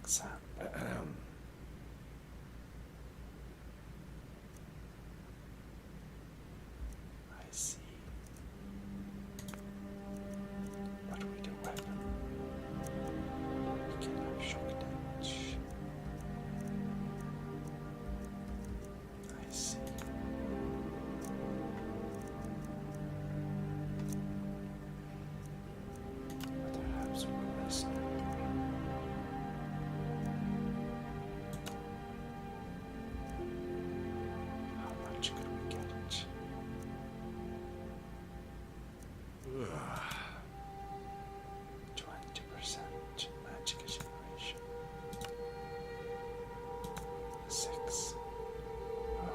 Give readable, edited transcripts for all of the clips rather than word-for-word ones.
example, I see. But with a weapon, you can have shock damage. I see. But perhaps we're listening. How much could we get it? 20% magic generation. 6. Oh.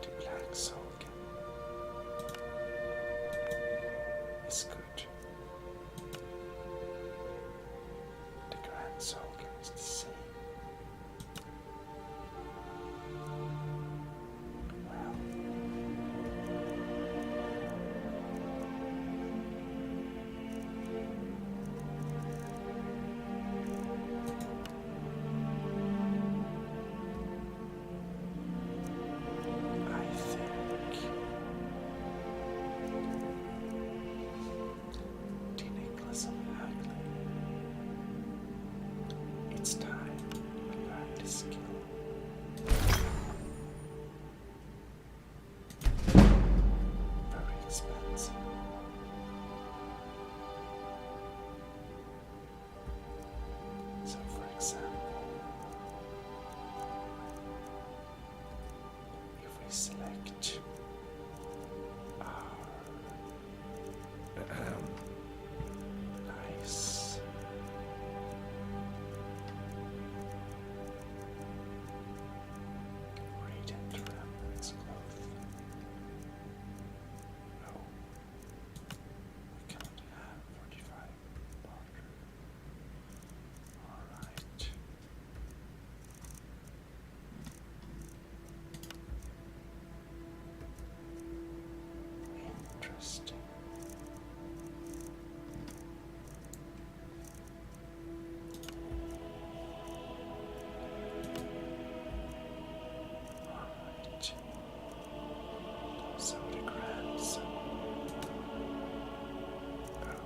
The black Solgan is good. The grand Solgan is the same. Well, I think the necklace of Hagley. It's time to learn this skill. Very expensive. So, for example, if we select our nice radiant remnants cloth. No, we cannot have 45 barter. Alright. Interesting. Alright. So the grandson. Oh.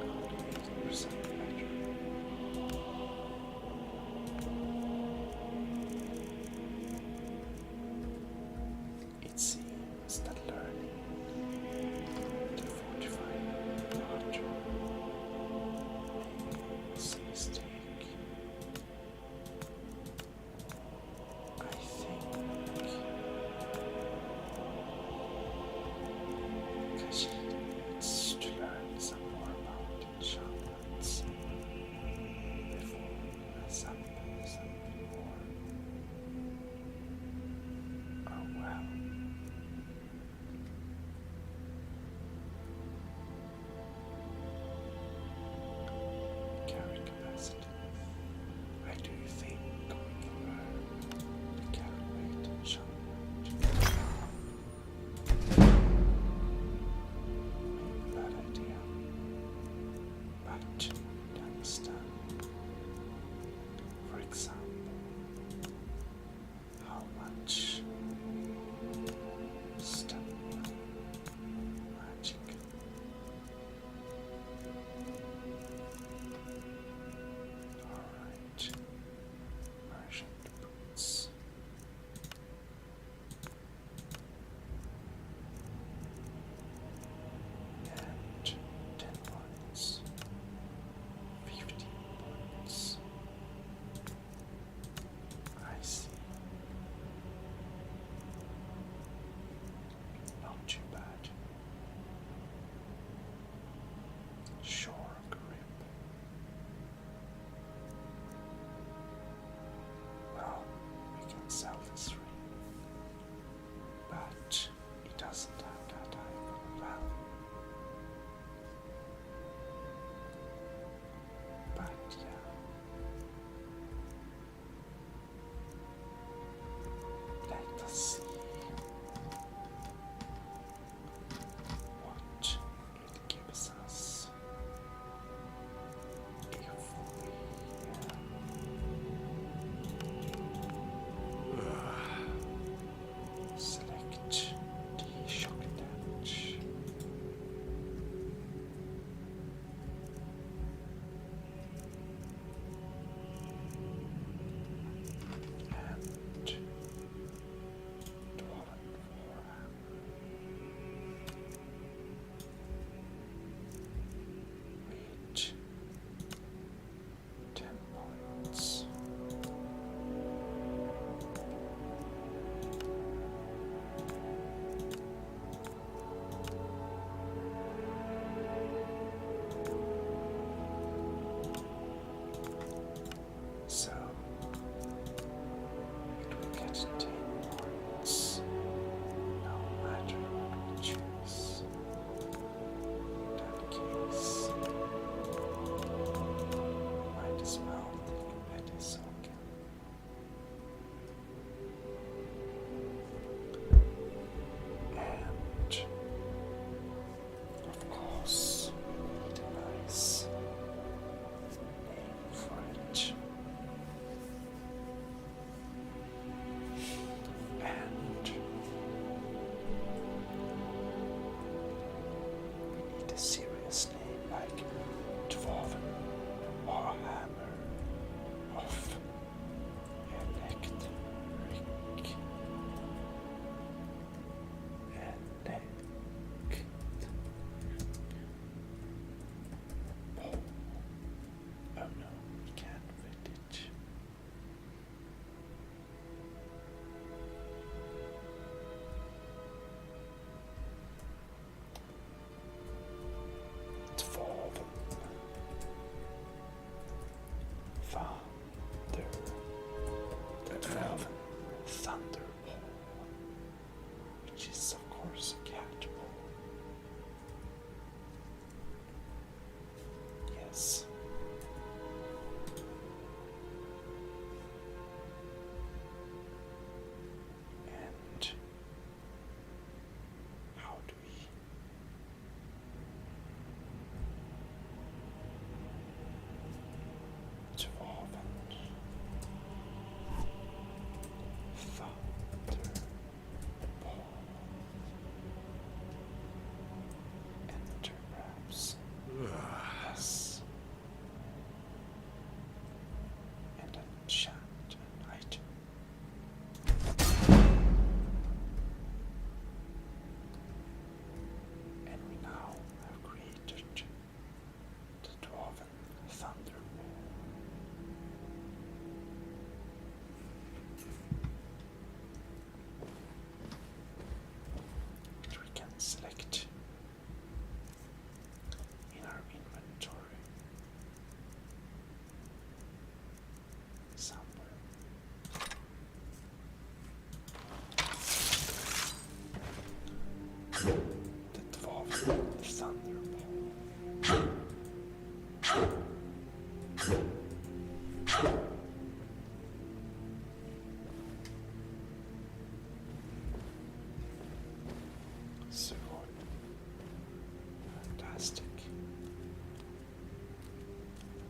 Only 80% better. It seems that a serious name like Dwarven or Hammer of Electric. Oh no, we can't read it. Dwarven Thunderwall, which is of course a cat ball. Yes. And how do we Dwarven Thunderball. Enter perhaps. Yes. And enchant an item. And we now have created the Dwarven Thunderball. Which we can select in our inventory somewhere. The Dwarven Thunderball. So fantastic.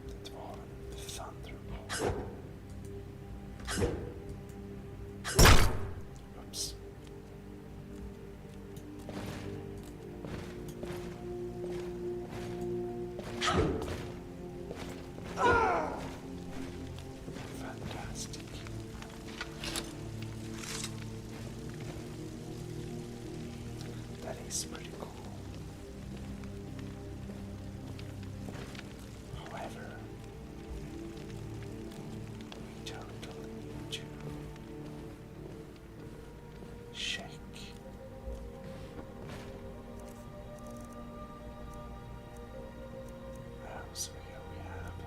The Dwarven Thunderball. Oops. Fantastic. That is pretty cool. However, we totally need to check. So here we have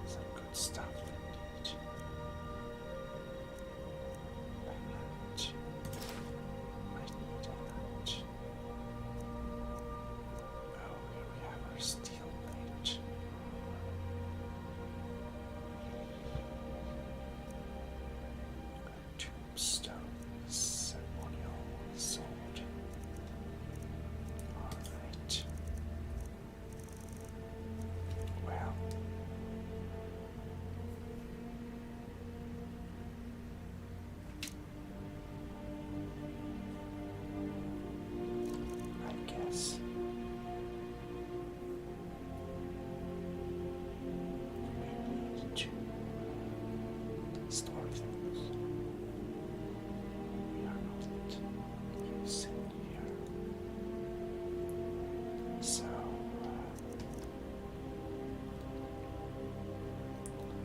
some good stuff indeed. That might need that. Oh, here we have our steel plate. Tombstone, ceremonial sword. Alright. Well, I guess we need to store things we are not using here. So,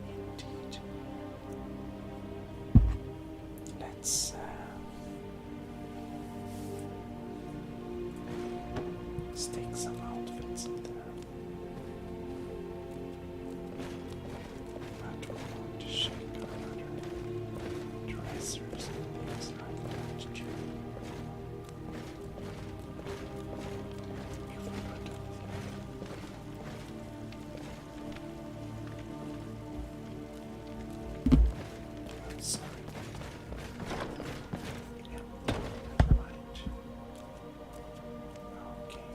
indeed, let's stick some outfits in there. But we want to shake our other dressers and things like that too. If we could. I'm sorry. Yeah, never mind. Okay.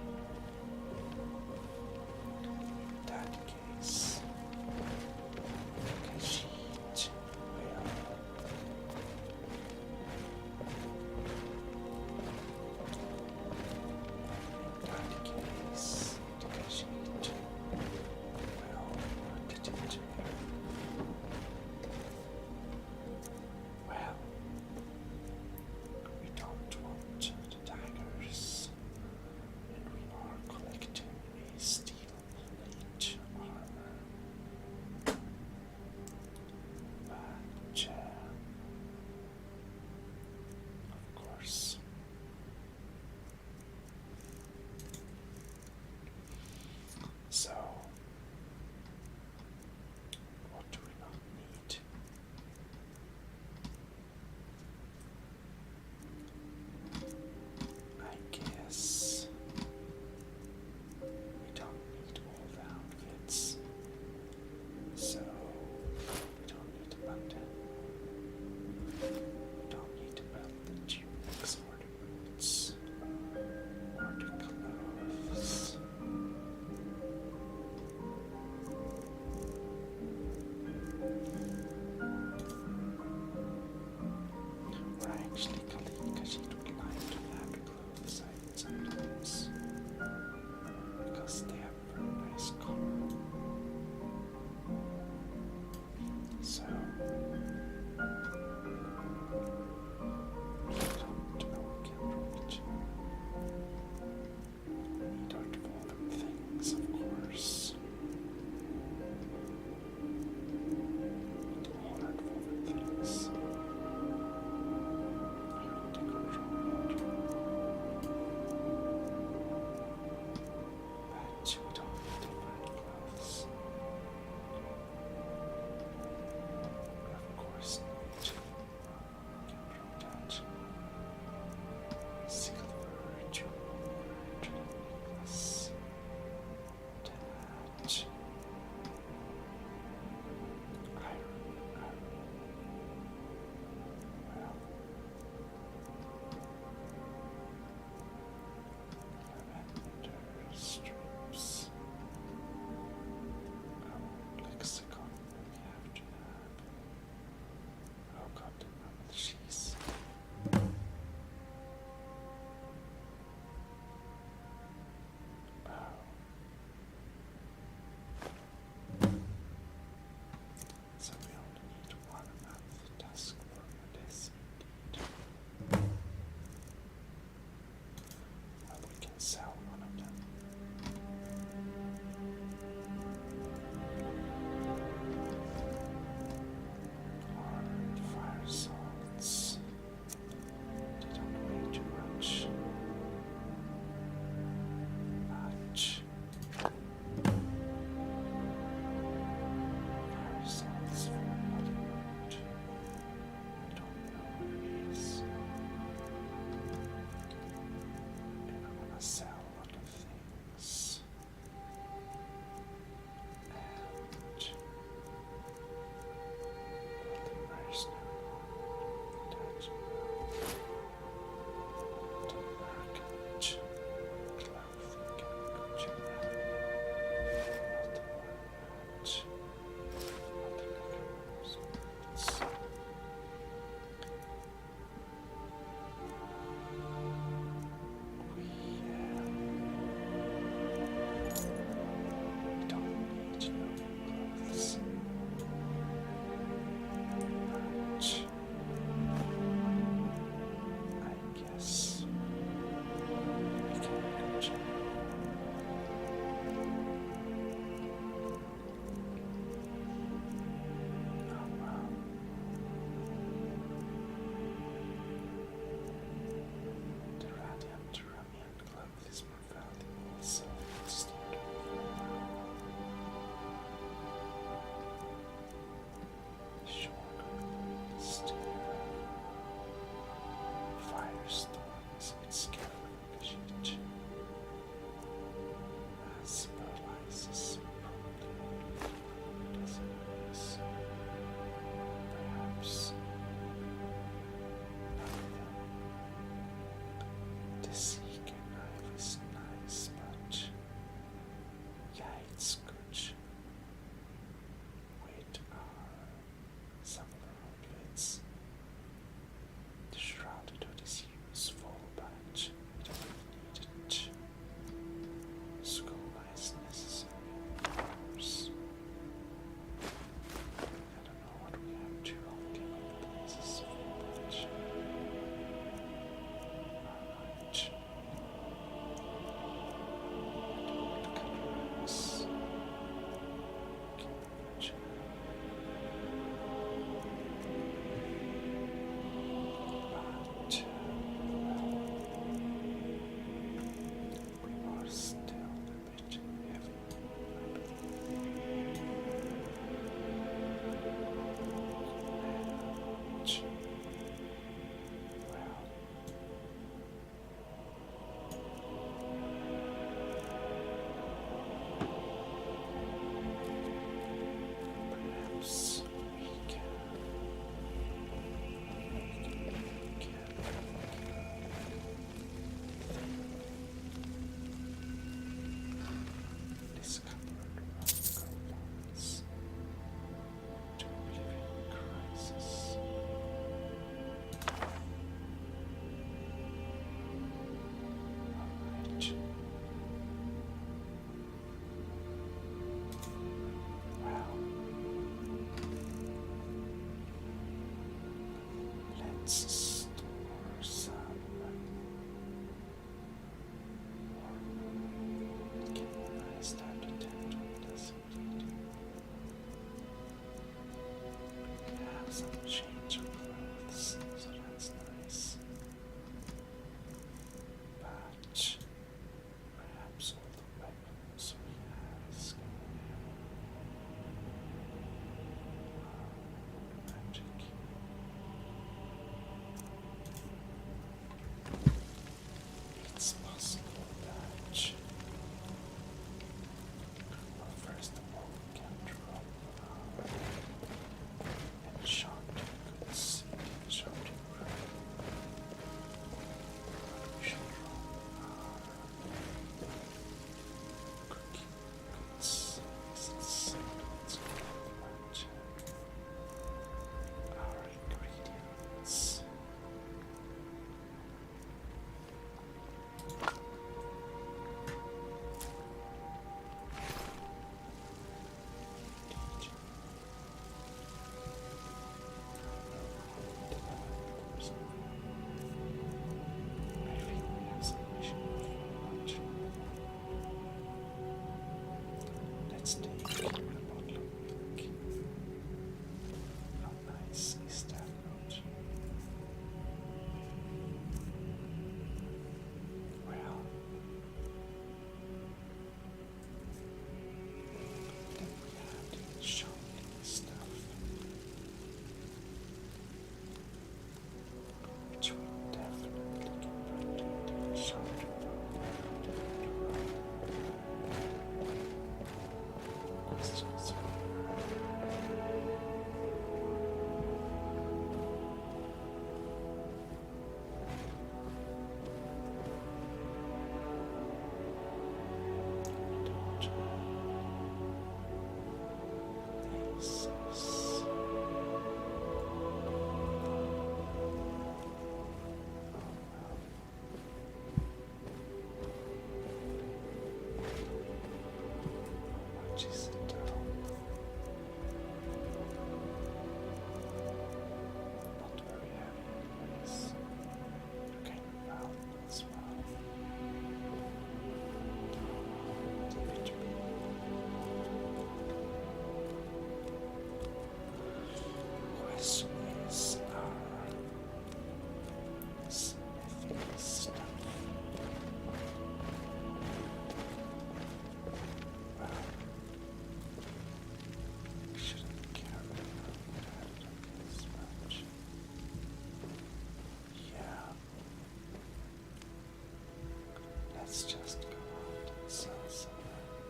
just go out and sell some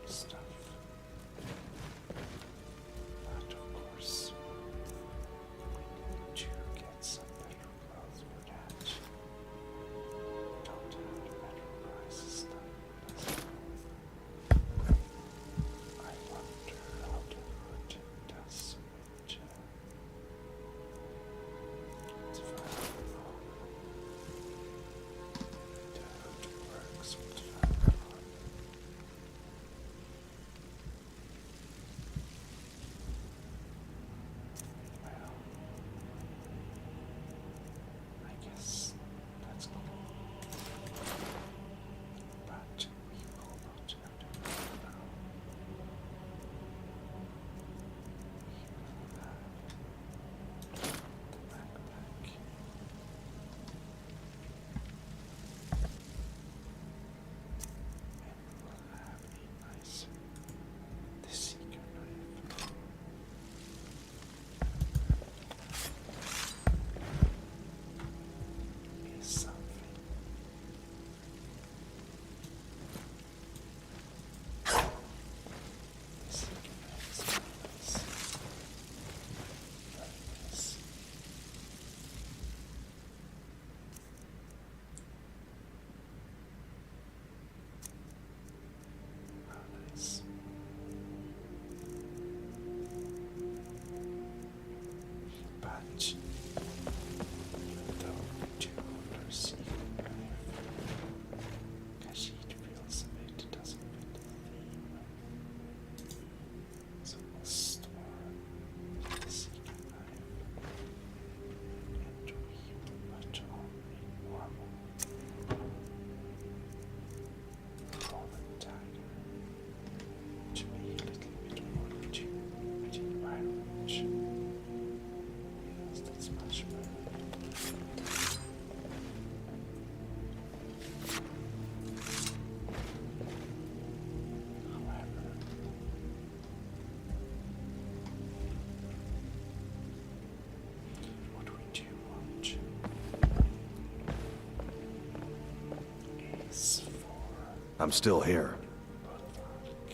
stuff. But of course, we need to get some better clothes for that. Don't have better prices than I wonder how the hood does with it's fine. The hood works with fine. Well, I guess that's cool. But we will not have to go now. We will have the backpack. And we will have a nice the secret knife. Is something. The secret knife is very nice. Very nice. How nice. But even though we do want our secret knife, Kashid feels it doesn't fit the theme. So we'll store the secret knife and we will put on a normal dagger to be a little bit more to the environment. Yes, that's much better. However, what we do want is for I'm still here. Bolvark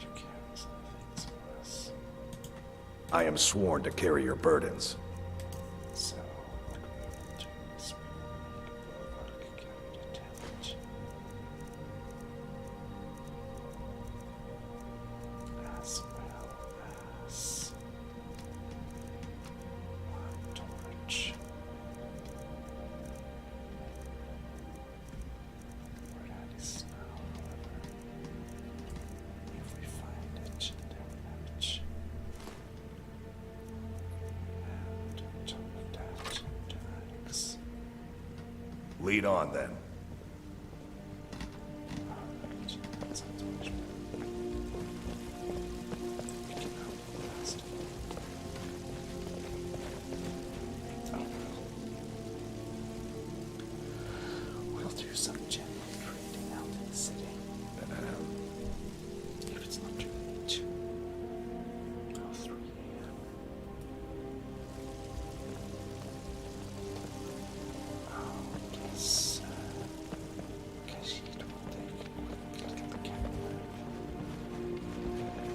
to carry some things for us. I am sworn to carry your burdens. So what we will do is we will make Bolvark carry the tent, as well as one torch. Where that is now, however, if we find it, then we have it. And on top of that, the axe. Lead on then. Alright, that sounds much better. We can help the last one. Oh well. We'll do some general trading out in the city. If it's not too late. Oh, 3 a.m. Oh, yes. Kashid will take a quick little camera and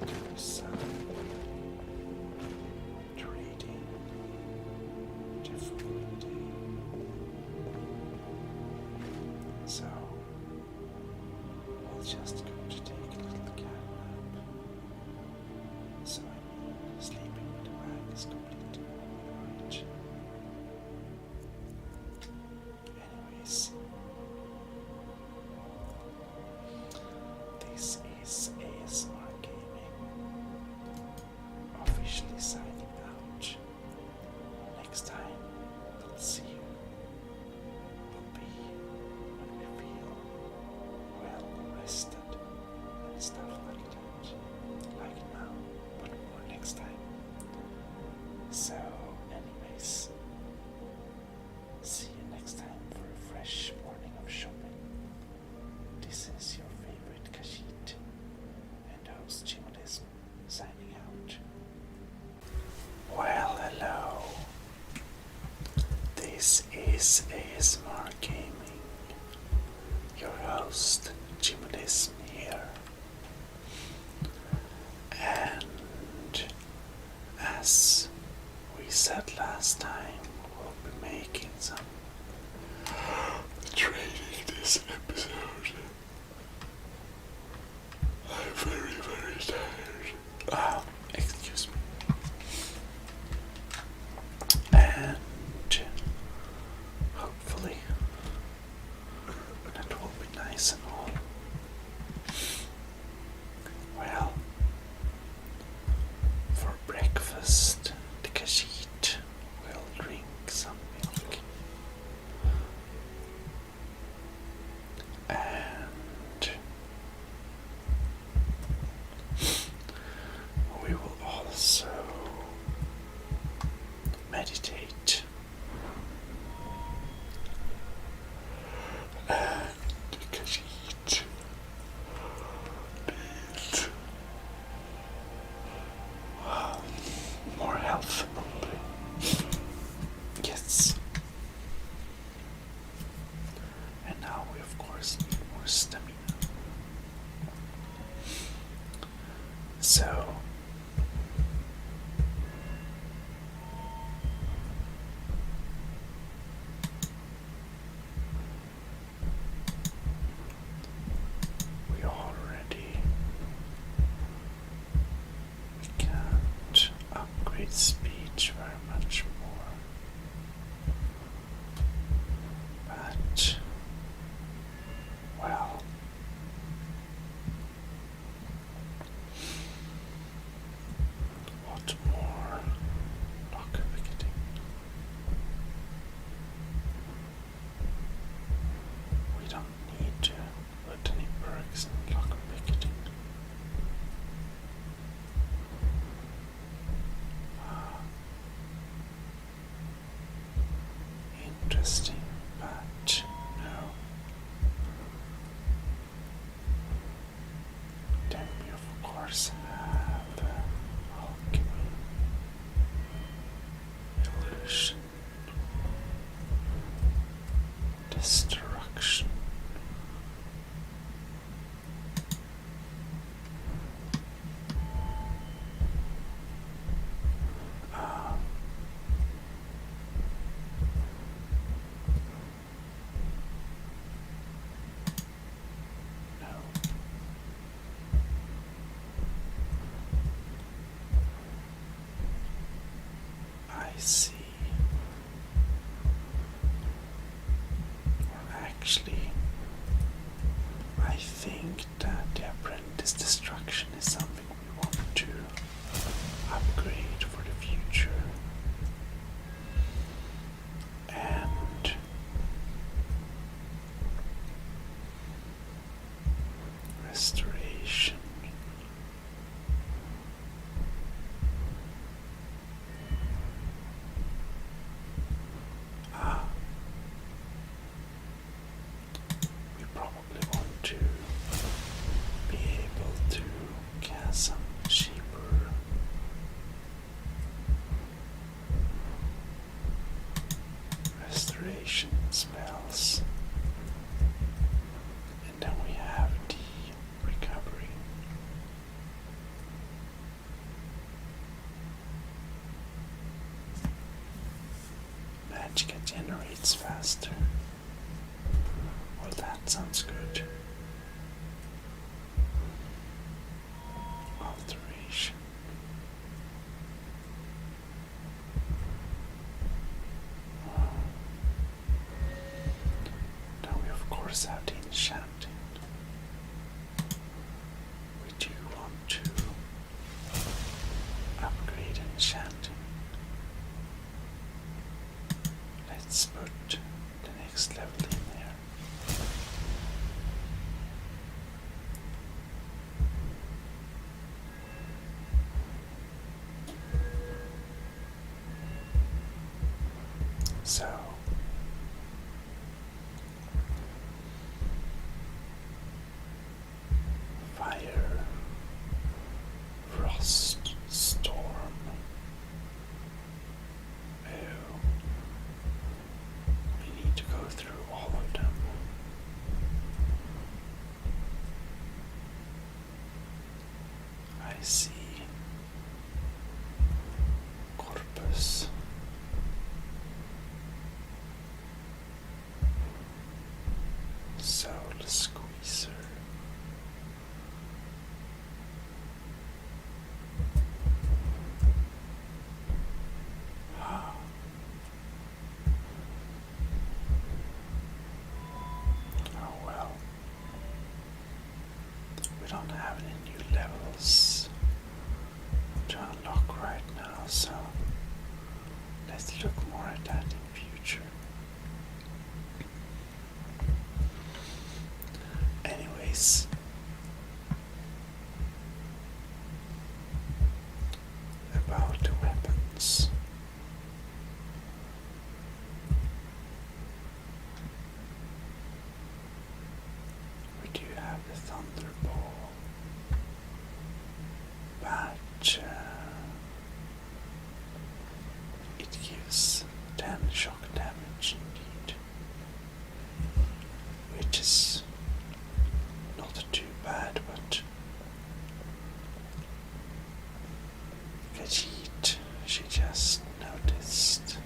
do some trading differently. So we'll just go to take a little cat nap. So I mean, sleeping with the bag is completely alright. Anyways, this is ASMR Gaming officially signing out. Next time we'll see you will be when we feel well rested ASMR Gaming, your host Gmodism here, and as we said last time, we'll be making some training this episode. I'm very, very tired. Excuse me. And hopefully that will be nice and all. Well, for breakfast, the Kashit will drink some milk. And we will also meditate. And Kashit needs more health, probably. Yes. And now we of course need more stamina. So we can't upgrade speech very much more, but well, what more lock picketing? We don't need to put any perks in lock picketing. Interesting, but no. Then we of course have alchemy, evolution, destruction. No. I see. Or actually, I think that the apprentice destruction is something we want to upgrade for the future. And restoration. We probably want to be able to cast some cheaper restoration spells. And then we have the recovery. Magic generates faster. Well, that sounds good. Alteration. Then we of course have the enchanting. We do want to upgrade enchanting. Let's put the next level in there. So I see. Corpus. Soul squeezer. Ah. Oh well. We don't have any new levels to unlock right now, so let's look more at that in future. Anyways, about the weapons. We do have the Thunderball, but it gives 10 shock damage indeed, which is not too bad, but Khajiit, she just noticed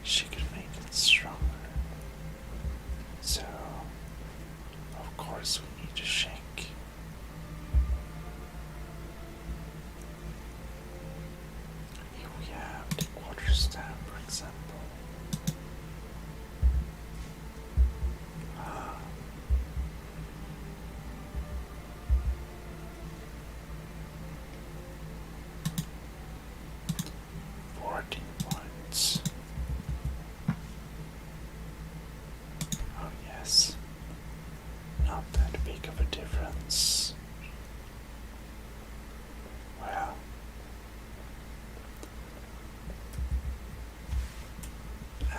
she could make it stronger. So, of course, we need to check. Here we have the quarterstaff, for example. Ah. 14 points. Oh yes, not that big of a difference. Well,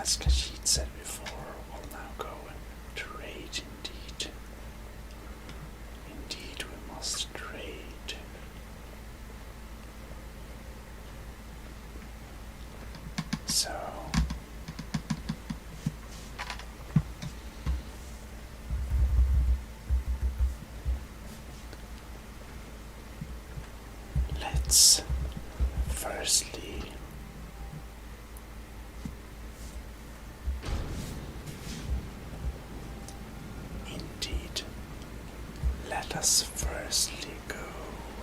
as Khajiit said before, we'll now go and trade indeed. Indeed, we must trade. So, let's firstly indeed let us firstly go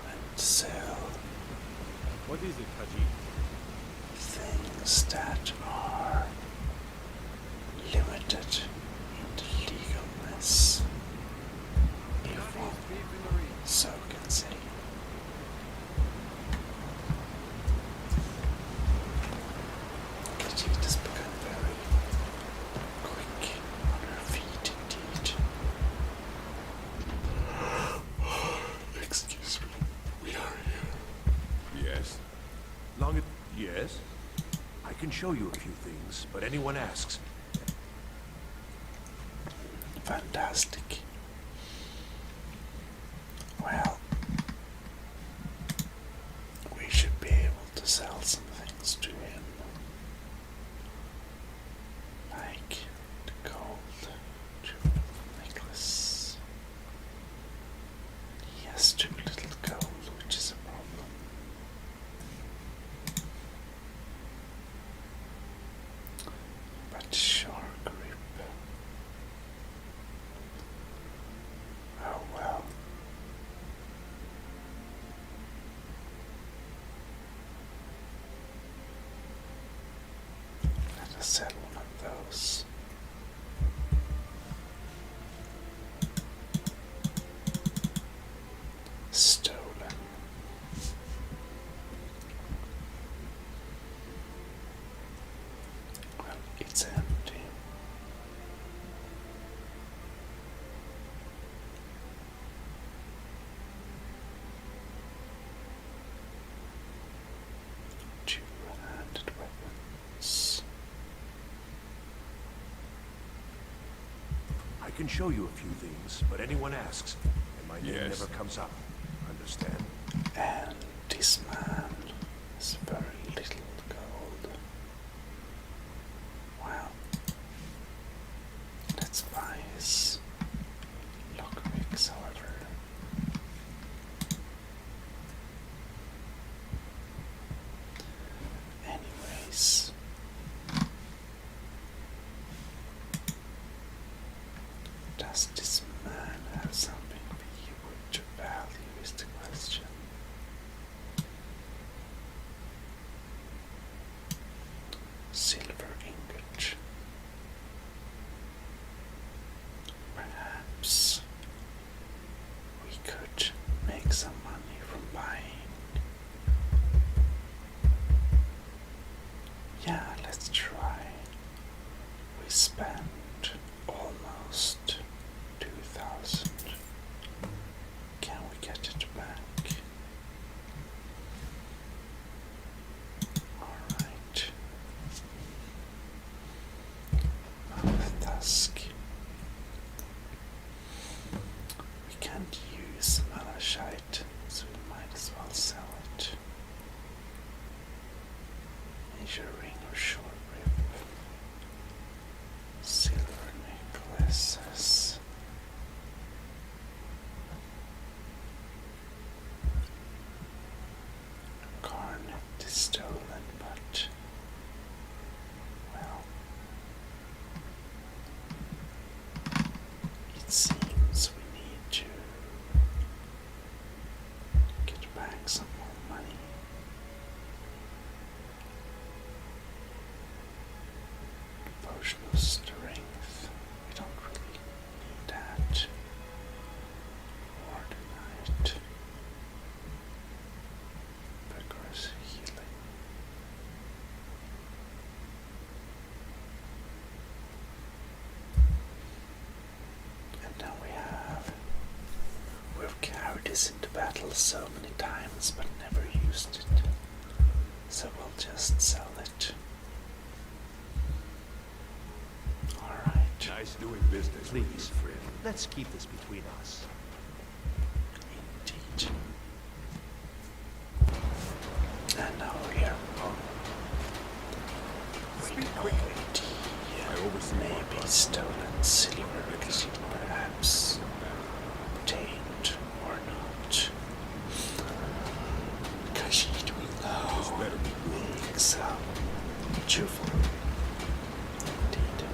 and sell What is it, Khajiit? things that are limited in the legalness, if one so can say. Khajiit has become very quick on her feet indeed. Excuse me, we are here. Yes. Yes? I can show you a few things, but anyone asks. Fantastic. Well, we should be able to sell some things to him, like the gold jewel necklace. He has too little gold, which is a problem. But shark grip. Oh well. Let us sell one of those. Stolen. Well, it's empty. Two-handed weapons. I can show you a few things, but anyone asks, and my name Yes. never comes up. Understand? And this man has very little gold. Wow. Let's buy his lockpicks, however. Does this man have something we would value is the question. Silver ingot. Perhaps we could make some money from buying. Yeah, let's try. We spent almost 2,000. Can we get it back? Alright. Mouth Tusk. We can't use malachite, so we might as well sell it. Major ring or short rib. Silver necklaces. Garnet is stolen, but well, it seems we need to get back some more money. Potion of strength. We don't really need that. Ordinate. Vigorous healing. And now we've carried this into battle so many times but never used it. So we'll just sell it. Alright. Nice doing business. Please, friend, let's keep this between us. Indeed. And now we are Speak quickly. I oversee maybe stolen silver, perhaps obtained or not. Kashid will know. This better be good. Make some cheerful. Indeed.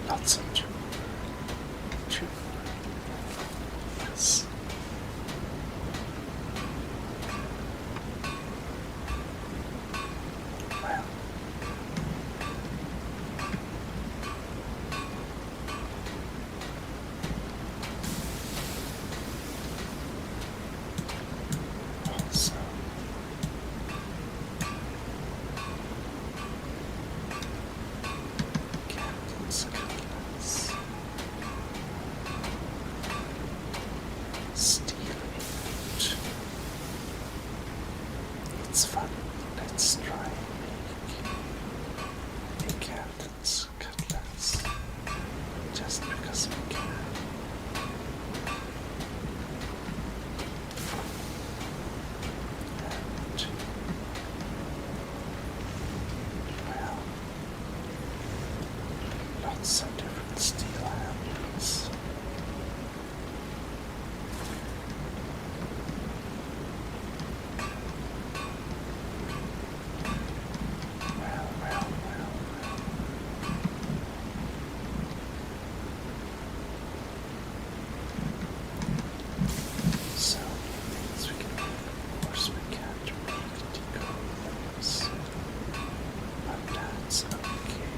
Lots of cheerful. Yes. Well. Also, candles, candles, steel ingot. It's fun. Let's try and make a captain's cutlass just because we can. And well, lots of different steel handles. Well. So many things we can make. Of course, we can't make decorations, but that's okay.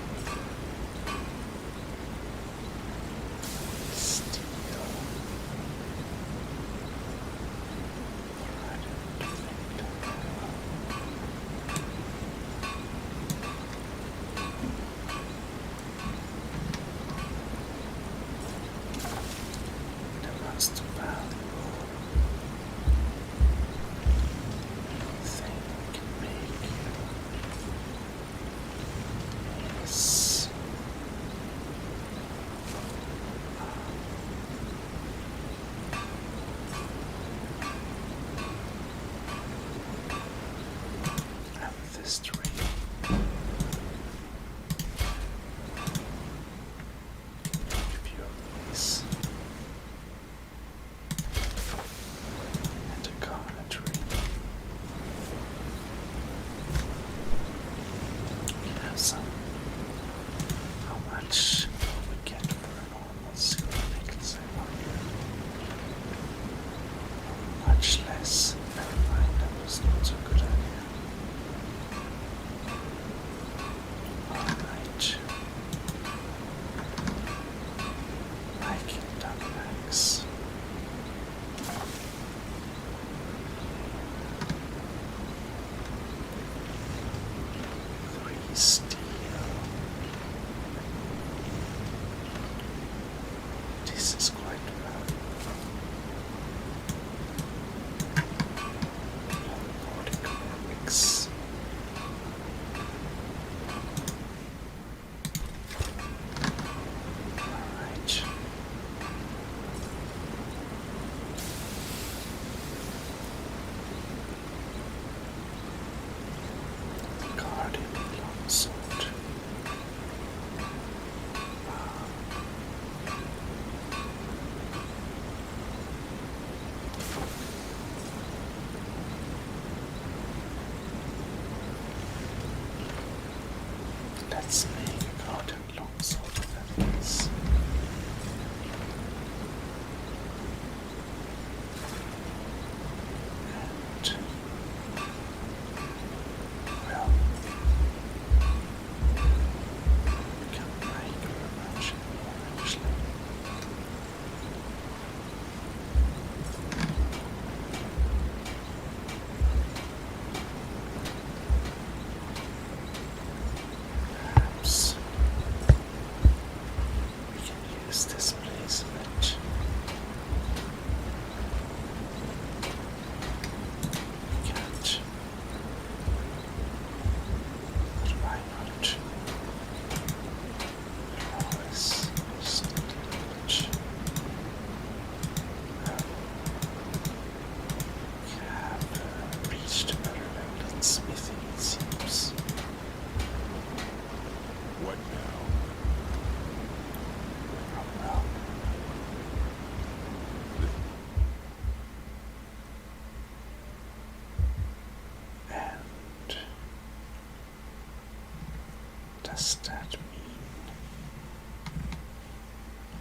does that mean?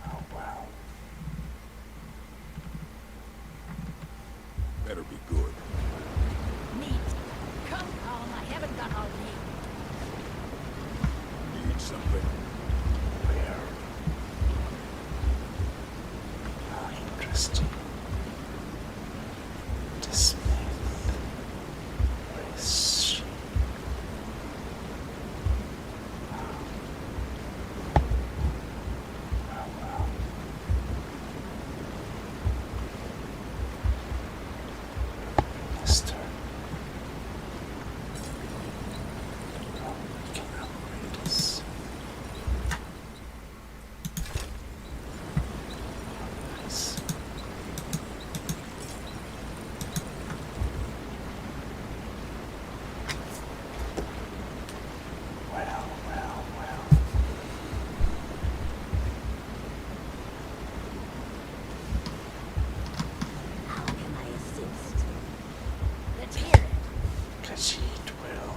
Oh well. Better be good. Neat. Come, Colin, I haven't got all day. Need something? Where? How interesting. This myth. Where is she? Oh well. Mister. Oh, we can upgrade this. Nice. Well, well, well. How can I assist? Let's hear it. Khajiit will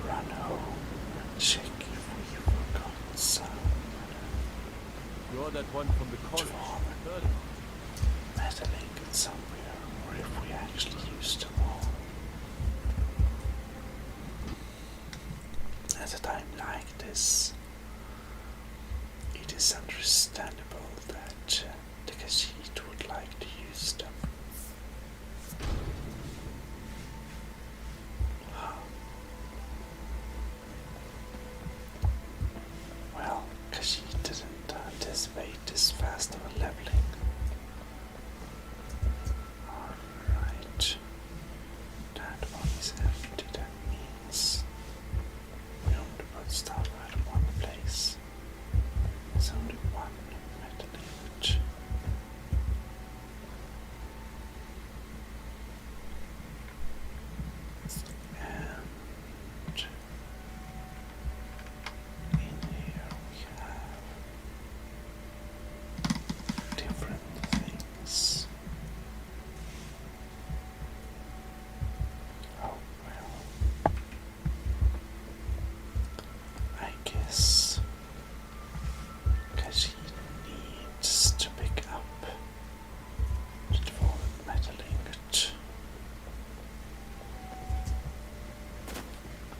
run home and check if we forgot some You're that one from the college. Heard of it. metal ingots somewhere, or if we actually used them all. At a time like this, it is understandable that the Khajiit would like to use them. Well, Khajiit didn't anticipate this fast of a leveling. Alright. That one is empty, that means we only put stuff at one place. There's only one metal ingot. And in here we have different things. Oh well. I guess Khajiit needs to pick up the dwarven metal ingot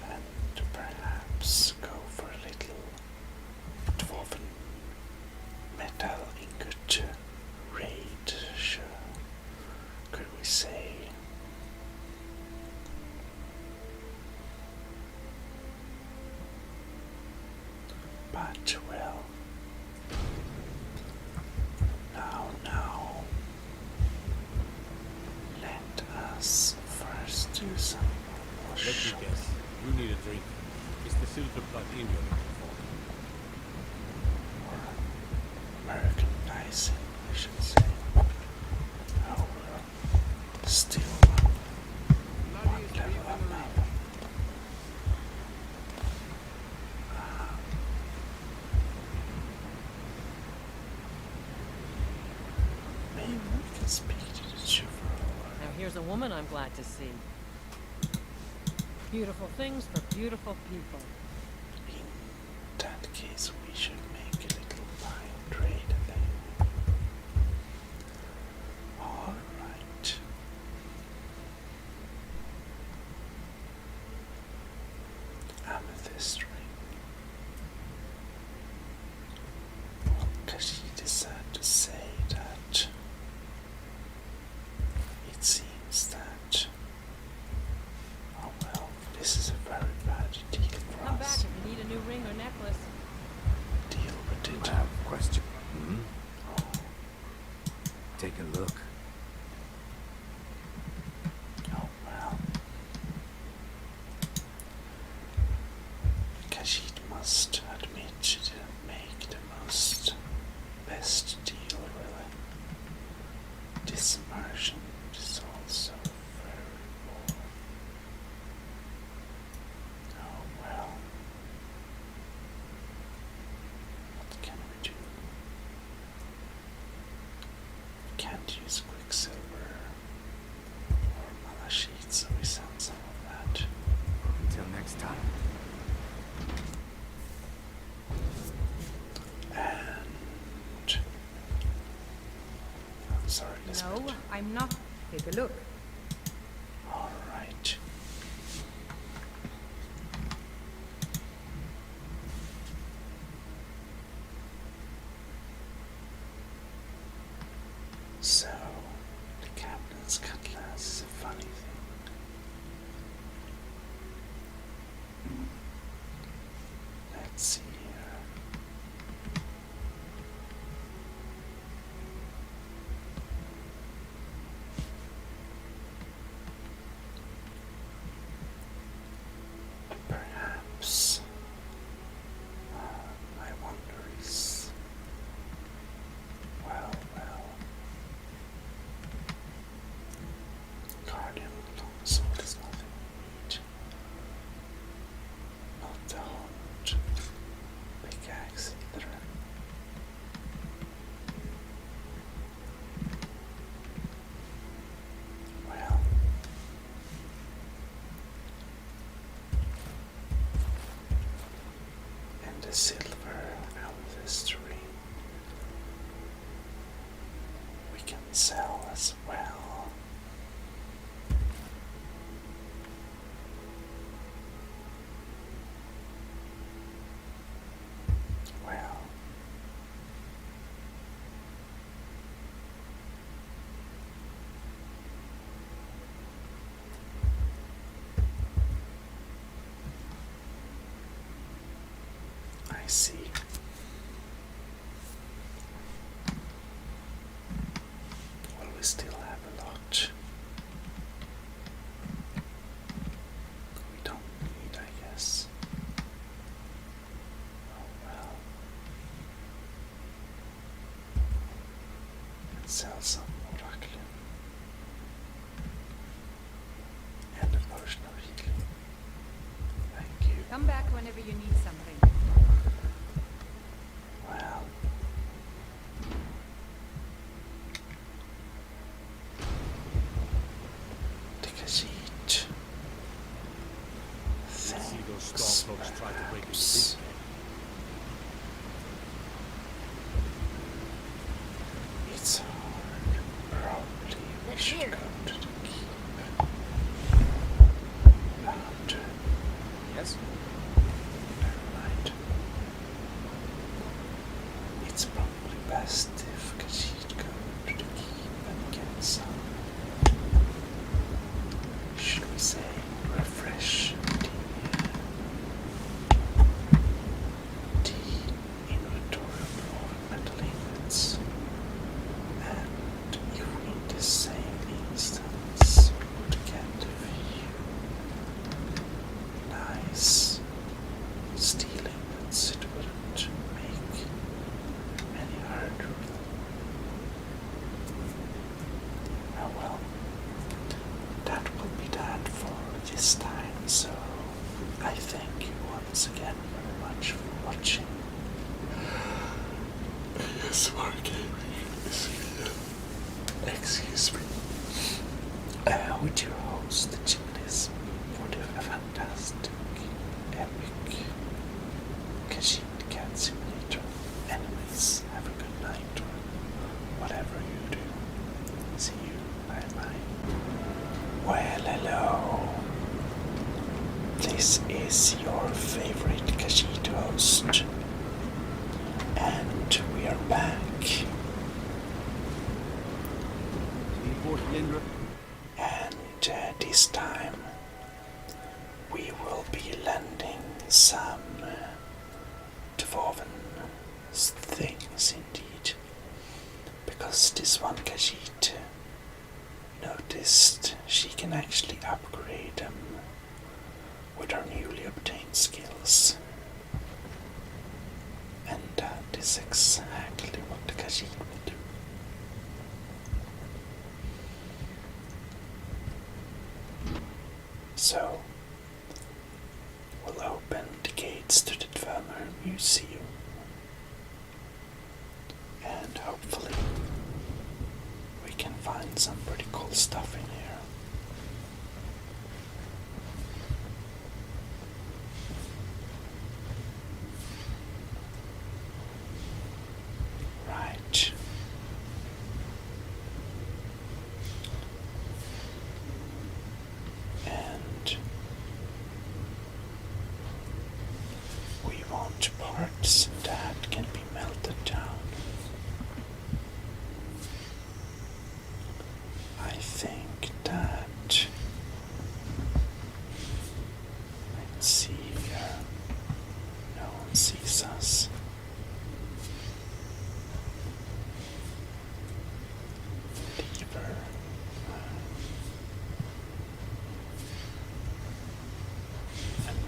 and perhaps go for a little dwarven metal ingot raid, sure, could we say. But well, now, let us first do some more Let me shopping. guess. You need a drink. It's the silver plug in you're looking for. Americanizing, I should say. Oh, we're still one level up now. Maybe we can speak to the Chauffeur. Now here's a woman I'm glad to see. Beautiful things for beautiful people. In that case, we should make a little fine trade then. Alright. Amethyst ring. Well, Khajiit decided to say that it seems that, oh well, this is a very bad deal for Come back us. if you need a new ring or necklace. Deal with it. I have a question. Take a look. Oh well. Khajiit must admit she didn't make the most best deal, really. This merchant is also very poor. Oh well. What can we do? Can't use quicksilver or malachite, so we send some of that. Until next time. take a look. All right. So, the captain's cutlass is a funny thing. Let's see here. Perhaps, I wonder is, well, Guardian longsword is nothing we need. Not the hunt. Pickaxe either. Well, and the silver amethyst ring we can sell as well. Well, I see. Well, we still have a lot. We don't need, I guess. Oh well. And sell some oracle and a potion of healing. Thank you. Come back whenever you need something. Well, take a seat. See those storm folks try to break into Perhaps. this. It's hard. Probably we Let's should hear go it. to the keep. But, Yes? never mind. It's probably best if Khajiit go to the keep and get some, should we say, refresh the inventory of metal ingots. And if we in the same instance would get a few nice steel ingots, it wouldn't make any harder. Oh well, that will be that for this time, so I thank you once again very much for watching. ASMR Gaming is here. Excuse me. With your host, Gmodism, for the fantastic, epic Khajiit Cat Simulator. Anyways, have a good night or whatever you do. See you. Bye bye. Well, hello. This is your favorite Khajiit host. And we are back. And this time we will be lending some dwarven things indeed. Because this one Khajiit noticed she can actually upgrade them with her newly obtained skills. And that is exactly what the Khajiit will do. So, we'll open the gates to the Dwemer Museum. And hopefully, we can find some pretty cool stuff in here. Right.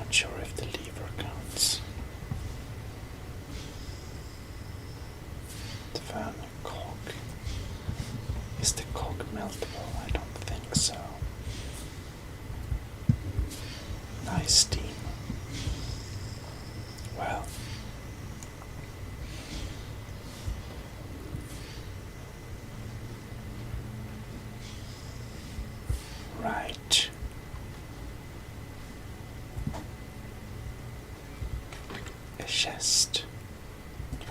not sure if the lever counts. The fan cog. Is the cog meltable? I don't think so. Nice steam. Well. Right. A chest.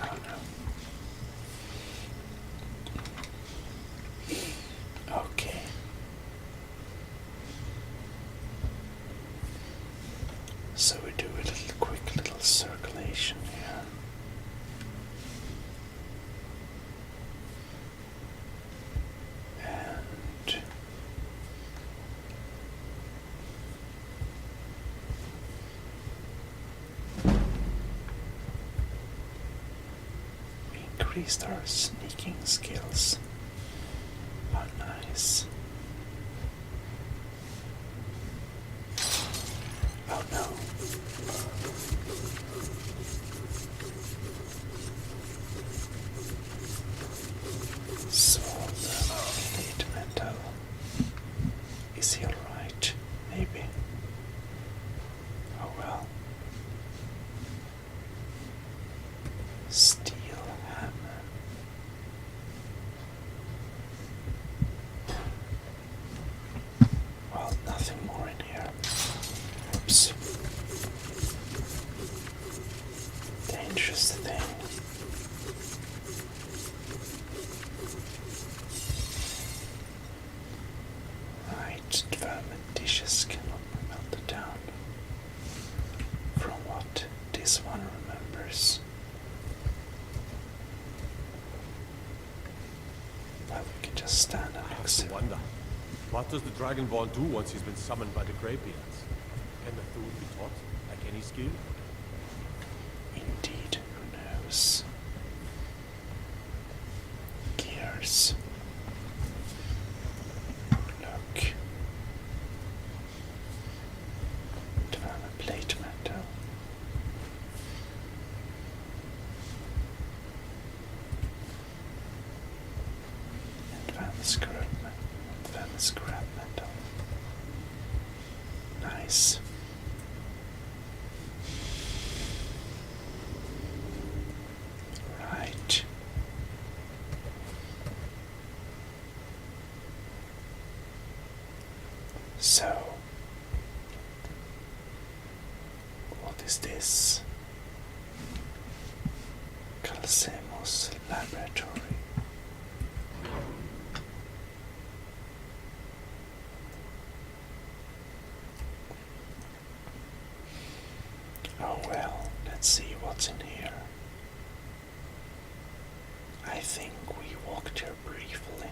Oh no. Okay. So we do a quick little circulation here. And we increased our sneaking skills. Oh, nice. Oh no. Sold plate metal. Is he alright? Maybe. Oh well. Steel hammer. Well, nothing more in here. Oops. Dangerous thing. Right, development dishes cannot be melted down. From what this one remembers. Well, we can just stand next to I wonder, what does the Dragonborn do once he's been summoned by the Greybeards? Can the food be taught, like any skill? Indeed, who knows? Gears. Look. Develop plate metal. Advanced scrap metal. Nice. Right. So, what is this? Calcemos laboratory. Oh well, let's see what's in here. I think we walked here briefly.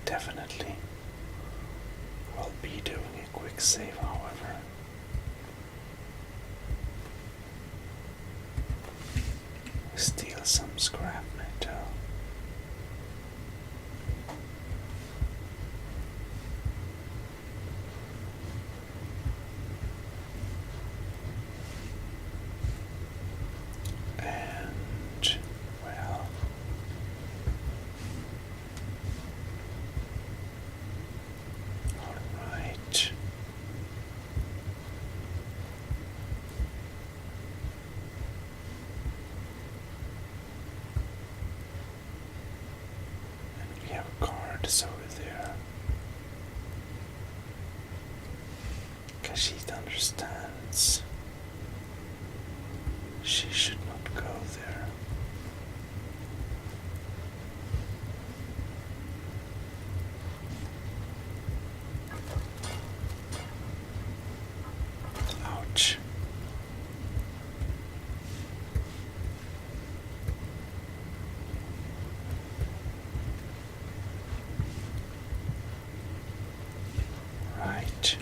Definitely. We'll be doing a quick save, however. Steal some scrap metal. And, well, all right. And we have guards over there. Kashid understands. She should not go there. Ouch. Right.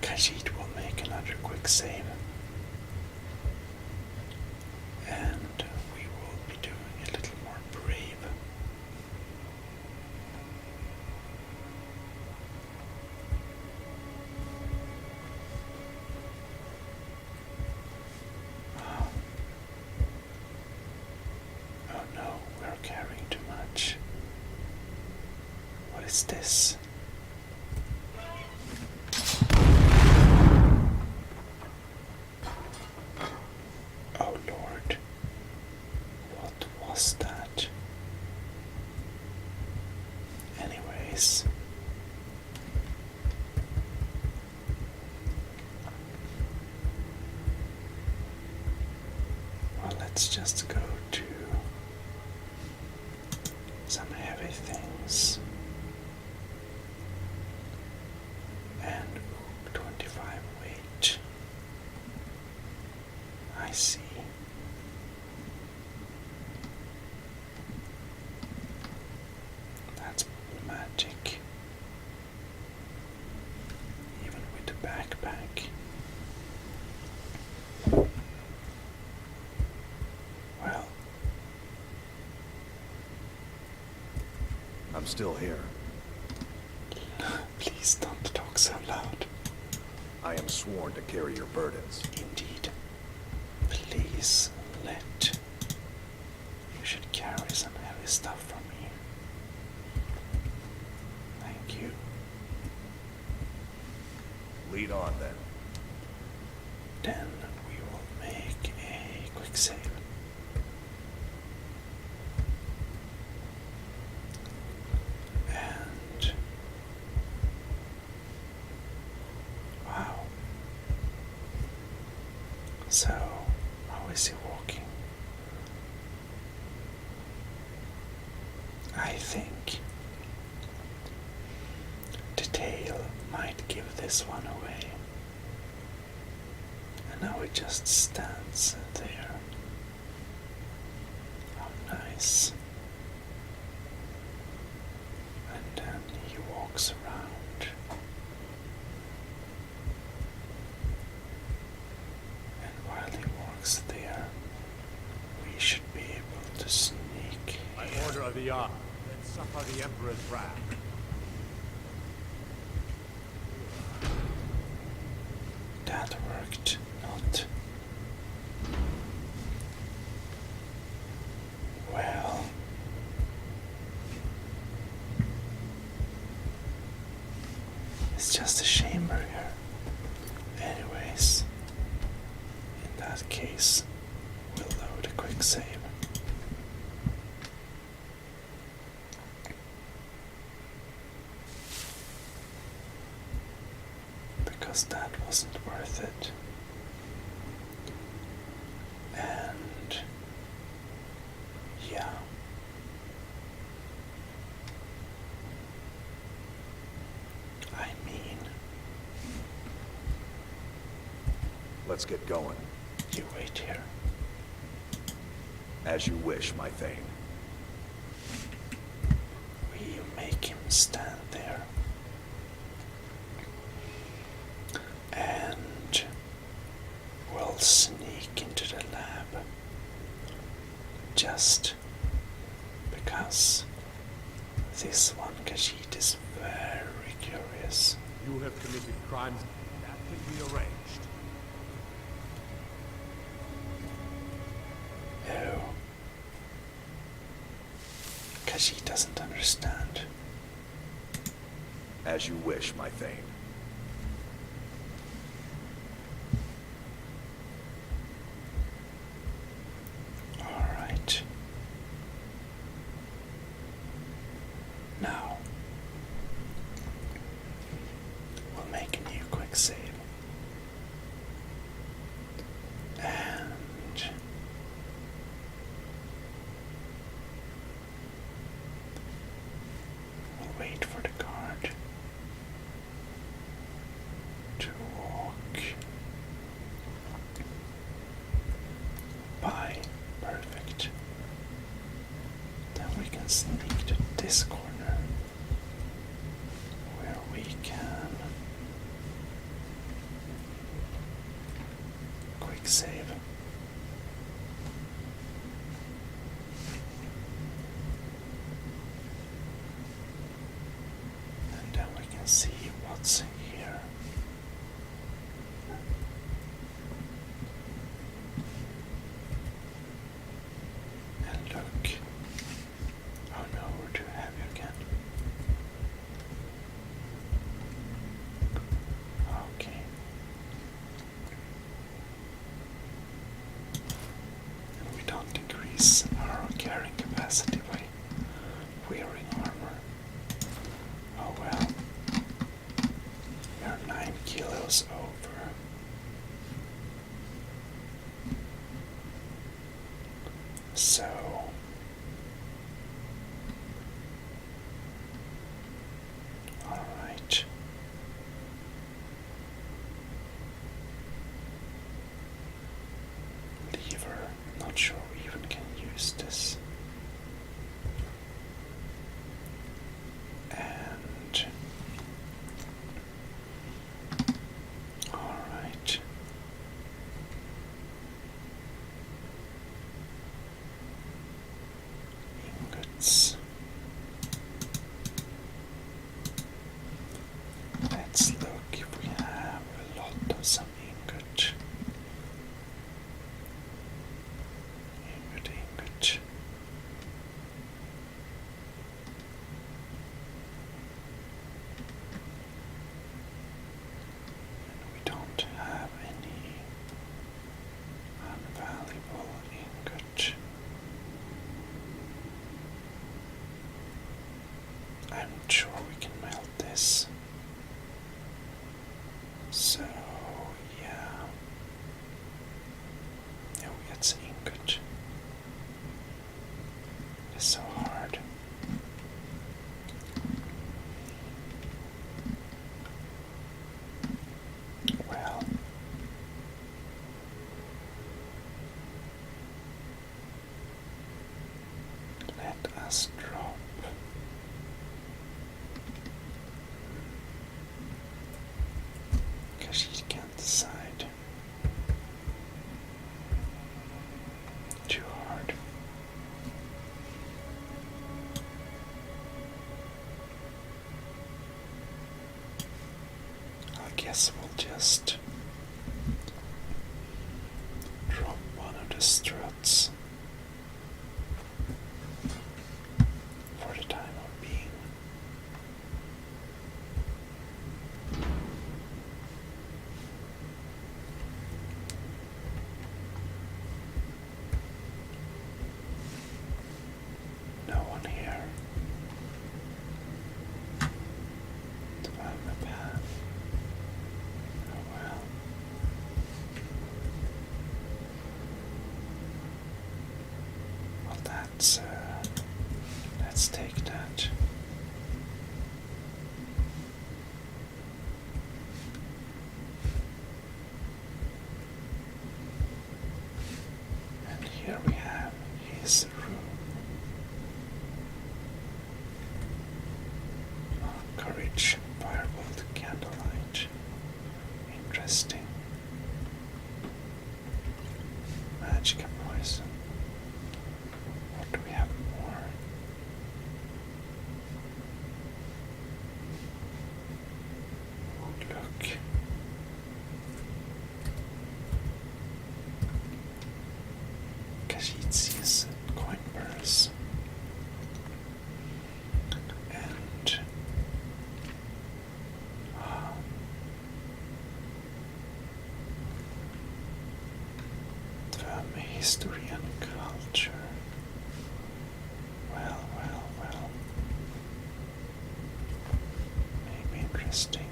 Kashid will make another quick save. And is this? Oh Lord, what was that? Anyways, well, let's just go to some heavy things. And 25 weight. I see. That's problematic. Even with the backpack. Well, I'm still here. please don't talk so loud. I am sworn to carry your burdens. Indeed. Please let. You should carry some heavy stuff for me. Thank you. Lead on then. Then we will make a quick save. And wow. So, how is he walking? I think the tail might give this one away. And now it just stands there. How nice. And then he walks around. And while he walks there, we should be able to sneak By here. order of the Yard, then suffer the Emperor's wrath. That worked not. Well. It's just a chamber here. Anyways, in that case, we'll load a quick save. Because that wasn't worth it. And yeah. I mean, Let's get going. you wait here. As you wish, my thane. We make him stand there. And we'll sneak into the lab. Just because this one Khajiit is very curious. You have committed crimes that can be arranged. No. Khajiit doesn't understand. As you wish, my thane. Alright. Now, we'll make a new quick save. And we'll wait for the guard to walk by. Perfect. Then we can sneak to this corner where we can quick save. And then we can see what's here. And look. Oh no, we're too heavy again. increase our carrying capacity by wearing armor. Oh well. We are 9 kilos over. So alright. Lever, not sure we even can use this. And alright. Ingots. Let's look if we have a lot of some ingot. Ingot. And we don't have any unvaluable ingot. I'm sure we can melt this. So, yeah. Yeah, we got some ingot. It's so hard. Well. Let us drop. Because she can't decide. Too hard. I guess we'll just drop one of the struts for the time of being. No one here. To find the path. Oh well. Well, let's take that. And here we have his room. Courage, firebolt, candlelight. Interesting. Magic and poison. What do we have more? Look. Kashitzi's coin purse. And history and culture. Well. Maybe interesting.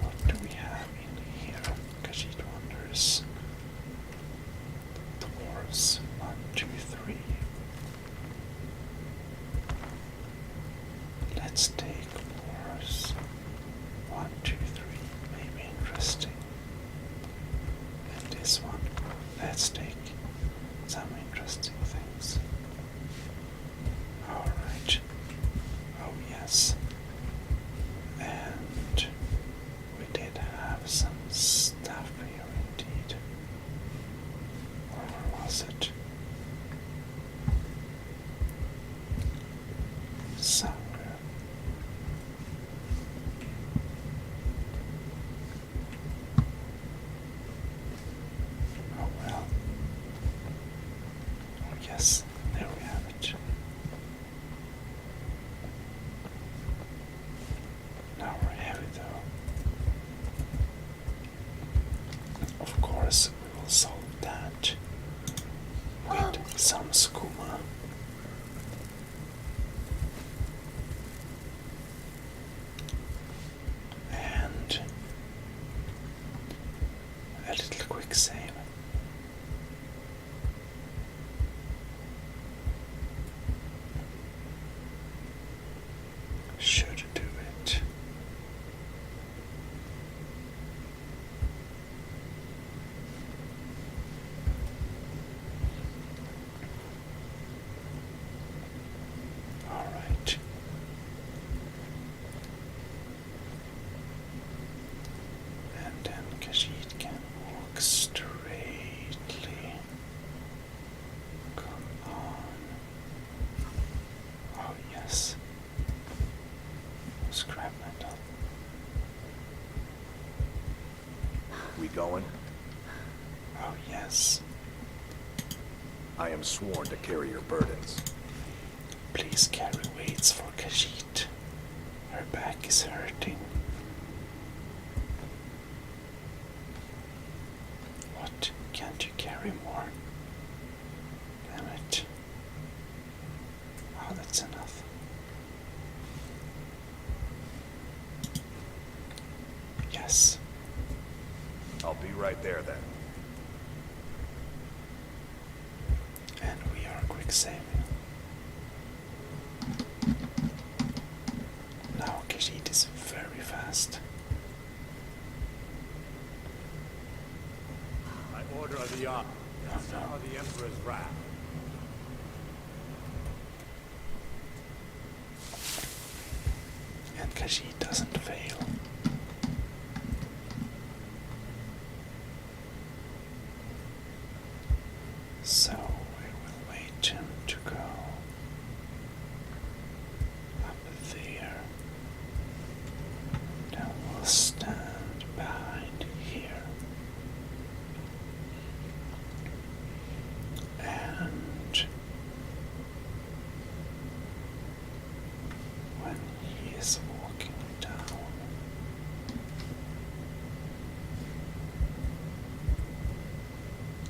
What do we have in here? Kashit wonders. Dwarves. 1, 2, 3. Let's take dwarves. 1, 2, 3. Maybe interesting. And this one. Let's take some interesting things. Alright. Oh yes. And we did have some stuff here indeed. Or where was it? Somewhere. Oh well. Oh yes, there we have it. Now we're heavy though. Of course we will solve that with Yes. I am sworn to carry your burdens. Please carry weights for Khajiit. Her back is hurting. What? Can't you carry more? Damn it. Oh, that's enough. Yes. I'll be right there then. And we are quick saving. Now Khajiit is very fast. I order the suffer the Emperor's wrath. And Khajiit doesn't fail. So we will wait him to go up there. Then we'll stand behind here. And when he is walking down,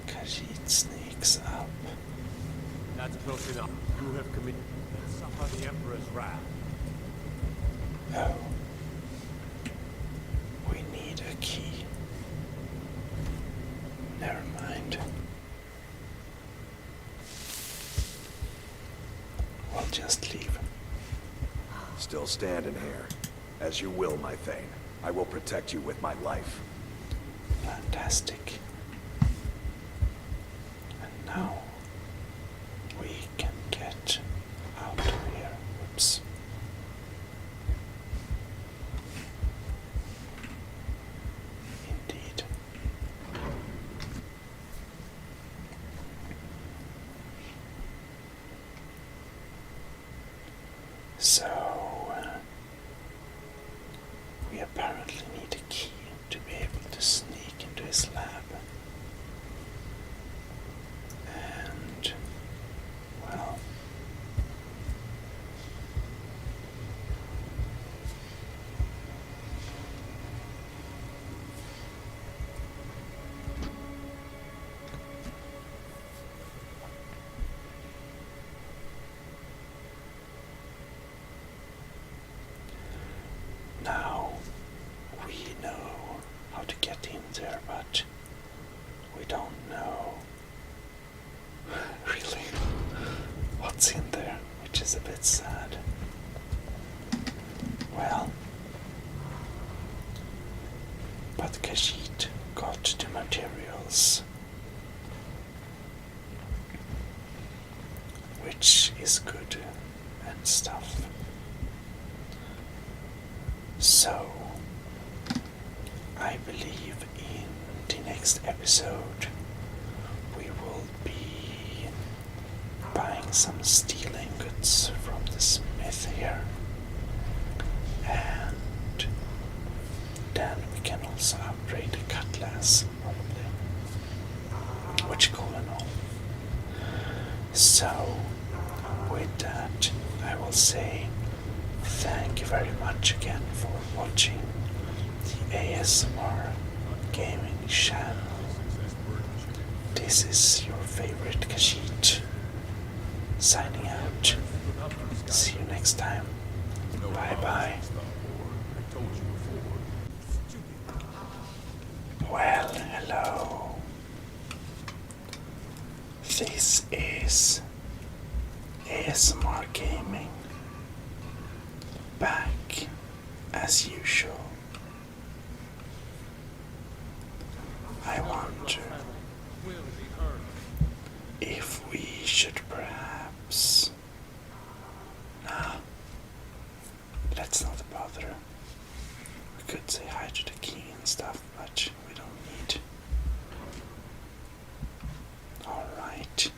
Khajiit sneaks up. That's close enough. You have committed. Suffer the Emperor's wrath. Oh. We need a key. Never mind. We'll just leave. Still standing here. As you will, my Thane. I will protect you with my life. Fantastic. And now we can get out of here. Oops. Indeed. So, we apparently need a key to be able to sneak into his lab. And, well, now we know how to get in there, but we don't know really what's in there, which is a bit sad. Well, but Khajiit got the materials, which is good and stuff. So, I believe in the next episode we will be buying some steel ingots from the smith here, and then we can also upgrade the cutlass probably, which cool and all. So, with that, I will say thank you very much again for watching the ASMR gaming channel. This is your favorite Khajiit signing out. See you next time. Bye bye. Well, hello. This is ASMR Gaming, back as usual. I wonder if we should perhaps... Nah, let's not bother. We could say hi to the king and stuff, but we don't need. Alright,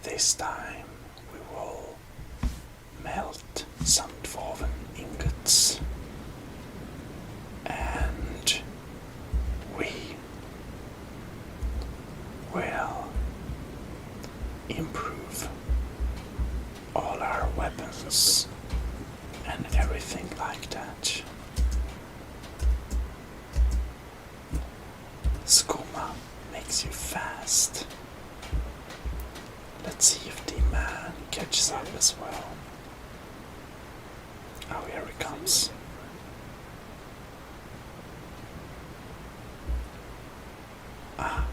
this time we will melt some dwarven ingots, and we improve all our weapons and everything like that. Skooma makes you fast. Let's see if the man catches up as well. Oh, here he comes. Ah,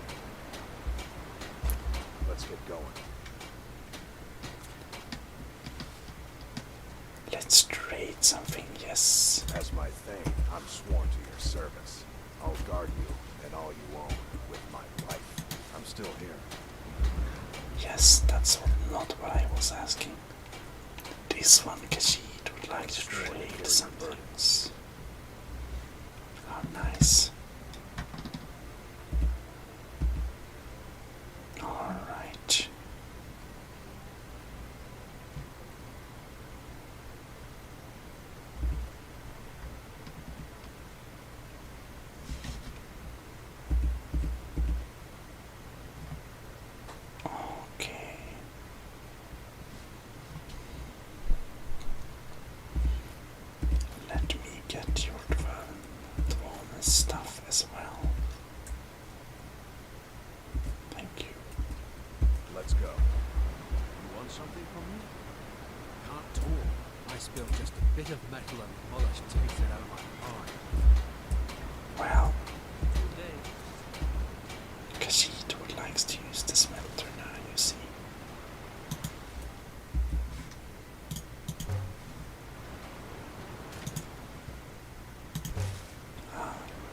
Let's get going. let's trade something, yes. As my thane, I'm sworn to your service. I'll guard you and all you own with my life. I'm still here. Yes, that's not what I was asking. This one, Khajiit, would like to trade some things. Oh, nice. Alright. Okay. Let me get your dwarven stuff as well. Thank you. Let's go. You want something from me? Can't talk. I spilled just a bit of metal and polish takes it out of my mind. Well, Good day. Khajiit would like to use the smelter now, you see.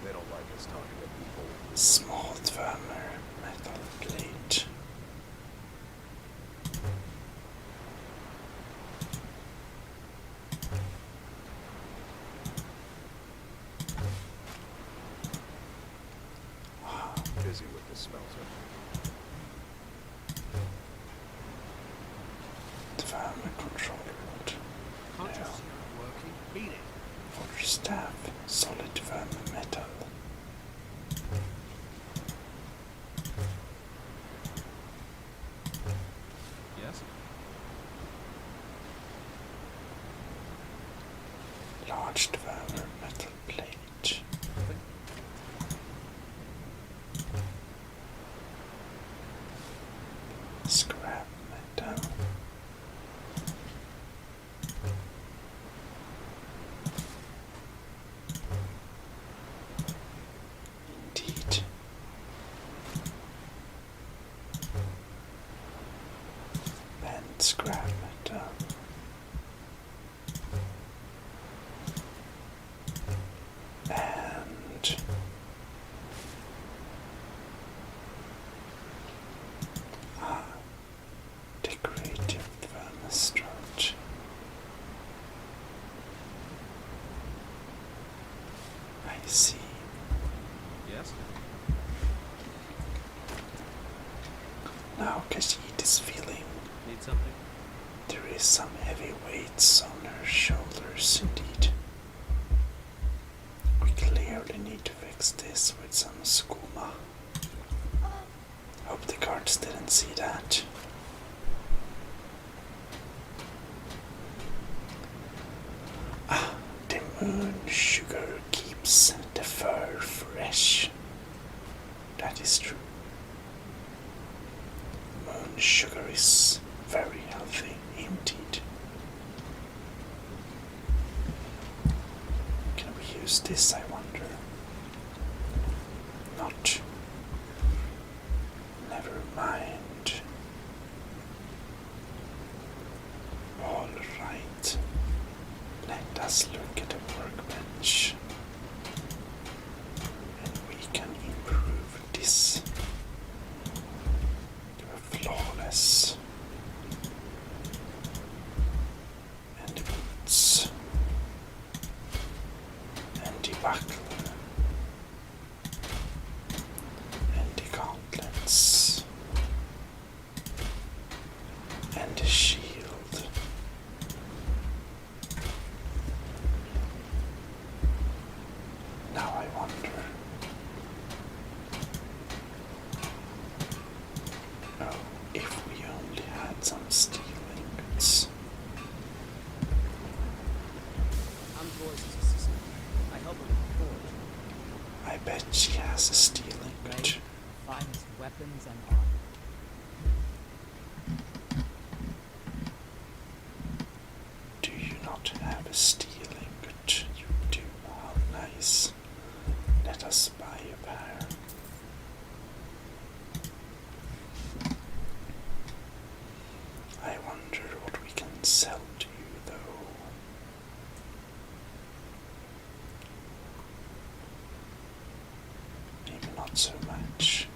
They don't like us talking to people. Small dwemer metal plate. Busy with the smelter. Dwemer control board. Can't you see it working? Beat it. Forge staff. Solid dwemer metal. Yes? Large dwemer metal plate. Scrap metal. Indeed. And scrap metal. And decorative vermistrate. I see. Yes? Now Khajiit is feeling Need something? there is some heavy weights on her shoulders indeed. We clearly need to fix this with some skooma. Hope the guards didn't see that. Ah, the moon sugar keeps the fur fresh. That is true. Moon sugar is very healthy indeed. Can we use this, I wonder? Not. Never mind. Alright. Let us look at the workbench. And we can improve this to a flawless. And the boots. And the buckler. And the gauntlets. And the shield. weapons and armor. Do you not have a steel ingot? You do. How nice. Let us buy a pair. I wonder what we can sell to you, though. Maybe not so much.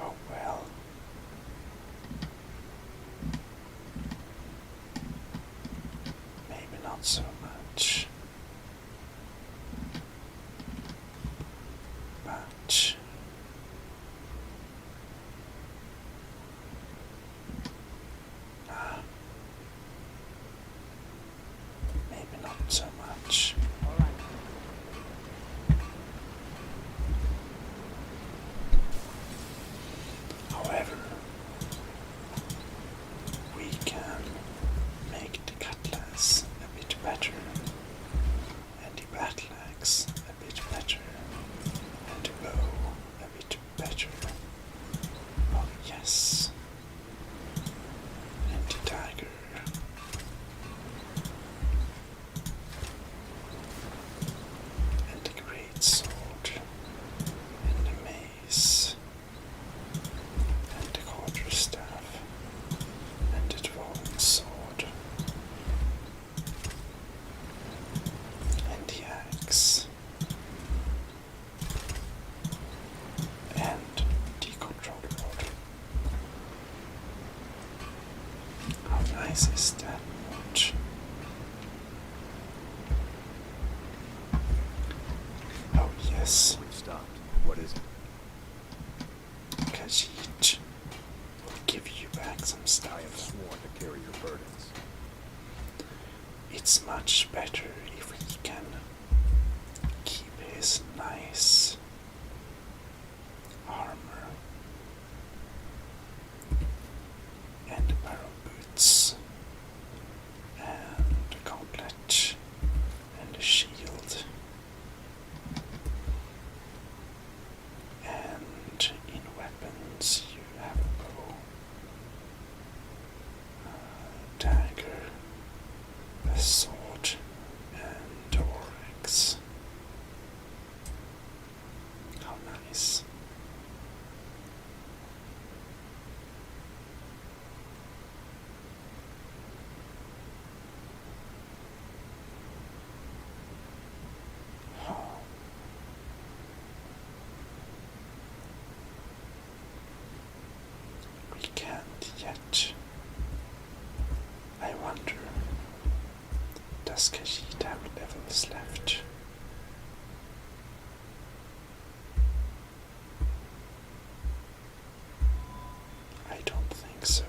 Oh well. Maybe not so much. But maybe not so much. All right. However, we can make the cutlass a bit better, and the battle axe a bit better, and the bow a bit better. Oh yes. And the dagger. And the great sword. And the mace. And the quarterstaff. And the dwarven sword. And the axe. And the control board. How nice is that watch? Oh yes, We've stopped. What is it? Khajiit will give you back some I have stuff. sworn to carry your burdens. It's much better if he can keep his nice armor and a pair of boots and a gauntlet and a shield. And in weapons you have a bow, a dagger, a sword, and oryx. How nice. Oh. We can't yet. I wonder, does Khajiit have levels left? I don't think so.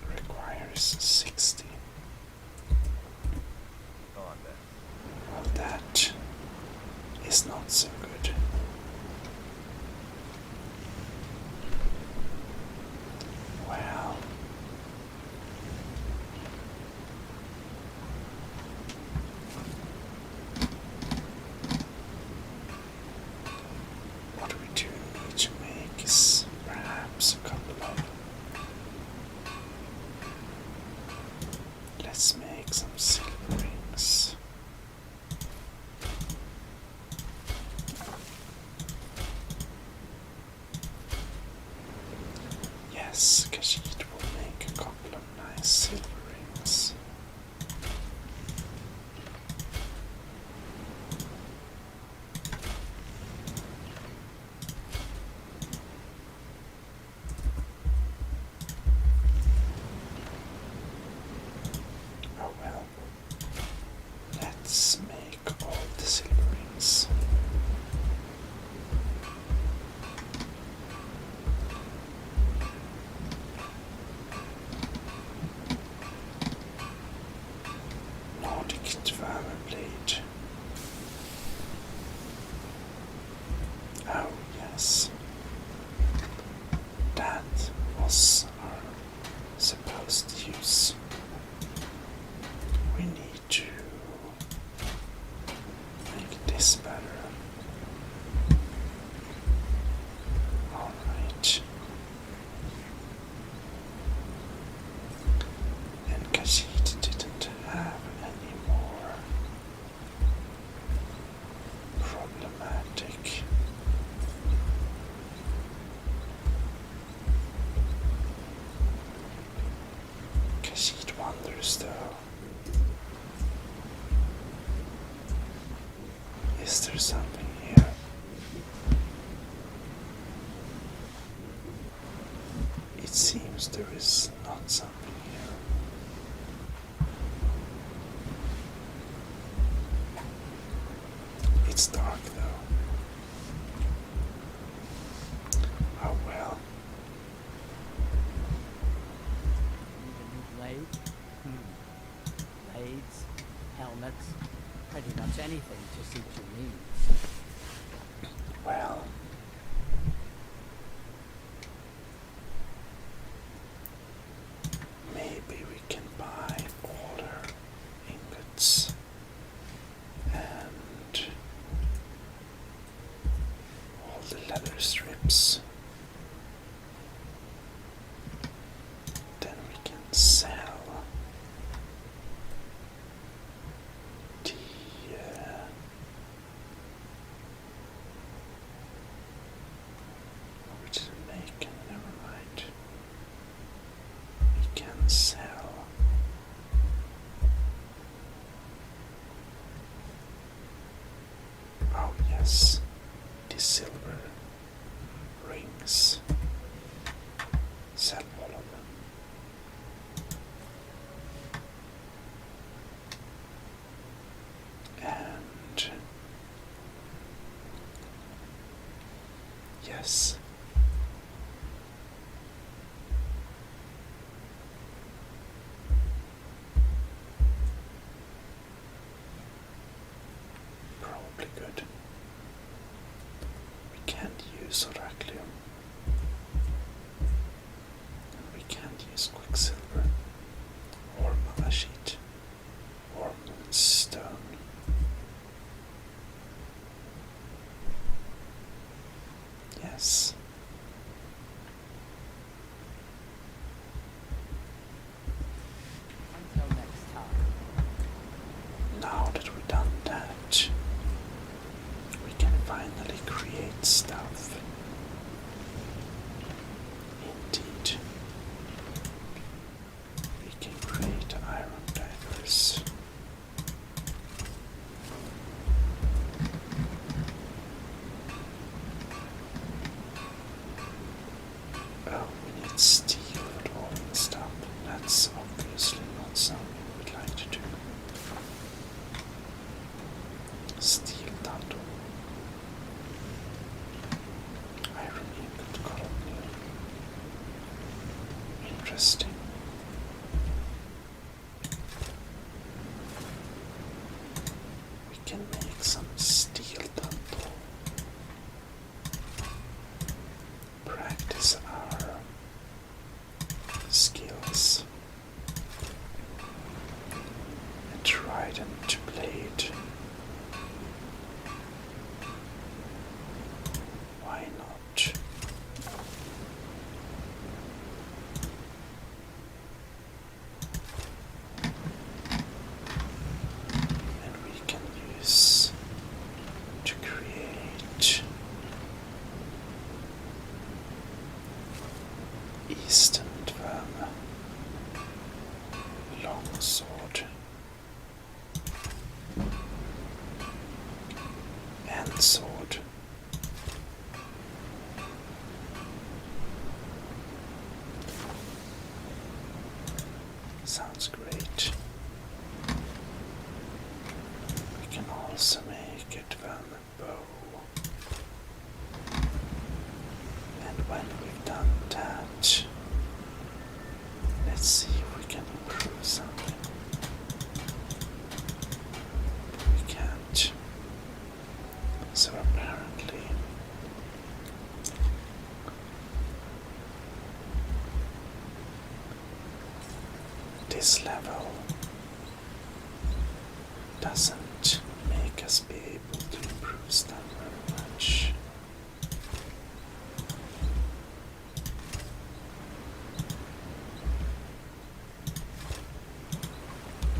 Requires 60. On then. Well, that is not so good. Well, what we do need to make is perhaps a couple of. Let's make some silver rings. Yes, Khajiit will make a couple of nice silver rings. Oh well. Let's make all the silver rings. else are supposed to use. We need to make this better. Alright. And Khajiit didn't have any more problematic Khajiit wonders though. Is there something here? It seems there is not something here. It's dark though. Oh well. Need a new blade? Blades, helmets, pretty much anything to suit your needs. Well. Maybe we can buy older ingots and all the leather strips. Then we can sell the we didn't make, never mind. We can sell oh yes, the silver rings. Sell all of them. And yes. Probably good. We can't use Oracle. And we can't use Quicksilver or Malachite or Moonstone. Yes. Until next time. Now that we've done that, we can finally create stuff. Indeed. We can create iron daggers. Oh, we need steel for all and stuff. That's obviously not something we'd like to do. Steel Dando. Iron ingot colony. Interesting. We can make some steel Dando. Practice our skills. And trident to blade. Why not? And we can use to create Eastern Dverm longsword and sword. Sounds great. We can also make a Dverm bow. And when we've done that, let's see if we can improve something. We can't. So apparently this level doesn't make us be able to improve stuff very much.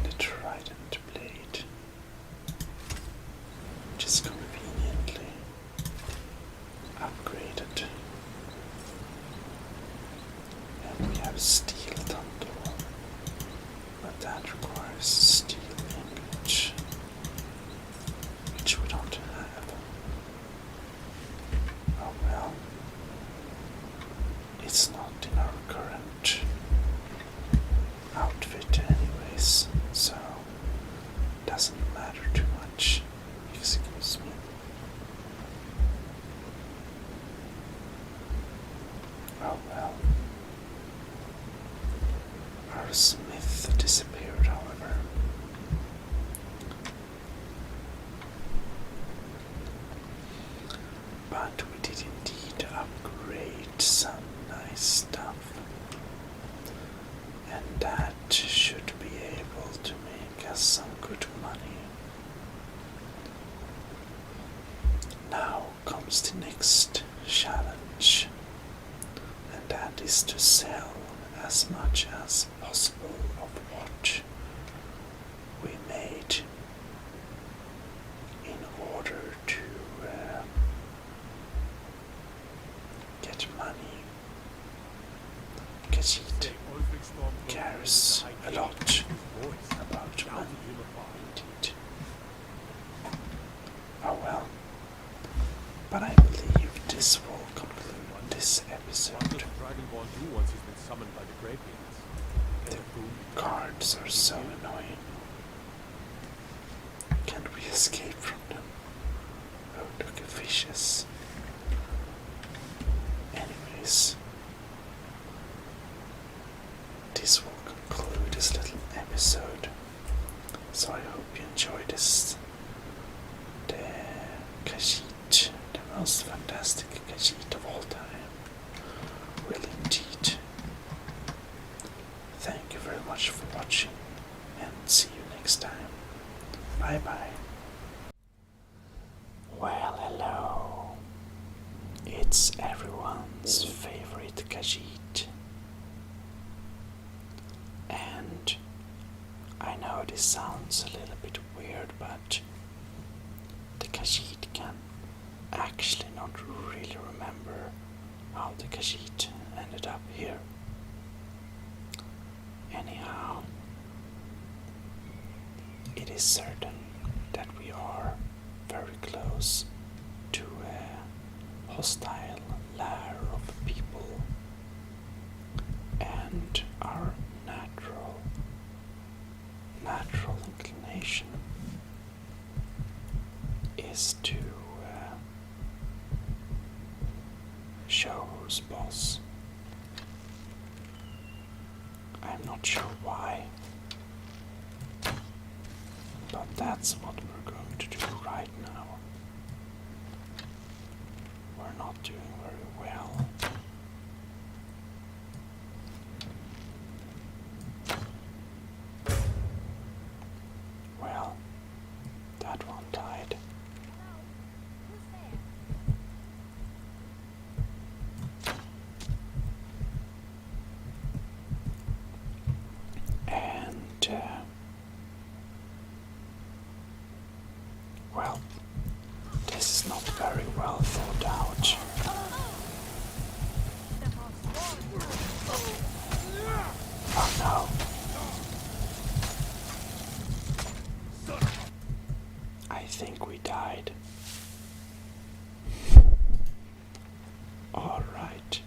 The trident blade, which is conveniently upgraded. And we have steel tundle, but that requires steel ingot, which we don't have. Oh well, it's not in our current outfit anyways, so it doesn't matter too much. Excuse me. Oh well. Our smith disappeared, however. But we did indeed upgrade some nice stuff. And that should be able to make us some good money. Now comes the next challenge, and that is to sell as much as possible of what we made in order to get money. Khajiit cares a lot about money, indeed. Oh well. But I believe this will conclude this What episode. does the Dragonborn do once he's been summoned by the Greybeards? The guards are so annoying. Can't we escape from them? Oh, look at fishes. Anyways, this will conclude this little episode. So I hope you enjoyed this. The Khajiit, the most fantastic Khajiit of all time. Will indeed. Thank you very much for watching, and see you next time. Bye bye. Well, hello. It's everyone's favorite Khajiit. And I know this sounds a little bit weird, but the Khajiit can actually not really remember how the Khajiit ended up here. Anyhow, it is certain that we are very close to a hostile lair of people, and our natural inclination is to show who's boss. I'm not sure why, but that's what we're going to do right now. We're not doing very well. Well, that one died. And, well, this is not very well thought out. Oh no. I think we died. Alright.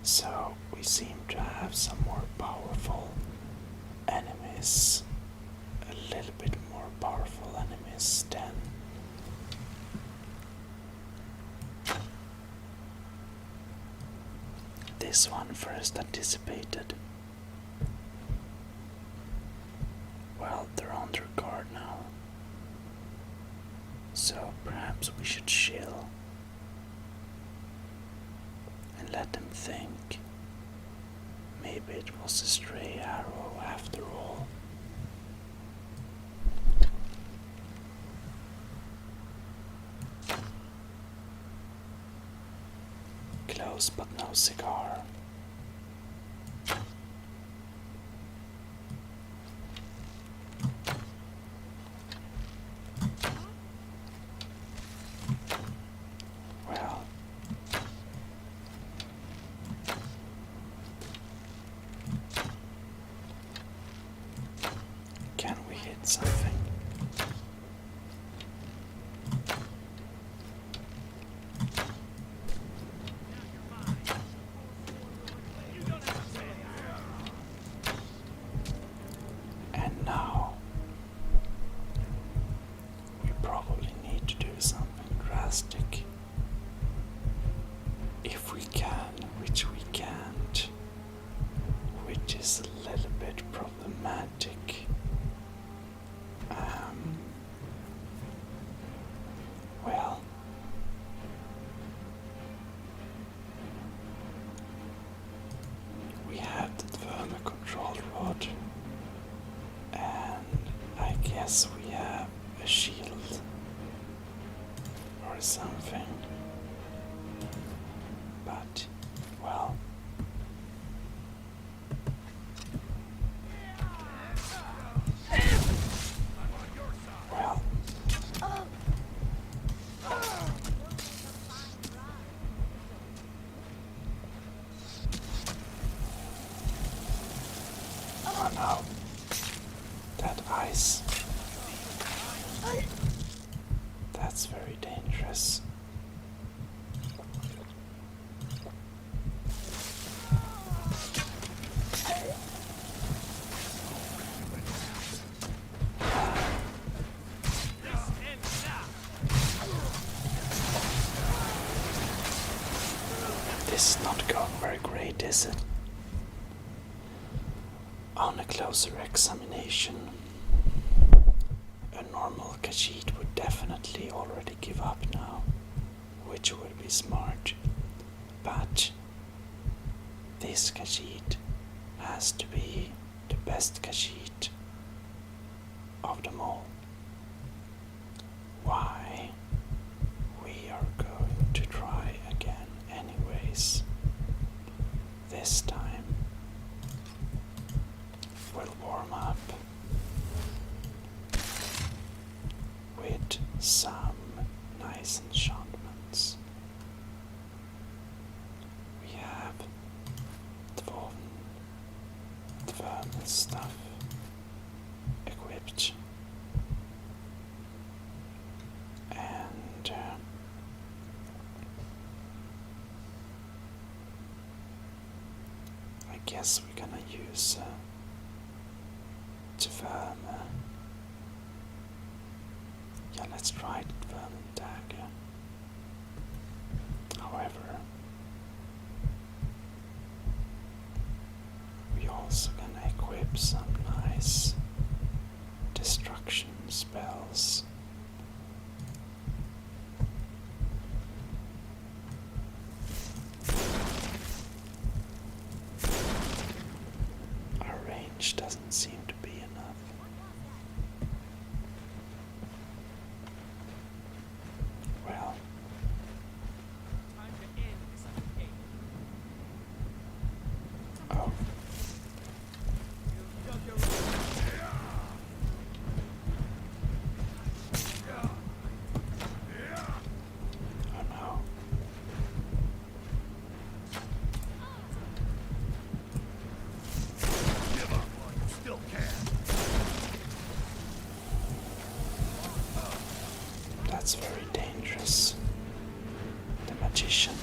So, we seem to have some more powerful enemies. A little bit more powerful enemies than this one first anticipated. Well, they're under guard now. So perhaps we should chill and let them think. Maybe it was a stray arrow after all. Close but no cigar. Well, can we hit something? And now we probably need to do something drastic. If we can, which we can't, which is a little bit problematic. Well, we have the thermal control rod, and I guess we have a shield or something. But, well, well, oh no, that ice, that's very dangerous. This is not going very great, is it? On a closer examination, a normal Khajiit would definitely already give up now, which would be smart. But this Khajiit has to be the best Khajiit of them all. Why? We are going to try again anyways. This time we'll warm up with some nice enchantments. We have dwarven stuff equipped, and I guess we're gonna use Tverm. Yeah, let's try the Tverm dagger. However, we also gonna equip some nice destruction spells. Our range doesn't seem to be enough. Well, oh. Oh no. Give up while you still can. That's very dangerous. The magician.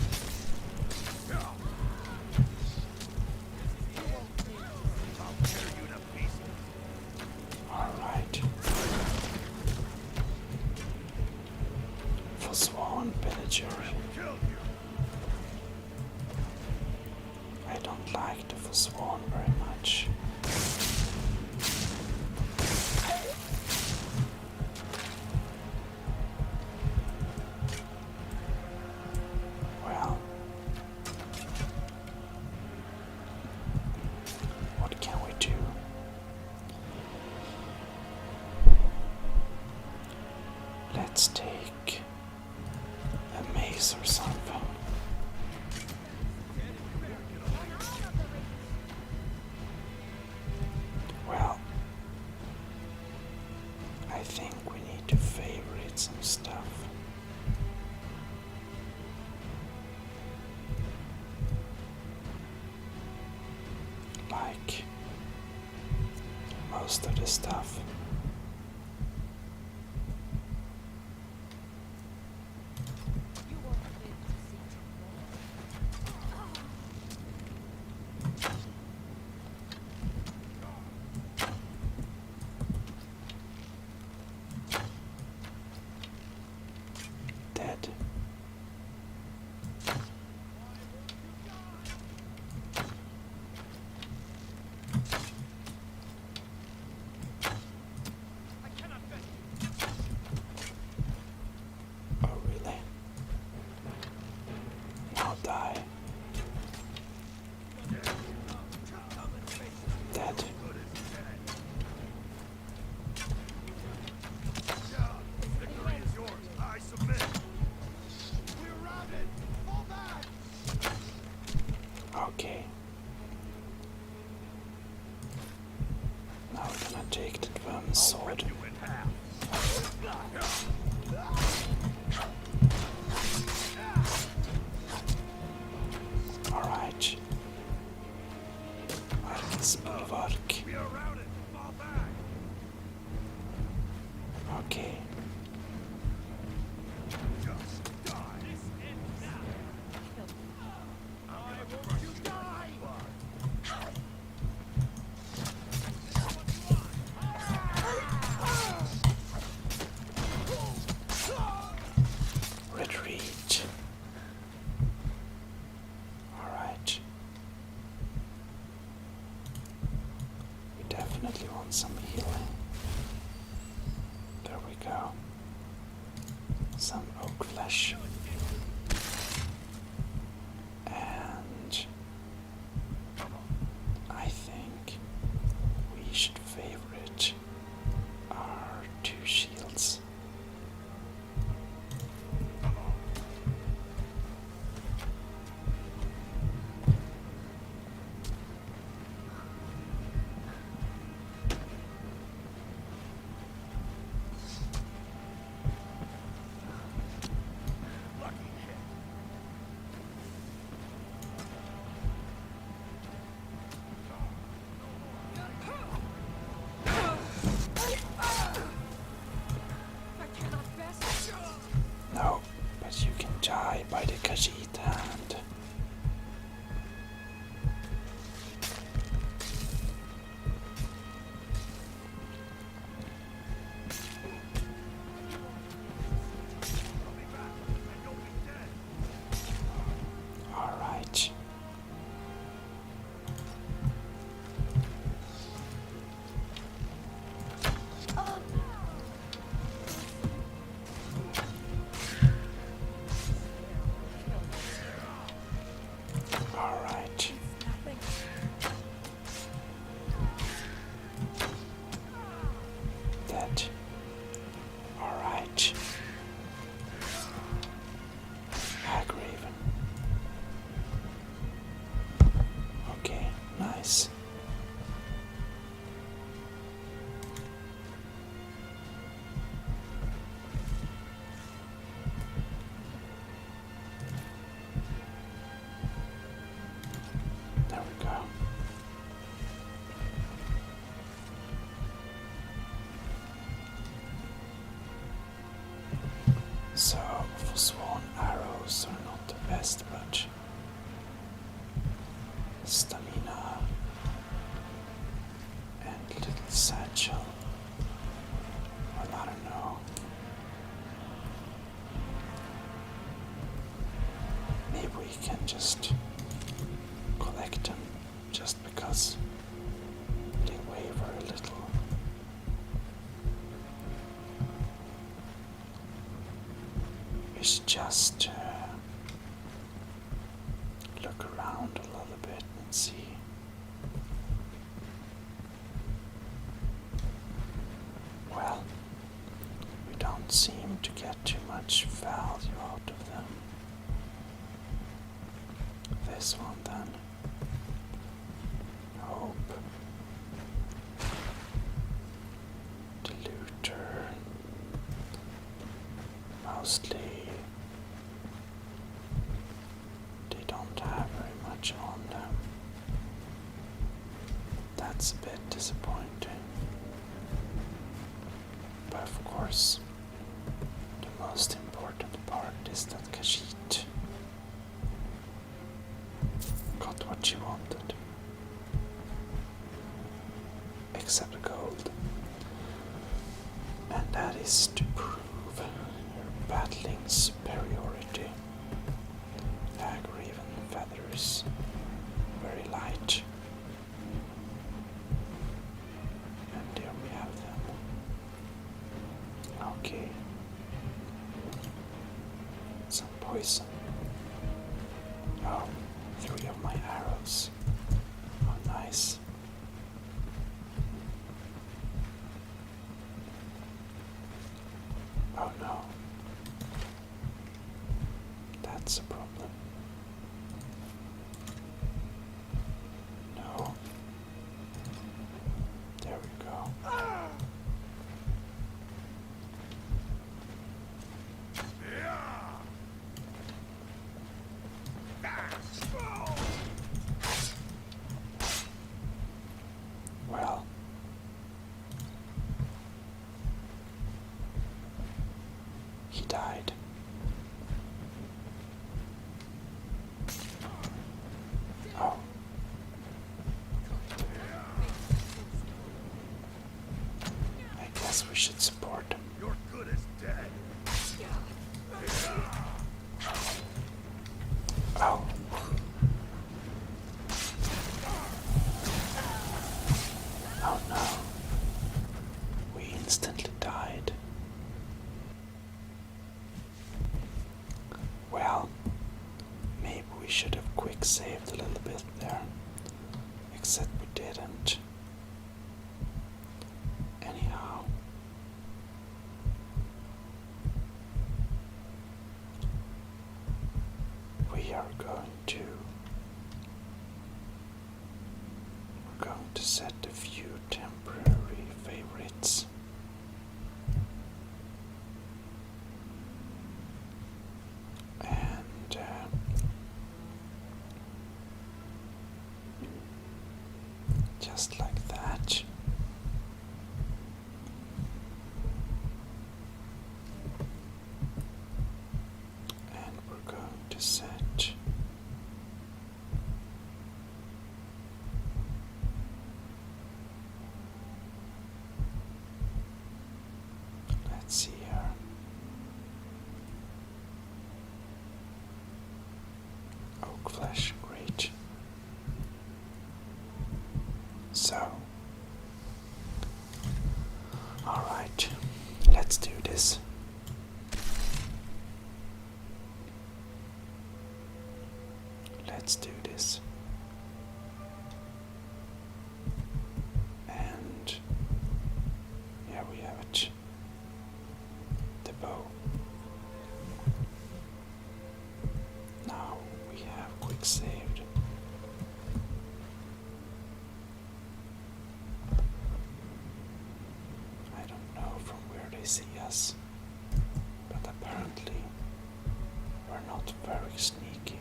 I'll tear you to pieces. Alright. Forsworn villager. Kill you. I don't like the Forsworn very much. Well, like most of the stuff. You won't live to see Dead. Oh, really? Now die. Dead. Okay. Now we're gonna take the drum sword. Alright. Småvark. Okay. Retreat. Alright. We definitely want some healing. There we go. Some oak flesh. And I think we should favorite our 2 shields. No, but you can die by the Khajiit hand. Alright. Alright. Dead. Alright. Hagraven. Okay, nice. There we go. So, forsworn arrows are not the best, but stamina and little satchel. Well, I don't know. Maybe we can just collect them just because they waver a little. We should just look around a little bit and see. Well, we don't seem to get too much value out of them. This one then. Hope. Diluter. Mostly they don't have very much on them. That's a bit disappointing. But of course, the most important part is that Khajiit got what she wanted. Except gold. And that is to prove her battling superiority. Raven feathers, very light. And there we have them. Okay. Some poison. Oh, 3 of my arrows. Oh, nice. Oh no. That's a problem. No. There we go. Well. He died. Oh. I guess we should support him. You're good as dead. Oh. Oh no. We instantly died. Well, maybe we should have quick saved a little bit there. Except we didn't. Anyhow. We are going to set a few temporary favorites. And just like that. And we're going to set let's see here. Oak flesh, great. So, alright, let's do this. Let's do this. And here we have it. The bow. Now we have quick saved. I don't know from where they see us, but apparently we're not very sneaky.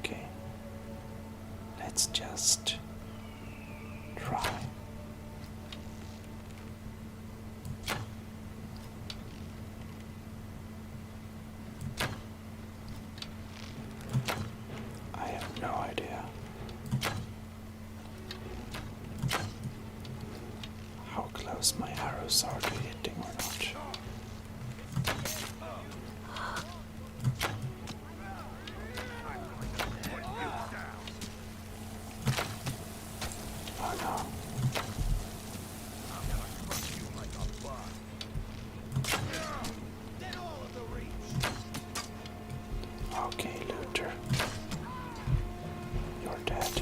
Okay, let's just try. I have no idea how close my arrows are to hitting or not. Oh no. Okay, Luther. You're dead.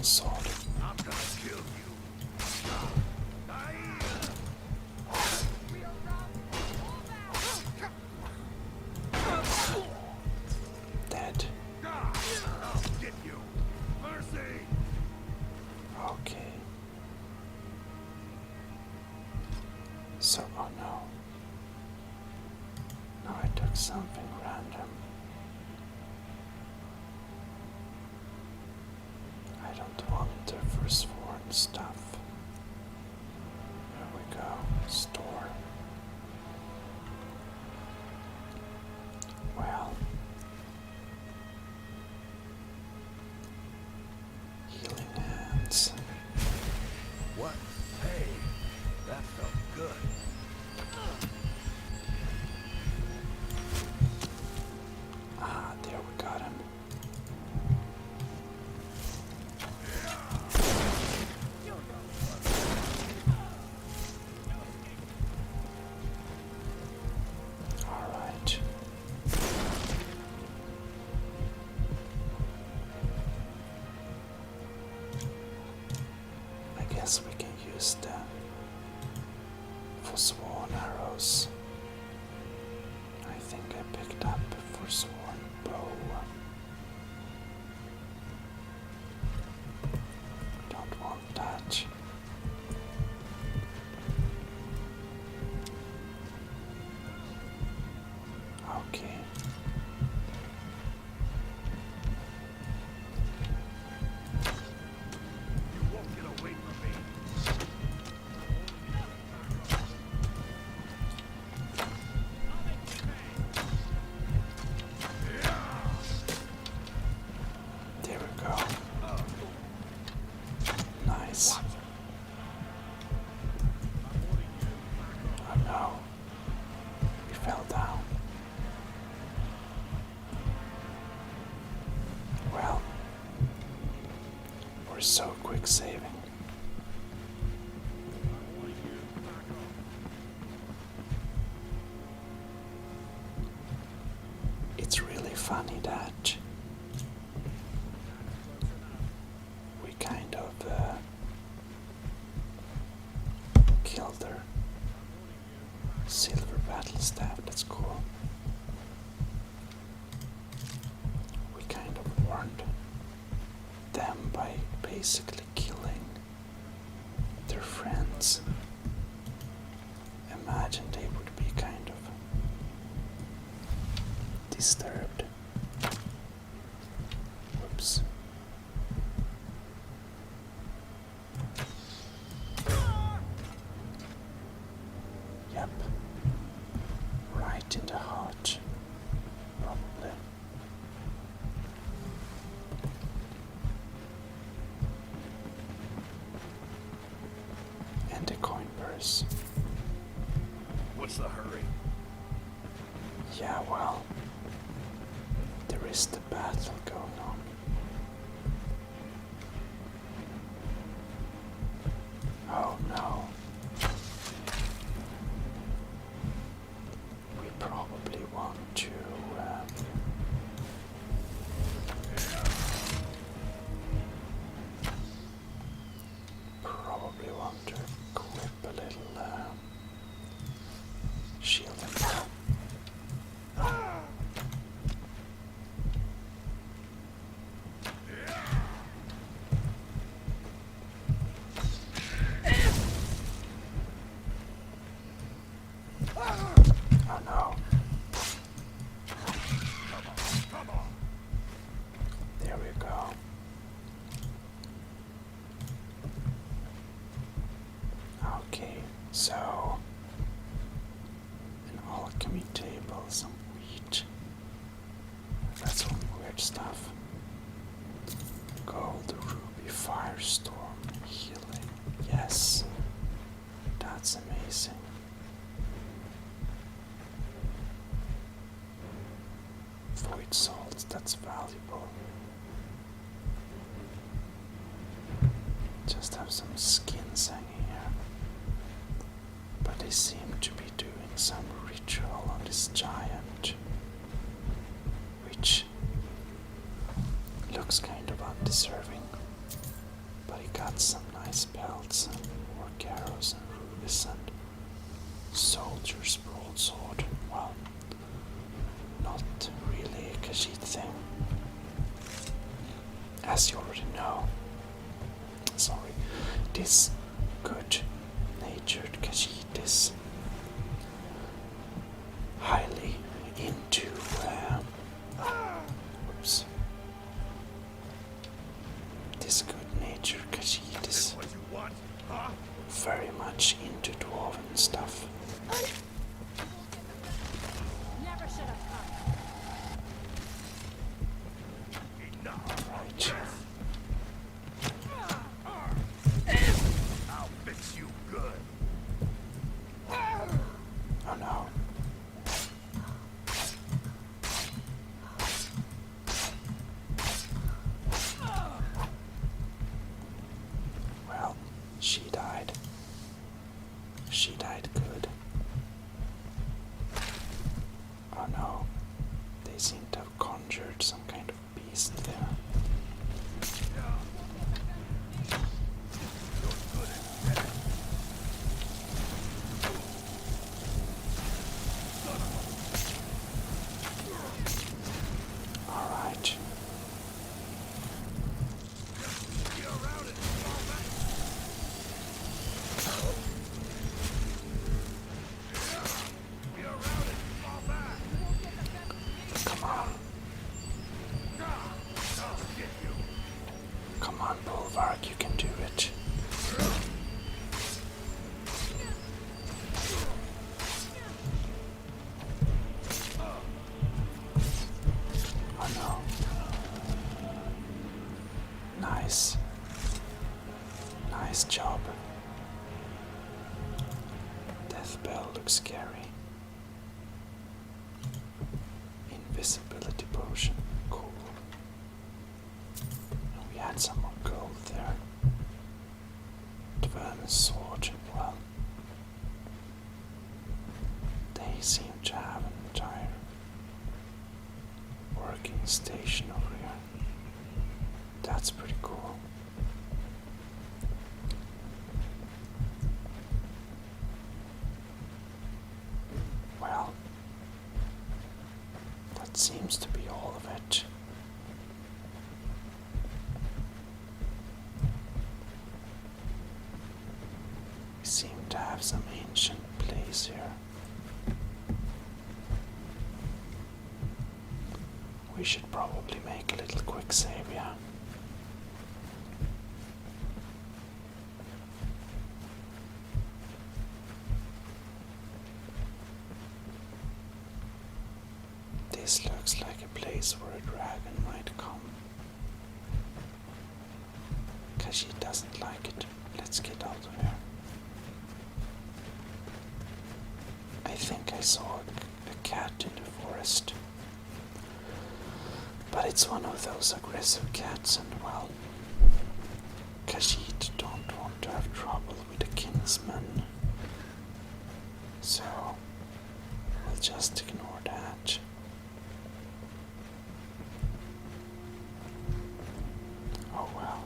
sword. I'm gonna kill you. Dead. I'll get you. Mercy. Okay. So, oh no. Now I took something random. I don't want the forsworn stuff. Here we go. Store. Well. Healing hands. What? Hey, that felt good. Ah, there we got him. All right. I guess we can use them for sworn arrows. I think I picked up a forsworn bow. Don't want that. Okay. You won't get away from me. There we go. Nice. Oh no. We fell down. Well, we're so quick saving. It's really funny that we kind of killed her. Silver battle staff, that's cool. We kind of warned them by basically killing their friends. Imagine they would be kind of disturbed. Whoops. Yep. Right in the heart. Probably. And the coin purse. What's the hurry? Yeah, well, there is the battle going on. Oh no. We probably want to equip a little shield and oh no. Come on. There we go. Okay, so an alchemy table, some wheat. That's some weird stuff. Gold, ruby, firestorm, healing. Yes, that's amazing. Void salt, that's valuable. Just have some skins hanging here. But they seem to be doing some ritual on this giant, which looks kind of undeserving. we got some nice belts and more arrows and rubies and soldier's broadsword. Well, not really a Khajiit thing. As you already know. Sorry. This good-natured Khajiit is highly into whoops. This good-natured Khajiit is What you want, huh? very much into dwarven stuff. Never should have come. Right. I'll fix you good. Oh no. Well, she died. She died good. Oh no. They seem to have conjured some kind of beast there. Alright. Come on. Come on, Bulwark, you can do it. Oh no. Nice. Nice job. Death bell looks scary. Invisibility potion. Cool. And we had some more gold there. Dverm's sword. Well, they seem to have an entire working station over here. That's pretty cool. Well, that seems to be all of it. We seem to have some ancient place here. We should probably make a little quick save, yeah. This looks like a place where a dragon might come. She doesn't like it. Let's get out of here. I think I saw a cat in the forest. But it's one of those aggressive cats, and well, Khajiit don't want to have trouble with a kinsman. So, we'll just ignore that. Oh well.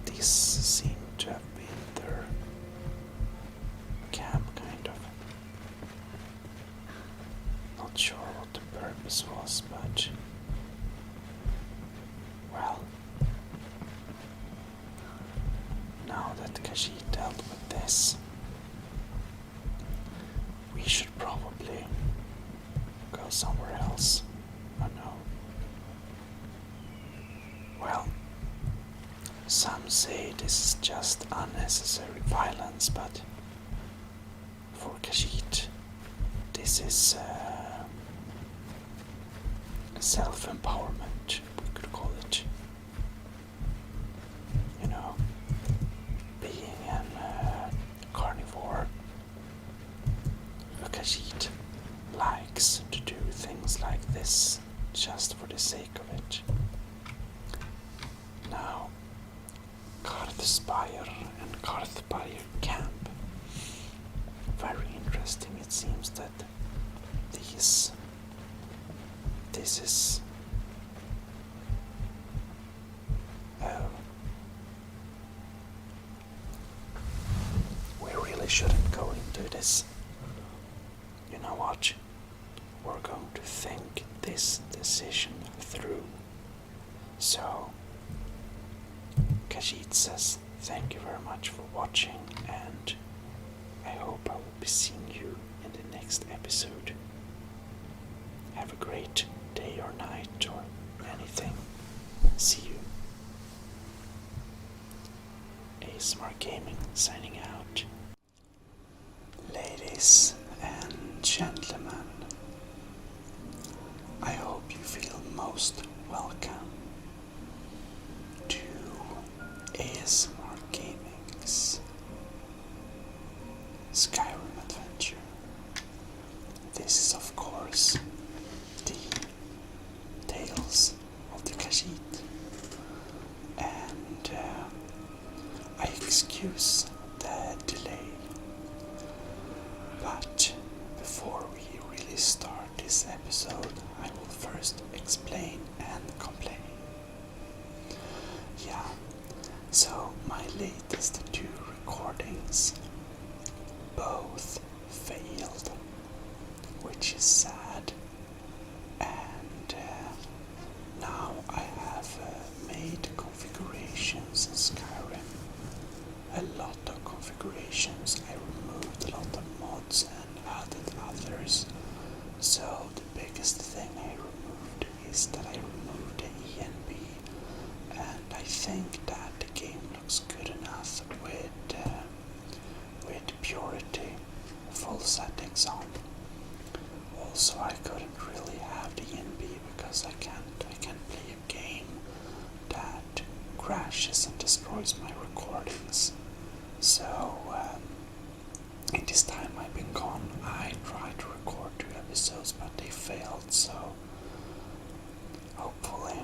These seem to have been their camp, kind of. Not sure what the purpose was, but well, now that Khajiit dealt with this, we should probably go somewhere else. Oh no. Well, some say this is just unnecessary violence, but for Khajiit, this is self-empowerment, we could call it. You know, being an carnivore, a Khajiit likes to do things like this just for the sake of it. Now, Karthspire and Karthspire camp. Very interesting. It seems that this is... Oh. We really shouldn't go into this. You know what? We're going to think this decision through. So, Khajiit says thank you very much for watching, and I hope I will be seeing you in the next episode. Have a great day or night or anything. See you. ASMR Gaming signing out. Ladies and gentlemen, I hope you feel most welcome to ASMR Gaming's Skyrim adventure. This is of course the Tales of the Khajiit, and I excuse the delay, but before we really start this episode, I will first explain and complain. Yeah, so my latest 2 recordings both failed, which is sad, and now I have made configurations in Skyrim, a lot of configurations. I removed a lot of mods and added others. So the biggest thing I removed is that I removed the ENB, and I think that the game looks good enough with purity, full settings on. Also, I couldn't really have the ENB because I can't play a game that crashes and destroys my recordings. So in this time I've been gone, I tried to record 2 episodes, but they failed, so hopefully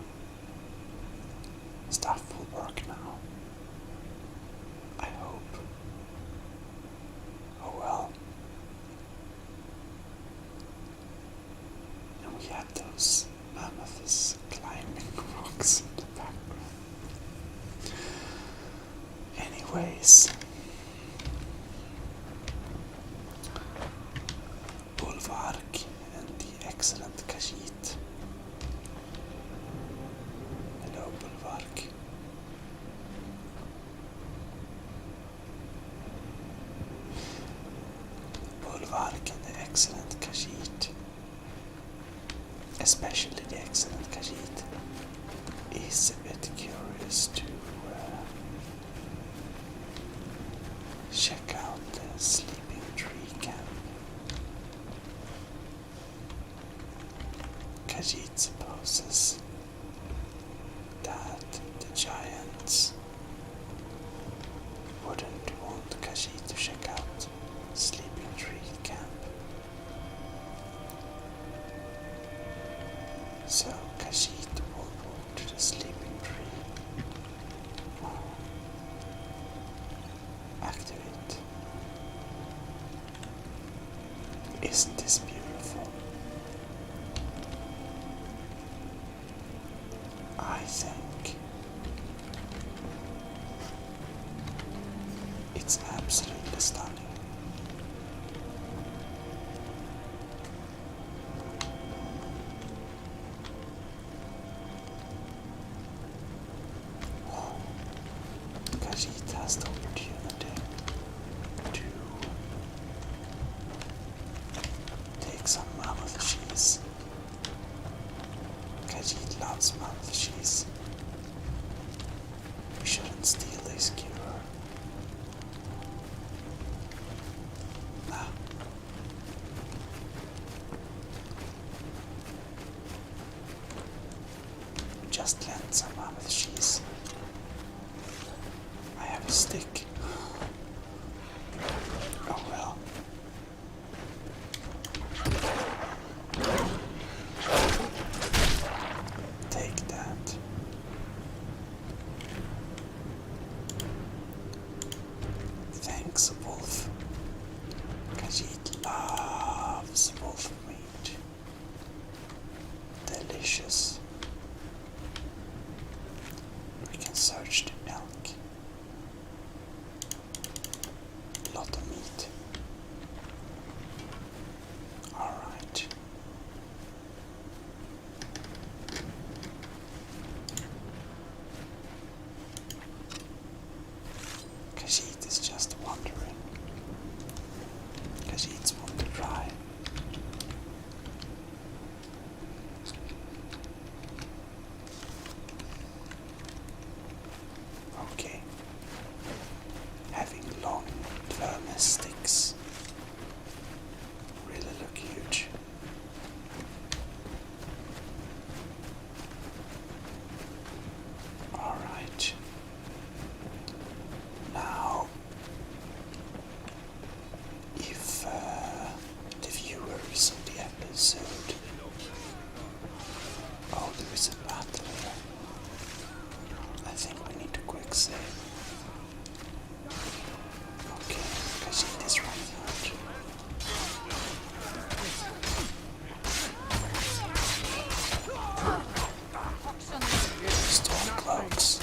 stuff will work now. I hope. Oh well. And we have those mammoths climbing rocks in the background. Anyways, Bulwark and the excellent Khajiit. Hello, Bulwark. Bulwark and the excellent Khajiit, especially the excellent Khajiit, is a bit curious to check out the sleeping tree camp. Khajiit supposes that the giants wouldn't want Khajiit to check out sleeping tree camp. So Khajiit will walk to the sleeping tree. Activate. Isn't this beautiful? I think it's absolutely stunning. Khajiit has the opportunity to take some mammoth cheese. Khajiit loves mammoth cheese. We shouldn't steal this skewer. Nah. Just lend some mammoth cheese. I have a stick. Oh well. Take that. Thanks, wolf. Khajiit loves wolf meat. Delicious. delicious. We can search the milk. Lot of meat. Alright. Khajiit is just wondering. Khajiit's want to try. Okay. Having long thermos sticks really look huge. Alright. Now, if the viewers of the episode... Oh, there is a battle here. I think we need to quick save. Okay, Khajiit is running out. Storm clouds.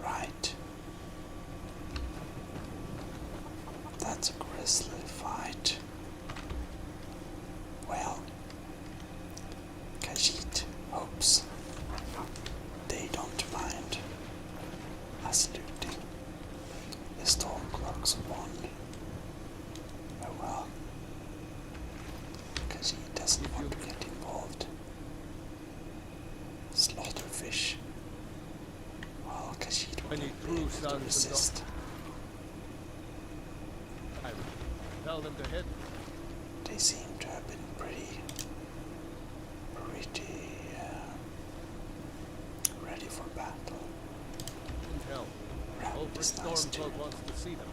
Right. That's a grisly fight. Well, Khajiit hopes they don't mind us looting the Stormcloaks one. Oh well, Khajiit doesn't want to get involved. Slaughter fish. Well, Khajiit Any wouldn't be true able to sons and resist. Tell them to hit. They seem to have been pretty ready for battle. Hell, Rapid Old is nice too. Stormcloak wants to see them.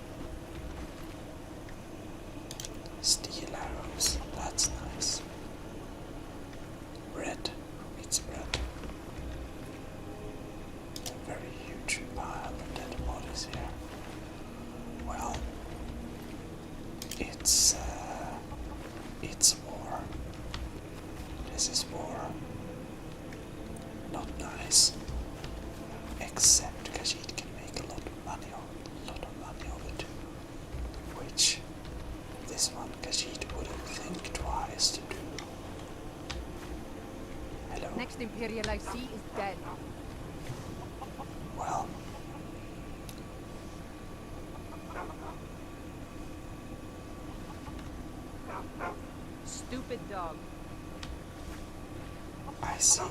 Steel arrows, that's nice. Bread, it's bread. A very huge pile of dead bodies here. Well, it's war. This is war. Not nice. Except Khajiit can make a lot of money of it. Which this one Khajiit wouldn't think twice to do. Hello. Next Imperial I see is dead. Well, Stupid dog. I see.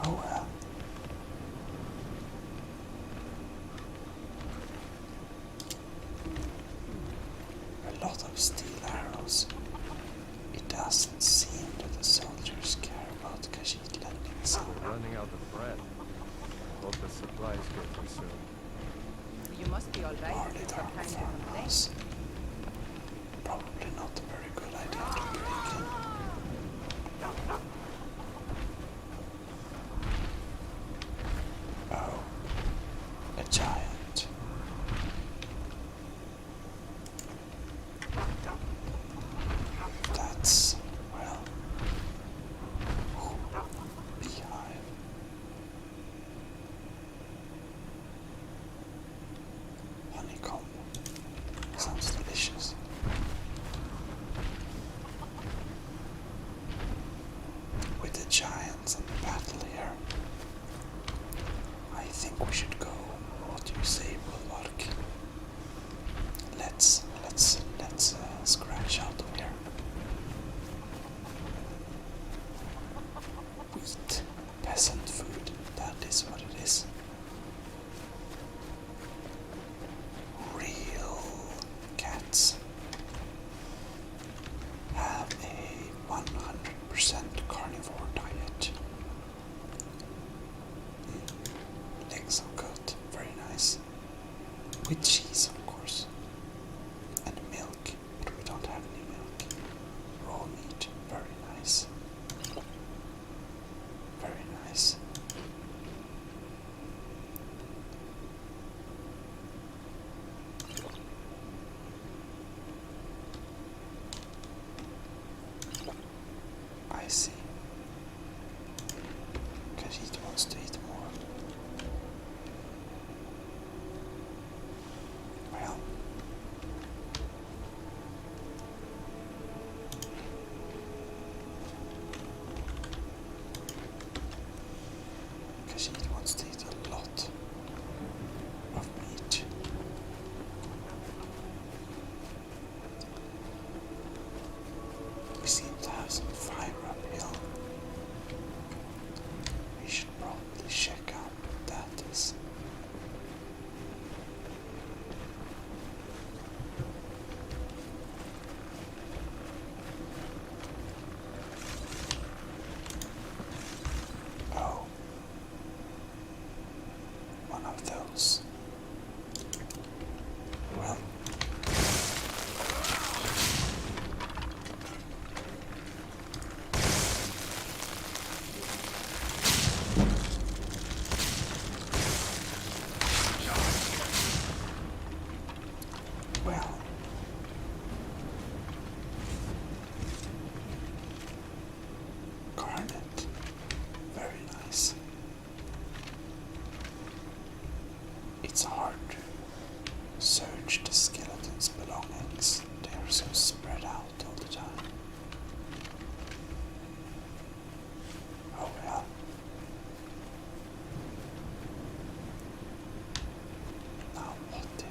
Oh well. A lot of steel arrows. It doesn't seem that the soldiers care about Khajiit lending some. We're running out of bread. Hope the supplies get consumed. You must be alright Barley if you've dark got time to complain. farmhouse. Probably not a very good idea to break in. Oh, a giant. That's, well, ooh, beehive. Honeycomb. Sounds delicious. With the giants and the battle here, I think we should go. What do you say, Bulwark? Let's scratch out of here. Wheat, peasant food, that is what it is. Real cats have a 100% carnivore diet. Legs of goat, very nice. With cheese, of course. And milk, but we don't have any milk. Raw meat, very nice. Very nice.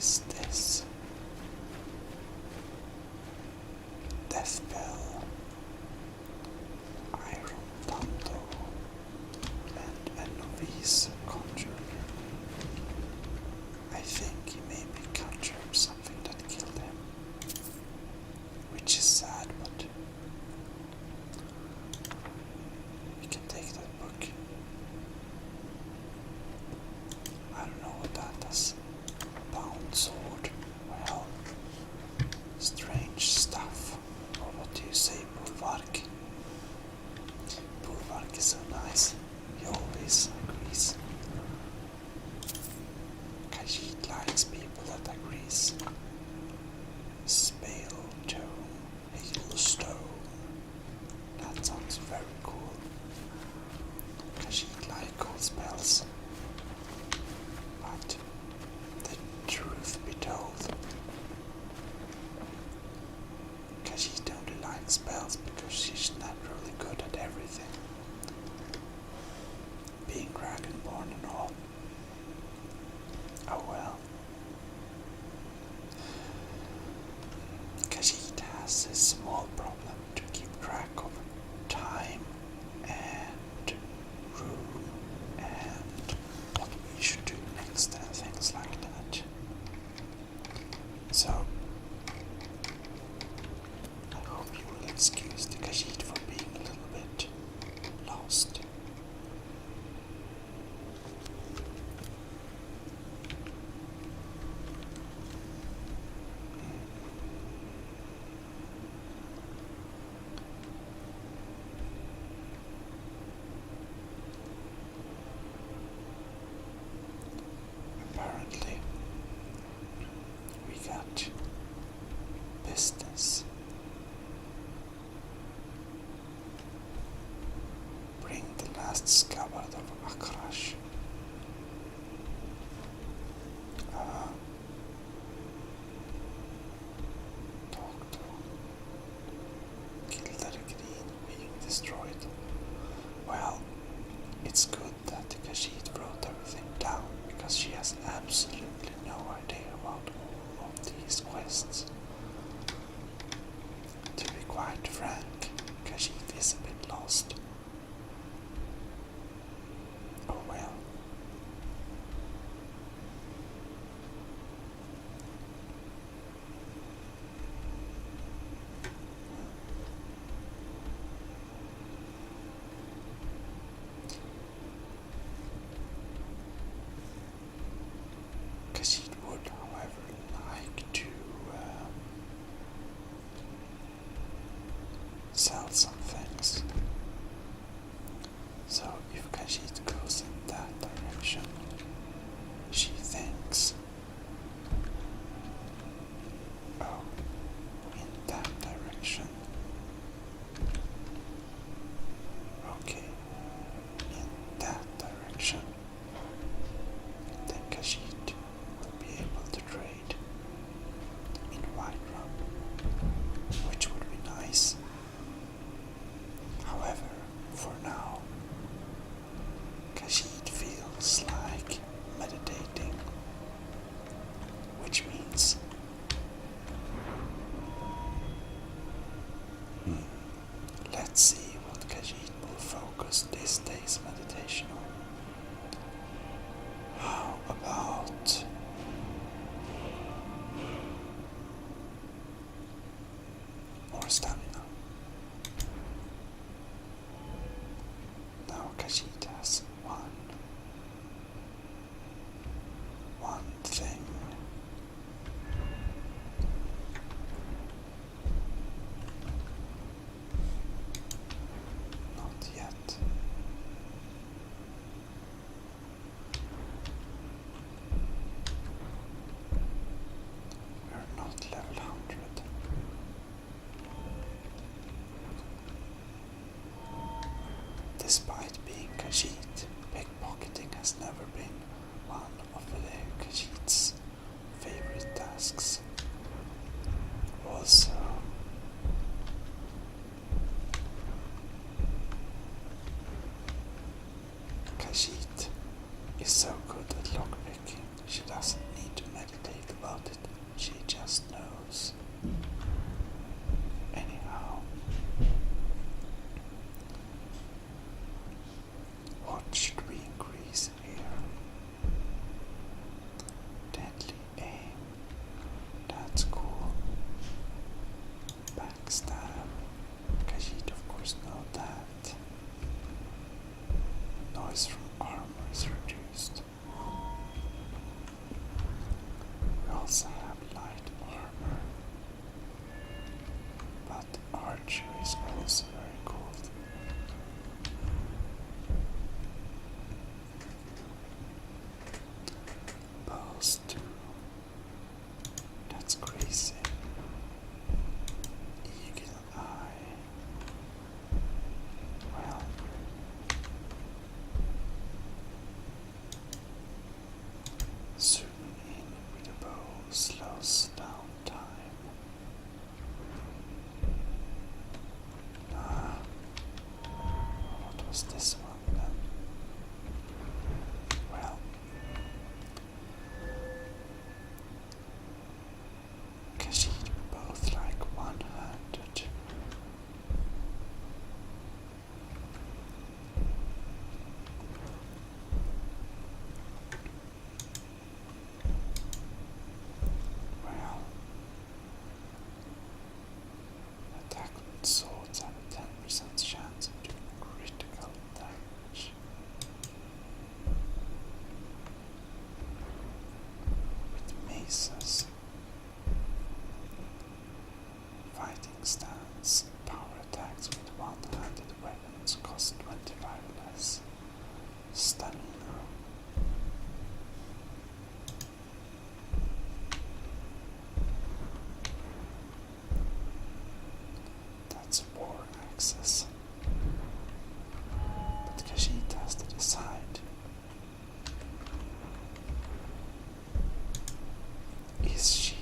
is this? Death Bell, Iron Tanto, and a novice conjurer. I think he maybe conjured something that killed him, which is sad, but we can take that book. I don't know what that does. Bound sword. Well, strange stuff. Or what do you say, Bulwark? Bulwark is so nice. He always agrees. Khajiit likes people that agrees. Spale tone, hailstone. That sounds very cool. Khajiit like cool spells. But the truth be told, Khajiit only likes spells because she's naturally good at everything. Being dragonborn and all. Oh well. Khajiit has a small problem to keep track of time and room and what we should do next and things like that. So, I hope you will excuse the Khajiit for being a little bit lost. Apparently, we got business. Bring the last scabbard of Akrash. Talk to Gildar Green being destroyed. Well, it's good that the Khajiit wrote everything down because she has absolutely no idea about all of these quests. To be quite frank, Khajiit is a bit lost. Oh well. Khajiit would, however, like to sell some things. So if Khajiit goes in that direction, she thinks, oh, in that direction. Okay, in that direction. Then Khajiit will be able to trade in Whiterun, which would be nice. However, for now, Khajiit feels like meditating, which means let's see what Khajiit will focus this day's meditation on. How about more stamina? Now Khajiit has one thing. Not yet. We're not level 100. Despite being Khajiit, pickpocketing has never been one of the Khajiit's favorite tasks. Also, Khajiit is so good at lockpicking, she doesn't need to meditate about it. She just knows. Anyhow, what should we increase here? Deadly aim. That's cool. Backstab. Khajiit of course know that. Noise from armor is reduced. We also have light armor. But archery is also very cool. Bows too. That's crazy. Eagle eye. Well. Zooming in with a bow slows down time. What was this one then? Well, Khajiit both like one-handed. Well, attack with swords have a 10% chance of doing critical damage. With maces, fighting stance, power attacks with one-handed weapons cost 25 less. Stamina. That's war axes. But Khajiit has to decide. Is she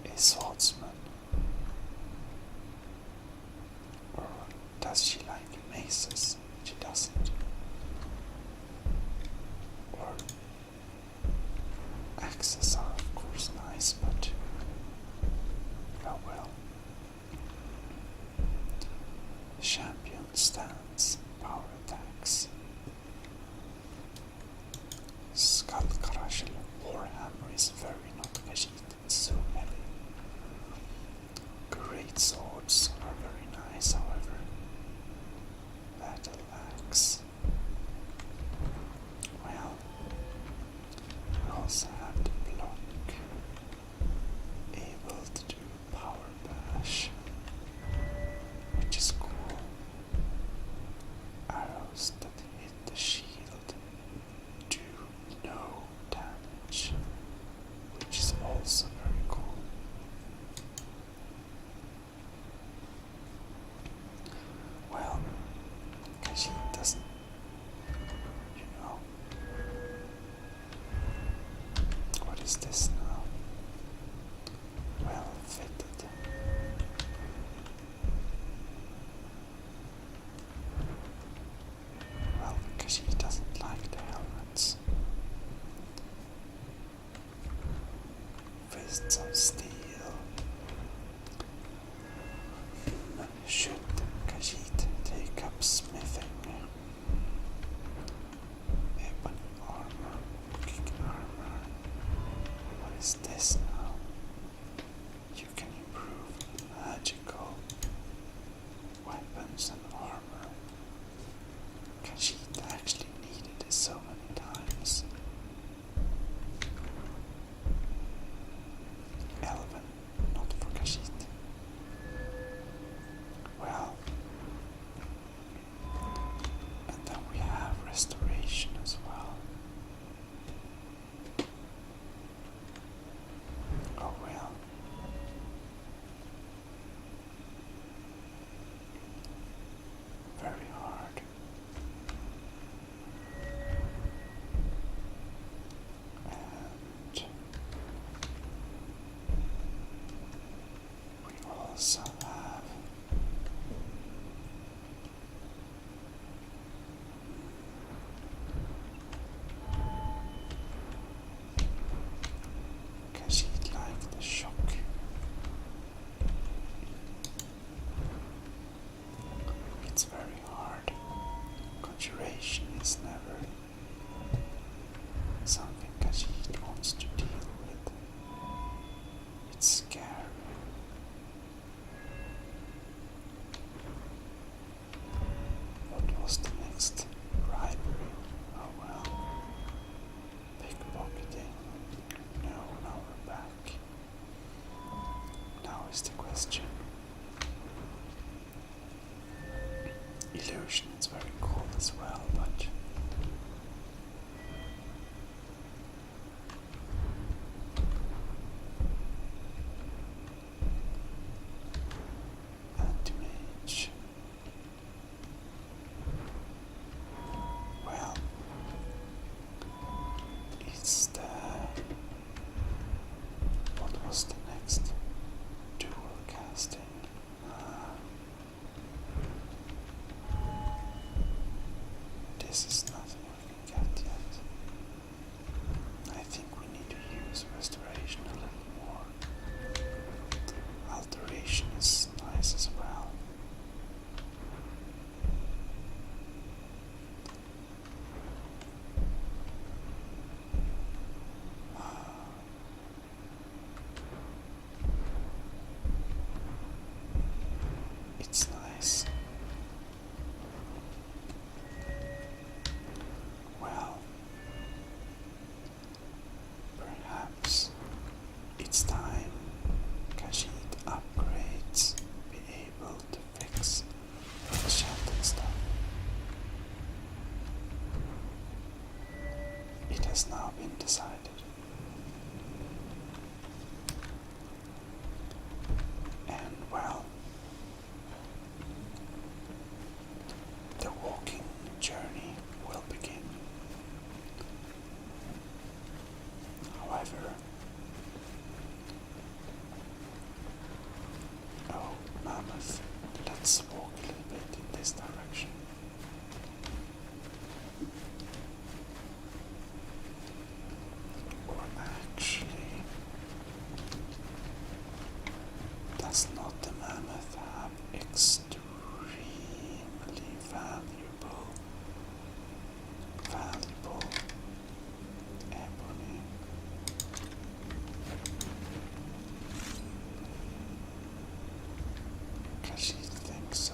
a swordsman? Or does she like maces? She doesn't. Or axes are of course nice, but oh well. saturation is never something Khajiit wants to deal with. It's scary. What was the next? Bribery. Oh well. Pickpocketing. No, now we're back. Now is the question. Illusion is very cool as well, but anti-mage. Well, it's the what was the next? Dual casting. This is nothing we can get yet. I think we need to use restoration a little more. Alteration is nice as well. It's nice. Well, perhaps it's time Khajiit upgrades be able to fix enchanted stuff. It has now been decided. And well, the walking journey will begin. However, oh, mammoth, let's walk a little bit in this direction. Or actually, does not the mammoth have extremely valuable ebony? Khajiit thinks so.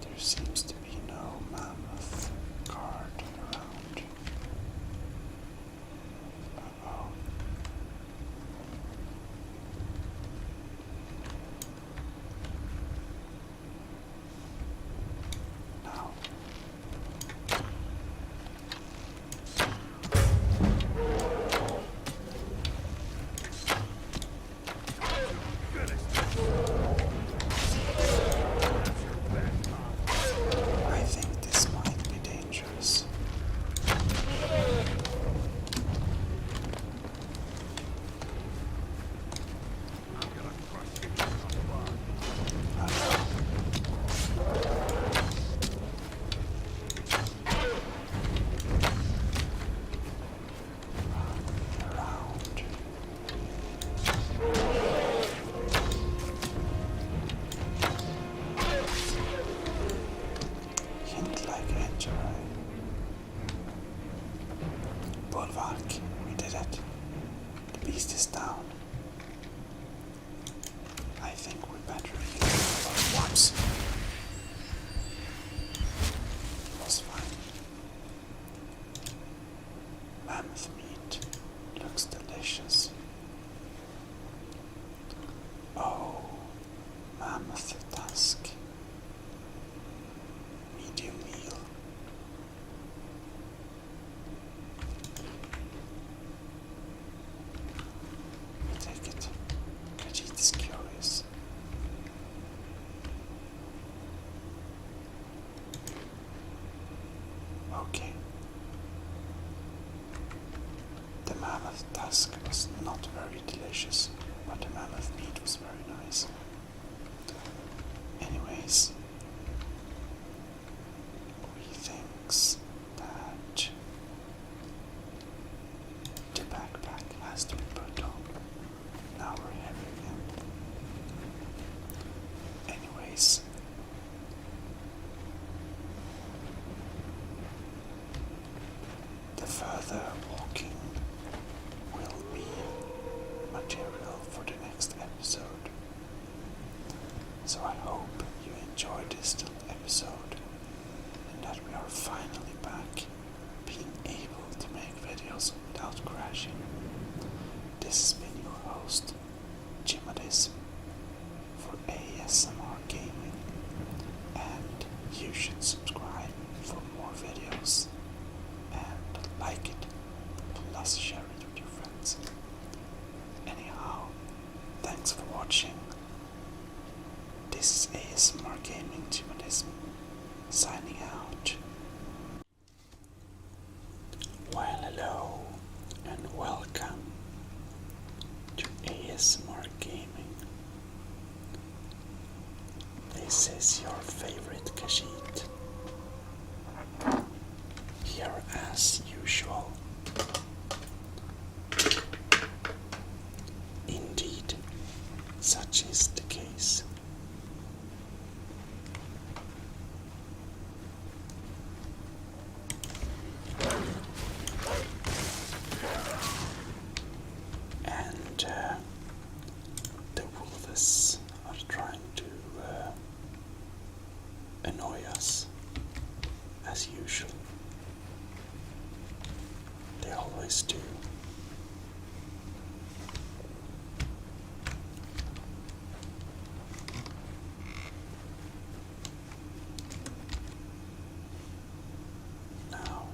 There seems to be no mammoth guard around. Uh-oh. Now. I think this might be dangerous. Around. Hint like Enjoy. Bulwark, we did it. The beast is down. I think we better heal. Whoops. It was fine. Mammoth meat looks delicious. Oh, mammoth tusk. Medium meal. We take it. Khajiit is curious. Okay. The mammoth tusk was not very delicious, but the mammoth meat was very nice. Anyways, we thinks that the backpack has to be put on. Now we're heavy again. Anyways, the walking will be material for the next episode. So I hope you enjoyed this little episode and that we are finally back being able to make videos without crashing. This has been your host, Gmodism, for ASMR Gaming, and you should subscribe for more videos and like it, plus share it with your friends. Anyhow, thanks for watching. This is ASMR Gaming Gmodism, signing out. Well, hello and welcome to ASMR Gaming. This is your favorite Khajiit, here as usual. Indeed, such is the case. And the wolves are trying to annoy us, as usual. They always do. Now,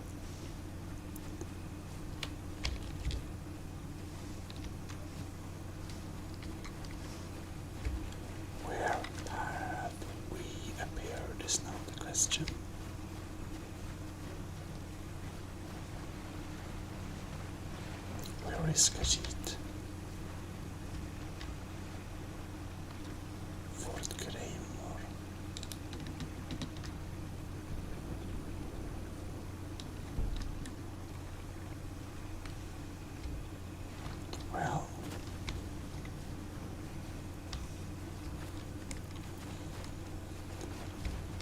where have we appeared is now the question. Where is Khajiit? Fort Greymore. Well,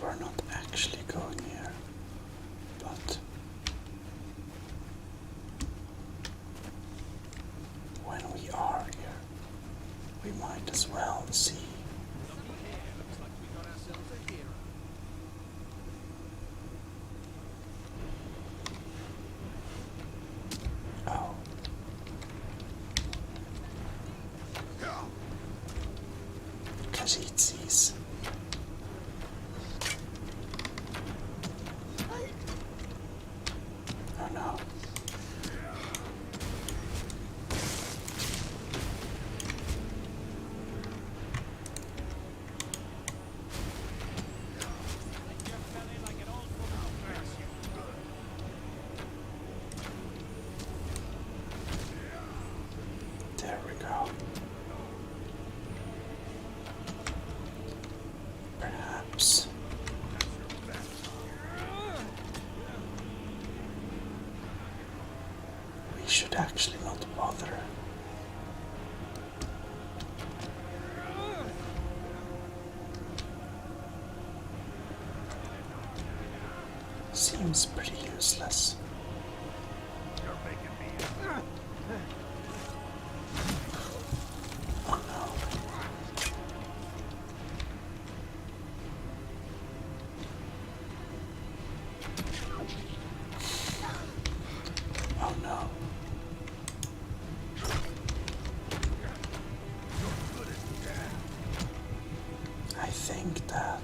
we're not actually going here, but when we are here, we might as well see. Oh. Khajiit sees. Oh no. There we go. Perhaps we should actually not bother. Seems pretty useless. Oh no. Oh no. I think that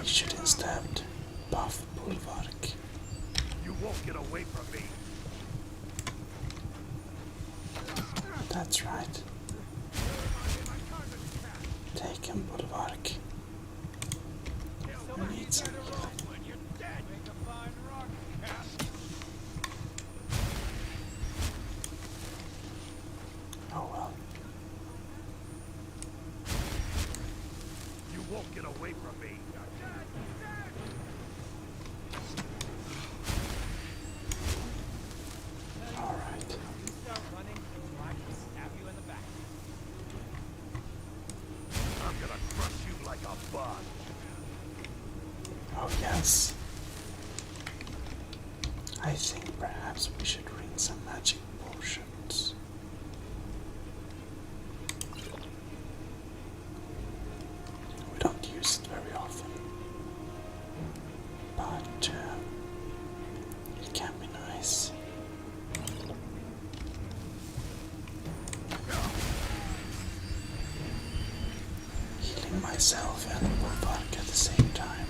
we should instead buff Bulwark. You won't get away from me. That's right. Take him, Bulwark. We need some healing. Oh well. You won't get away from me. Alright. Start running, I can stab you in the back. myself and Wolfbark at the same time.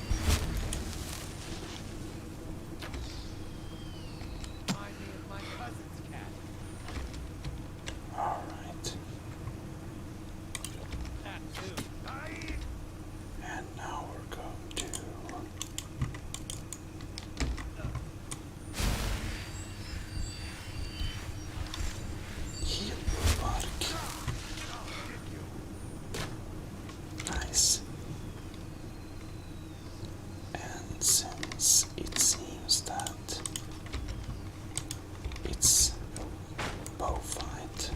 Remind me of my cousin's cat. Alright. That too. And now we're going to heal Wolfbark. Nice. And since it seems that it's a bow fight,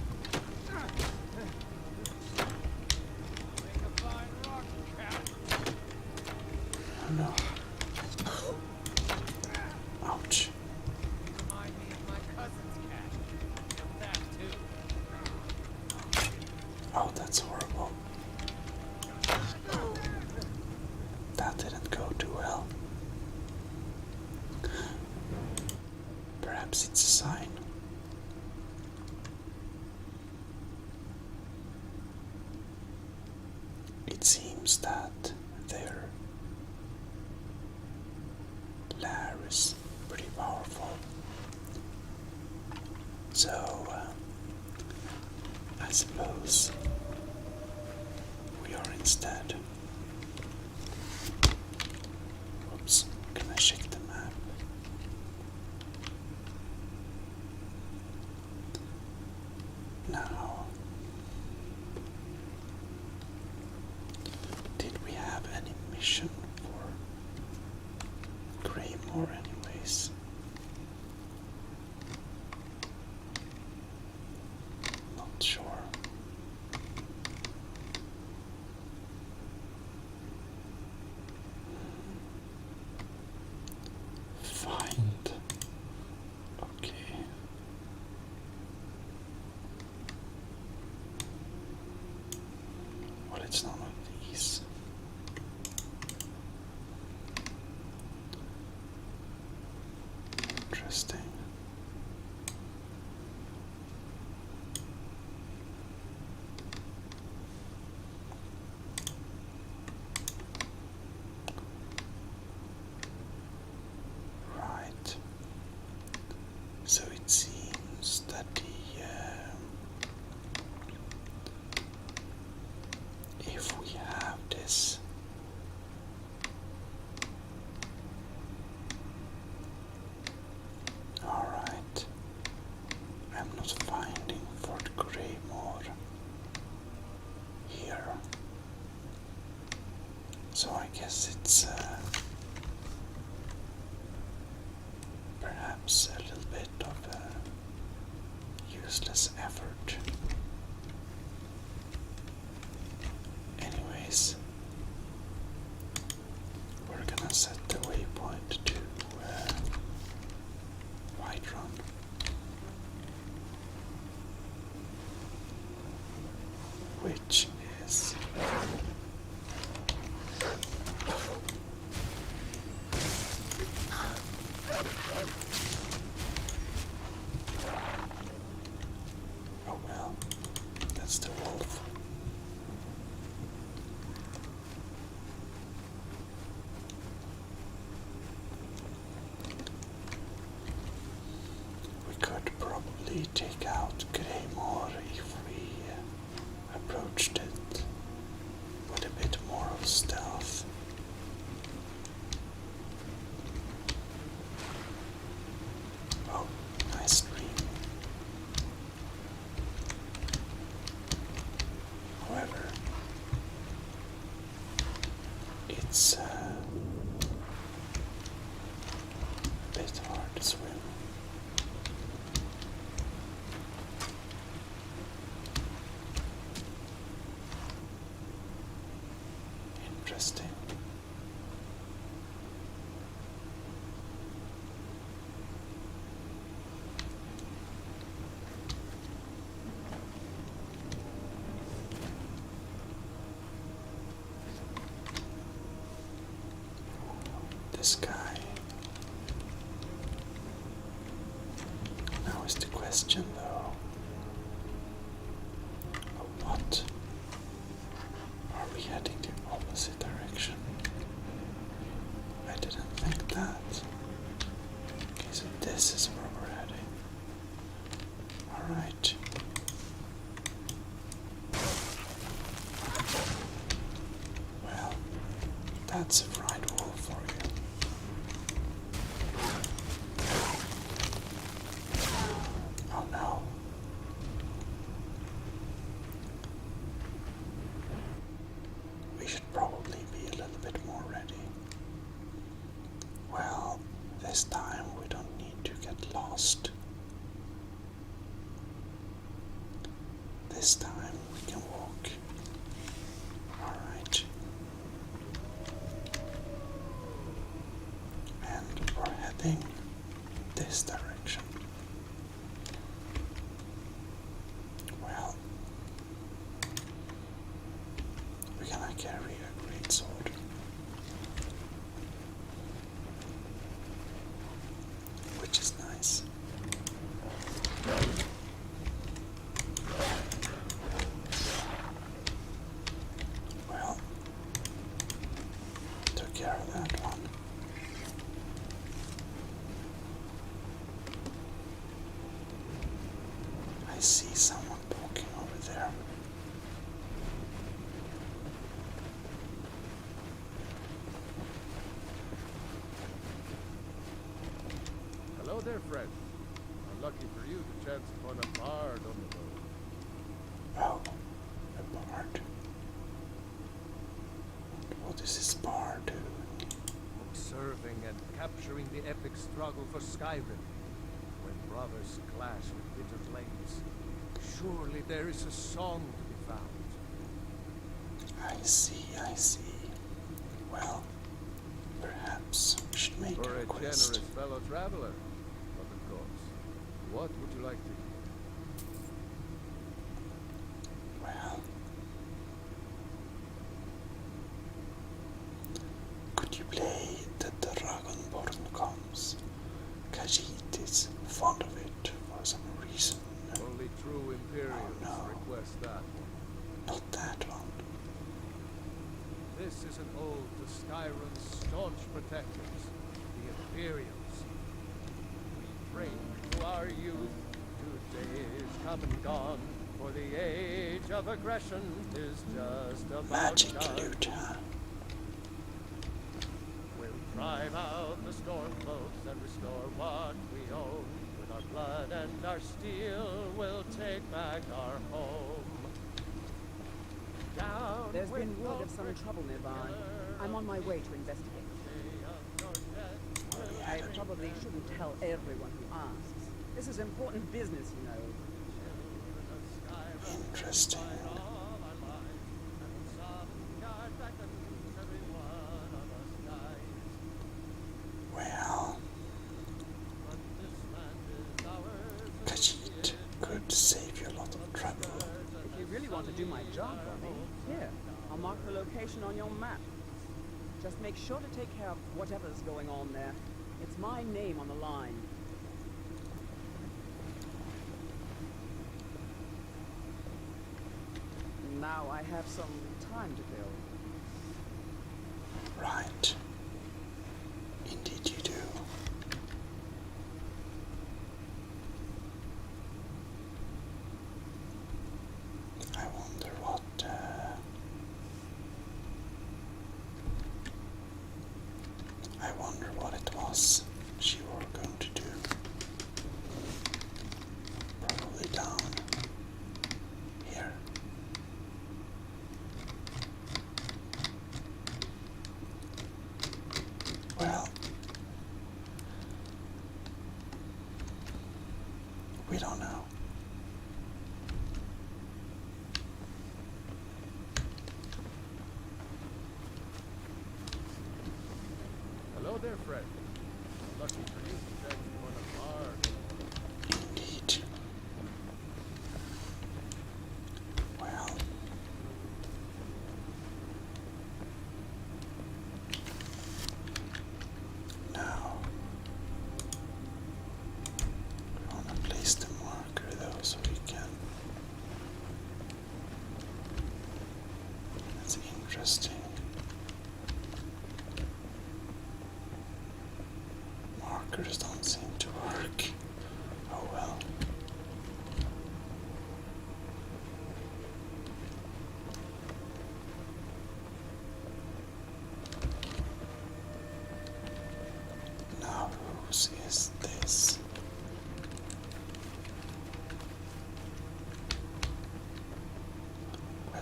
Make a fine rock, cat. oh no. Ouch. Remind me of my cousin's cat. Of that too. Oh, that's horrible. That didn't go too well. Perhaps it's a sign. It seems that their lair is pretty powerful. So, I suppose we are instead. Oops, can I check the map? Now, did we have any mission for Greymore anyways? Not sure. Find. Okay. Well, it's none of these. Interesting. Right. So it seems that if we have this, all right. I'm not finding Fort Greymore here, so I guess it's perhaps a little bit of a useless effort. Anyways, we're gonna set the waypoint to Whiterun. Which is oh well, that's the wolf. We could probably take out Greymore if we approached it with a bit more of stealth. Oh, nice stream. However, it's a bit hard to swim. Interesting. This guy. Now is the question though. What are we heading to? Oh Alright. Well, that's a fried wolf for you. Oh no. We should probably be a little bit more ready. Well, this time we don't need to get lost. This time we can walk. Alright. And we're heading this direction. Well, we're gonna carry a great sword. Which is nice. Well, took care of that one. I see someone walking over there. Hello there, friend. Unlucky for you to chance upon a bard on the road. Oh, a bard. What is this bard doing? Observing and capturing the epic struggle for Skyrim, when brothers clash with bitter blades. Surely there is a song to be found. I see, I see. Well, perhaps we should make For a a request. generous fellow traveler. But of course, what would you like to hear? Well, could you play The Dragonborn Comes? Khajiit is fond of it for some reason. Only true Imperials no. request that. Not that one. This is an ode to Skyrim's staunch protectors, the Imperials. We pray to our youth, today is come and gone, for the age of aggression is just about Magic done. lute, huh? We'll drive out the storm clouds and restore what we own. With our blood and our steel, we'll take back our home. Down There's with been word the of some brick trouble nearby. killer I'm on my way to investigate. day of your death. I probably shouldn't tell everyone who asks. This is important business, you know. Interesting. Well, Khajiit could save you a lot of trouble. If you really want to do my job for me, here, I'll mark the location on your map. Just make sure to take care of whatever's going on there. It's my name on the line. Now I have some time to kill. Right. Indeed you do. I wonder what it was she were going to do. Probably down here. Well, we don't know. Hello there, friend. Lucky for you to chance upon a bard. Indeed. Well, now I want to place the marker though so we can. That's interesting.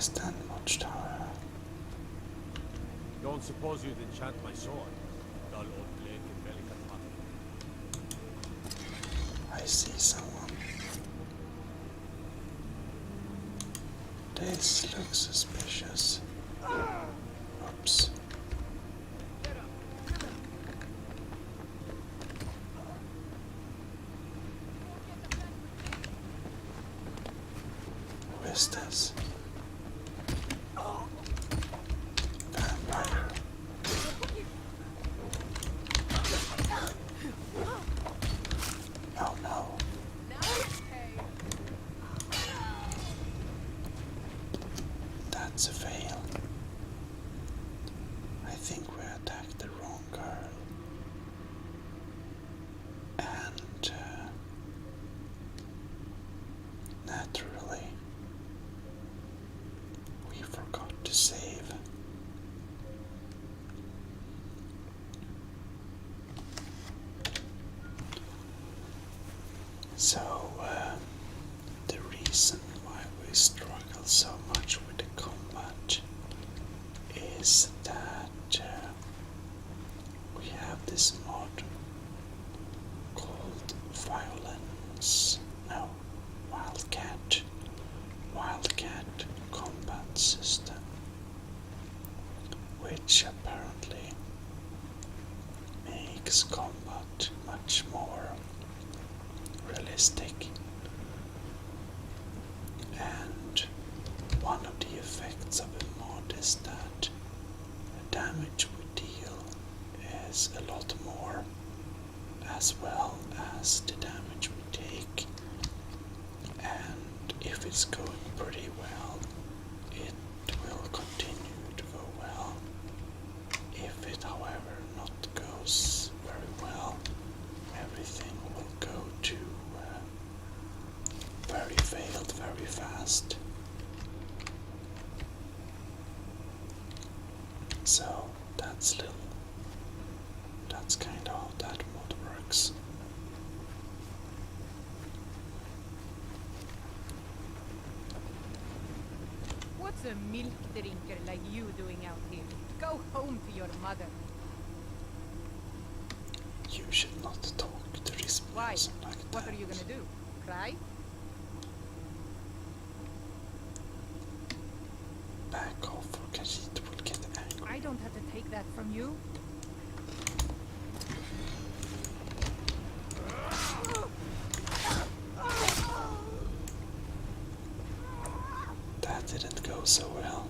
West End Watchtower. Don't suppose you'd enchant my sword? Dull old blade can barely cut mutton. I see someone. This looks suspicious. Oops. Who is this? Vampire. Oh no. That's a fail. I think we attacked the wrong girl. And naturally, we forgot to save. So, the reason why we struggle so much with the combat is that we have this mod called Wildcat combat system, which apparently makes combat much more realistic. And one of the effects of a mod is that the damage we deal is a lot more, as well as the damage we take. And if it's going pretty well, it will continue to go well. If it, however, not goes very well, everything will go to very failed very fast. So that's kind of how that mod works. What's a milk drinker like you doing out here? Go home to your mother. You should not talk to this Why? person like that. What are you gonna do? Cry? Back off, or Khajiit will get angry. I don't have to take that from you. That didn't go so well.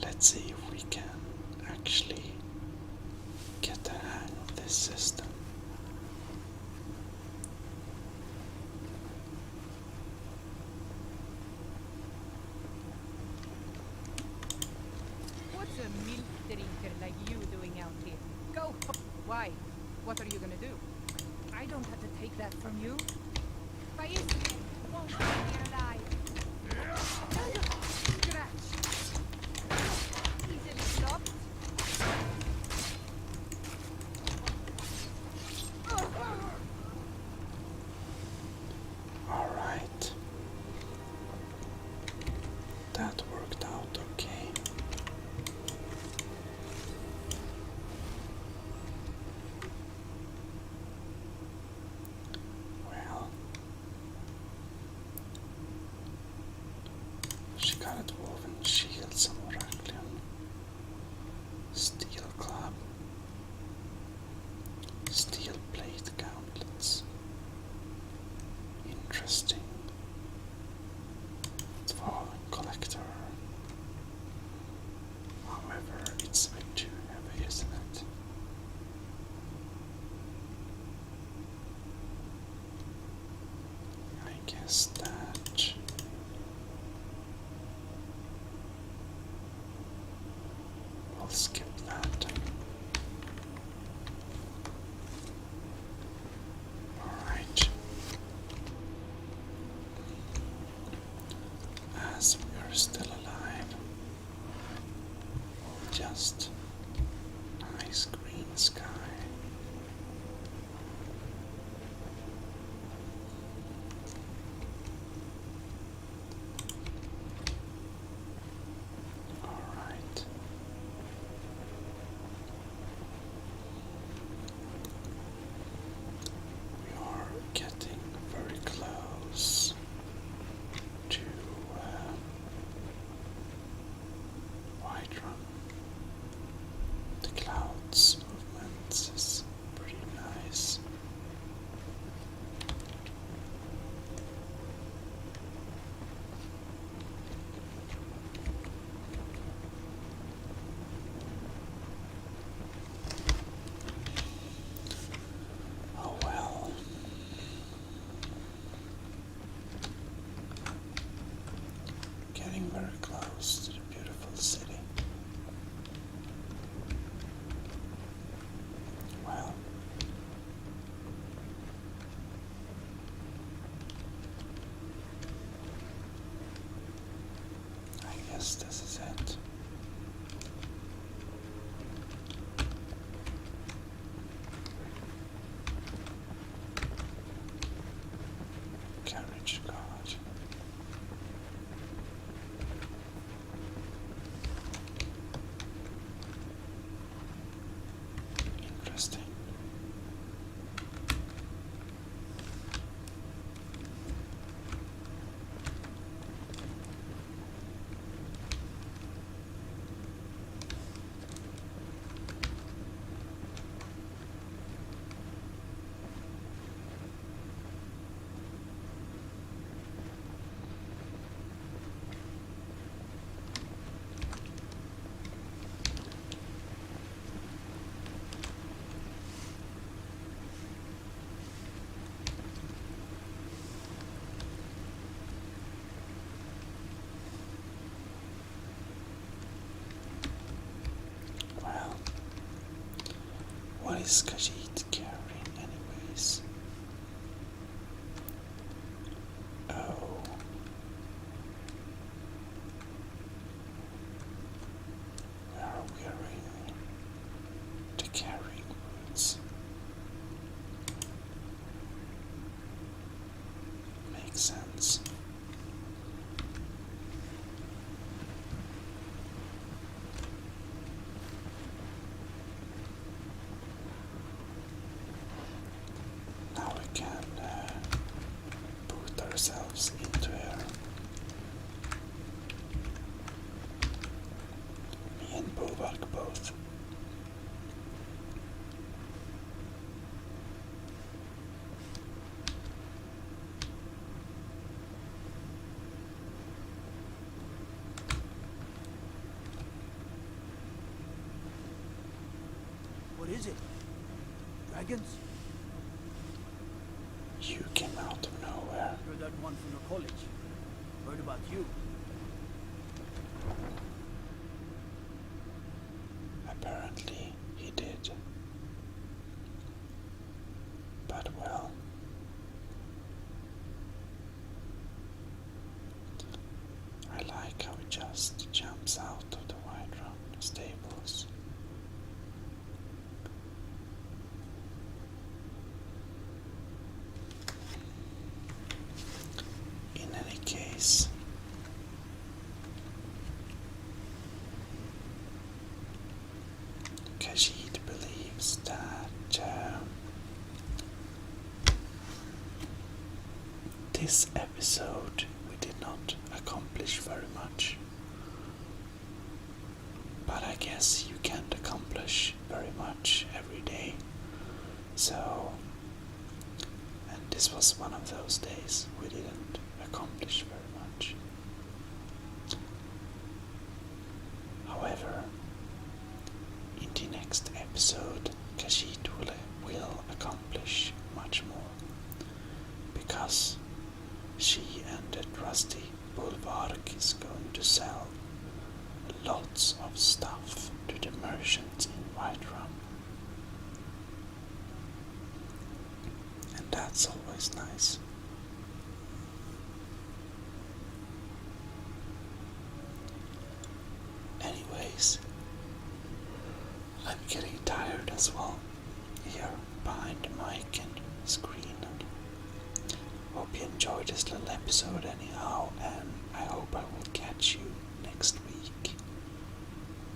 Let's see if we can actually get the hang of this system. What's a milk drinker like you doing out here? Go home. Why? What are you gonna do? I don't have to take that from you. País won't be alive. Scratch. Easily stopped. Alright. That worked out okay. Well, she got a dwarven shield, some Oracle, steel club, steel plate gauntlets. Interesting. Dwarven collector. However, it's a bit too heavy, isn't it? I guess that we'll skip that. Alright. As we are still alive, just nice green sky. guess this is it. Carriage guard. Interesting. Well, what is Khajiit carrying anyways? Oh. We are wearing the carrying boots. Makes sense. Now we can put ourselves into here. Me and Bulwark both. What is it? Dragons? You came out of nowhere. Heard that one from the college. Heard about you. Apparently he did. But well. I like how he just jumps out of the Whiterun stables. In any case, Khajiit believes that this episode we did not accomplish very much. But I guess you can't accomplish very much every day. So, and this was one of those days we didn't accomplish very much. However, in the next episode, Khajiit will accomplish much more, because she and the trusty Bulwark is going to sell lots of stuff to the merchants in Whiterun. And that's always nice. Anyways, I'm getting tired as well, here behind the mic and screen. Hope you enjoyed this little episode anyhow, and I hope I will catch you next week.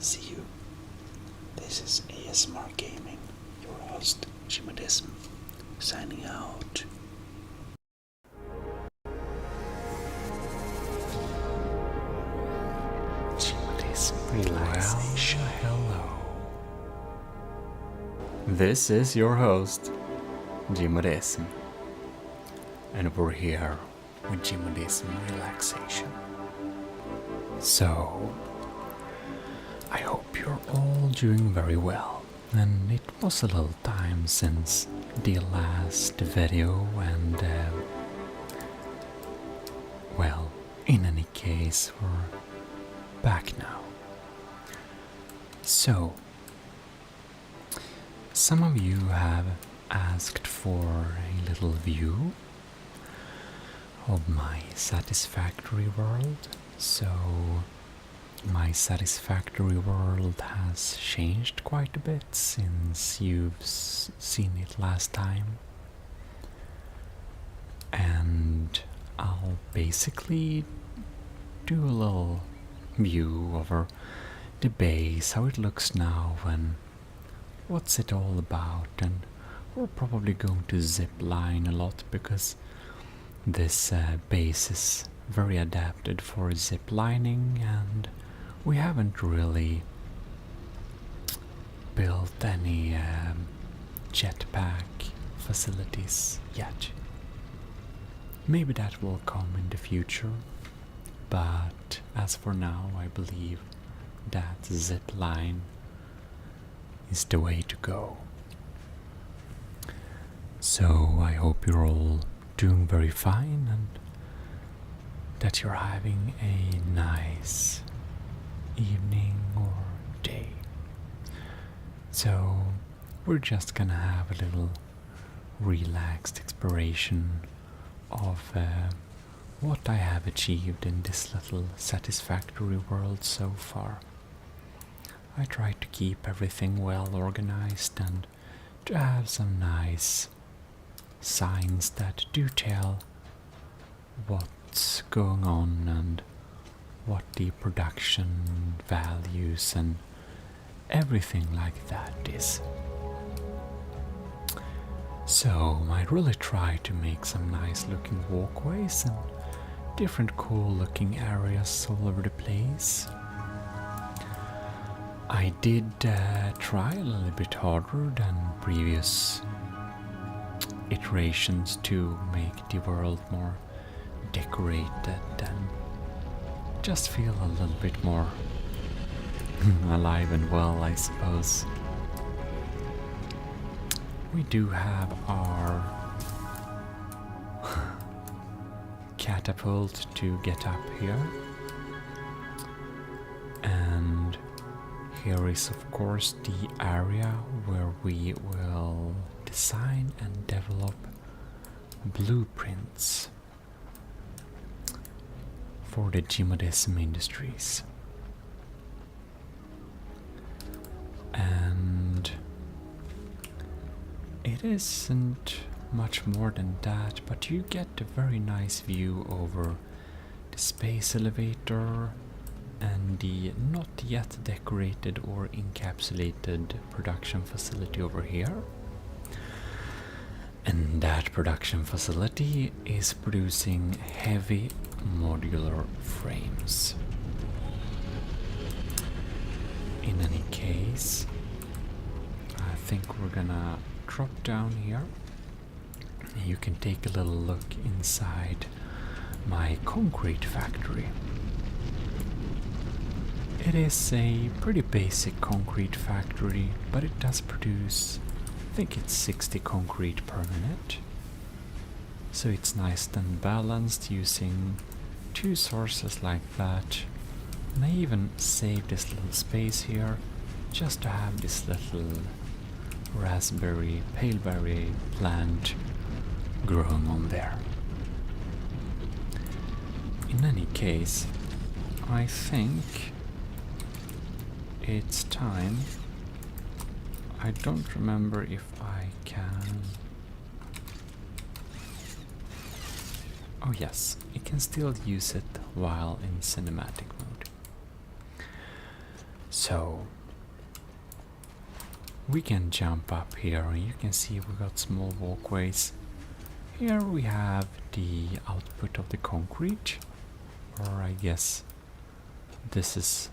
See you. This is ASMR Gaming, your host, Gmodism, signing out. Relaxation. Well, hello. This is your host, Gmodism, and we're here with Gmodism Relaxation. So, I hope you're all doing very well, and it was a little time since the last video, and well, in any case, we're back now. So, some of you have asked for a little view of my satisfactory world, so my satisfactory world has changed quite a bit since you've seen it last time. And I'll basically do a little view over the base, how it looks now, and what's it all about. And we're probably going to zip line a lot because this base is very adapted for zip lining, and we haven't really built any jetpack facilities yet. Maybe that will come in the future, but as for now I believe that zip line is the way to go. So I hope you're all doing very fine and that you're having a nice evening or day. So we're just gonna have a little relaxed exploration of what I have achieved in this little satisfactory world so far. I try to keep everything well organized and to have some nice signs that do tell what's going on and what the production values and everything like that is. So I really try to make some nice looking walkways and different cool looking areas all over the place. I did try a little bit harder than previous iterations to make the world more decorated and just feel a little bit more alive and well, I suppose. We do have our catapult to get up here, and here is of course the area where we will design and develop blueprints for the Gmodism industries. And it isn't much more than that, but you get a very nice view over the space elevator and the not yet decorated or encapsulated production facility over here. And that production facility is producing heavy modular frames. In any case, I think we're gonna drop down here. You can take a little look inside my concrete factory. It is a pretty basic concrete factory, but it does produce, I think it's 60 concrete per minute. So it's nice and balanced using two sources like that. And I even saved this little space here just to have this little raspberry, paleberry plant growing on there. In any case, I think it's time. I don't remember if I can. Oh yes, you can still use it while in cinematic mode. So we can jump up here and you can see we got small walkways. Here we have the output of the concrete, or I guess this is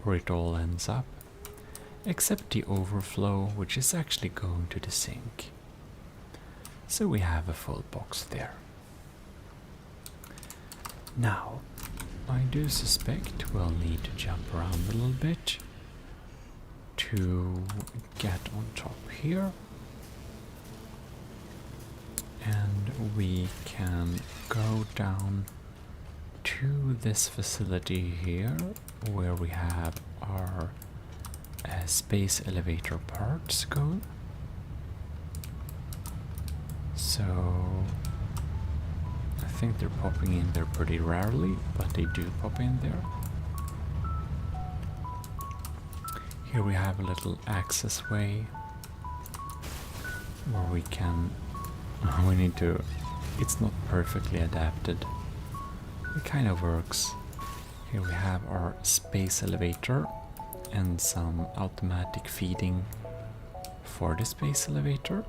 where it all ends up, except the overflow, which is actually going to the sink. So we have a full box there. Now, I do suspect we'll need to jump around a little bit to get on top here. And we can go down to this facility here where we have our space elevator parts going. So I think they're popping in there pretty rarely, but they do pop in there. Here we have a little access way where we can... we need to... It's not perfectly adapted. It kind of works. Here we have our space elevator and some automatic feeding for the space elevator.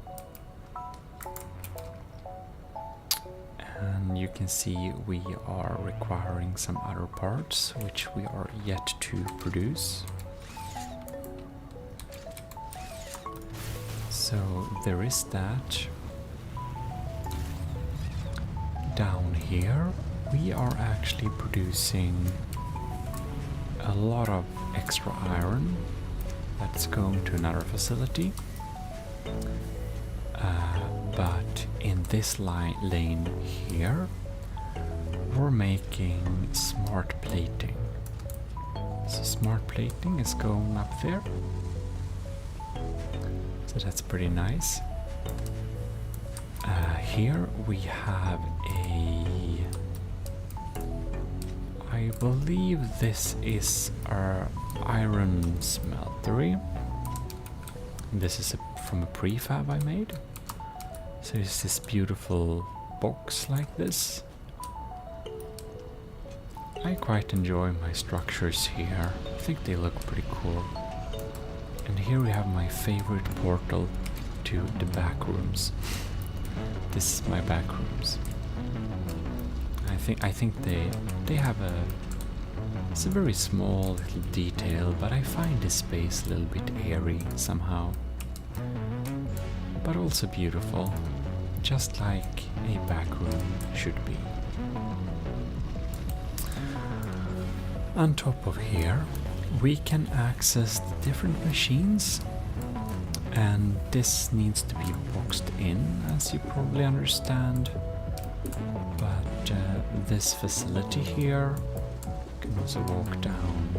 And you can see we are requiring some other parts which we are yet to produce. So there is that. Down here we are actually producing a lot of extra iron that's going to another facility. But in this lane here we're making smart plating. So smart plating is going up there. So that's pretty nice. Here we have I believe this is our iron smeltery. This is from a prefab I made. So it's this beautiful box like this. I quite enjoy my structures here. I think they look pretty cool. And here we have my favorite portal to the back rooms. This is my back rooms. I think they have it's a very small little detail, but I find this space a little bit airy somehow. But also beautiful, just like a back room should be. On top of here we can access the different machines, and this needs to be boxed in, as you probably understand. But this facility here, you can also walk down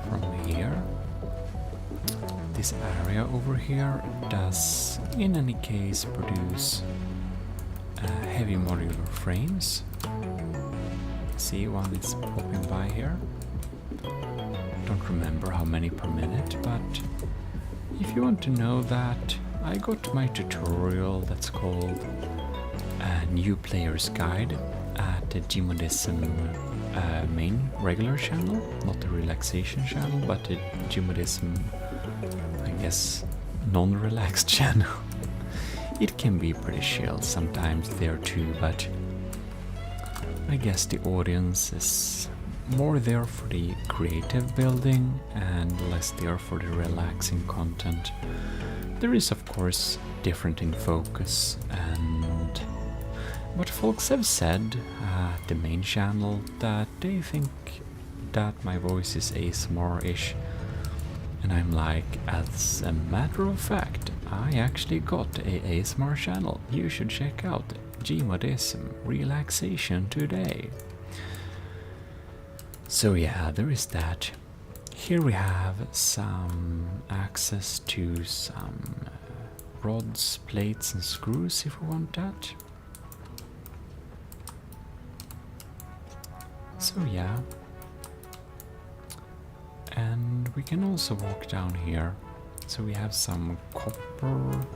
from here. This area over here does in any case produce heavy modular frames. See, one is popping by here. Don't remember how many per minute, but if you want to know that, I got my tutorial that's called New Player's Guide at the Gmodism main regular channel, not the Relaxation channel, but the Gmodism, I guess, non-relaxed channel. It can be pretty chill sometimes there too, but I guess the audience is more there for the creative building and less there for the relaxing content. There is of course different in focus, and what folks have said at the main channel that they think that my voice is ASMR-ish, and I'm like, as a matter of fact, I actually got a ASMR channel. You should check out Gmodism Relaxation today. So yeah, there is that. Here we have some access to some rods, plates and screws if we want that. So yeah. And we can also walk down here. So we have some copper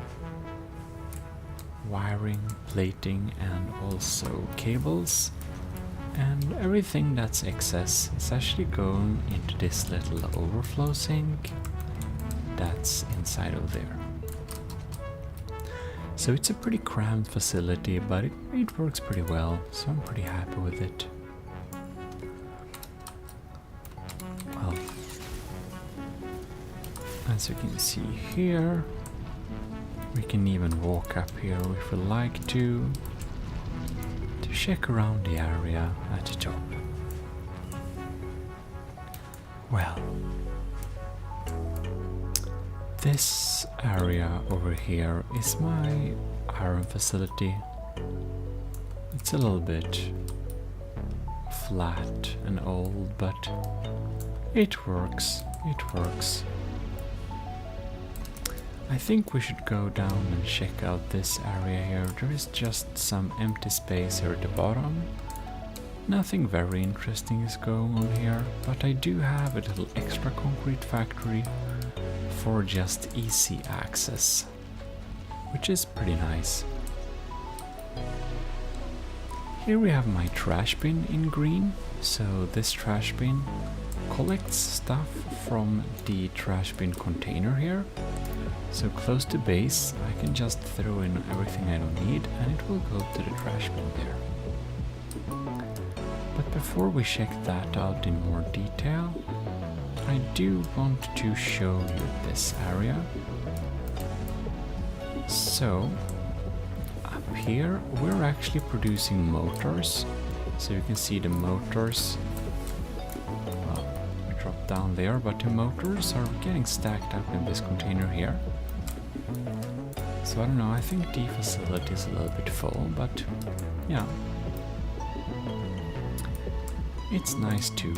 wiring, plating and also cables. And everything that's excess is actually going into this little overflow sink that's inside of there. So it's a pretty cramped facility, but it works pretty well, so I'm pretty happy with it. Well, as you can see here, we can even walk up here if we like to check around the area at the top. Well, this area over here is my iron facility. It's a little bit flat and old, but it works, it works. I think we should go down and check out this area here. There is just some empty space here at the bottom. Nothing very interesting is going on here, but I do have a little extra concrete factory for just easy access, which is pretty nice. Here we have my trash bin in green, so this trash bin collects stuff from the trash bin container here. So close to base, I can just throw in everything I don't need and it will go to the trash bin there. But before we check that out in more detail, I do want to show you this area. So, up here we're actually producing motors. So you can see the motors, well, we drop down there, but the motors are getting stacked up in this container here. So I don't know, I think the facility is a little bit full, but yeah. It's nice too.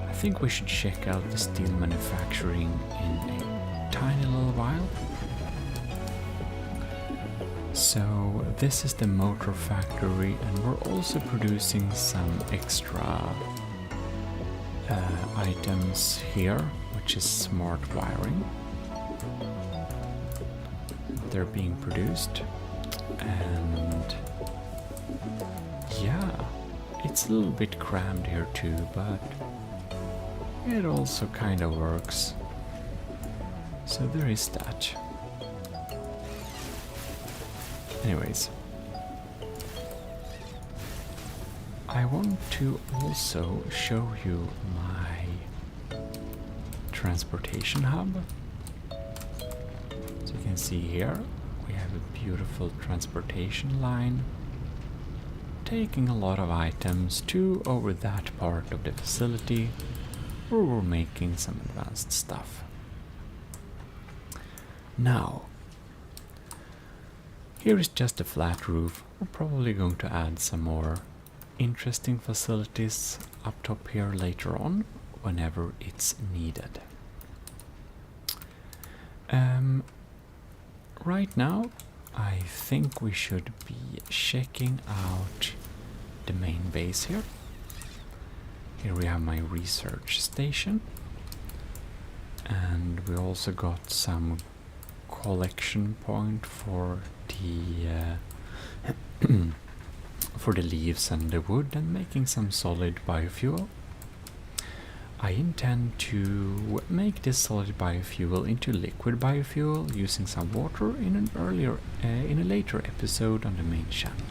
I think we should check out the steel manufacturing in a tiny little while. So this is the motor factory, and we're also producing some extra items here, which is smart wiring. They're being produced, and yeah, it's a little bit crammed here too, but it also kind of works. So there is that. Anyways, I want to also show you my transportation hub. So you can see here we have a beautiful transportation line taking a lot of items to over that part of the facility where we're making some advanced stuff. Now, here is just a flat roof. We're probably going to add some more interesting facilities up top here later on, whenever it's needed. Right now, I think we should be checking out the main base here. Here we have my research station, and we also got some collection point for the for the leaves and the wood, and making some solid biofuel. I intend to make this solid biofuel into liquid biofuel using some water in a later episode on the main channel.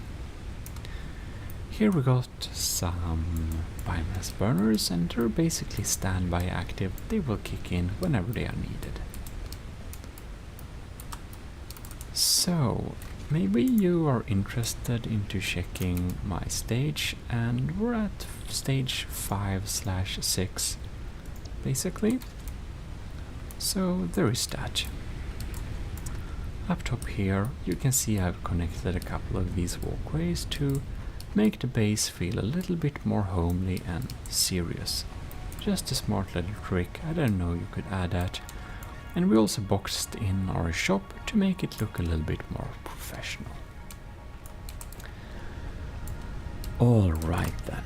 Here we got some biomass burners, and they're basically standby active. They will kick in whenever they are needed. So, maybe you are interested into checking my stage, and we're at stage 5/6 basically. So there is that. Up top here you can see I've connected a couple of these walkways to make the base feel a little bit more homely and serious. Just a smart little trick, I didn't know you could add that. And we also boxed in our shop to make it look a little bit more professional. Alright then.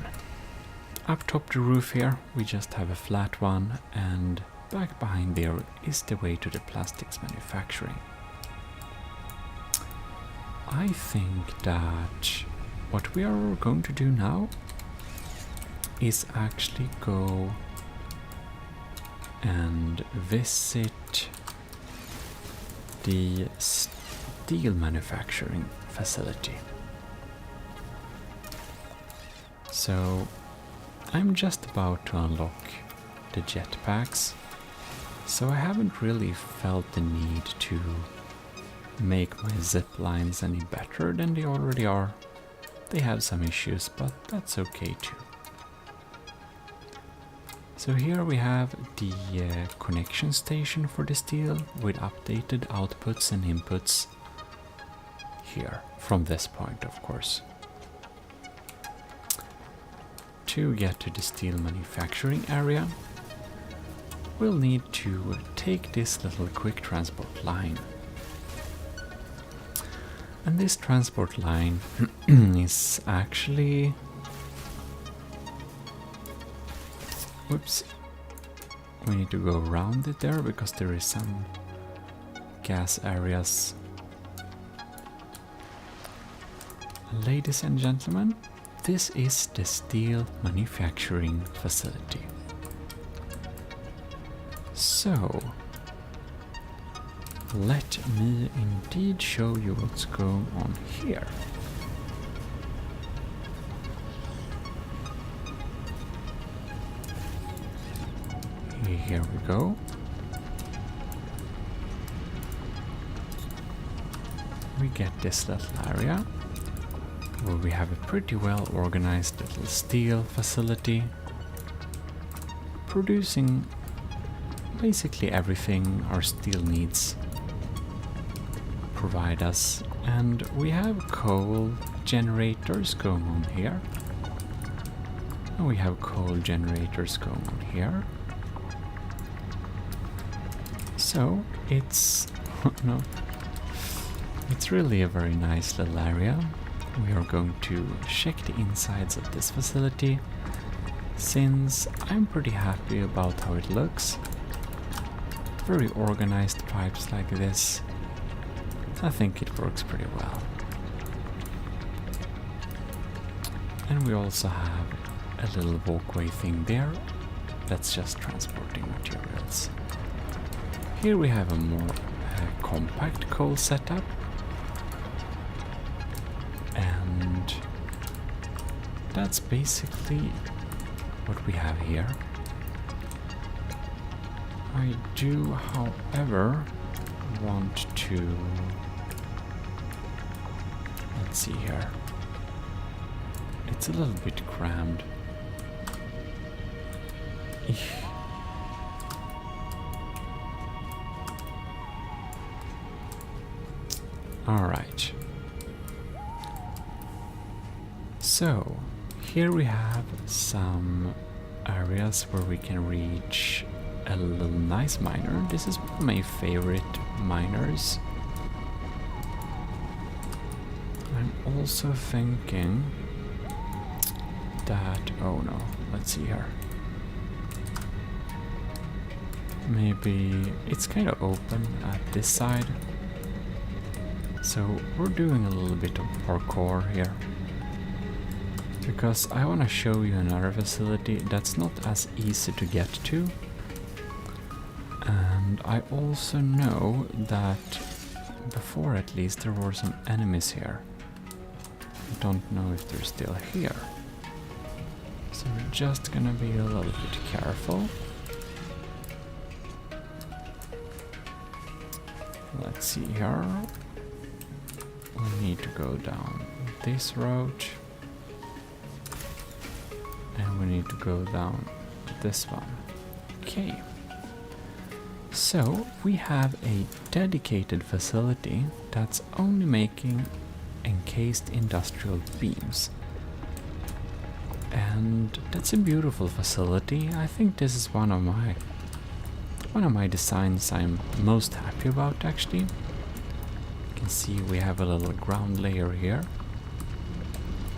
Up top the roof here we just have a flat one, and back behind there is the way to the plastics manufacturing. I think that what we are going to do now is actually go and visit the steel manufacturing facility. So I'm just about to unlock the jetpacks, so I haven't really felt the need to make my zip lines any better than they already are. They have some issues, but that's okay too. So here we have the connection station for the steel with updated outputs and inputs here, from this point of course. To get to the steel manufacturing area, we'll need to take this little quick transport line. And this transport line is actually... Whoops. we need to go around it there because there is some gas areas. Ladies and gentlemen, this is the steel manufacturing facility. So, let me indeed show you what's going on here. Here we go. We get this little area where we have a pretty well organized little steel facility producing basically everything our steel needs provide us. And we have coal generators going on here. And we have coal generators going on here. So it's no, it's really a very nice little area. We are going to check the insides of this facility, since I'm pretty happy about how it looks. Very organized pipes like this. I think it works pretty well. And we also have a little walkway thing there that's just transporting materials. Here we have a more compact coal setup, and that's basically what we have here. I do, however, want to... Let's see here. It's a little bit crammed. Alright. So, here we have some areas where we can reach a little nice miner. This is one of my favorite miners. I'm also thinking that... oh no, let's see here. Maybe it's kind of open at this side. So we're doing a little bit of parkour here, because I want to show you another facility that's not as easy to get to. And I also know that before, at least, there were some enemies here. I don't know if they're still here. So we're just gonna be a little bit careful. Let's see here. We need to go down this road. And we need to go down this one. Okay. So we have a dedicated facility that's only making encased industrial beams. And that's a beautiful facility. I think this is one of my designs I'm most happy about, actually. You can see we have a little ground layer here.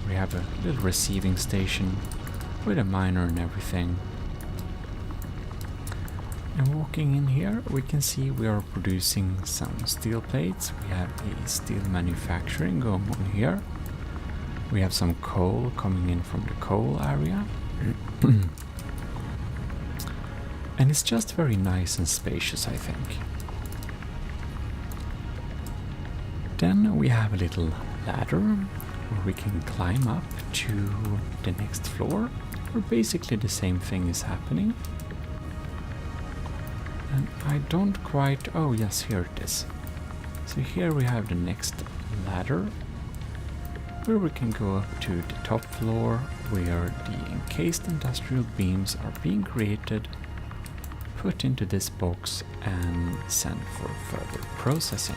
We have a little receiving station with a miner and everything. And walking in here, we can see we are producing some steel plates. We have a steel manufacturing going on here. We have some coal coming in from the coal area. And it's just very nice and spacious, I think. Then we have a little ladder where we can climb up to the next floor, where basically the same thing is happening. And I don't quite... oh yes, here it is. So here we have the next ladder, where we can go up to the top floor, where the encased industrial beams are being created, put into this box, and sent for further processing.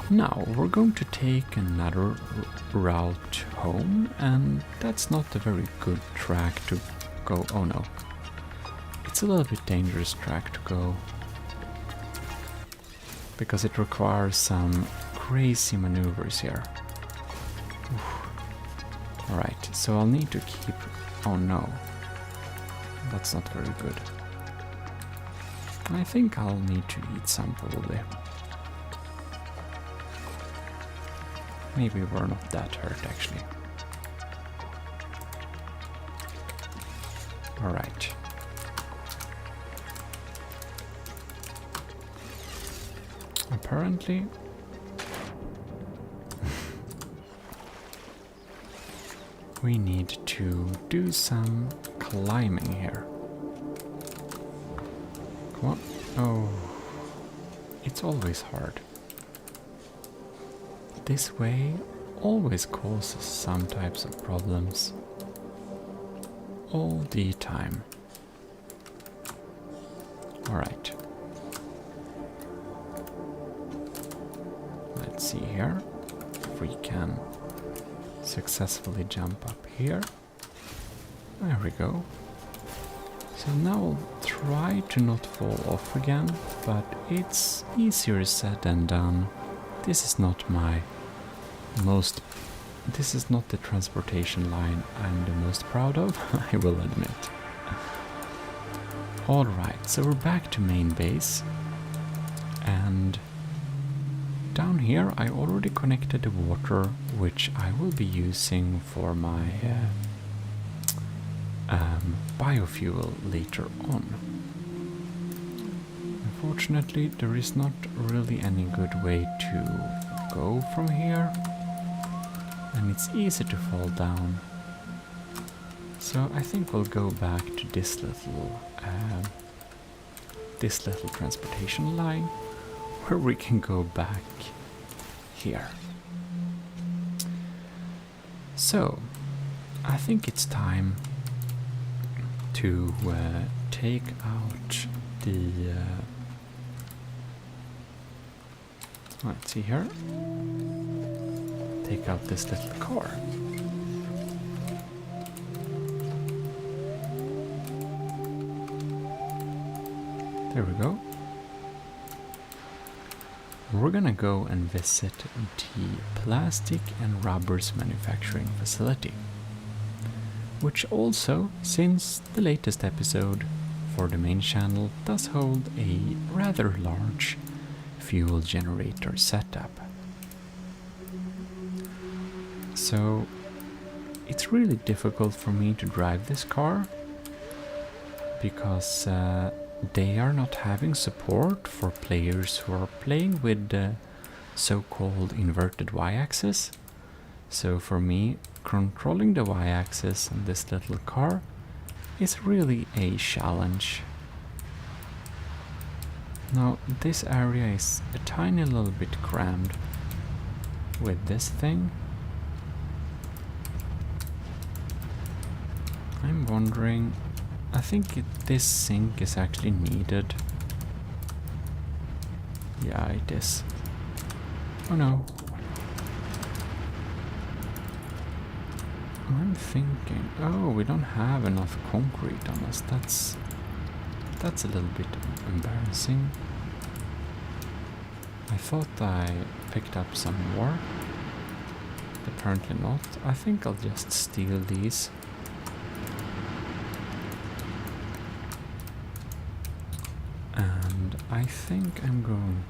Now we're going to take another route home, and that's not a very good track to go. Oh no. It's a little bit dangerous track to go, because it requires some crazy maneuvers here. Alright, so I'll need to keep... oh no. That's not very good. I think I'll need to eat some probably. Maybe we're not that hurt actually. Alright. Apparently we need to do some climbing here. Come on. Oh, it's always hard. This way always causes some types of problems. All the time. Alright. Let's see here if we can successfully jump up here. There we go. So now I'll try to not fall off again, but it's easier said than done. This is not the transportation line I'm the most proud of, I will admit. Alright, so we're back to main base. And down here I already connected the water, which I will be using for my biofuel later on. Unfortunately, there is not really any good way to go from here, and it's easy to fall down. So I think we'll go back to this little transportation line, where we can go back here. So I think it's time to take out the let's see here. Take out this little car. There we go. We're gonna go and visit the plastic and rubbers manufacturing facility, which also, since the latest episode for the main channel, does hold a rather large fuel generator setup. So it's really difficult for me to drive this car because they are not having support for players who are playing with the so-called inverted y-axis. So for me, controlling the y-axis on this little car is really a challenge. Now this area is a tiny little bit crammed with this thing. I'm wondering, I think this sink is actually needed. Yeah, it is. Oh no. I'm thinking, oh, we don't have enough concrete on us. That's a little bit embarrassing. I thought I picked up some more. Apparently not. I think I'll just steal these. And I think I'm going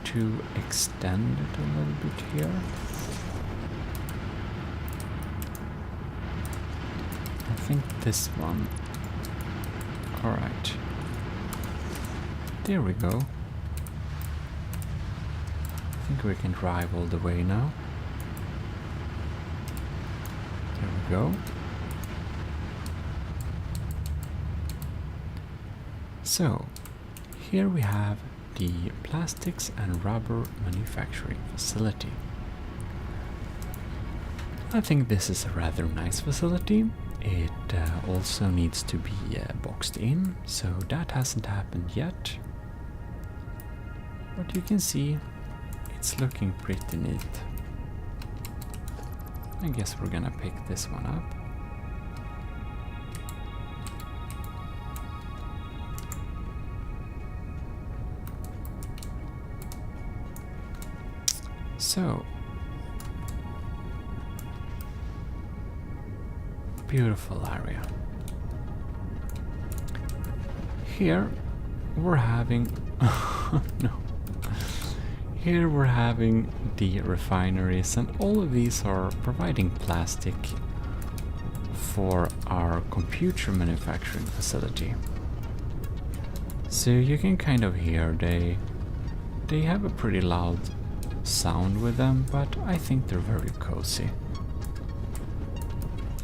to extend it a little bit here. I think this one. Alright. There we go. I think we can drive all the way now. There we go. So, here we have the plastics and rubber manufacturing facility. I think this is a rather nice facility. It also needs to be boxed in, so that hasn't happened yet. But you can see it's looking pretty neat. I guess we're gonna pick this one up. So, beautiful area. Here we're having no. Here we're having the refineries, and all of these are providing plastic for our computer manufacturing facility. So you can kind of hear they have a pretty loud sound with them, but I think they're very cozy.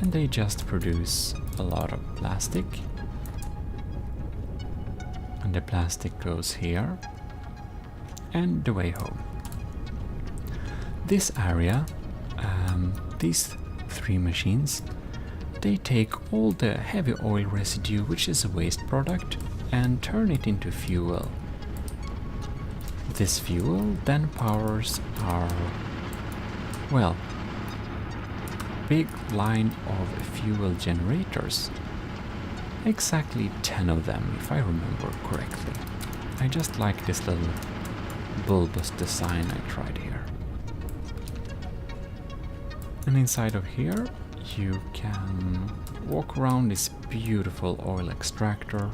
And they just produce a lot of plastic. And the plastic goes here and the way home. This area, these 3 machines, they take all the heavy oil residue, which is a waste product, and turn it into fuel. This fuel then powers our, well, big line of fuel generators. Exactly 10 of them, if I remember correctly. I just like this little bulbous design I tried here. And inside of here you can walk around this beautiful oil extractor,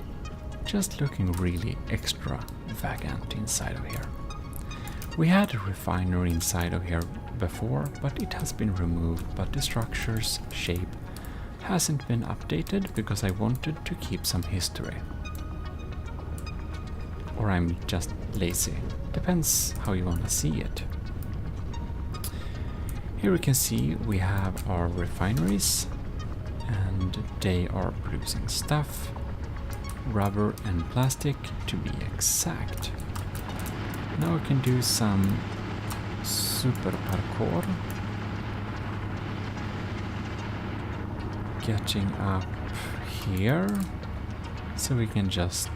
just looking really extravagant inside of here. We had a refinery inside of here before, but it has been removed, but the structure's shape hasn't been updated because I wanted to keep some history. Or I'm just lazy. Depends how you want to see it. Here we can see we have our refineries, and they are producing stuff, rubber and plastic to be exact. Now we can do some super parkour. Getting up here, so we can just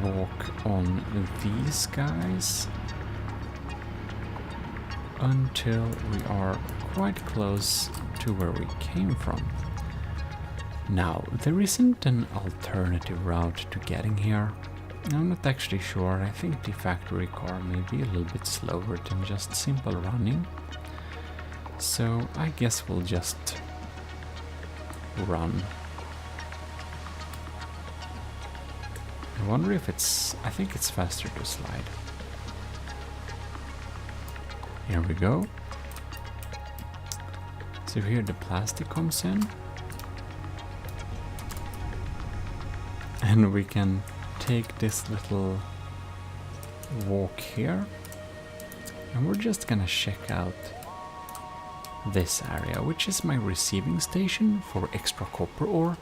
walk on these guys until we are quite close to where we came from. Now, there isn't an alternative route to getting here. I'm not actually sure. I think the factory car may be a little bit slower than just simple running. So I guess we'll just run. I wonder if I think it's faster to slide. Here we go. So here the plastic comes in. And we can take this little walk here. And we're just gonna check out this area, which is my receiving station for extra copper ore,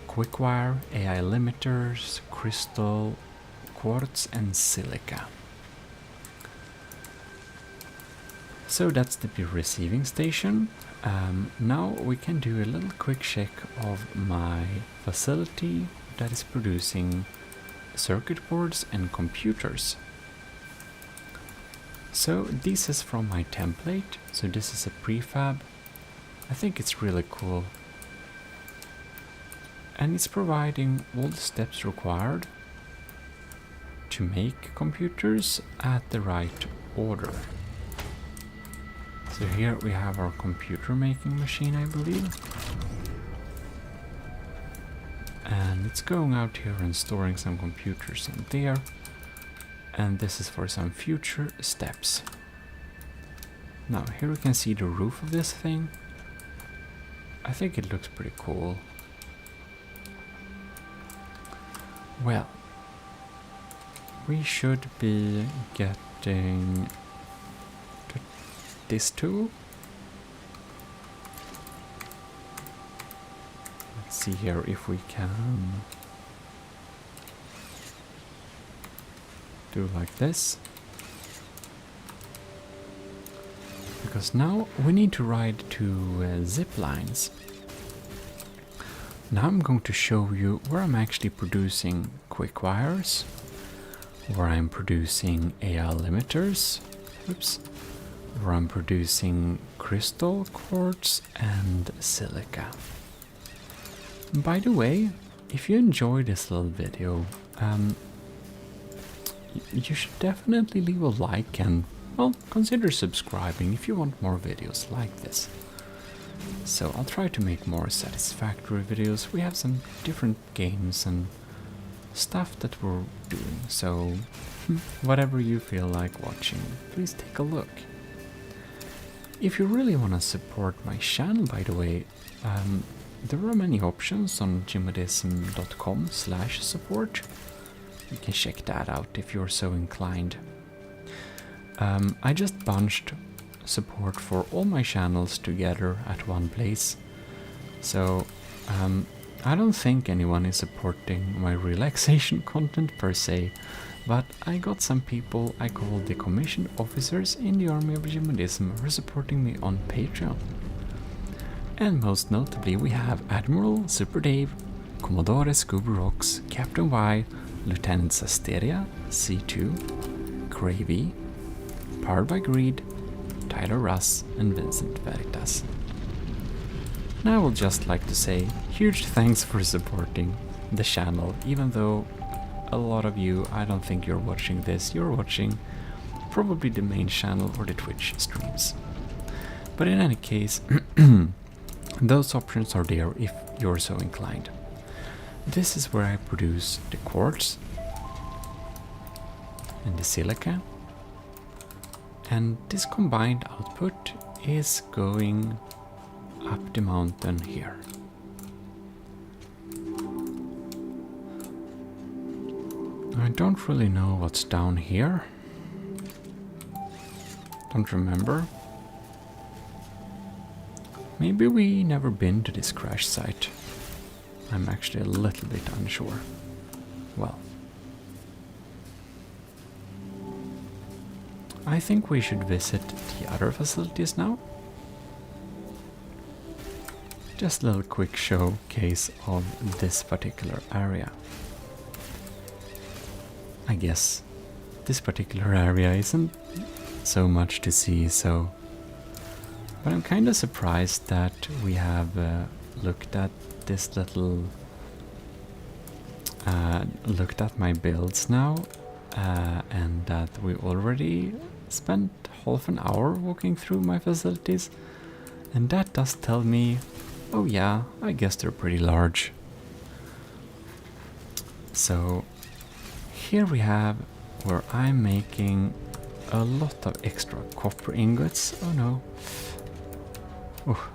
quick wire, AI limiters, crystal, quartz and silica. So that's the receiving station. Now we can do a little quick check of my facility that is producing circuit boards and computers. So this is from my template, so this is a prefab. I think it's really cool. And it's providing all the steps required to make computers at the right order. So here we have our computer making machine, I believe. And it's going out here and storing some computers in there. And this is for some future steps. Now here we can see the roof of this thing. I think it looks pretty cool. Well, we should be getting to this tool. Let's see here if we can do like this. Because now we need to ride 2 zip lines. Now I'm going to show you where I'm actually producing quick wires, where I'm producing AI limiters, oops, where I'm producing crystal, quartz and silica. By the way, if you enjoyed this little video, you should definitely leave a like and, well, consider subscribing if you want more videos like this. So I'll try to make more satisfactory videos. We have some different games and stuff that we're doing, so whatever you feel like watching, please take a look. If you really want to support my channel, by the way, there are many options on gmodism.com/support. You can check that out if you're so inclined. I just bunched support for all my channels together at one place. So I don't think anyone is supporting my relaxation content per se, but I got some people I call the commissioned officers in the army of Gmodism who are supporting me on Patreon. And most notably we have Admiral Super Dave, Commodore Scooby Rocks, Captain Y, Lieutenant Sasteria, C2, Cravey, Powered by Greed, Tyler Russ, and Vincent Veritas. And I would just like to say huge thanks for supporting the channel, even though a lot of you, I don't think you're watching this, you're watching probably the main channel or the Twitch streams. But in any case, those options are there if you're so inclined. This is where I produce the quartz and the silica, and this combined output is going up the mountain here. I don't really know what's down here. Don't remember. Maybe we never been to this crash site. I'm actually a little bit unsure. Well, I think we should visit the other facilities now. Just a little quick showcase of this particular area. I guess this particular area isn't so much to see, so... But I'm kind of surprised that we have looked at this little... looked at my builds now, and that we already spent half an hour walking through my facilities, and that does tell me, oh yeah, I guess they're pretty large. So here we have where I'm making a lot of extra copper ingots. Oh no. Oh,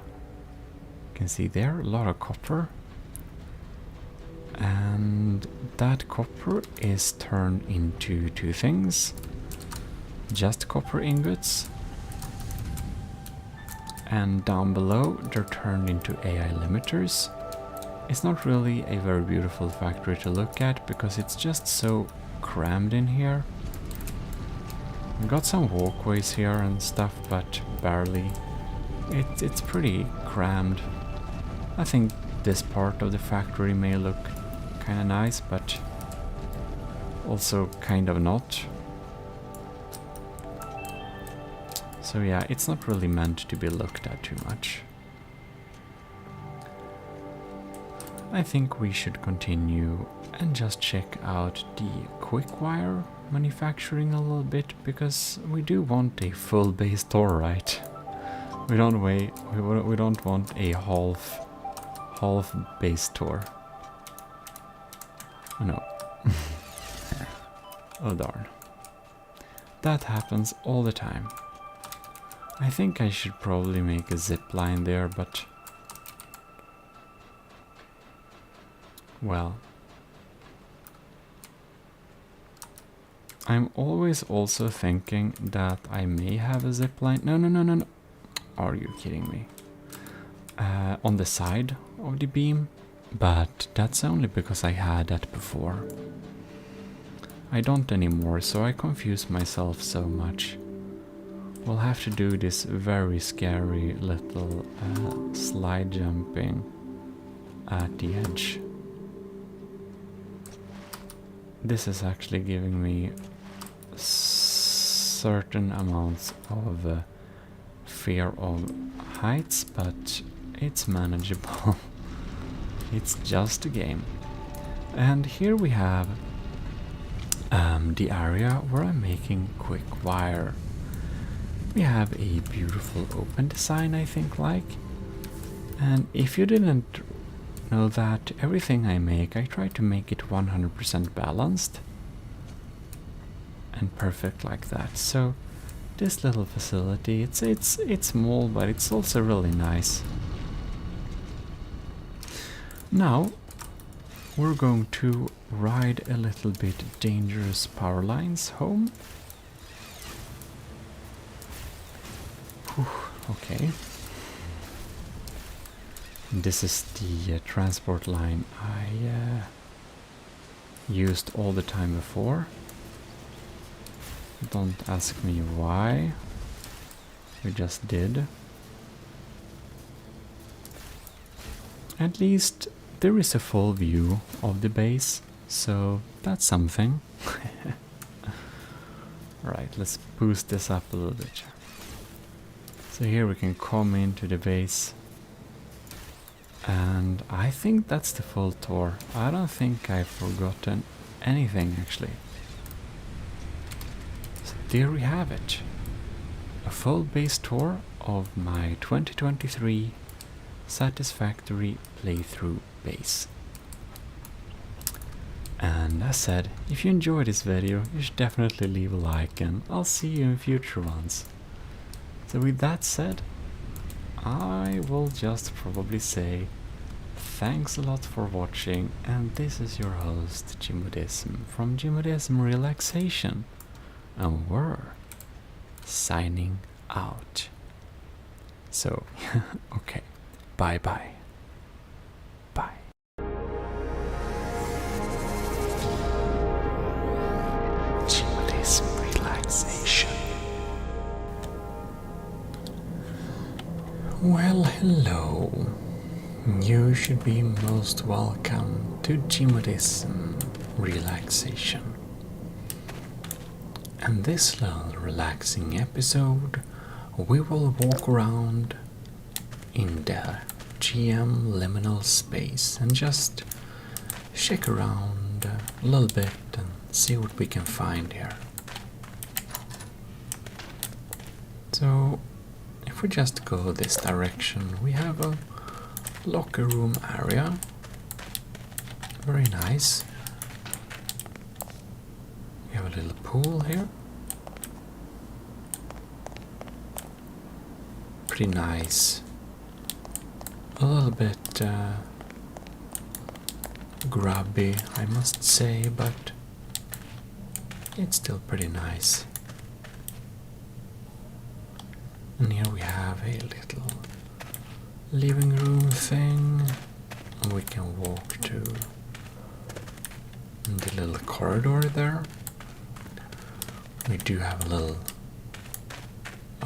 you can see there a lot of copper, and that copper is turned into two things: just copper ingots, and down below they're turned into AI limiters. It's not really a very beautiful factory to look at because it's just so crammed in here. We've got some walkways here and stuff, but barely. It's pretty crammed. I think this part of the factory may look kinda nice, but also kind of not. So yeah, it's not really meant to be looked at too much. I think we should continue and just check out the quick wire manufacturing a little bit, because we do want a full base door, right? We don't want a half base door. Oh no. Oh darn. That happens all the time. I think I should probably make a zip line there, but... well... I'm always also thinking that I may have a zip line... No. Are you kidding me? On the side of the beam, but that's only because I had that before. I don't anymore, so I confuse myself so much. We'll have to do this very scary little slide jumping at the edge. This is actually giving me certain amounts of fear of heights, but it's manageable. It's just a game. And here we have the area where I'm making quick wire. We have a beautiful open design, I think, like, And if you didn't know that, everything I make, I try to make it 100% balanced and perfect like that. So this little facility, it's small, but it's also really nice. Now we're going to ride a little bit dangerous power lines home. Whew, okay. This is the transport line I used all the time before. Don't ask me why. We just did. At least there is a full view of the base, so that's something. Alright, let's boost this up a little bit. So here we can come into the base. And I think that's the full tour. I don't think I've forgotten anything actually. So there we have it. A full base tour of my 2023 Satisfactory playthrough base. And as said, if you enjoyed this video, you should definitely leave a like, and I'll see you in future ones. So with that said, I will just probably say thanks a lot for watching, and this is your host Gmodism from Gmodism Relaxation, and we're signing out. So, okay, bye bye. Bye. Gmodism Relaxation. Well, hello. You should be most welcome to Gmodism Relaxation. And this little relaxing episode, we will walk around in the GM liminal space and just check around a little bit and see what we can find here. So, if we just go this direction, we have a locker room area. Very nice. We have a little pool here. Pretty nice. A little bit grubby, I must say, but it's still pretty nice. And here we have a little living room thing, and we can walk to the little corridor there. We do have a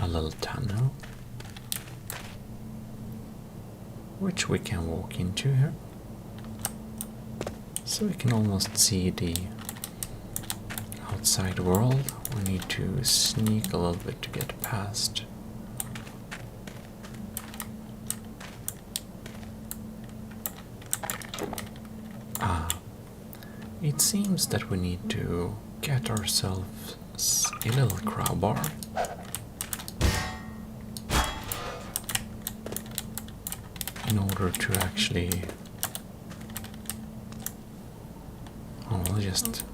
little tunnel which we can walk into here, so we can almost see the outside world. We need to sneak a little bit to get past. It seems that we need to get ourselves a little crowbar. In order to actually... Oh, we'll just...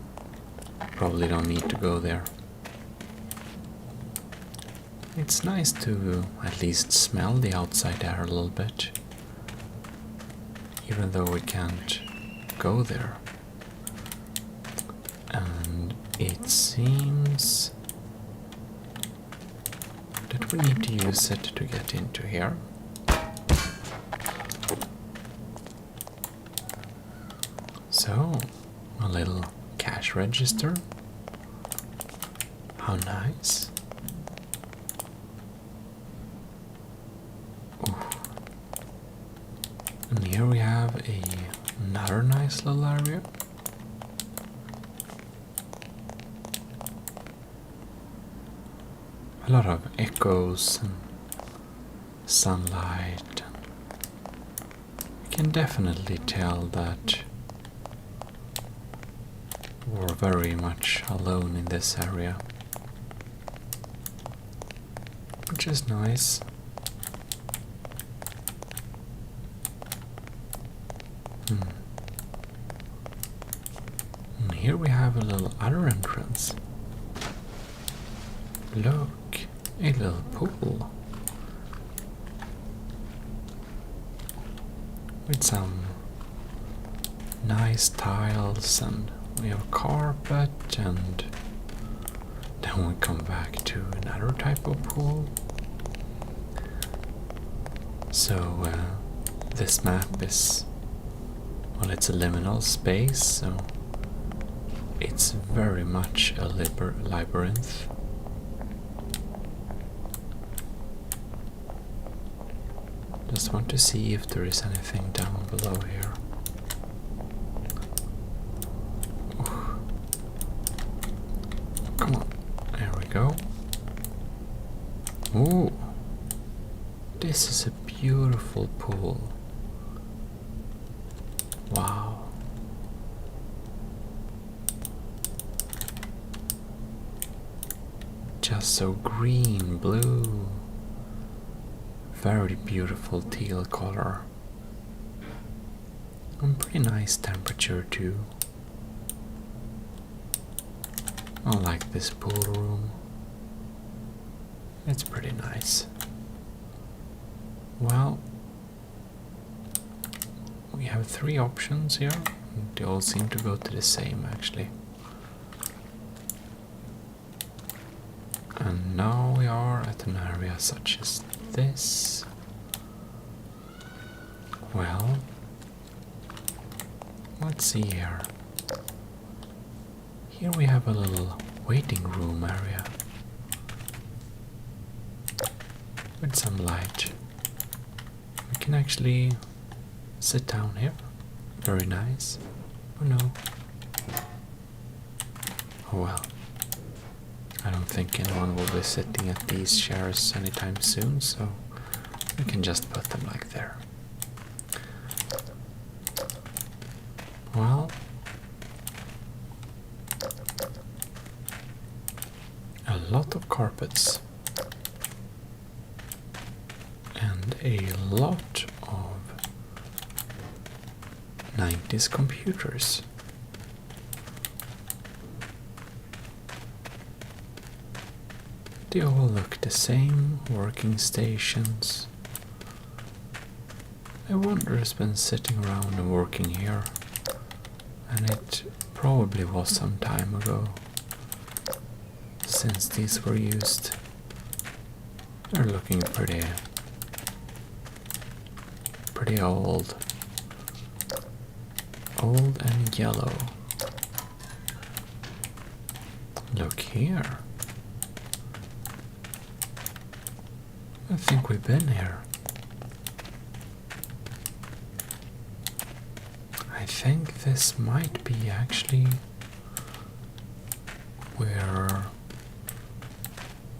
probably don't need to go there. It's nice to at least smell the outside air a little bit, even though we can't go there. And it seems that we need to use it to get into here. So, a little cash register. How nice. Ooh. And here we have another nice little area. A lot of echoes and sunlight. You can definitely tell that we're very much alone in this area, which is nice. we have a little other entrance. Look, a little pool. With some nice tiles, and we have a carpet, and then we come back to another type of pool. So this map is, well, it's a liminal space, so it's very much a labyrinth. Just want to see if there is anything down below here. Ooh. Come on, there we go. Ooh, this is a beautiful pool. Wow. Just so green, blue. Very beautiful teal color. And pretty nice temperature too. I like this pool room. It's pretty nice. Well, we have 3 options here. They all seem to go to the same actually. And now we are at an area such as this. Well, let's see here. Here we have a little waiting room area with some light. We can actually sit down here. Very nice. Oh no. Oh well. I don't think anyone will be sitting at these chairs anytime soon, so we can just put them like there. Well, a lot of carpets and a lot of 90s computers. They all look the same, working stations. I wonder who's been sitting around and working here, and it probably was some time ago since these were used. They're looking pretty old. Old and yellow. Look here. I think we've been here. I think this might be actually where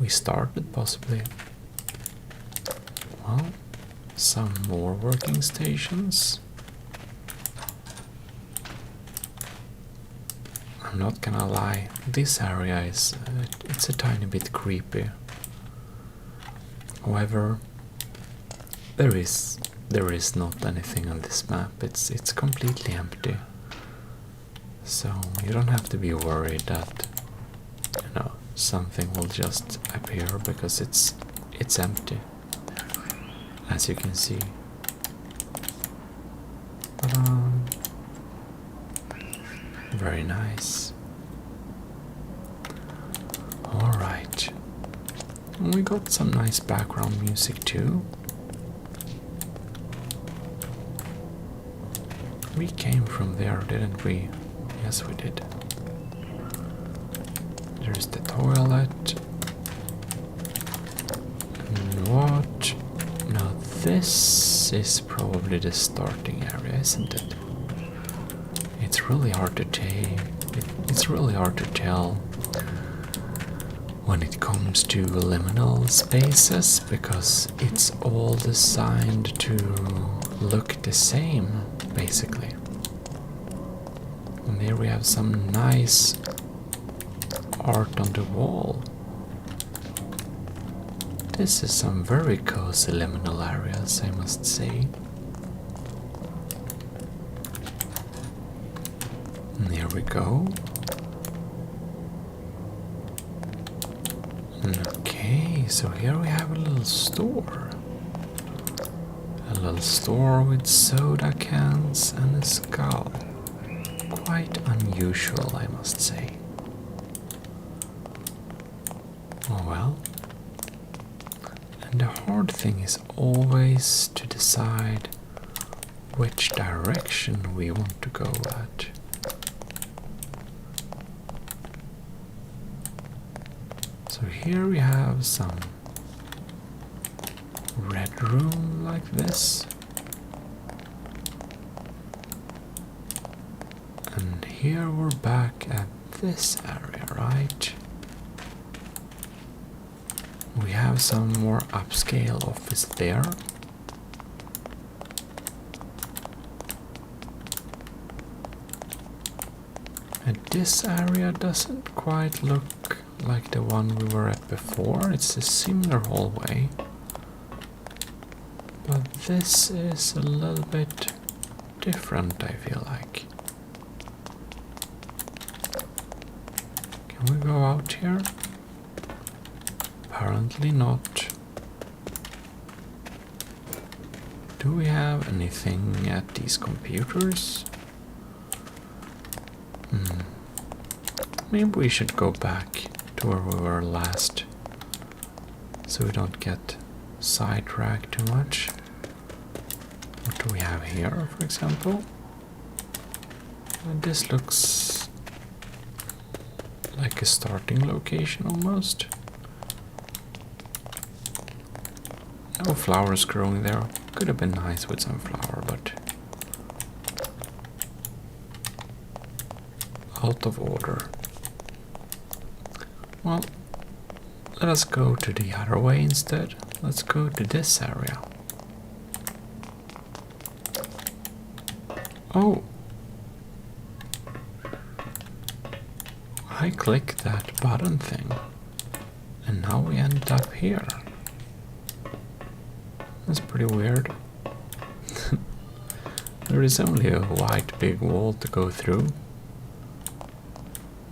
we started, possibly. Well, some more working stations. I'm not gonna lie, this area is it's a tiny bit creepy. However, there is not anything on this map. It's completely empty. So you don't have to be worried that, you know, something will just appear because it's empty, as you can see. But, very nice. All right. We got some nice background music too. We came from there, didn't we? Yes, we did. There's the toilet. And what? Now this is probably the starting area, isn't it? It's really hard to it's really hard to tell when it comes to liminal spaces, because it's all designed to look the same, basically. And here we have some nice art on the wall. This is some very cozy liminal areas, I must say. And here we go. Okay, so here we have a little store. A little store with soda cans and a skull. Quite unusual, I must say. Oh well. And the hard thing is always to decide which direction we want to go at. So here we have some red room like this. And here we're back at this area, right? We have some more upscale office there. And this area doesn't quite look like the one we were at before. It's a similar hallway. But this is a little bit different, I feel like. Can we go out here? Apparently not. Do we have anything at these computers? Maybe we should go back to where we were last, so we don't get sidetracked too much. What do we have here, for example? This looks like a starting location almost. No flowers growing there. Could have been nice with some flower, but out of order. Well, let us go to the other way instead. Let's go to this area. Oh! I clicked that button thing, and now we end up here. That's pretty weird. There is only a white big wall to go through.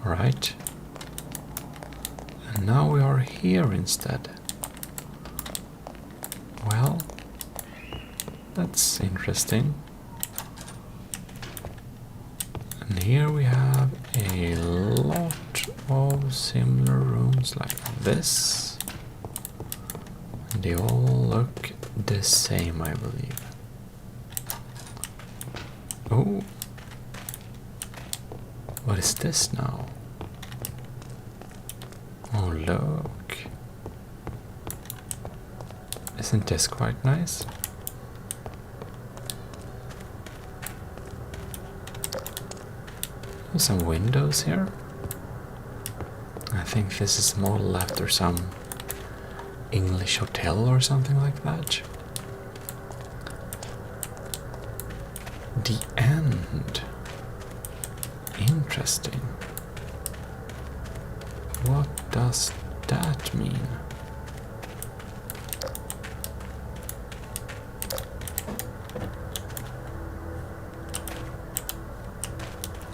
Right. And now we are here instead. Well, that's interesting. And here we have a lot of similar rooms like this. And they all look the same, I believe. Oh, what is this now? Oh, look. Isn't this quite nice? Some windows here. I think this is modeled after some English hotel or something like that. The end. Interesting. What does that mean?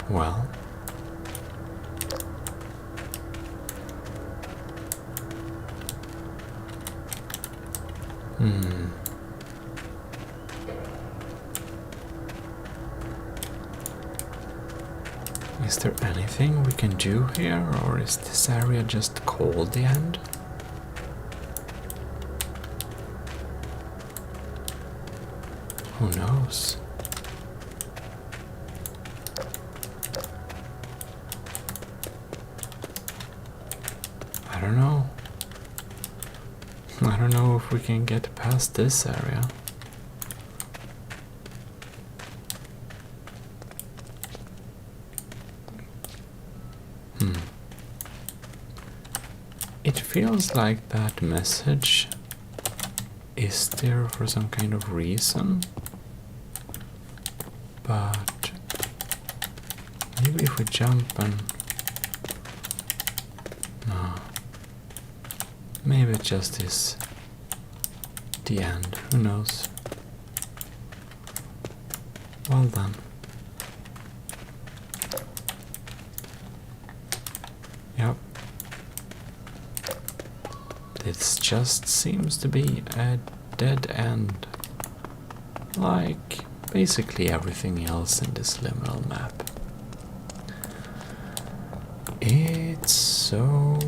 Well, is there anything we can do here, or is this area just called the end? Who knows? I don't know. I don't know if we can get past this area. It feels like that message is there for some kind of reason, but maybe if we jump and no, maybe it just is the end, who knows. Well done. Yep. this just seems to be a dead end. Like basically everything else in this liminal map. It's so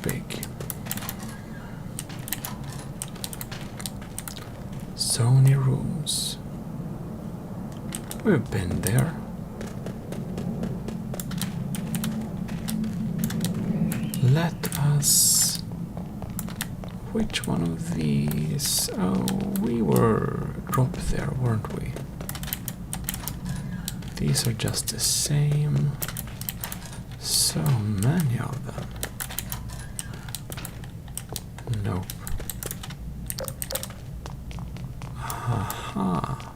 big. So many rooms. We've been there. Let us... Which one of these? Oh, we were dropped there, weren't we? These are just the same. So many of them. Nope. Aha.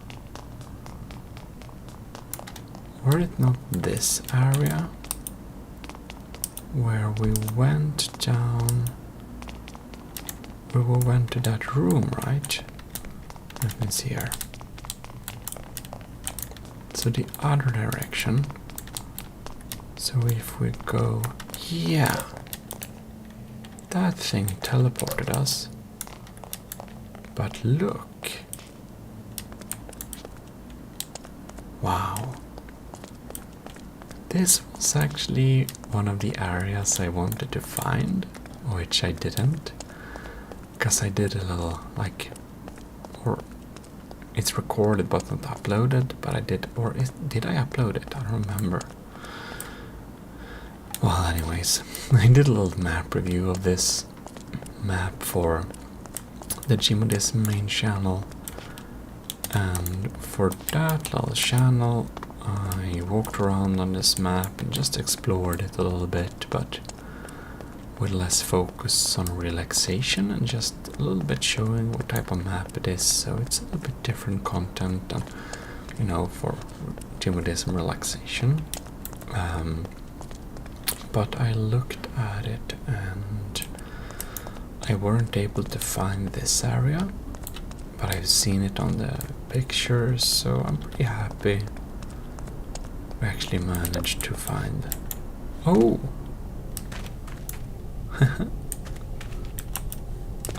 Were it not this area where we went down? We went to that room, right? Let me see here. So the other direction. So if we go... Yeah! That thing teleported us. But look! Wow! This was actually one of the areas I wanted to find, which I didn't. Because I did a little, like... Or... It's recorded but not uploaded, but I did... Or did I upload it? I don't remember. Well, anyways, I did a little map review of this map for the Gmodism main channel, and for that little channel I walked around on this map and just explored it a little bit, but with less focus on relaxation and just a little bit showing what type of map it is, so it's a little bit different content than, you know, for Gmodism relaxation. But I looked at it and I weren't able to find this area, but I've seen it on the pictures, so I'm pretty happy we actually managed to find. Oh!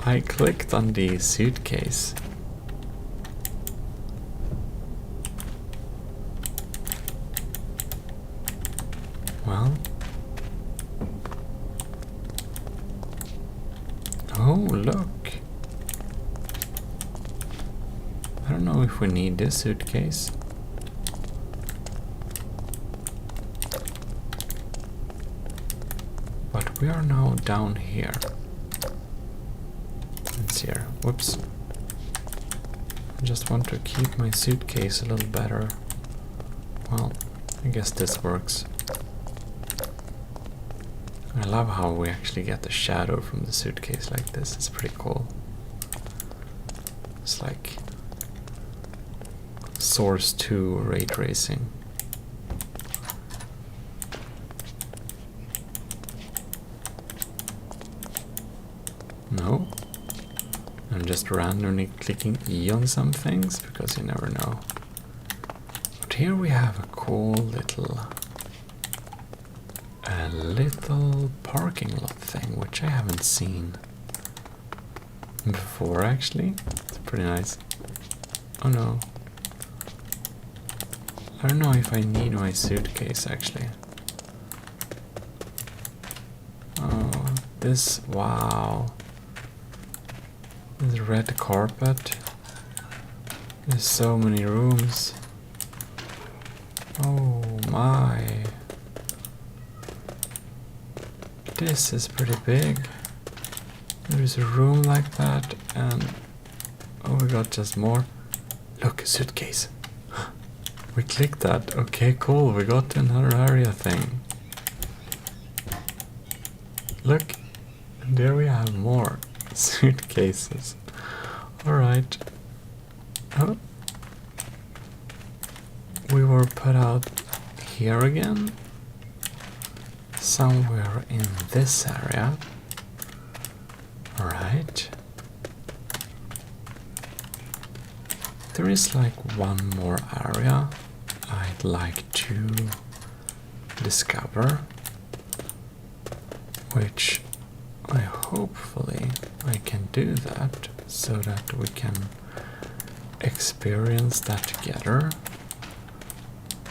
I clicked on the suitcase. Well, oh, look. I don't know if we need this suitcase. But we are now down here. It's here. Whoops. I just want to keep my suitcase a little better. Well, I guess this works. I love how we actually get the shadow from the suitcase like this. It's pretty cool. It's like Source 2 ray tracing. No. I'm just randomly clicking E on some things because you never know. But here we have a cool little parking lot thing, which I haven't seen before actually. It's pretty nice. Oh no. I don't know if I need my suitcase actually. Oh, this, wow. This red carpet. There's so many rooms. Oh my. This is pretty big. There's a room like that, and oh, we got just more. Look, a suitcase. We clicked that. Okay, cool. We got another area thing. Look, and there we have more suitcases. Alright. Oh. We were put out here again. Somewhere in this area. Alright. There is like one more area I'd like to discover, which hopefully I do that so that we can experience that together.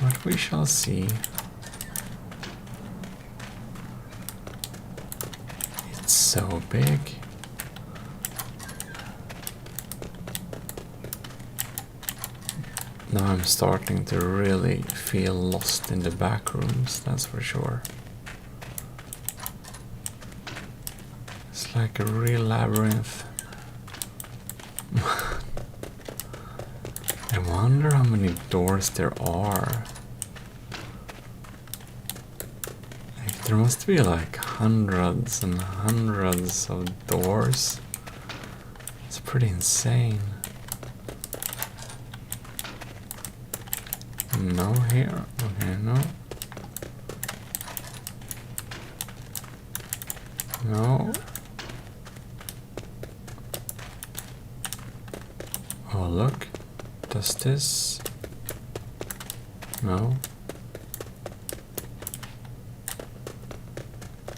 But we shall see. It's so big. Now I'm starting to really feel lost in the back rooms, that's for sure. It's like a real labyrinth. I wonder how many doors there are. Like, there must be like hundreds and hundreds of doors. It's pretty insane. No here. Okay, no. No. Oh, look. Does this? No.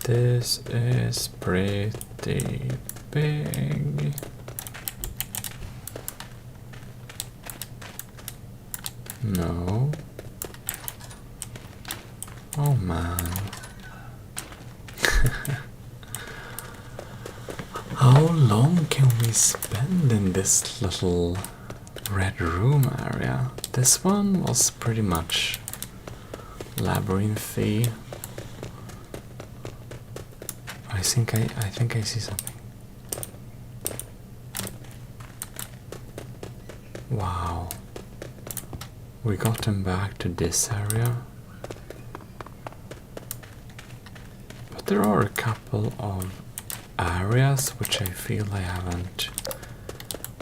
This is pretty big. No. Oh man. How long can we spend in this little red room area? This one was pretty much labyrinthy. I think I see something. Wow. We got them back to this area. But there are a couple of areas which I feel I haven't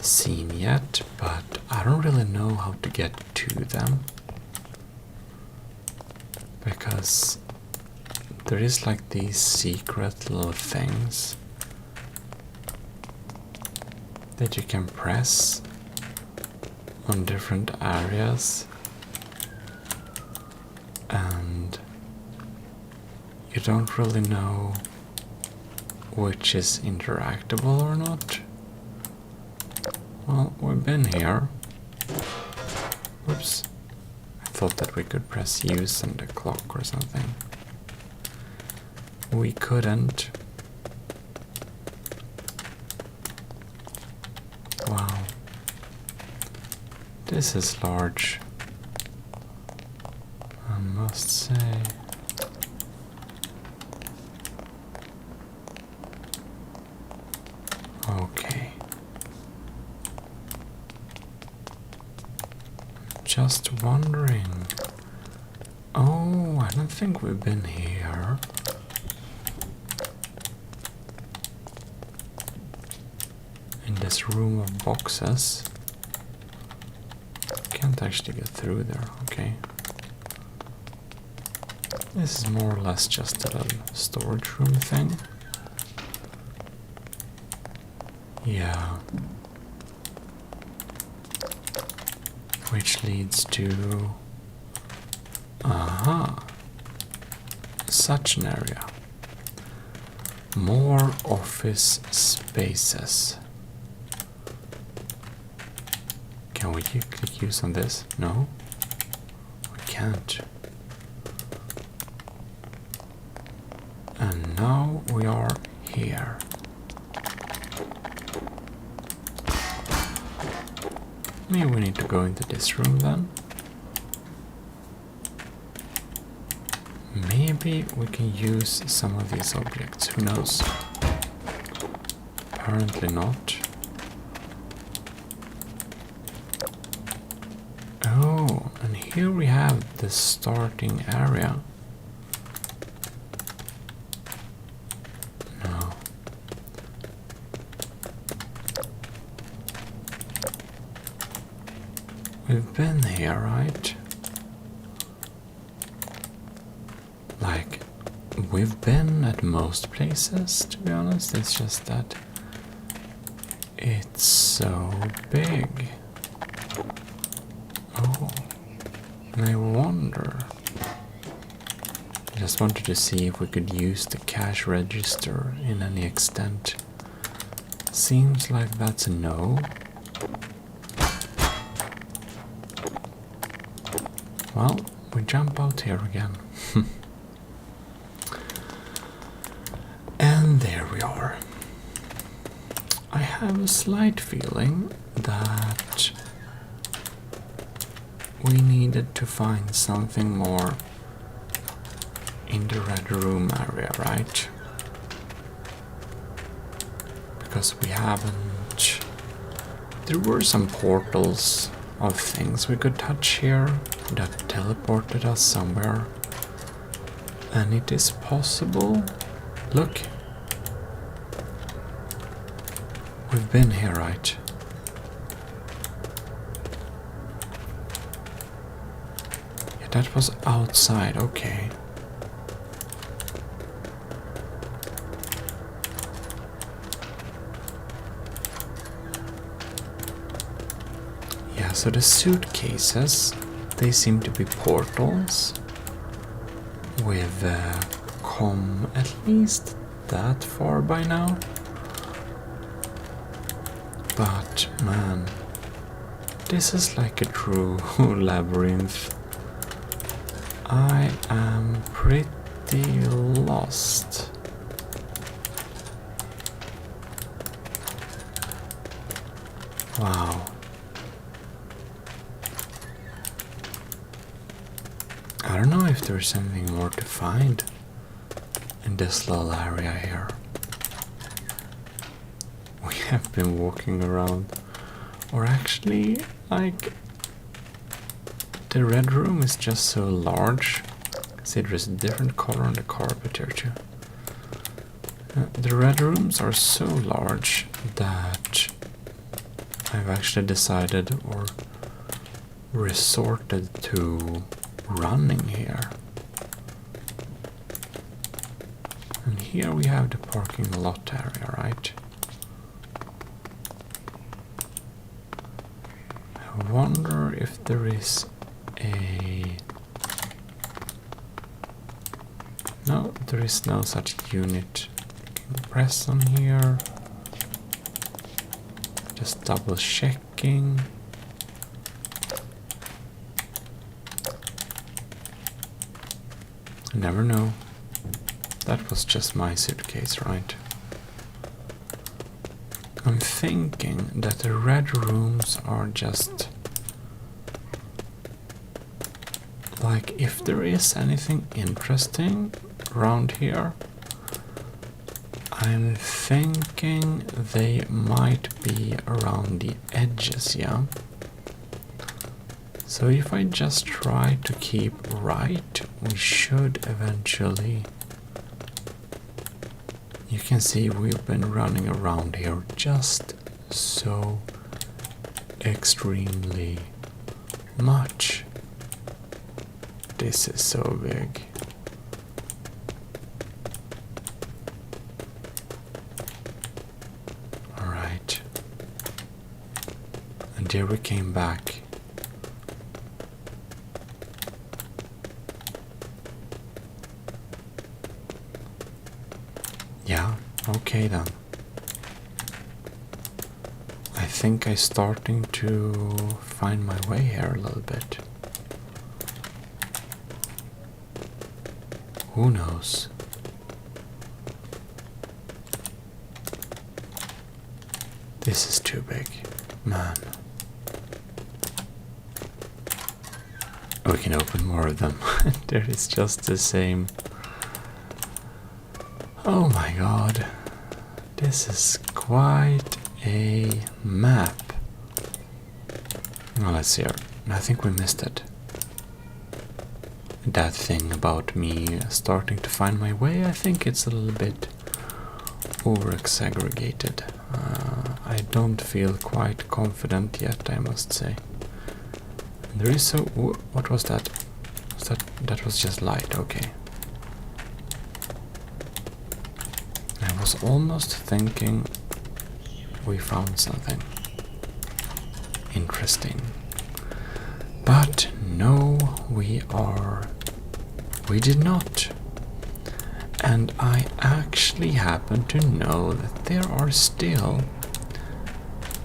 seen yet, but I don't really know how to get to them. Because there is like these secret little things that you can press on different areas, and you don't really know which is interactable or not. Well, we've been here. Whoops. I thought that we could press use on the clock or something. We couldn't. Wow. This is large, I must say. Okay. Just wondering. Oh, I don't think we've been here. In this room of boxes. Can't actually get through there, okay. This is more or less just a little storage room thing. Yeah. Which leads to... Aha! Such an area. More office spaces. Can we click use on this? No? We can't. And now we are here. Maybe we need to go into this room then. Maybe we can use some of these objects, who knows? Apparently not. Oh, and here we have the starting area. No. We've been here, right? Like, we've been at most places, to be honest. It's just that it's so big. Oh, and I wonder. I just wanted to see if we could use the cash register in any extent Seems like that's a no. Well, we jump out here again. And there we are. I have a slight feeling that we needed to find something more in the red room area, right? Because we haven't... There were some portals of things we could touch here that teleported us somewhere. And it is possible... Look! We've been here, right? Yeah, that was outside, okay. Yeah, so the suitcases, they seem to be portals. We've come at least that far by now. But man, this is like a true labyrinth. I am pretty lost. Wow. I don't know if there's something more to find in this little area here. We have been walking around, or actually, like, the red room is just so large. See, there's a different color on the carpet here too. The red rooms are so large that I've actually decided or resorted to running here. And here we have the parking lot area, right? I wonder if there is a... No, there is no such unit. You can press on here. Just double checking. I never know. That was just my suitcase, right? I'm thinking that the red rooms are just... like, if there is anything interesting around here, I'm thinking they might be around the edges, yeah? So if I just try to keep right, we should eventually... You can see we've been running around here just so extremely much. This is so big. Alright. And here we came back. Yeah, okay then. I think I'm starting to find my way here a little bit. Who knows? This is too big, man. We can open more of them. There is just the same. Oh my god, this is quite a map. Well, let's see here. I think we missed it. That thing about me starting to find my way, I think it's a little bit over-exaggerated. I don't feel quite confident yet, I must say. There is so... what was that? That was just light, okay. I was almost thinking we found something interesting. But no, we did not. And I actually happen to know that there are still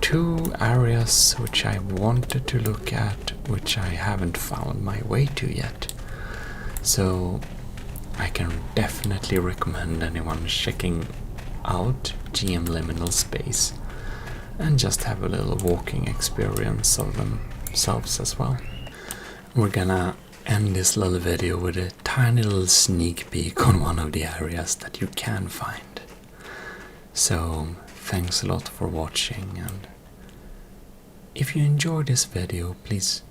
two areas which I wanted to look at, which I haven't found my way to yet. So I can definitely recommend anyone checking out GM Liminal Space and just have a little walking experience of themselves as well. We're gonna end this little video with a tiny little sneak peek on one of the areas that you can find. So thanks a lot for watching, and if you enjoyed this video, please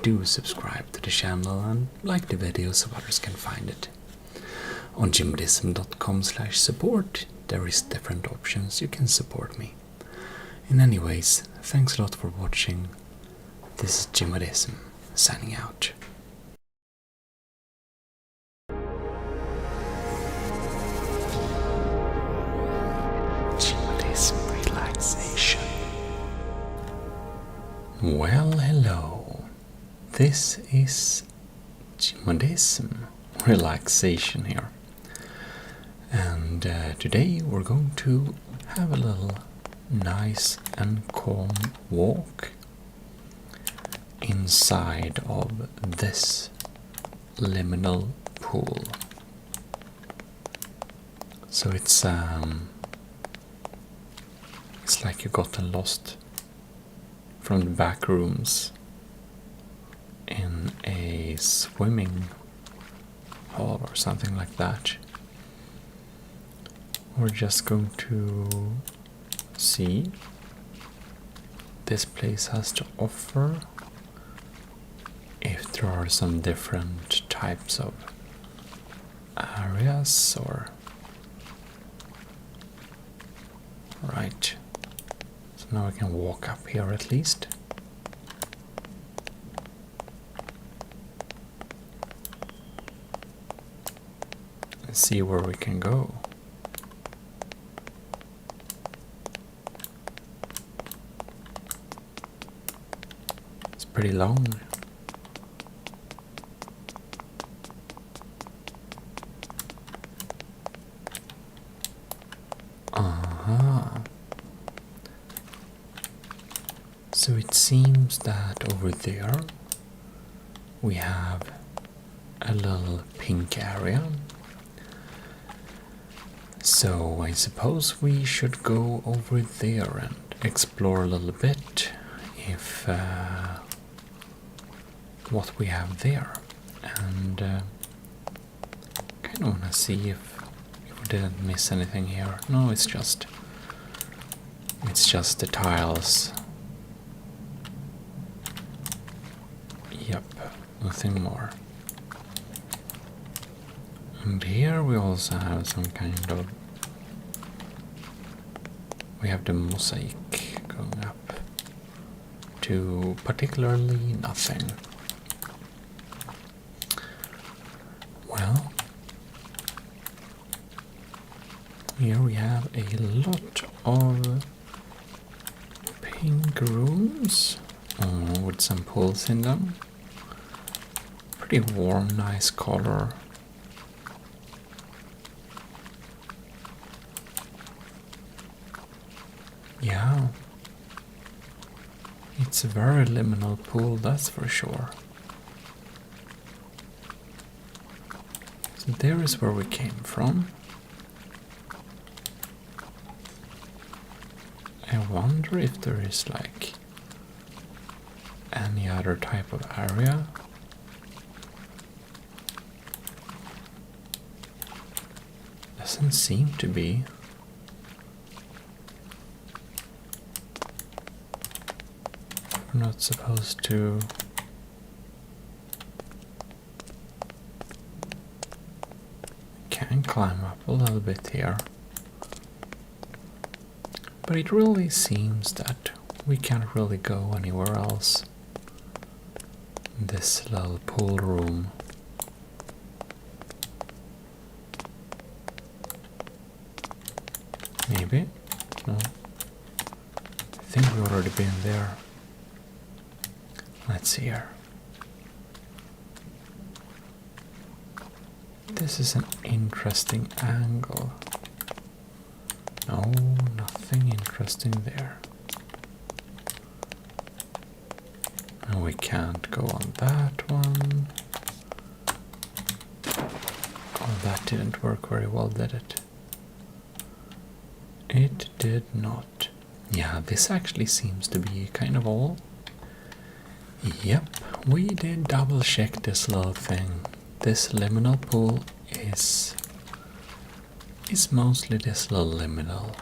do subscribe to the channel and like the video so others can find it. On gmodism.com/support there is different options you can support me. In any ways, thanks a lot for watching. This is Gmodism, signing out. Gmodism Relaxation. Well, hello. This is Gmodism Relaxation here. And today we're going to have a little nice and calm walk inside of this liminal pool. So it's like you gotten lost from the back rooms in a swimming hall or something like that. We're just going to see this place has to offer, if there are some different types of areas or right. So now we can walk up here at least. And see where we can go. It's pretty long. So it seems that over there we have a little pink area. So I suppose we should go over there and explore a little bit if what we have there. And kind of want to see if we didn't miss anything here. No, it's just the tiles. Yep, nothing more. And here we also have some kind of... we have the mosaic going up to particularly nothing. Well, here we have a lot of pink rooms with some pools in them. Pretty warm, nice color. Yeah, it's a very liminal pool, that's for sure. So there is where we came from. I wonder if there is like any other type of area. Doesn't seem to be. We're not supposed to. Can climb up a little bit here. But it really seems that we can't really go anywhere else in this little pool room. Maybe? No. I think we've already been there. Let's see here. This is an interesting angle. No, nothing interesting there. And we can't go on that one. Oh, that didn't work very well, did it? It did not. Yeah, this actually seems to be kind of all. Yep, we did double check this little thing. This liminal pool is mostly this little liminal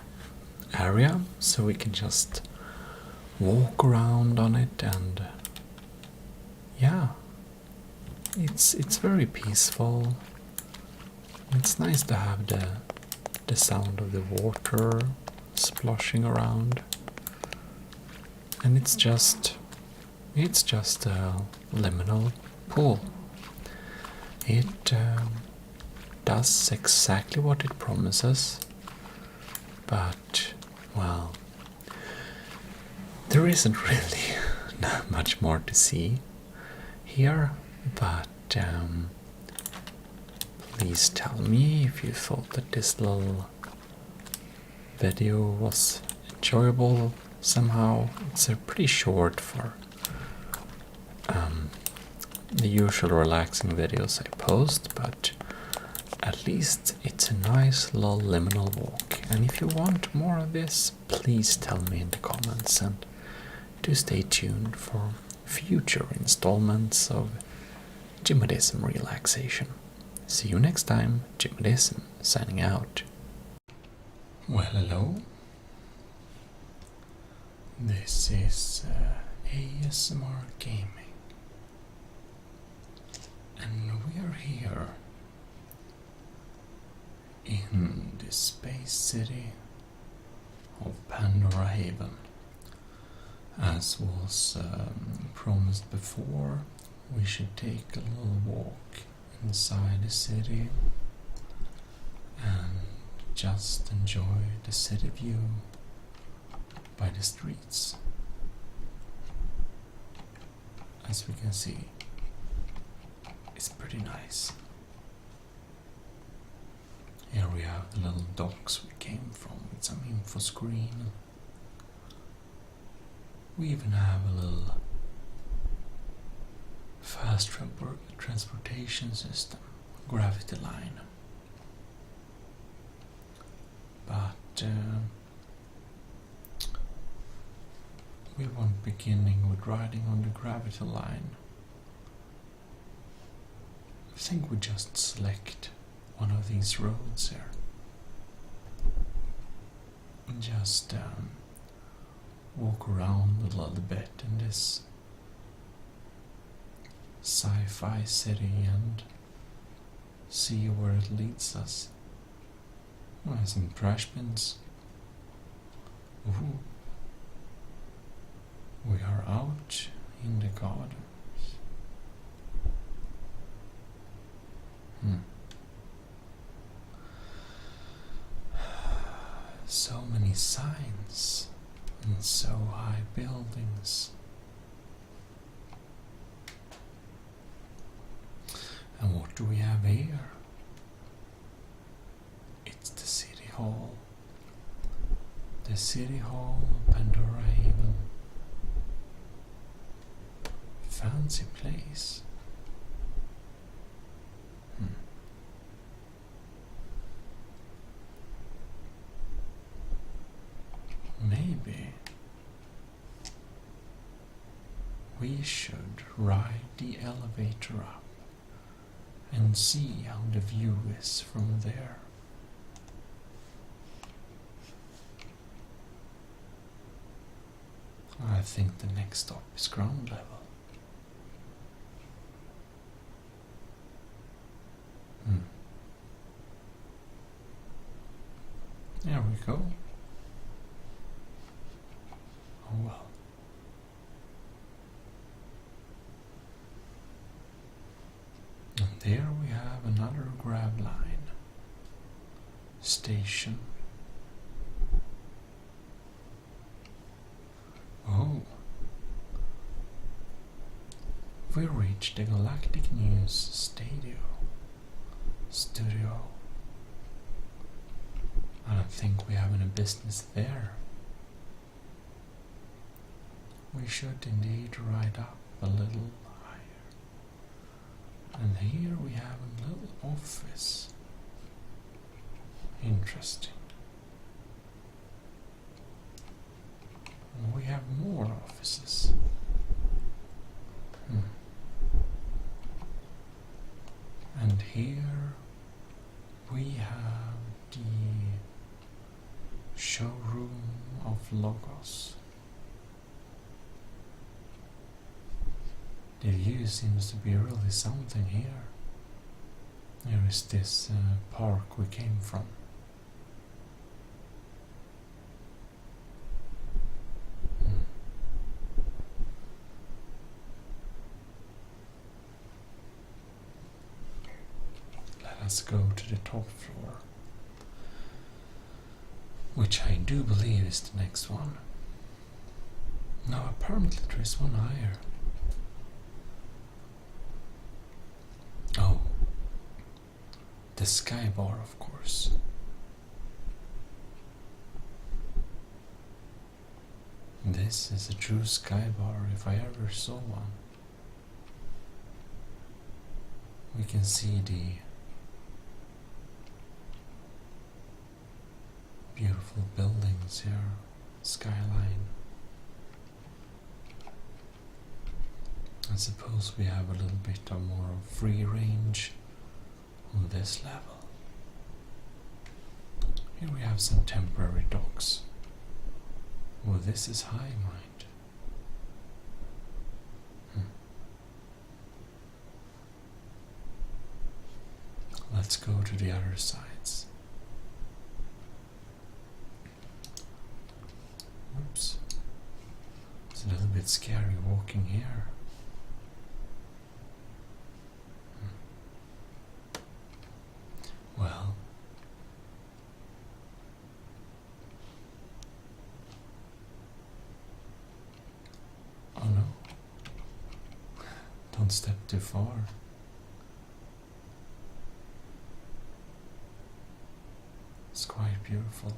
area, so we can just walk around on it, and yeah, it's very peaceful. It's nice to have the sound of the water sploshing around, and it's just a liminal pool. It does exactly what it promises, but well, there isn't really not much more to see here, but please tell me if you thought that this little video was enjoyable somehow. It's pretty short for the usual relaxing videos I post, but at least it's a nice little liminal walk. And if you want more of this, please tell me in the comments, and do stay tuned for future installments of Gmodism Relaxation. See you next time. Gmodism signing out. Well, hello. This is ASMR Gaming, and we're here in the space city of Pandora Haven. As was promised before, we should take a little walk inside the city and just enjoy the city view by the streets. As we can see, it's pretty nice. Here we have the little docks we came from with some info screen. We even have a little fast transportation system, gravity line. But we won't beginning with riding on the gravity line. I think we just select one of these roads here. And just walk around a little bit in this sci-fi city and see where it leads us. Oh, some trash bins. Ooh. We are out in the gardens. So many signs and so high buildings. And what do we have here? It's the City Hall. The City Hall of Pandora Haven. Fancy place. Maybe we should ride the elevator up and see how the view is from there. I think the next stop is ground level. There we go. Oh well. And there we have another grab line station. Oh, we reached the Galactic News studio. I don't think we have any business there. We should indeed ride up a little higher. And here we have a little office. Interesting. And we have more offices. And here we have the showroom of Logos. The view seems to be really something here. There is this park we came from. Let's go to the top floor, which I do believe is the next one. No, apparently there is one higher. Oh, the sky bar, of course. This is a true sky bar if I ever saw one. We can see the beautiful buildings here, skyline. I suppose we have a little bit of more free range on this level. Here we have some temporary docks. Oh, this is high, mind. Let's go to the other sides. Oops. It's a little bit scary walking here. Well, oh no, don't step too far. It's quite beautiful.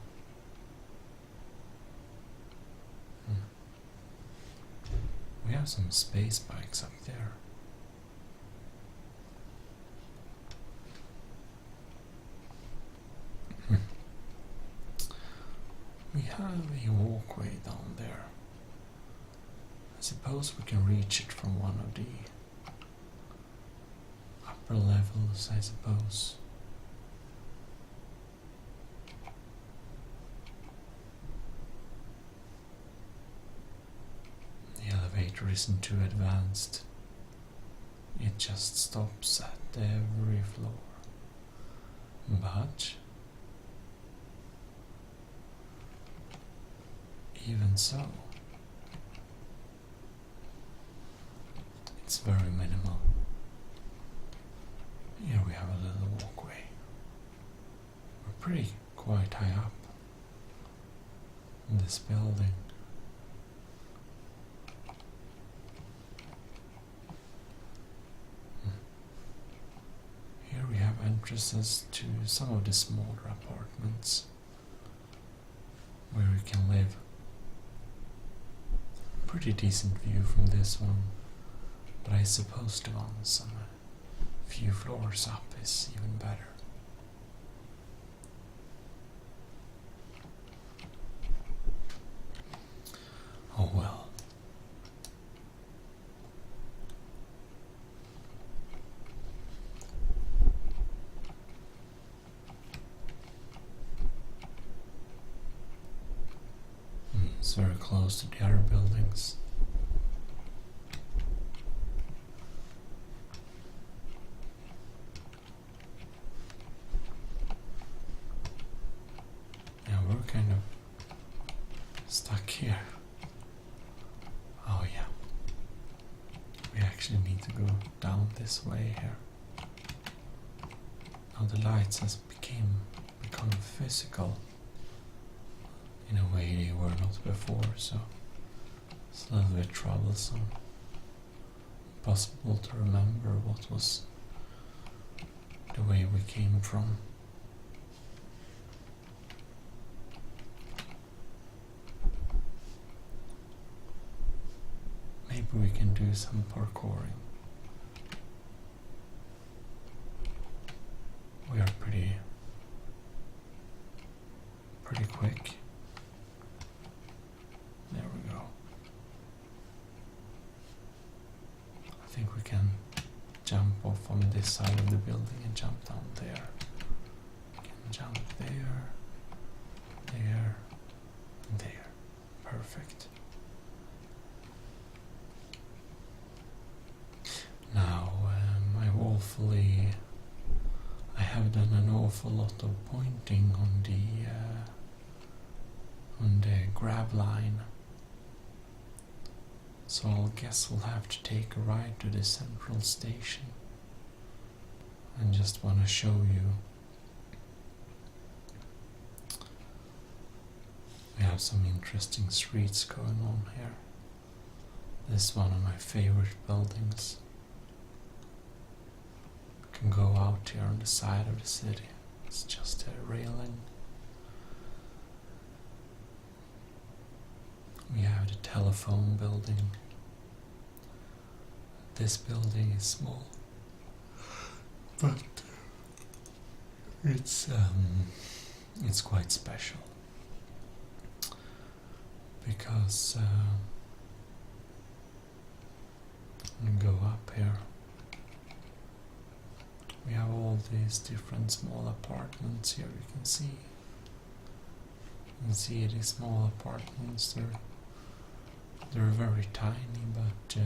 We have some space bikes up there. We have a walkway down there. I suppose we can reach it from one of the upper levels, I suppose. The elevator isn't too advanced. It just stops at every floor. But even so, it's very minimal. Here we have a little walkway. We're pretty quite high up in this building. Here we have entrances to some of the smaller apartments where we can live. Pretty decent view from this one, but I suppose the one some few floors up is even better. Oh well. It's very close to the other buildings. Yeah, we're kind of stuck here. Oh yeah. We actually need to go down this way here. Now the lights has become physical. In a way they were not before, so it's a little bit troublesome. Impossible to remember what was the way we came from. Maybe we can do some parkouring. We are pretty quick. There we go. I think we can jump off on this side of the building and jump down there. We can jump there, there, and there. Perfect. Now, I have done an awful lot of pointing on the grab line. So I guess we'll have to take a ride to the central station. And just want to show you. We have some interesting streets going on here. This is one of my favorite buildings. We can go out here on the side of the city. It's just a railing. We have the telephone building. This building is small, but it's quite special because we go up here. We have all these different small apartments here. You can see these small apartments. They're very tiny, but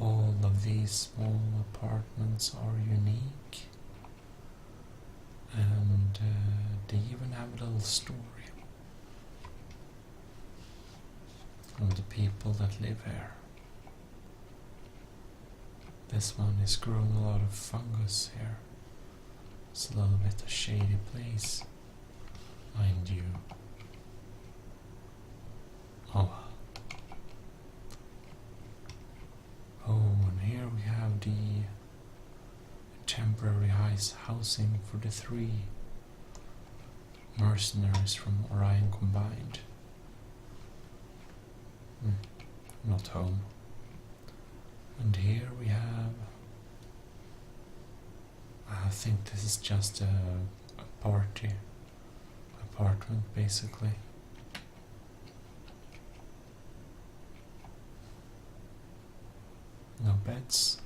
all of these small apartments are unique, and they even have a little story of the people that live here. This one is growing a lot of fungus here. It's a little bit a shady place, mind you. Oh, and here we have the temporary housing for the 3 mercenaries from Orion Combined. Not home. And here we have, I think this is just a party apartment basically. No beds,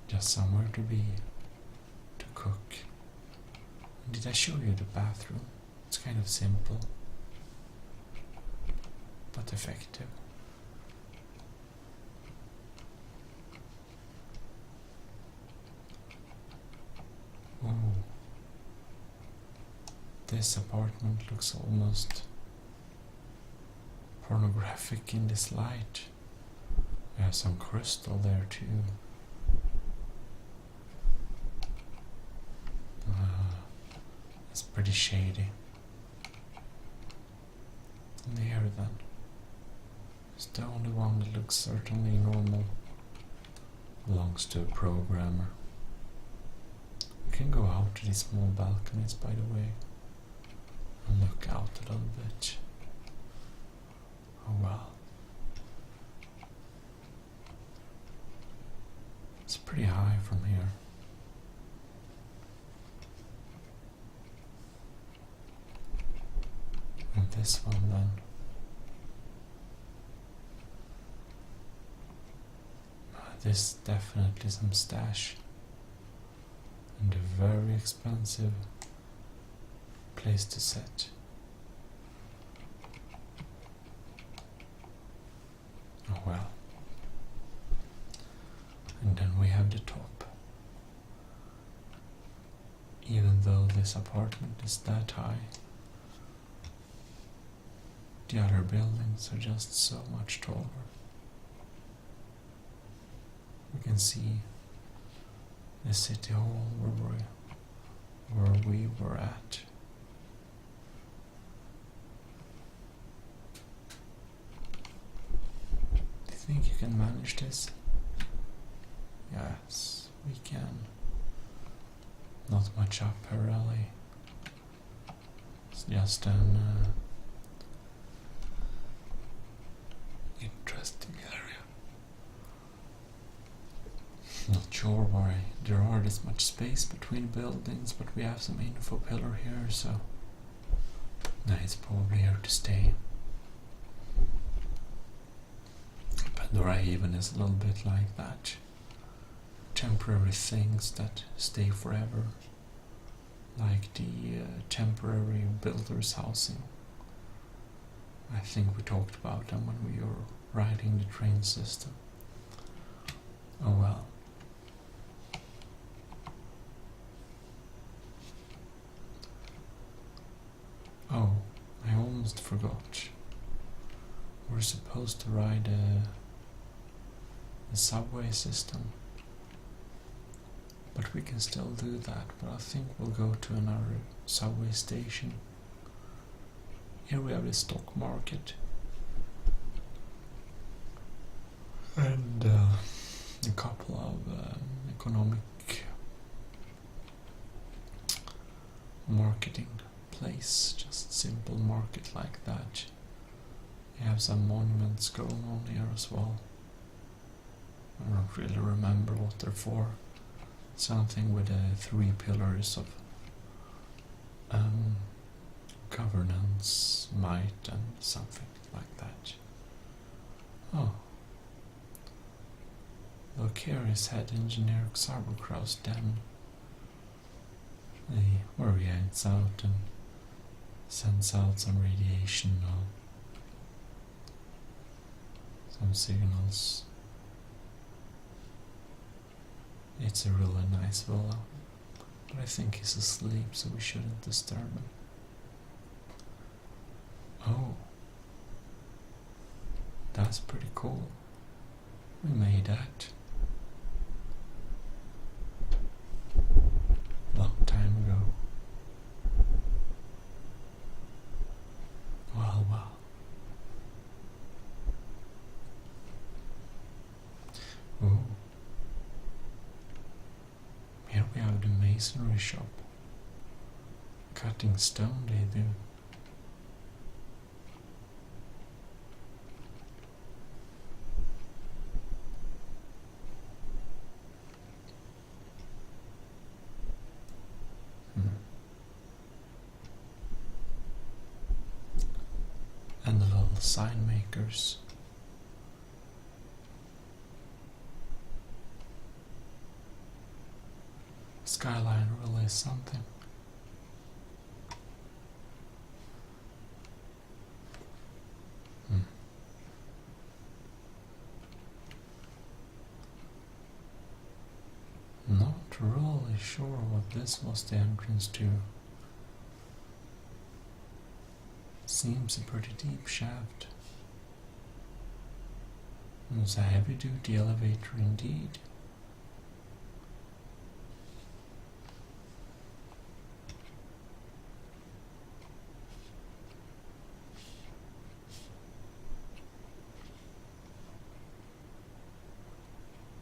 just somewhere to be, to cook. Did I show you the bathroom? It's kind of simple, but effective. Oh, this apartment looks almost pornographic in this light. We have some crystal there too. It's pretty shady. And here then, it's the only one that looks certainly normal. Belongs to a programmer. We can go out to these small balconies, by the way, and look out a little bit. Oh well. It's pretty high from here. And this one then. This definitely some stash. And a very expensive place to sit. Oh well. And then we have the top. Even though this apartment is that high, the other buildings are just so much taller. We can see the city hall where we were at. Do you think you can manage this? Yes, we can. Not much up here really. It's just an interesting area. sure why there are this much space between buildings, but we have some info pillar here, so nah, it's probably here to stay. Pandora even is a little bit like that. Temporary things that stay forever, like the temporary builder's housing. I think we talked about them when we were riding the train system. Oh well. Oh, I almost forgot. We're supposed to ride a subway system. But we can still do that, but I think we'll go to another subway station. Here we have the stock market. And a couple of economic marketing place, just simple market like that. You have some monuments going on here as well. I don't really remember what they're for. Something with 3 pillars of governance, might, and something like that. Oh. Look, here is head engineer Xarbokrow's den. Where he hangs out and sends out some radiation or some signals. It's a really nice villa, but I think he's asleep, so we shouldn't disturb him. Oh, that's pretty cool. We made that long time ago. Well, well. Oh. Here we have the masonry shop. Cutting stone they do. And the little sign makers. Skyline really is something. Not really sure what this was the entrance to. Seems a pretty deep shaft. It's a heavy-duty elevator indeed.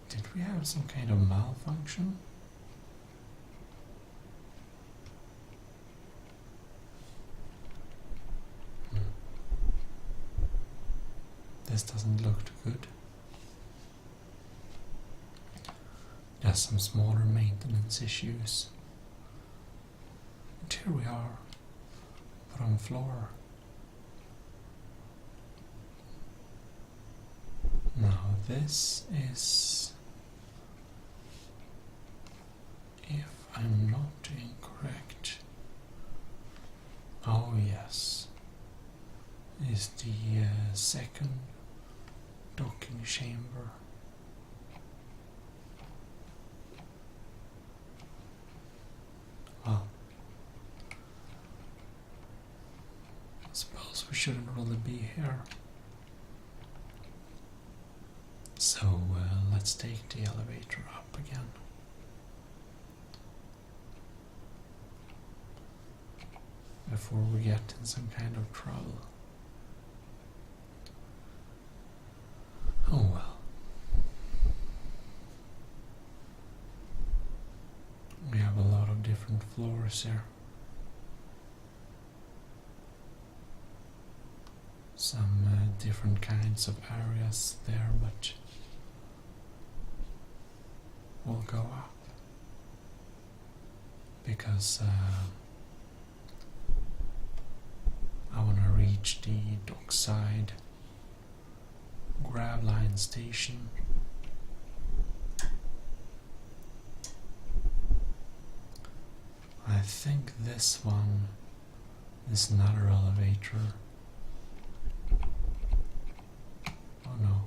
Did we have some kind of malfunction? This doesn't look too good. There's some smaller maintenance issues. And here we are, bottom floor. Now this is, if I'm not incorrect, oh yes, is the second docking chamber. Well, I suppose we shouldn't really be here. So let's take the elevator up again. Before we get in some kind of trouble. Oh well. We have a lot of different floors here. Some different kinds of areas there, but will go up. Because I want to reach the dockside grab line station. I think this one is another elevator. Oh no.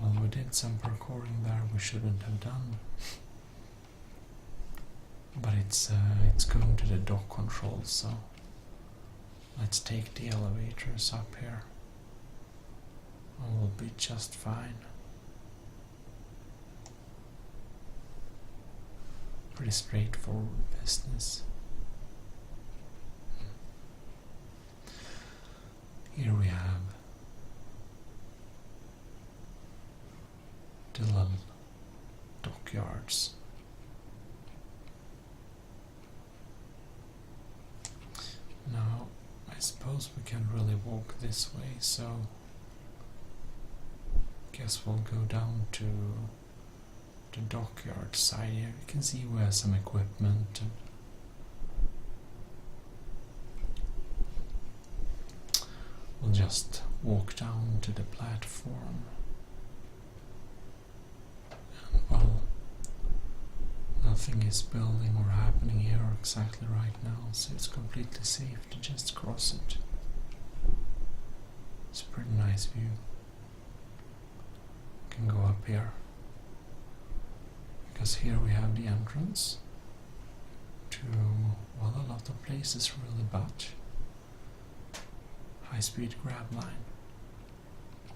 Well, we did some parkouring there we shouldn't have done. But it's going to the dock control, so let's take the elevators up here. And we'll be just fine. Pretty straightforward business. Here we have the little dockyards. Now, I suppose we can't really walk this way, so guess we'll go down to the dockyard side here. You can see we have some equipment. And we'll just walk down to the platform. And well, nothing is building or happening here exactly right now, so it's completely safe to just cross it. It's a pretty nice view. Can go up here, because here we have the entrance to, well, a lot of places really, but high-speed grab line.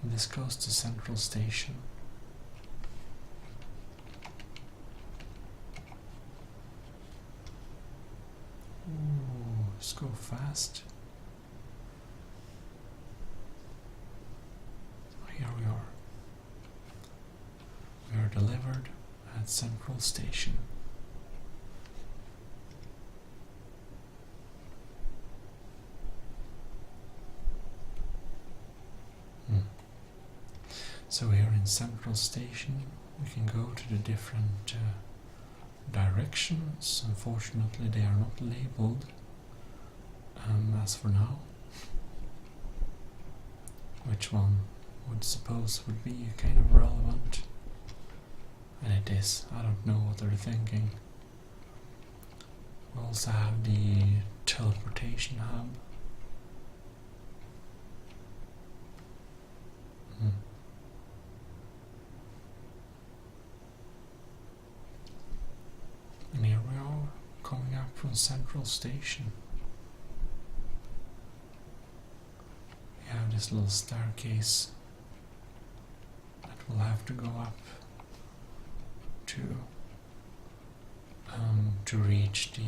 And this goes to Central Station. Ooh, let's go fast. Here we are. We are delivered at Central Station. So here in Central Station we can go to the different directions. Unfortunately they are not labeled as for now. Which one would suppose would be kind of relevant? And it is. I don't know what they're thinking. We also have the teleportation hub. And here we are, coming up from Central Station. We have this little staircase that we'll have to go up to reach the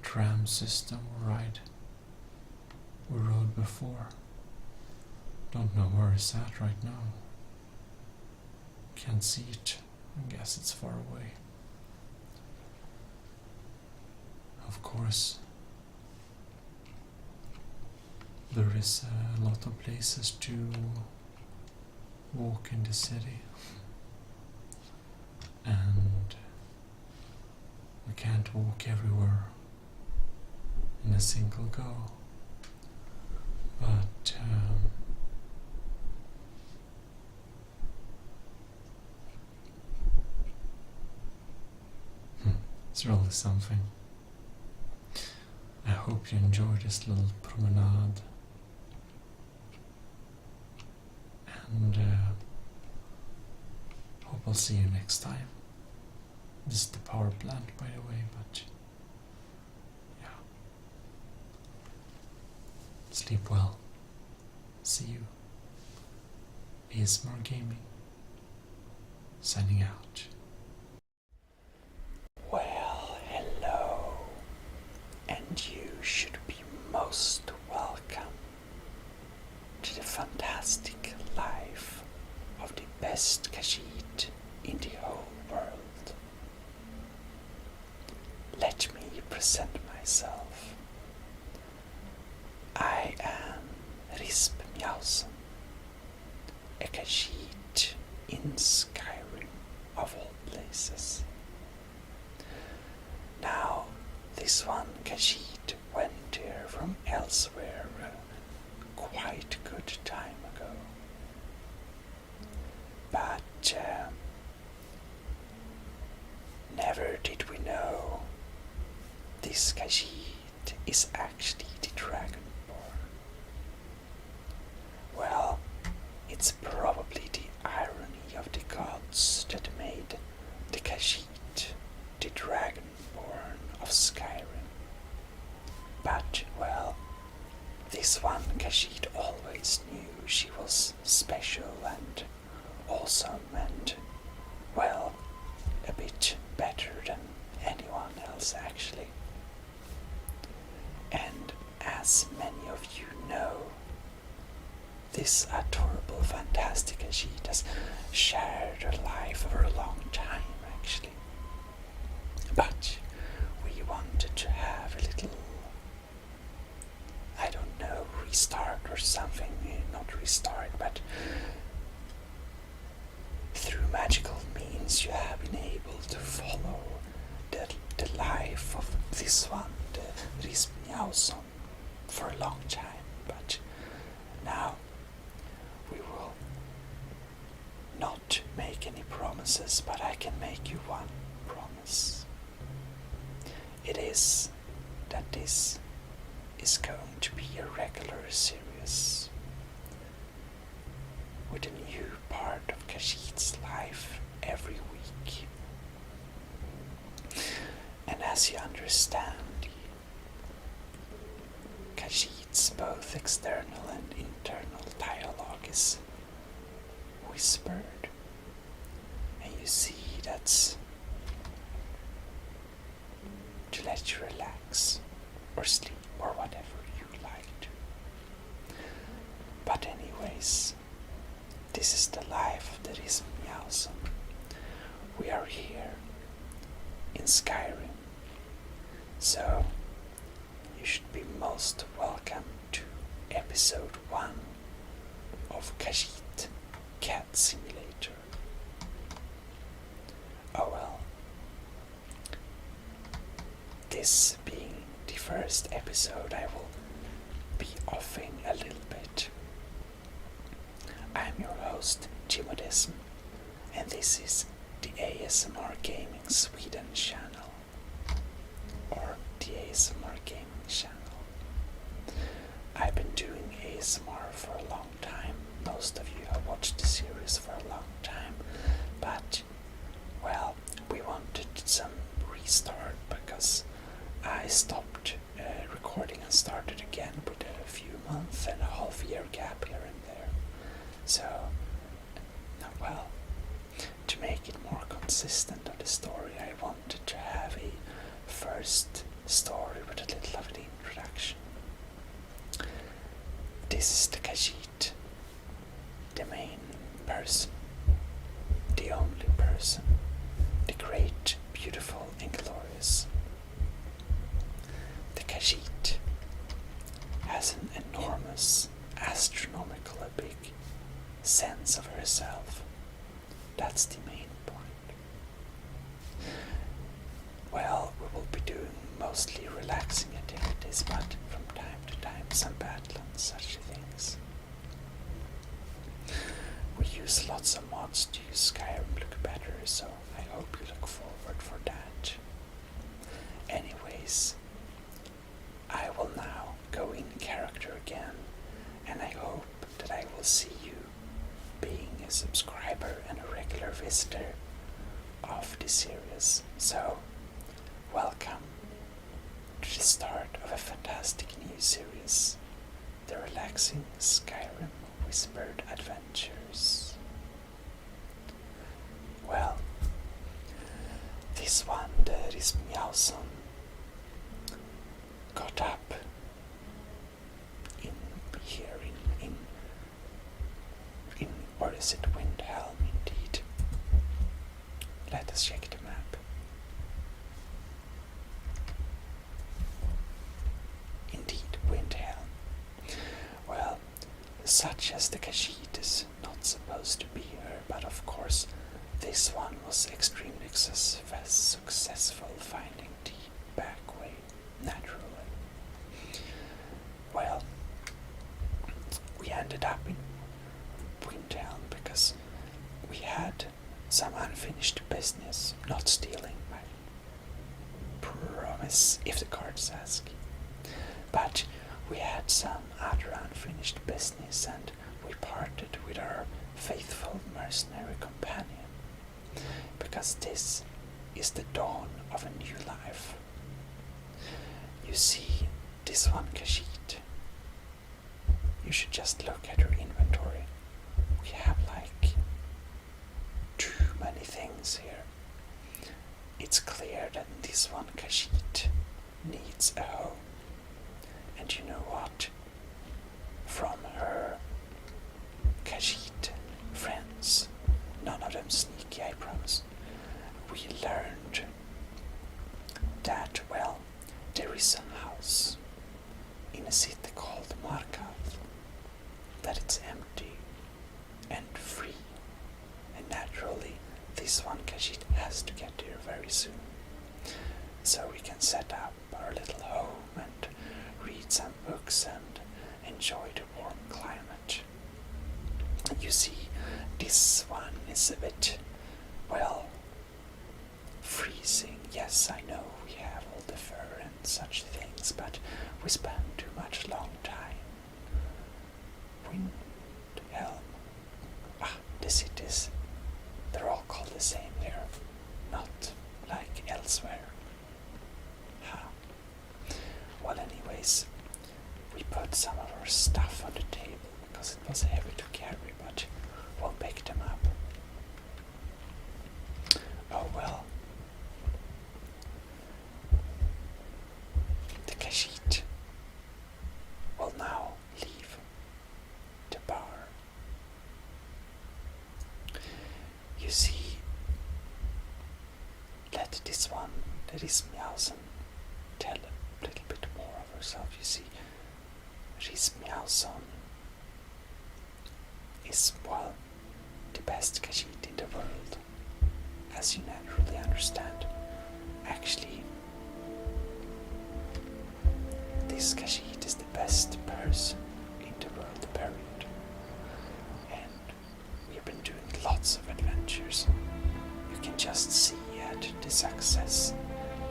tram system we rode before. Don't know where it's at right now. Can't see it. I guess it's far away. Of course, there is a lot of places to walk in the city, and we can't walk everywhere in a single go, but it's really something. I hope you enjoy this little promenade, and hope I'll see you next time. This is the power plant, by the way, but yeah. Sleep well. See you. ASMR Gaming, signing out. Well, hello. And you should be most welcome to the fantastic life of the best Khajiit in the whole world. Let me present myself. I am Risp Meowsome, a Khajiit in Skyrim, of all places. Now, this one Khajiit went here from elsewhere quite a good time ago. But never did we know this Khajiit is actually the Dragonborn. Well, it's probably the irony of the gods that made the Khajiit the Dragonborn of Skyrim. But, well, this one Khajiit always knew she was special and awesome and, well, a bit better than anyone else actually. And as many of you know, this adorable, fantastic Khajiit has shared her life over a long time actually. But we wanted to have a little, I don't know, restart or something. Not restart, but through magical means you have been able to follow the life of this one, the Meowsome, for a long time. But now we will not make any promises, but I can make you one promise. It is that this is going to be a regular series with a new part of Khajiit's life every week. And as you understand, Khajiit's both external and internal dialogue is whispered, and you see that's to let you relax or sleep or whatever you like to. But anyways, this is the life that is Meowsome. We are here in Skyrim, so you should be most welcome to episode 1 of Khajiit Cat Simulator. Oh well. This being the first episode, I will be offing a little bit. I'm your host, Gmodism, and this is the ASMR Gaming Sweden channel, or the ASMR Gaming channel. I've been doing ASMR for a long time. Most of you have watched the series for a long time, but, well, we wanted some restart because I stopped recording and started again with a few months and a half year gap here and there. So, well, to make it more consistent of the story, I wanted to have a first story with a little of an introduction. This is the Khajiit, the main person, the only person, the great, beautiful, and glorious. The Khajiit has an enormous, astronomically big sense of herself. That's the main point. Well, we will be doing mostly relaxing activities, but from time to time some battle and such things. We use lots of mods to use Skyrim look better, so I hope you look forward for that. Anyways, I will now go in character again, and I hope that I will see you being a subscriber and a regular visitor of this series. So, welcome to the start of a fantastic new series, the Relaxing Skyrim Whispered Adventures. Well, this one, that is Meowsome, got up in here in what is it, Windhelm indeed. Let us check the map. Indeed, Windhelm. Well, the such as the Khajiit is not supposed to be here, but of course this one was extremely successful finding the back way naturally. Well, we ended up in Windhelm because we had some unfinished business, not stealing, I promise if the cards ask. But we had some other unfinished business and we parted with our faithful mercenary companion, because this is the dawn of a new life. You see, this one Khajiit, you should just look at her inventory. We have like too many things here. It's clear that this one Khajiit needs a home. And you know what? From her Khajiit friends, none of them sneaky, I promise, we learned that, well, there is a house in a city called Markath, that it's empty and free, and naturally this one Khajiit has to get there very soon, so we can set up our little home and read some books and enjoy the warm climate. You see, this one is a bit, well, freezing. Yes, I know we have all the fur and such things, but we spend too much long time. Windhelm. The cities, they're all called the same here, not like elsewhere. Well, anyways, we put some of our stuff on the table because it was heavy to carry, but we'll pick them up. Oh well. The Khajiit will now leave the bar. You see, let this one, that is Meowsen, tell a little bit more of herself. You see, Rhys Meowsen is, well, the best Khajiit in the world, as you naturally understand. Actually, this Khajiit is the best person in the world, period. And we have been doing lots of adventures. You can just see at the success.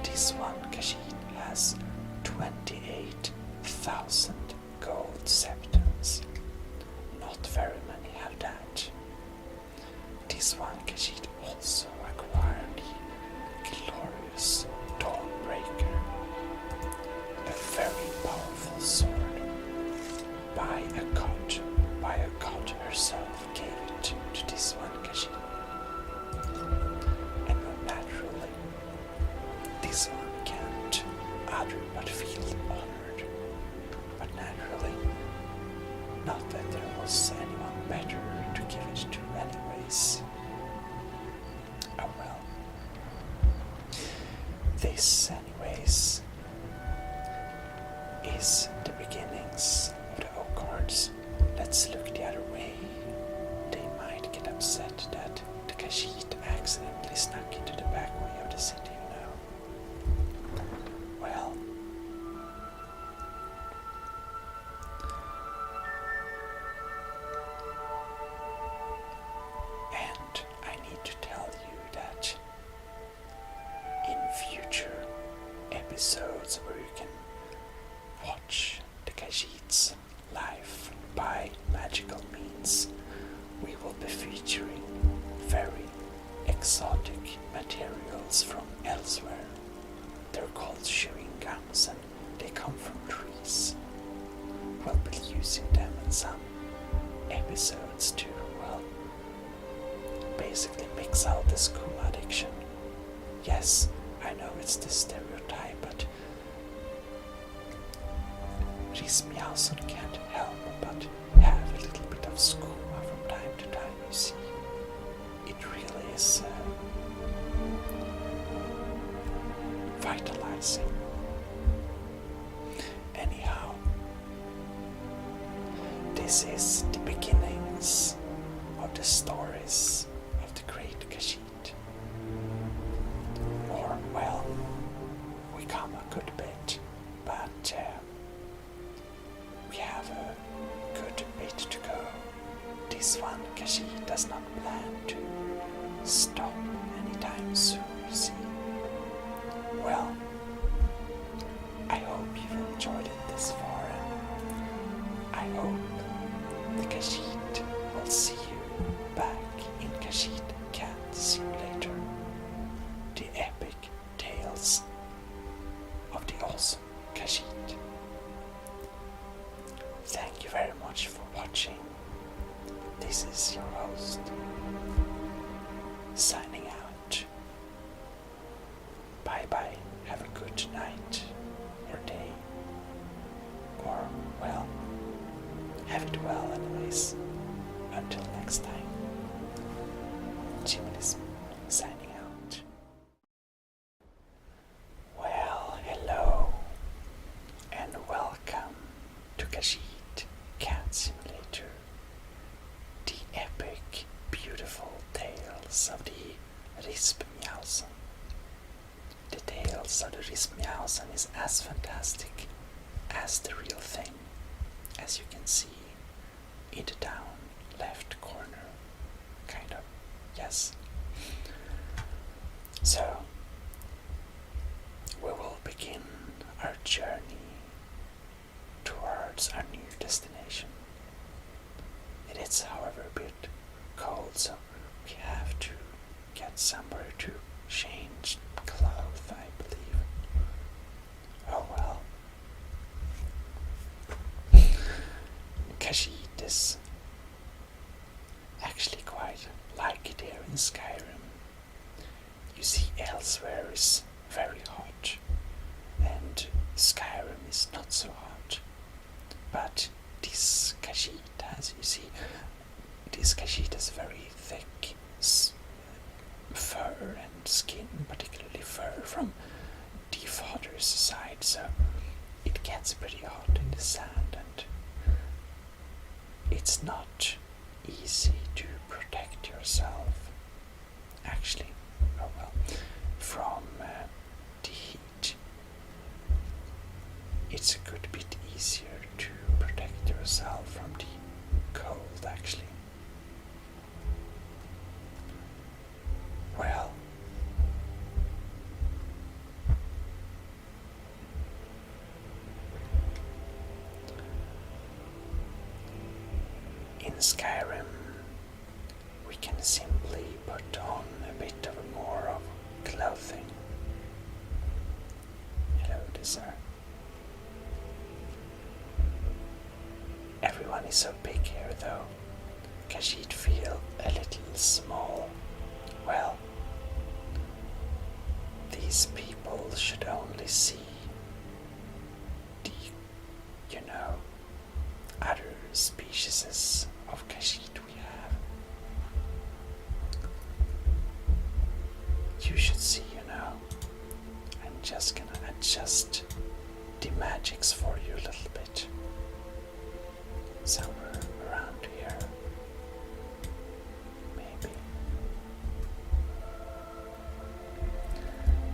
This one Khajiit has 28,000 gold septons. Not very many have that. This one Khajiit also acquired the glorious Dawnbreaker, a very powerful sword. By a god herself gave it to this one Khajiit. And naturally, this one can't other but feel honored. But naturally, not that there was anyone better to give it to anyways. Oh well. This anyways is the beginnings of the Oakhards. Let's look the other way. They might get upset that the Khajiit accidentally snuck into the back way of the city, you know. Well, and I need to tell you that in future episodes where you can watch the Khajiit's life by magical means, we will be featuring very exotic materials from elsewhere. They're called chewing gums and they come from trees. We'll be using them in some episodes to, well, basically mix out the school addiction. Yes, I know it's the stereotype, but Rhys Meowsen can't help but have a little bit of skooma from time to time, you see. It really is vitalizing. Anyhow, this is the details of the stories of the great Khajiit. Or, well, we come a good bit, but we have a good bit to go. This one, Khajiit does not plan to stop anytime soon, you see. Well, I hope you've enjoyed it this far, and I hope the Khajiit will see you back in Khajiit Cat Simulator. The epic tales of the awesome Khajiit. Thank you very much for watching. This is your host, signing out. Bye bye, have a good night or day. Or, well, have it well anyways. Until next time. Gmodism signing out. Well, hello and welcome to Khajiit Cat Simulator. The epic, beautiful tales of the Rispmjausen. The tales of the Rispmjausen is as fantastic as the real thing, as you can see in the down left corner, kind of, yes. So, we will begin our journey towards our new destination. It is, however, a bit cold, so we have to get somewhere to change clothes, I believe. Oh well. Khajiit is actually quite like it here in Skyrim. You see, elsewhere is very hot, and Skyrim is not so hot. But this Khajiit, as you see, this Khajiit has very thick fur and skin, particularly fur from the father's side, so it gets pretty hot in the sand, and it's not easy to protect yourself, actually, oh well, from the heat. It's a good bit easier to protect yourself from the cold, actually. Well, in Skyrim, we can simply put on a bit of more of clothing. Hello, sir. Everyone is so big here, though. Khajiit feel a little small. Well, these people should only see the, other species of Khajiit we have. You should see, I'm just gonna adjust the magics for you a little bit. Somewhere around here. Maybe.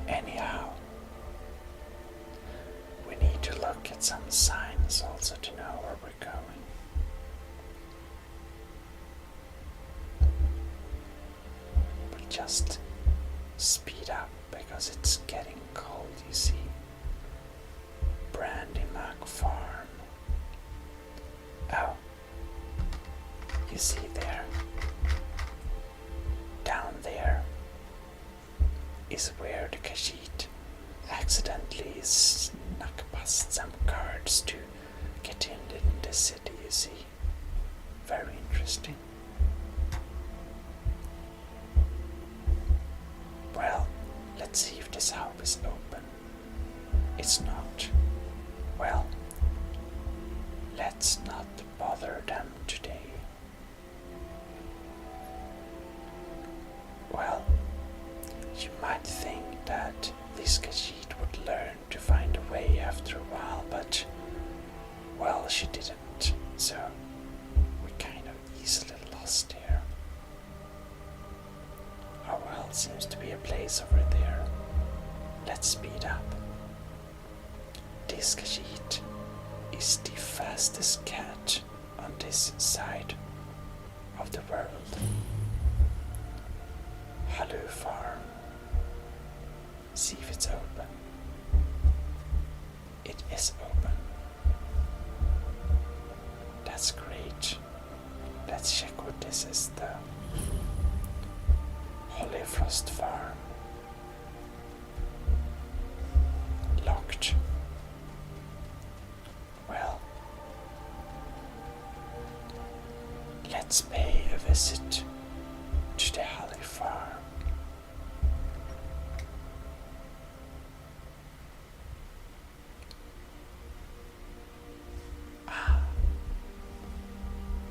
Anyhow, we need to look at some signs also to know where we're going. But just speed up because it's getting cold, you see. Brandymack Farm. Oh, you see there, down there is where the Khajiit accidentally snuck past some guards to get in the city, you see. Very interesting. Well, let's see if this house is open. It's not. Well, let's not bother them today. Well, you might think that this Khajiit would learn to find a way after a while, but, well, she didn't, so we kind of ease a little is over there. Let's speed up. This Khajiit is the fastest cat on this side of the world. Hello farm. See if it's open. It is open. That's great. Let's check what this is though. Holyfrost farm. Locked. Well, let's pay a visit to the Holly farm.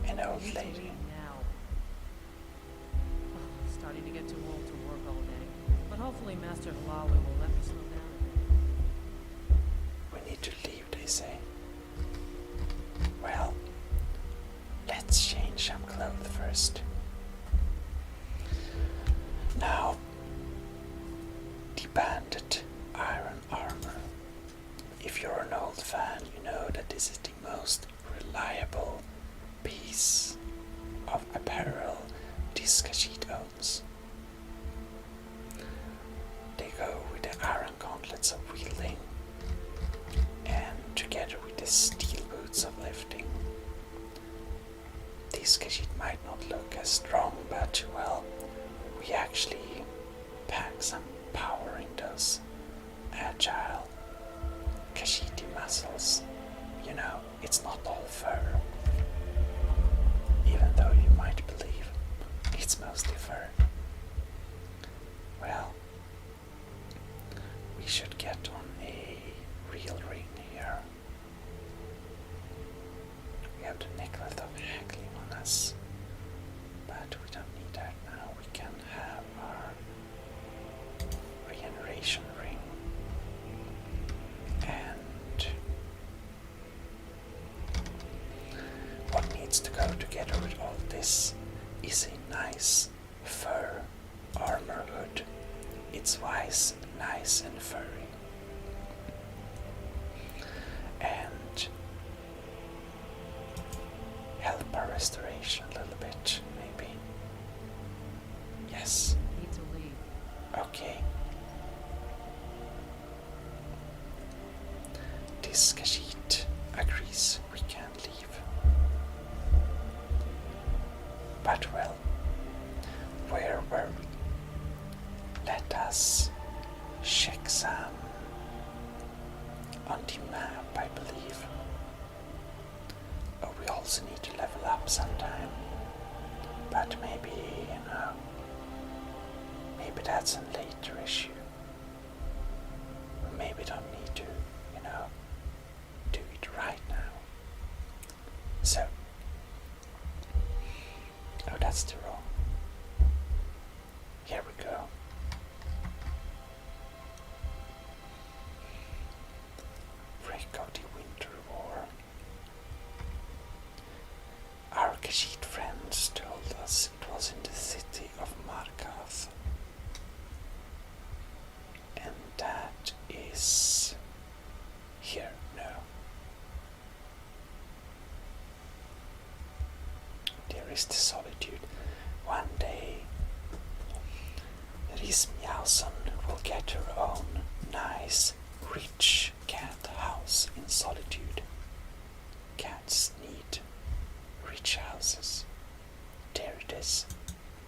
An old Need to lady. leave now. Starting to get too old to work all day. But hopefully Master Halali will let me slow down. We need to leave, they say. Well, let's change some clothes first. Now, the banded iron armor. If you're an old fan, you know that this is the most reliable piece of apparel this Khajiit owns. They go with the iron gauntlets of wielding and together with the steel boots of lifting. These Khajiit might not look as strong, but well, we actually pack some power in those agile Khajiiti muscles. You know, it's not all fur. Even though you might believe it's mostly fur. Well, we should get on a real ring here. We have the necklace of haggling on us, but we don't need that now. We can have our regeneration ring. And what needs to go together with all this is a nice fur armor hood. It's wise, nice and furry. And help our restoration a little bit, maybe. Yes. Need to leave. Okay. This Khajiit agrees we can leave. But well, where were we? Let us check some on the map, I believe. Oh, we also need to level up sometime. But maybe, you know, maybe that's a later issue. We maybe don't need to, you know, do it right now. So, oh, that's the wrong. Here we go. Break of the Winter War. Our Khajiit friends told us it was in the city of Markath. And that is here, no. There is the solitude. One day, Rismjausen will get her own nice, rich cat house in solitude. Cats need rich houses. There it is,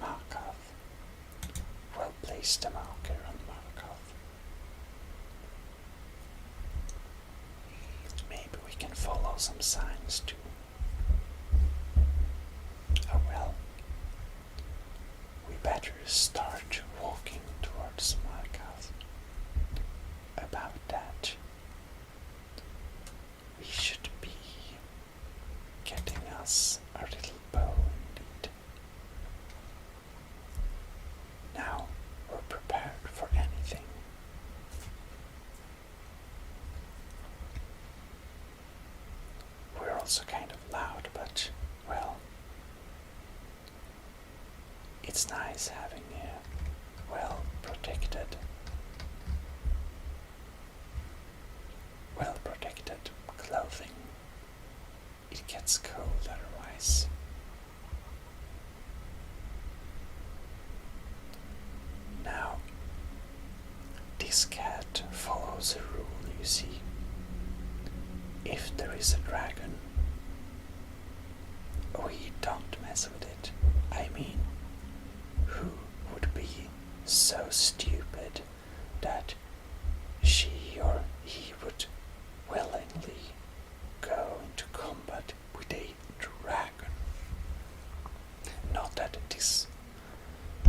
Markath. Well placed the marker on Markath. Maybe we can follow some signs too. Oh well. We better start walking towards Markath. About that, we should be getting us a little bow indeed. Now we're prepared for anything. We're also kind of loud, but well, it's nice having a well protected. Well protected clothing. It gets cold otherwise. Now, this cat follows a rule, you see. If there is a dragon, we don't mess with it. I mean, who would be so stupid that she or he would willingly go into combat with a dragon? Not that this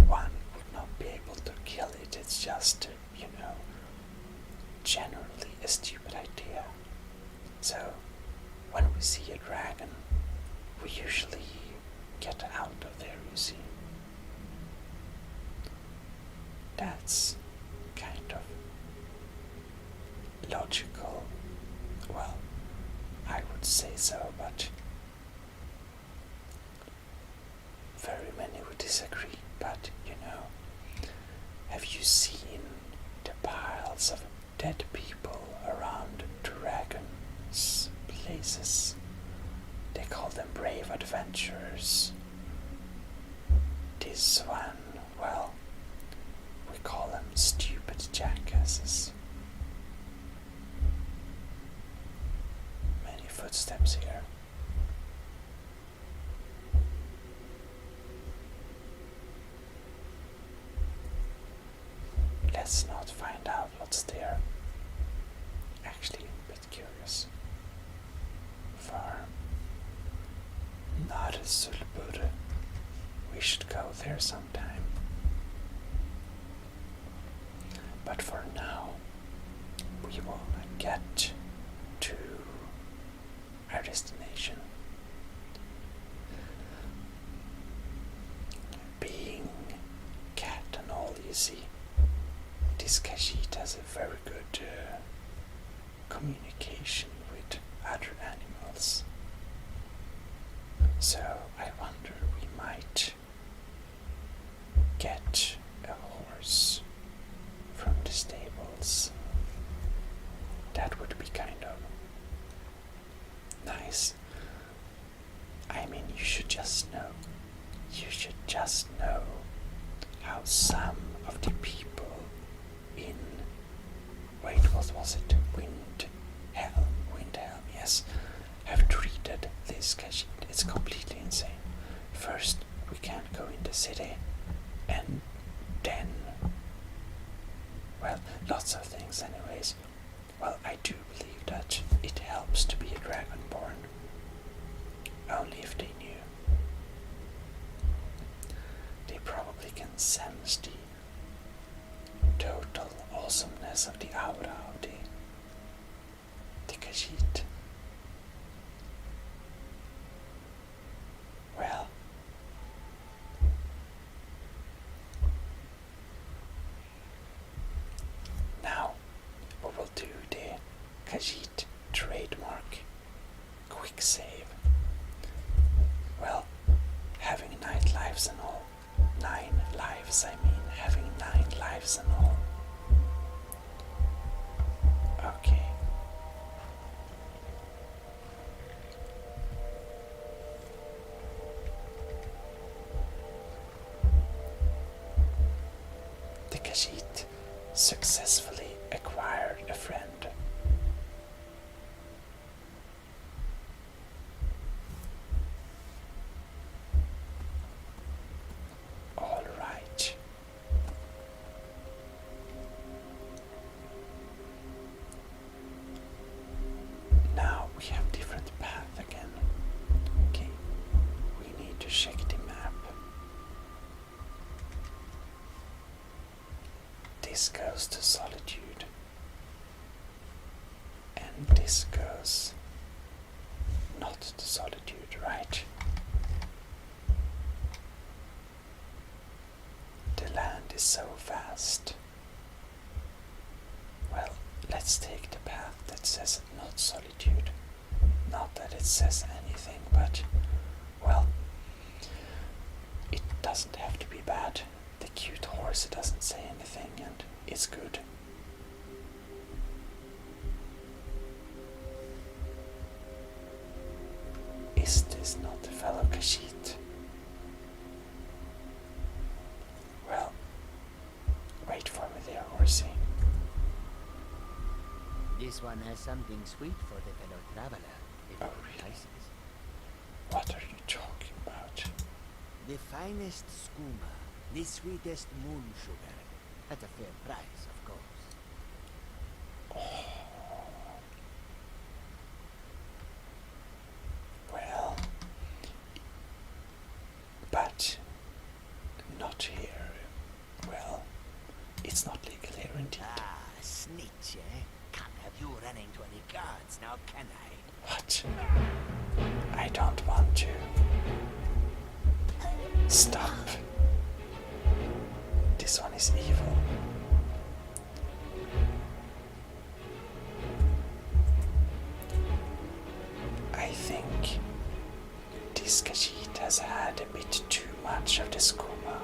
one would not be able to kill it, it's just, generally a stupid idea. So, when we see a dragon, we usually get out of there, you see. That's kind of logical. Well, I would say so, but very many would disagree. But, have you seen the piles of dead people around dragons' places? They call them brave adventurers. This one, well, we call them stupid jackasses. Many footsteps here. Let's not find out what's there. Actually, a bit curious. Farm. Not a sulbur. We should go there sometime. But for now, we will get to our destination. Being cat and all, you see, this Khajiit has a very good communication with other animals. So I wonder, we might get a horse from the stables. That would be kind of nice. I mean, you should just know how some of the people in, wait, what was it? Windhelm, yes, have treated this Khajiit. It's completely insane. First, we can't go in the city, and then, well, lots of things anyways. Well, I do believe that it helps to be a dragonborn. Only if they knew. They probably can sense the total awesomeness of the aura of the Khajiit. Well, now we will do the Khajiit trademark quick save. Well, having 9 lives and all. 9 lives, I mean, having 9 lives and all. Okay. The Khajiit successfully acquired a friend. All right. Now we have different path again. Okay, we need to check the map. This goes to Solitude, and this goes not to Solitude, right? The land is so vast. Well, let's take the path that says not Solitude. Not that it says anything, but, well, it doesn't have to be bad. The cute horse course it doesn't say anything, and it's good. Is this not the fellow Khajiit? Well, wait for me there, horsey. This one has something sweet for the fellow traveler. If Oh, it really? entices. What are you talking about? The finest skooma, the sweetest moon sugar, at a fair price, of course. Well, but not here. Well, it's not legal here indeed. Ah, snitch, eh? Can't have you running to any guards now, can I? What? I don't want to. Stop. This one is evil. I think this Khajiit has had a bit too much of the skooma.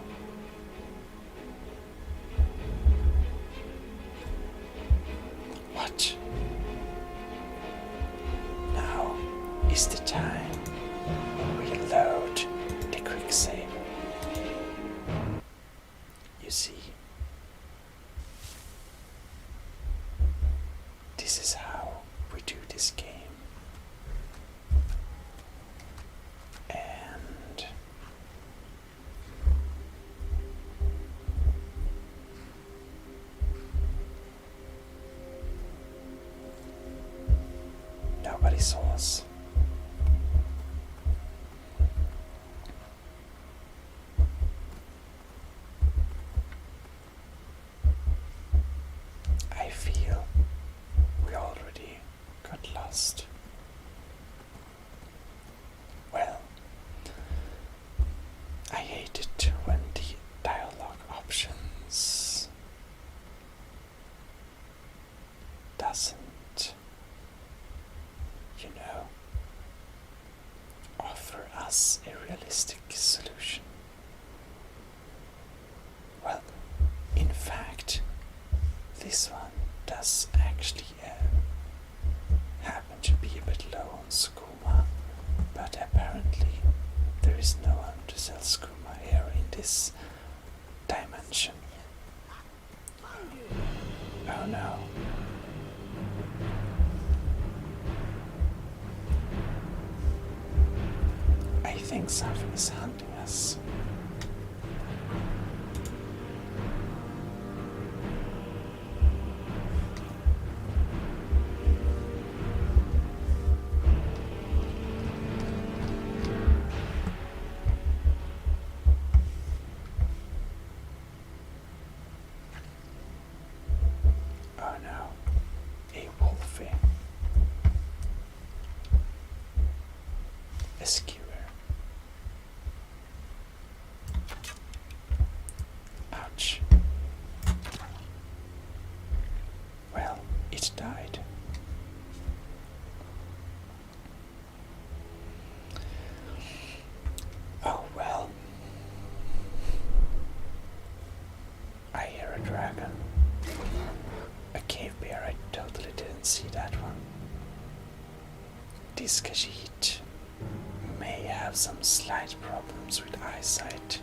What? Now is the time we load the quick save. You see, this is how we do this game. And nobody saw us. I feel we already got lost. Well, I hate it when the dialogue options doesn't, offer us a realistic solution. Well, in fact, this one does actually happen to be a bit low on skooma, but apparently there is no one to sell skooma here in this dimension. Oh no. I think something is hunting us. Oh no, a wolfie. A skewer. Ouch. Well, it died. Oh well. I hear a dragon. A cave bear, I totally didn't see that one. This Khajiit may have some slight problems with eyesight.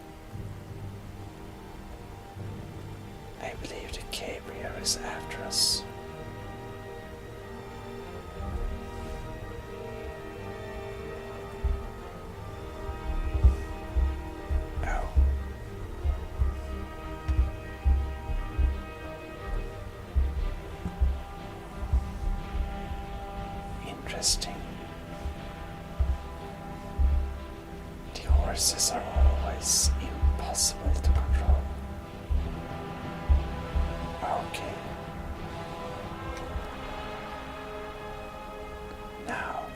I believe the cave bear is after us. Oh. Interesting. The horses are always impossible to control. Okay. Now,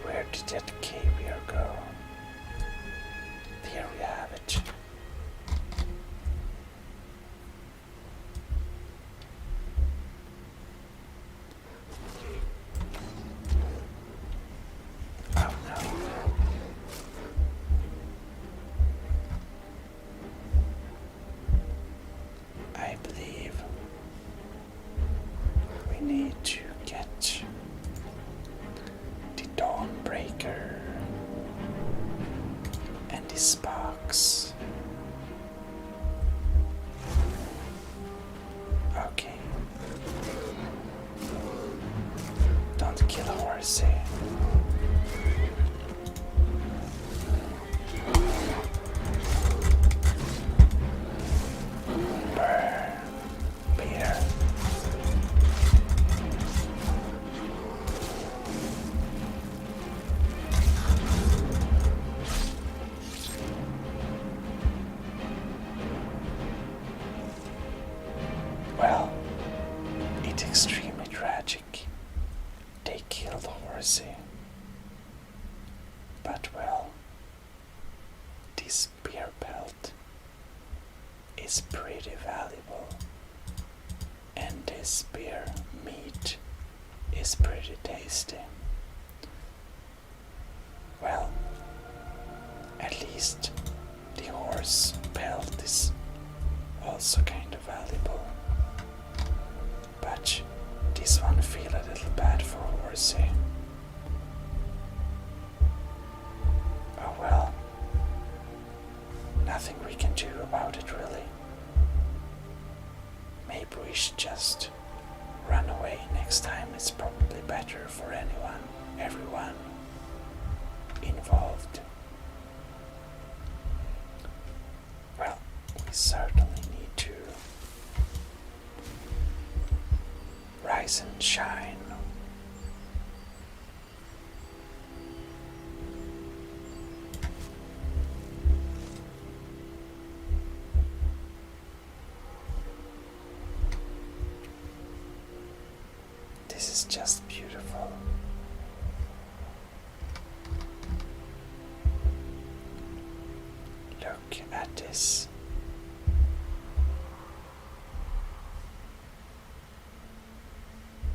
where did that cave bear go? There we have it. Oh no. this box. Okay. Don't kill a horsey. Burn. Beer. Well, it's extremely tragic. They killed Horsey. But well, this beer pelt is pretty valuable. And this beer meat is pretty tasty. Well, at least the horse pelt is also kind of valuable. But this one feel a little bad for Horsey. Oh well, nothing we can do about it really. Maybe we should just run away next time. It's probably better for everyone involved. Well, we certainly need to rise and shine. This is just beautiful. Look at this.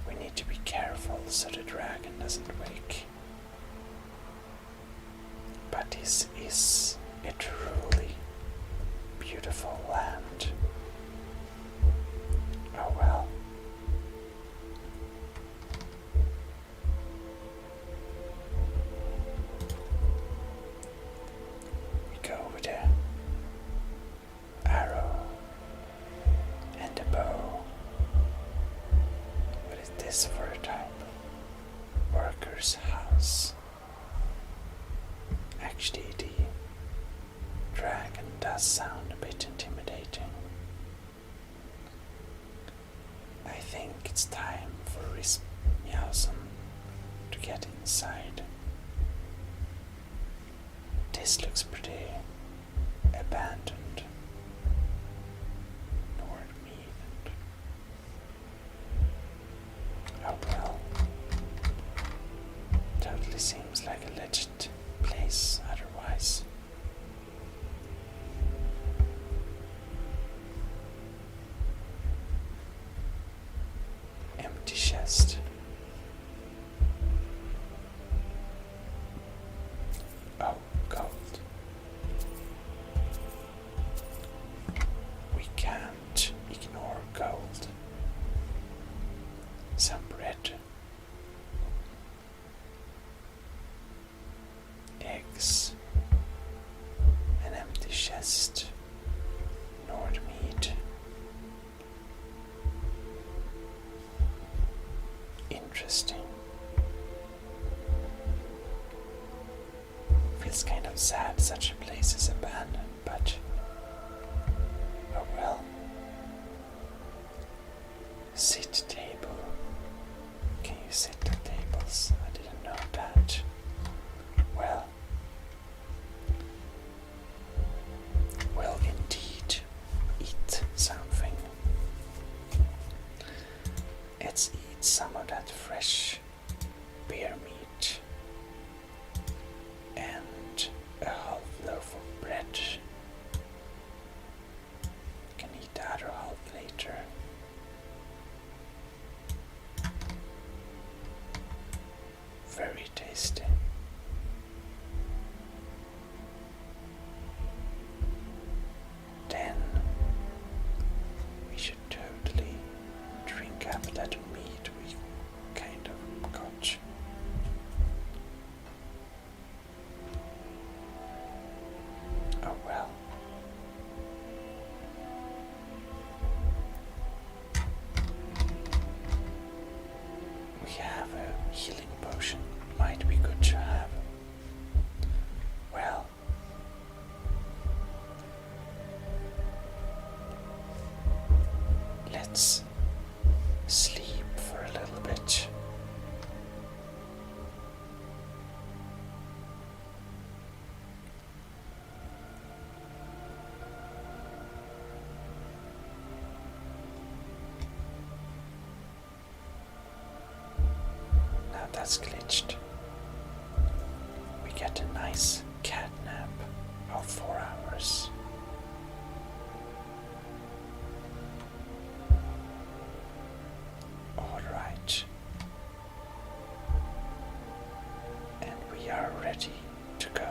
We need to be careful so the dragon doesn't wake. But this is a truly beautiful land. Oh well. We go with the arrow and the bow. What is this for a type? Worker's house. Actually, the dragon does sound a bit intimidating. I think it's time for Rismjausen to get inside. This looks pretty abandoned. Nordmead. Oh well. Totally seems like a legit place otherwise. Empty chest. Oh, gold. We can't ignore gold. Some bread. Eggs. An empty chest. Nordmead. Interesting. Feels kind of sad such a place is abandoned, but oh well. Sit table. Can you sit at tables? I didn't know that. Well, we'll indeed eat something. Let's eat some of that fresh beer meat and a half loaf of bread. Can eat the other half later. Very tasty. Then we should totally drink up that meat we kind of got. healing potion might be good to have. Well, let's sleep for a little bit. Now that's glitched. We get a nice cat nap of 4 hours. Alright. And we are ready to go.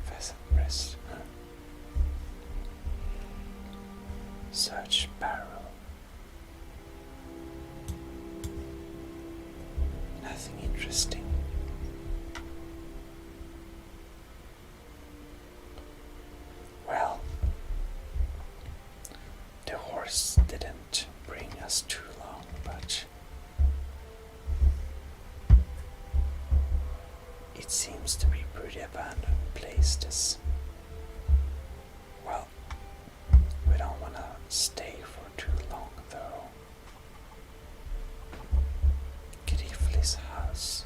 Pheasant rest. Search barrel. Nothing interesting. Well, the horse didn't bring us too long, but it seems to be a pretty abandoned place, this. Well, we don't want to stay for too long, though. Griffly's house.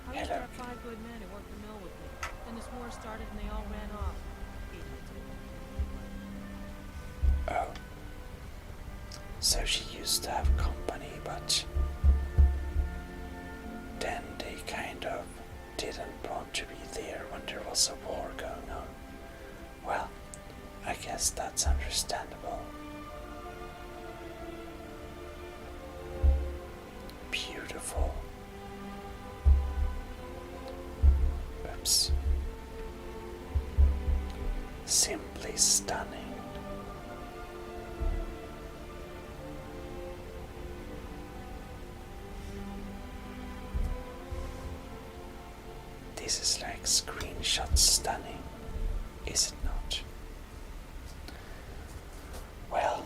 I used to Hello. have 5 good men who worked the mill with me. Then this war started and they all ran off. Oh. So she used to have company, but then they kind of didn't want to be there when there was a war going on. Well, I guess that's understandable. Beautiful. Oops. Simply stunning. This is like screenshot stunning, is it not? Well,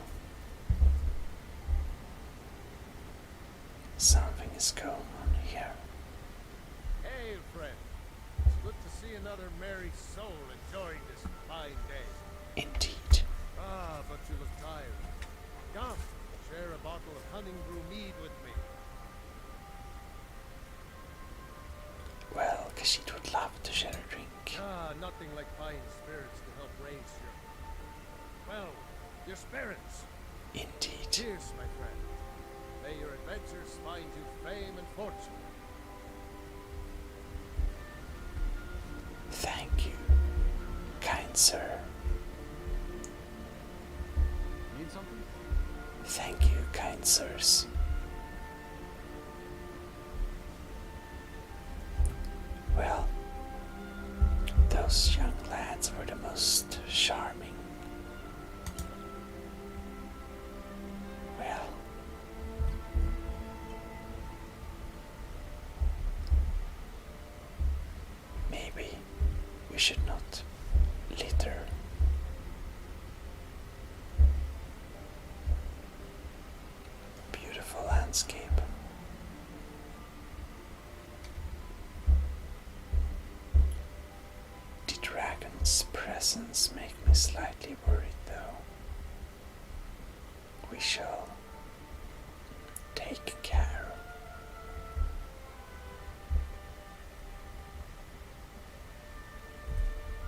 something is going on here. Hey, friend. It's good to see another merry soul enjoying this fine day. Indeed. Ah, but you look tired. Come, share a bottle of honey brew mead with me. Well, Kashid would love to share a drink. Ah, nothing like fine spirits to help raise your spirits. Indeed. Cheers, my friend. May your adventures find you fame and fortune. Thank you, kind sir. Need something? Thank you, kind sirs. Well, those young lads were the most charming. Well, maybe we should not litter. Beautiful landscape. The dragon's presence makes me slightly worried, though. We shall take care.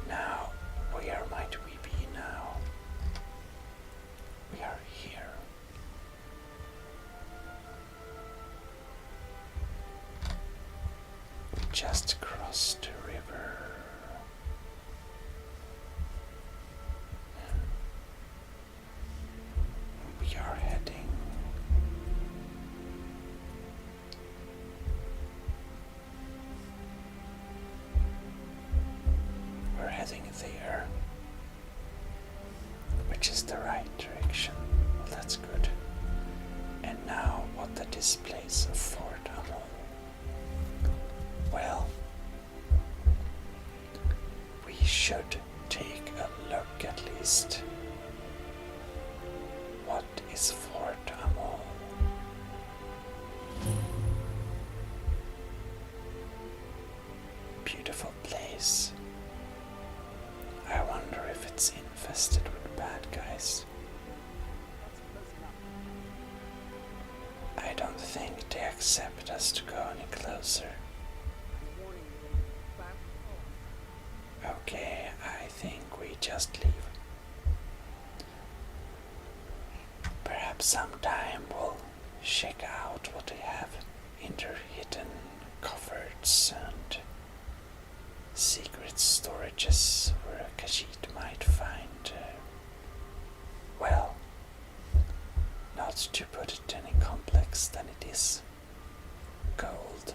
Now, where might we be now? We are here. We just crossed the river. We are heading. We're heading there, which is the right direction. Well, that's good. And now, what that displays a Fort Amon. Well, should take a look at least. What is Fort Amol? Beautiful place. I wonder if it's infested with bad guys. I don't think they accept us to go any closer. Okay, I think we just leave. Perhaps sometime we'll check out what they have in their hidden cupboards and secret storages where Khajiit might find, well, not to put it any complex than it is, gold.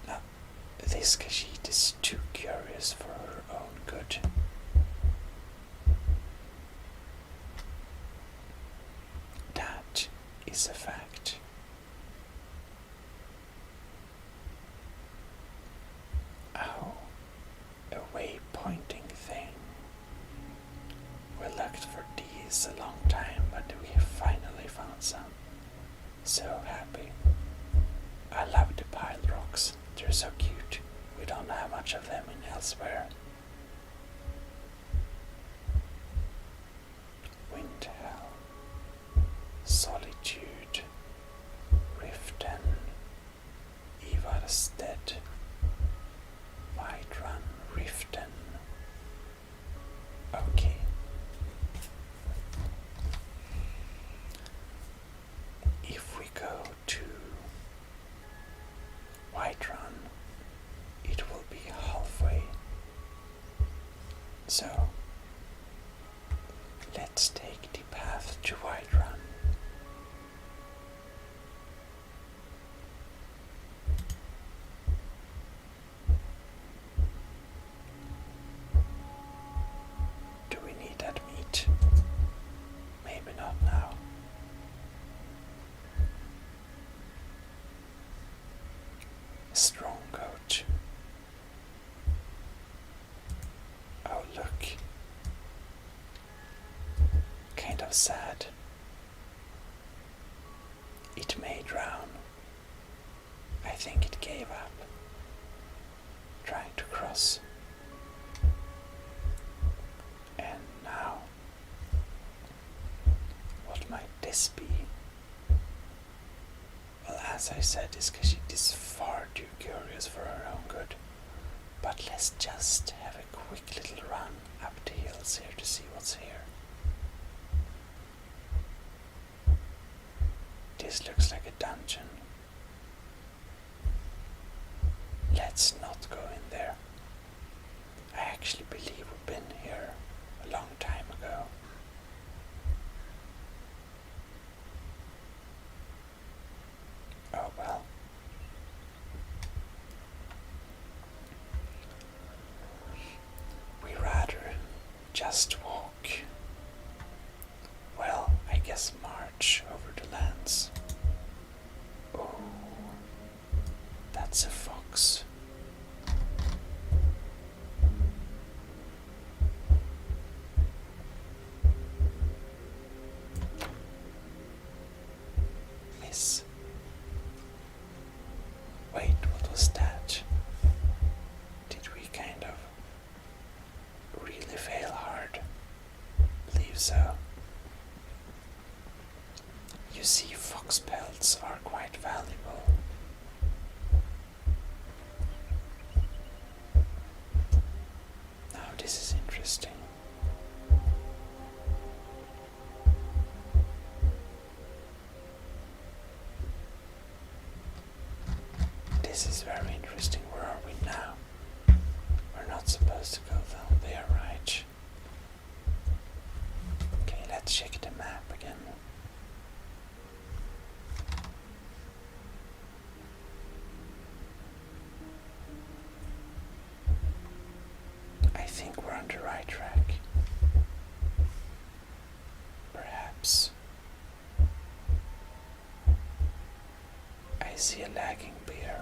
Now, this Khajiit is too curious for her own good. That is a fact. Oh, a waypointing thing. We looked for these a long time, but we have finally found some. So happy. I love the pile rocks. They're so cute. We don't have much of them in elsewhere. Windhell, Solitude, Riften, Ivarstead, Whiterun, Riften. Okay. If we go to Whiterun, it will be halfway. So let's take the path to Whiterun. Do we need that meat? Maybe not now. Strong goat. Oh, look. Kind of sad. It may drown. I think it gave up. Trying to cross. And now, what might this be? Well, as I said, this Khajiit is far too curious for her own good. But let's just have a quick little run up the hills here to see what's here. This looks like a dungeon. Let's not go in there. I actually believe we've been here a long time ago. Oh well. We rather just walk. Well, I guess march over the lands. Oh, that's a fox. Miss. Wait, what was that? Did we kind of really fail hard? Believe so. You see, fox pelts are quite valuable. Now this is interesting. This is very interesting. Where are we now? We're not supposed to go down there, right? Okay, let's check the map again. I think we're on the right track. Perhaps. I see a lagging bear.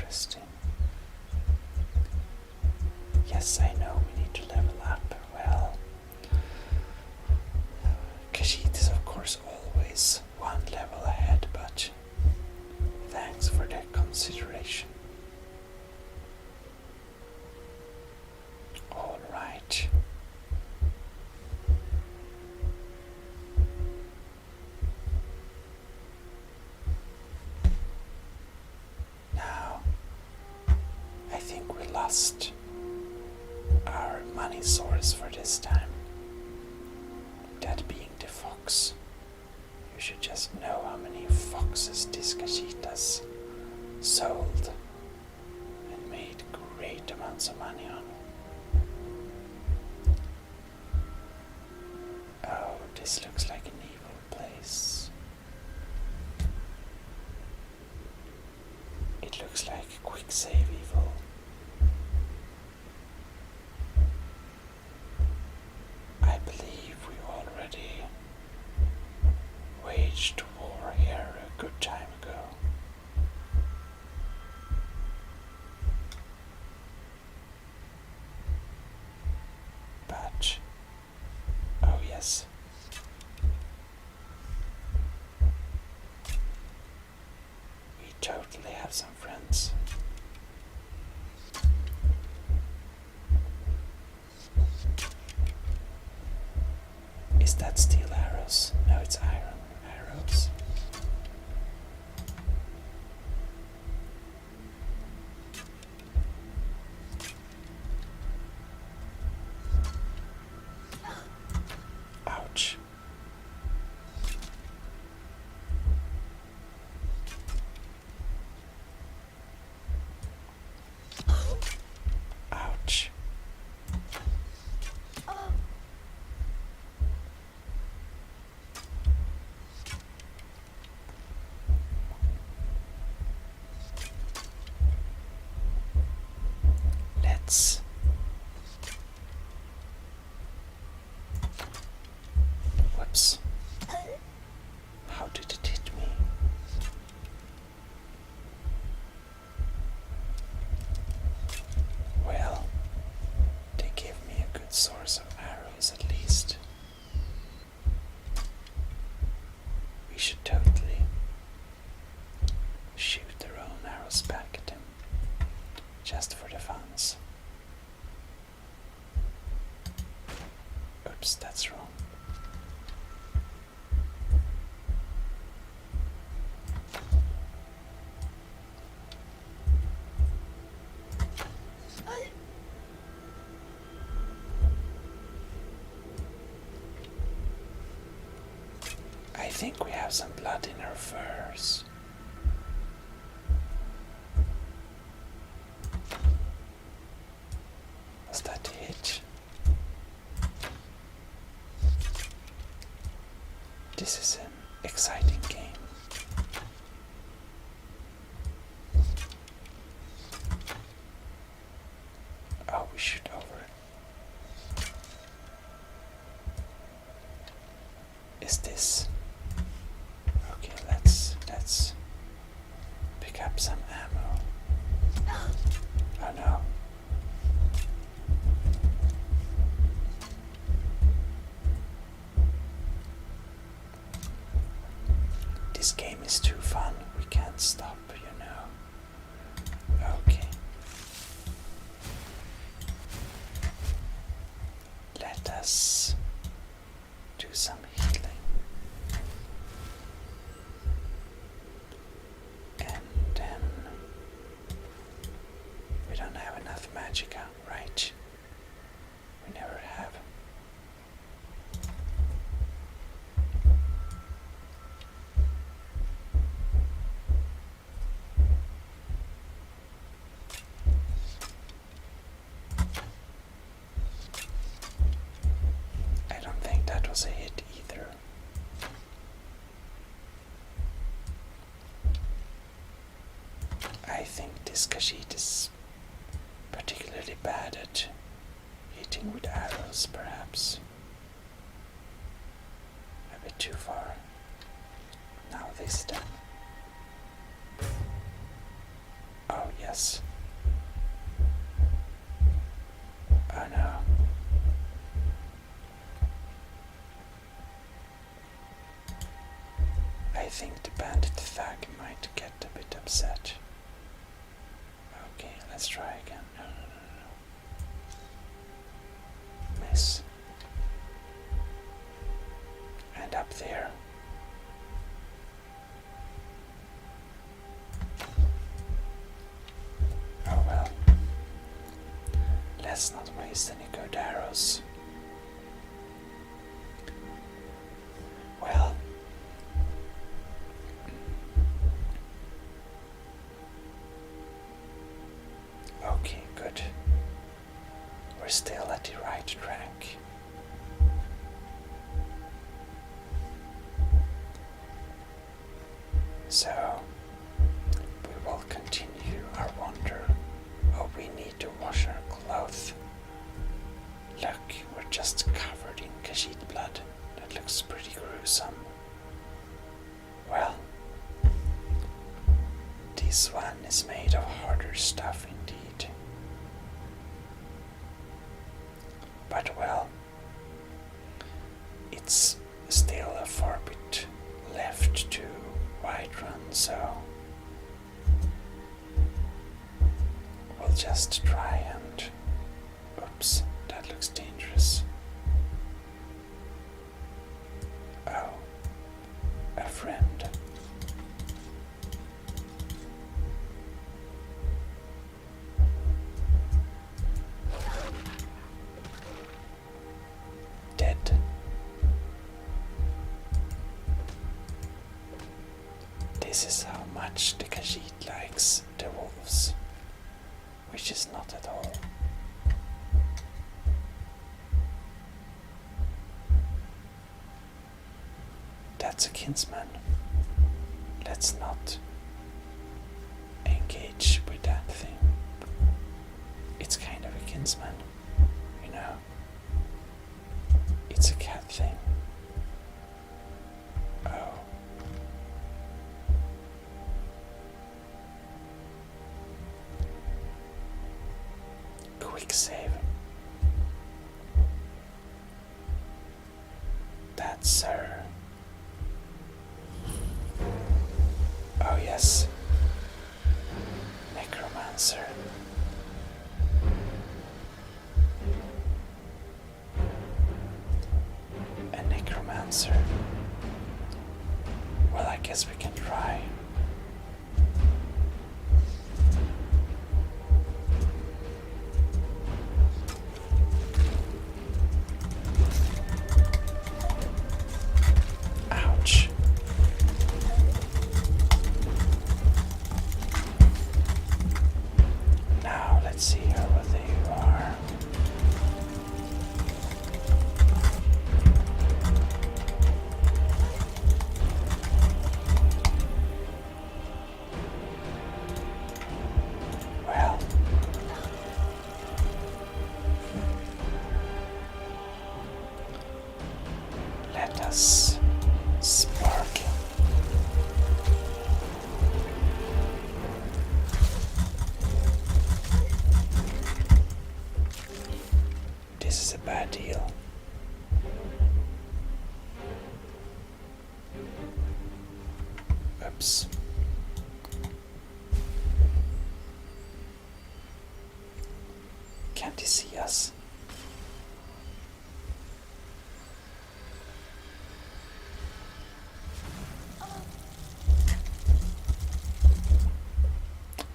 interesting. Yes, I know we need to level up. Well, Khajiit is of course always one level ahead, but thanks for the consideration. All right. Now, I think we lost our money source for this time. That being the fox. You should just know how many foxes this Khajiit has sold and made great amounts of money on. Oh, this looks like an evil place. It looks like quick save evil. I believe we already waged war here a good time ago. But, oh yes. We totally have some friends. Is that steel arrows? No, it's iron arrows. Ouch. Ouch. Let's whoops. How did it hit me? Well, they gave me a good source of arrows at least. We should totally shoot their own arrows back at him, just for the funs. Oops, that's wrong. I think we have some blood in our furs. Was that a hit? This is an exciting game. Oh, we shoot over it. Is this? Okay, let's pick up some ammo. Oh no. This game is too fun. We can't stop, you know. Okay. Let us do some healing. And then we don't have enough magicka, right? We never have. I don't think that was a hit either. I think this Khajiit is particularly bad at hitting with arrows, perhaps. A bit too far. Now this time. Oh, yes. Oh no. I think the bandit thug might get a bit upset. Okay, let's try again. No. Miss. And up there. Oh well. Let's not waste any good arrows. Well. Okay, good. We're still at the right track. So, we will continue our wander. Oh, we need to wash our clothes. Look, we're just covered in Khajiit blood. That looks pretty gruesome. Well, this one is made of harder stuff indeed. But well, it's still a far bit left to Whiterun, so we'll just try and... Oops, that looks dangerous. Oh, a friend. Dead. This is how much the Khajiit likes the wolves, which is not at all. That's a kinsman. Let's not engage with that thing. It's kind of a kinsman, you know. It's a cat thing. Oh. Quick save. That's her. Oh yes. Necromancer. A necromancer. Well, I guess we can try. Ouch. Now let's see how they are. Well, let us sparkle. This is a bad deal. Oops. Can't he see us?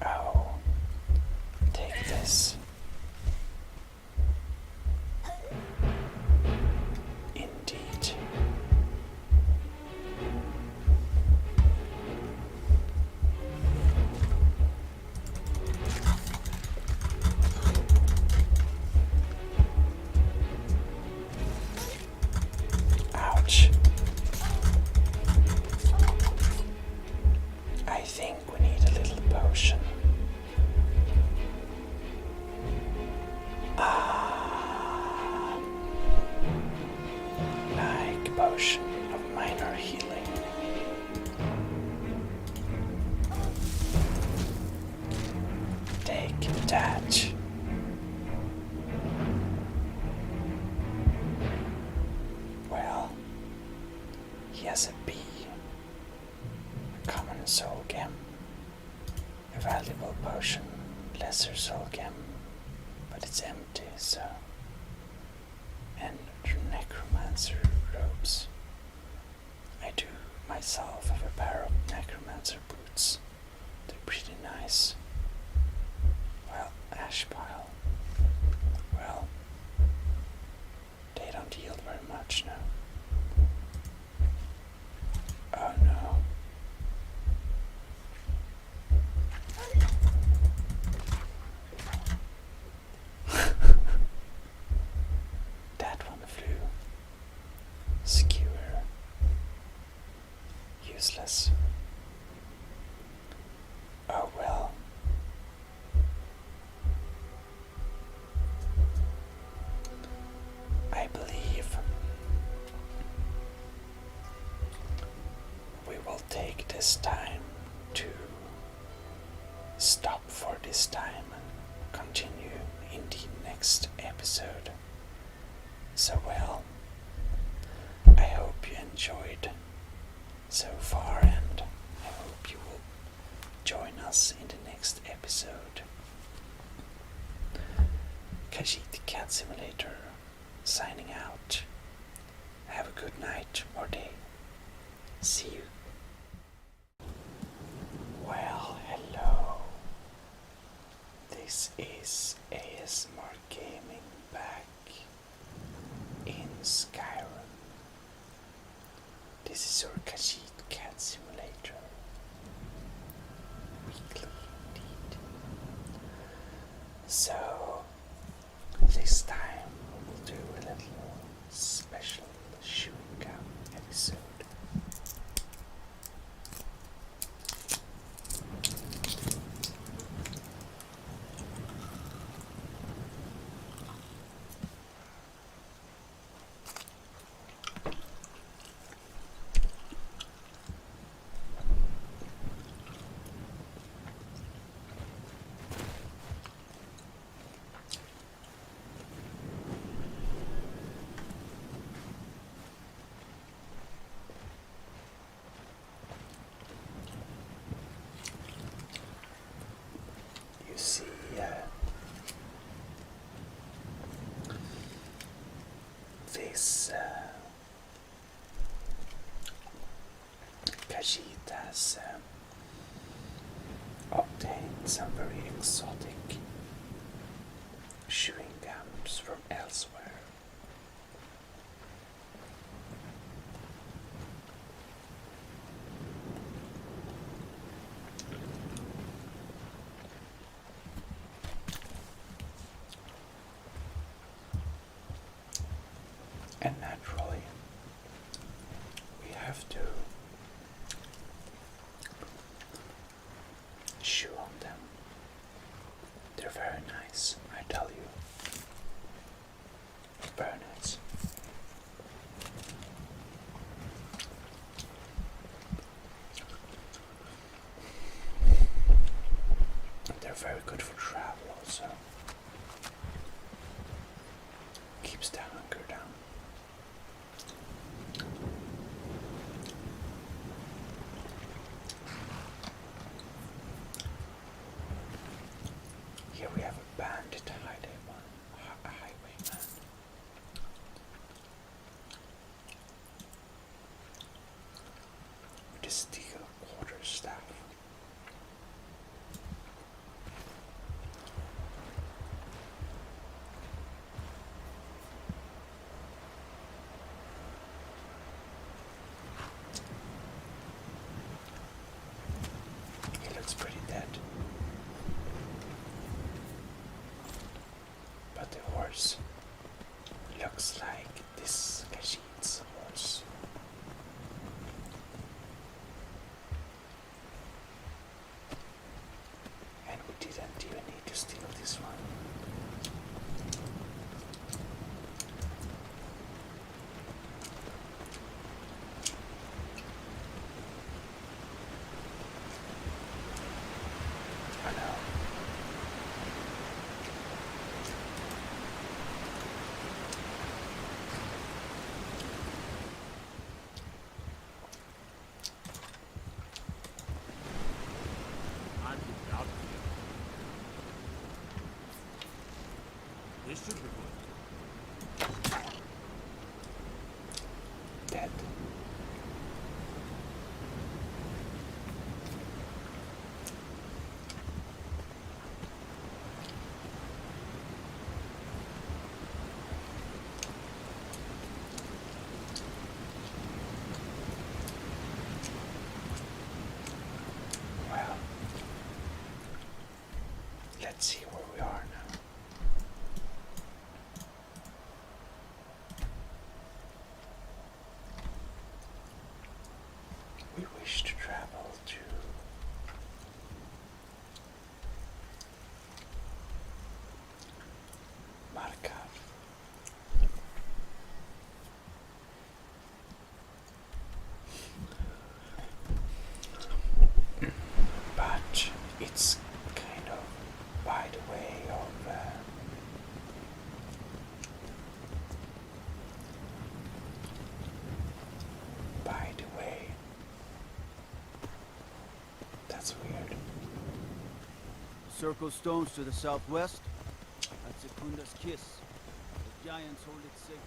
Oh, take this. Indeed. Ouch. I think we need a little potion. Like potion of minor healing. like that. Well, he has a bee, a common soul gem, a valuable potion, lesser soul gem, but it's empty, so. And necromancer robes. I do myself have a pair of necromancer boots. They're pretty nice. Well, ash pile. Well, they don't yield very much now. Oh no. That one flew. Skewer. Useless. Oh well. I believe we will take this time to stop for this time and continue in the next episode. So well, I hope you enjoyed so far, and I hope you will join us in the next episode. Khajiit Cat Simulator signing out. Have a good night or day. See you. Well, hello. This is ASMR Gaming back in Skyrim. This is your Khajiit Cat Simulator. Weekly indeed. So, this time we will do a little special chewing gum episode. You see, this Khajiit has obtained some very exotic chewing gums from elsewhere. And naturally, we have to chew on them. They're very nice, I tell you. Very nice. They're very good for travel also. Keeps the hunger down. Here we have a bandit a highwayman. With a steel quarterstaff. He looks pretty dead. But the horse looks like this Khajiit's horse. And we didn't even need to steal this one. I know. This should be good. Dead. Well, let's see where we are now. We wish to travel to Markov. But it's kind of by the way of by the way. That's weird. Circle stones to the southwest. That's Sekunda's kiss. The giants hold it sacred.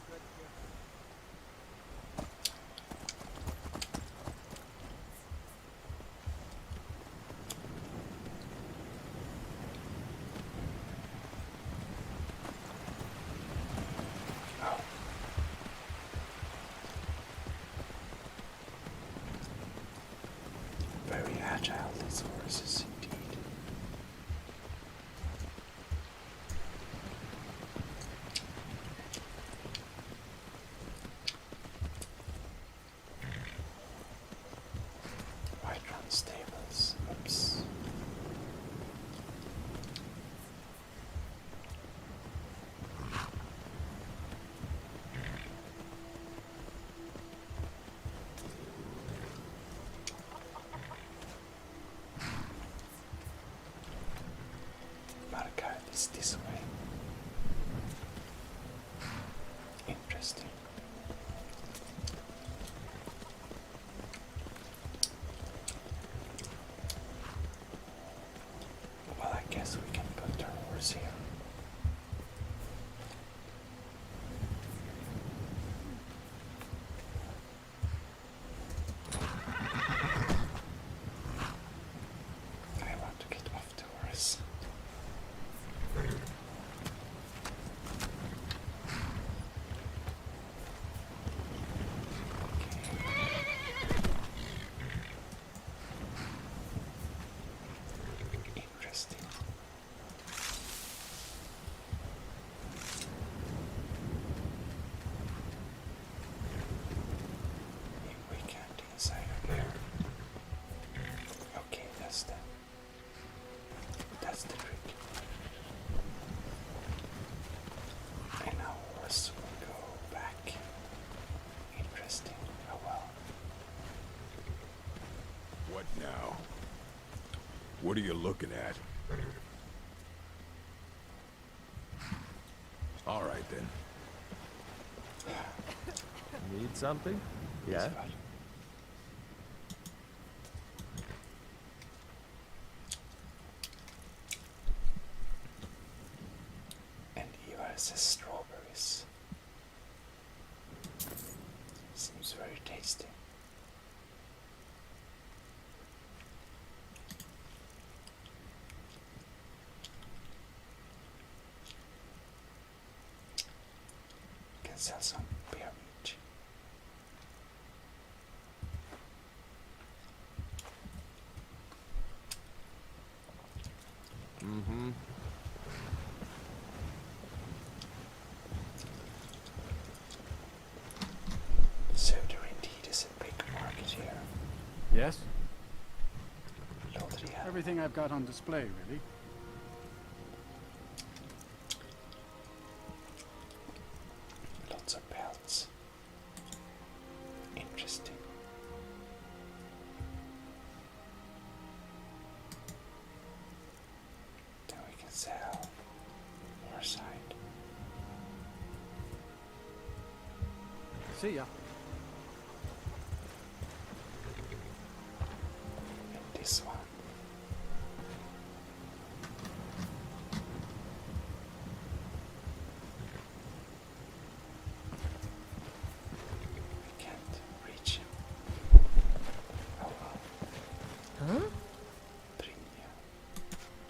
Tread carefully. Oh. Very agile, these horses indeed. White Run Stables. Oops. Markov is this way. Interesting. Well, I guess we can put our horse here. I want to get off the horse. Interesting. If we can't inside of here. Okay, that's the trick. And our horse will go back. Interesting. Oh well. What now? What are you looking at? All right then. Need something? Yeah? That's right. And Eva says strawberries. Seems very tasty. Can sell some beer meat. Mm-hmm. So there indeed is a big market here. Yes? Lodria. Everything I've got on display, really. Lots of pelts. Interesting. Then we can sell more side. See ya. And this one.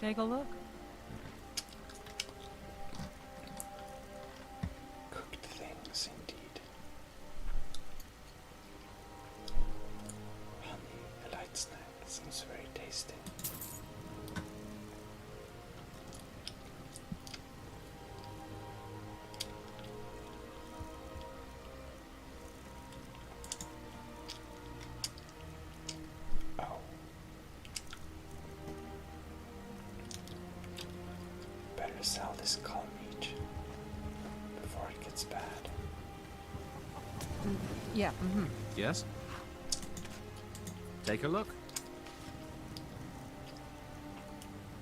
Take a look. Cooked things, indeed. Honey, a light snack. Seems very tasty. Oh. Better sell this cull meat before it gets bad. Yeah, Yes? Take a look.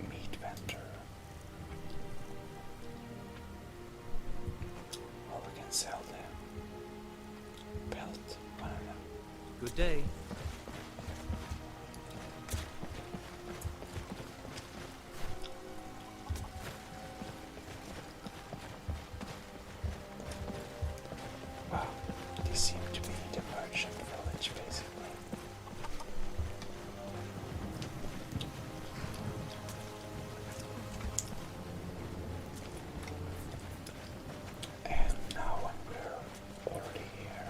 Meat vendor. Or we can sell them. Pelt. I don't know. Good day. Wow, they seem to be the merchant village, basically. And now when we're already here,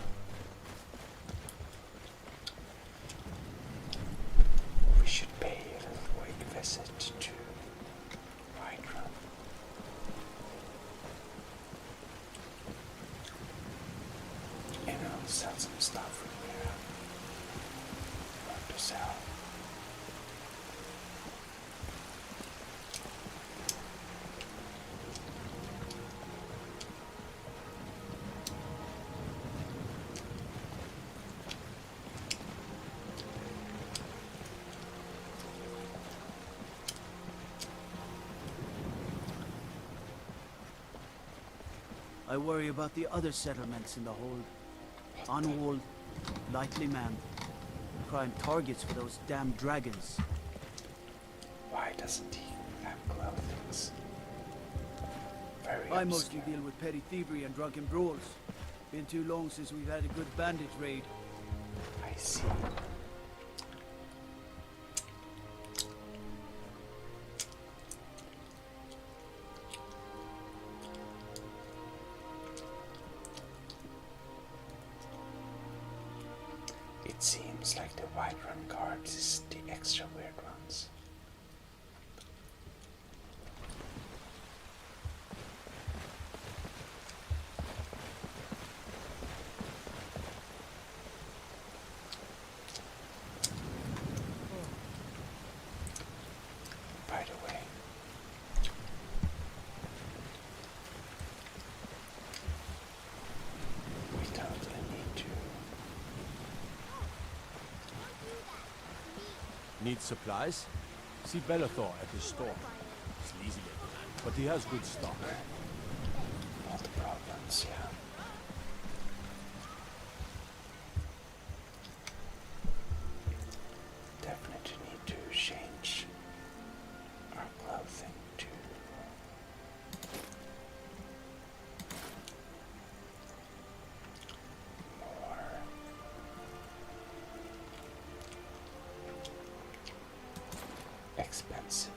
we should pay a little quick visit to Whiterun. You know, sell some stuff from here. What to sell? I worry about the other settlements in the hold. Unwalled, lightly manned. Prime targets for those damn dragons. Why doesn't he have clothing? Very I mostly obscure. deal with petty thievery and drunken brawls. Been too long since we've had a good bandit raid. I see. It seems like the Whiterun guards is the extra weird ones. By the way, we totally need to. Need supplies? See Bellathor at his store. Sleazy little man, but he has good stock. All the problems, yeah. Definitely need to change our clothing to more expensive.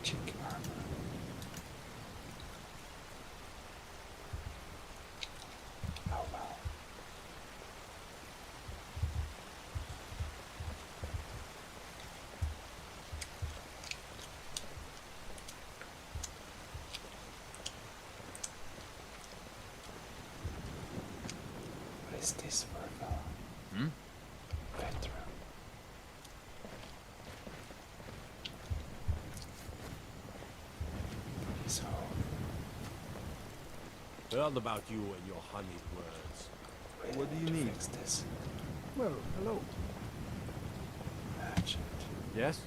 magic armor. Oh well. What is this for a fella? Veteran. So, Heard about you and your honeyed words. really What do you to need? fix this. Well, hello. Merchant. Yes?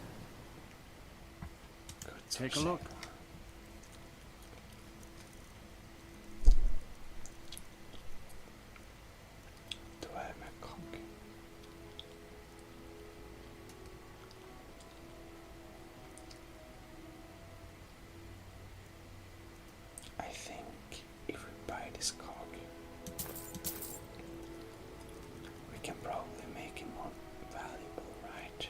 Goods Take for a look. sale. Do I have my cock? I think if we buy this cock, we can probably make him more valuable, right?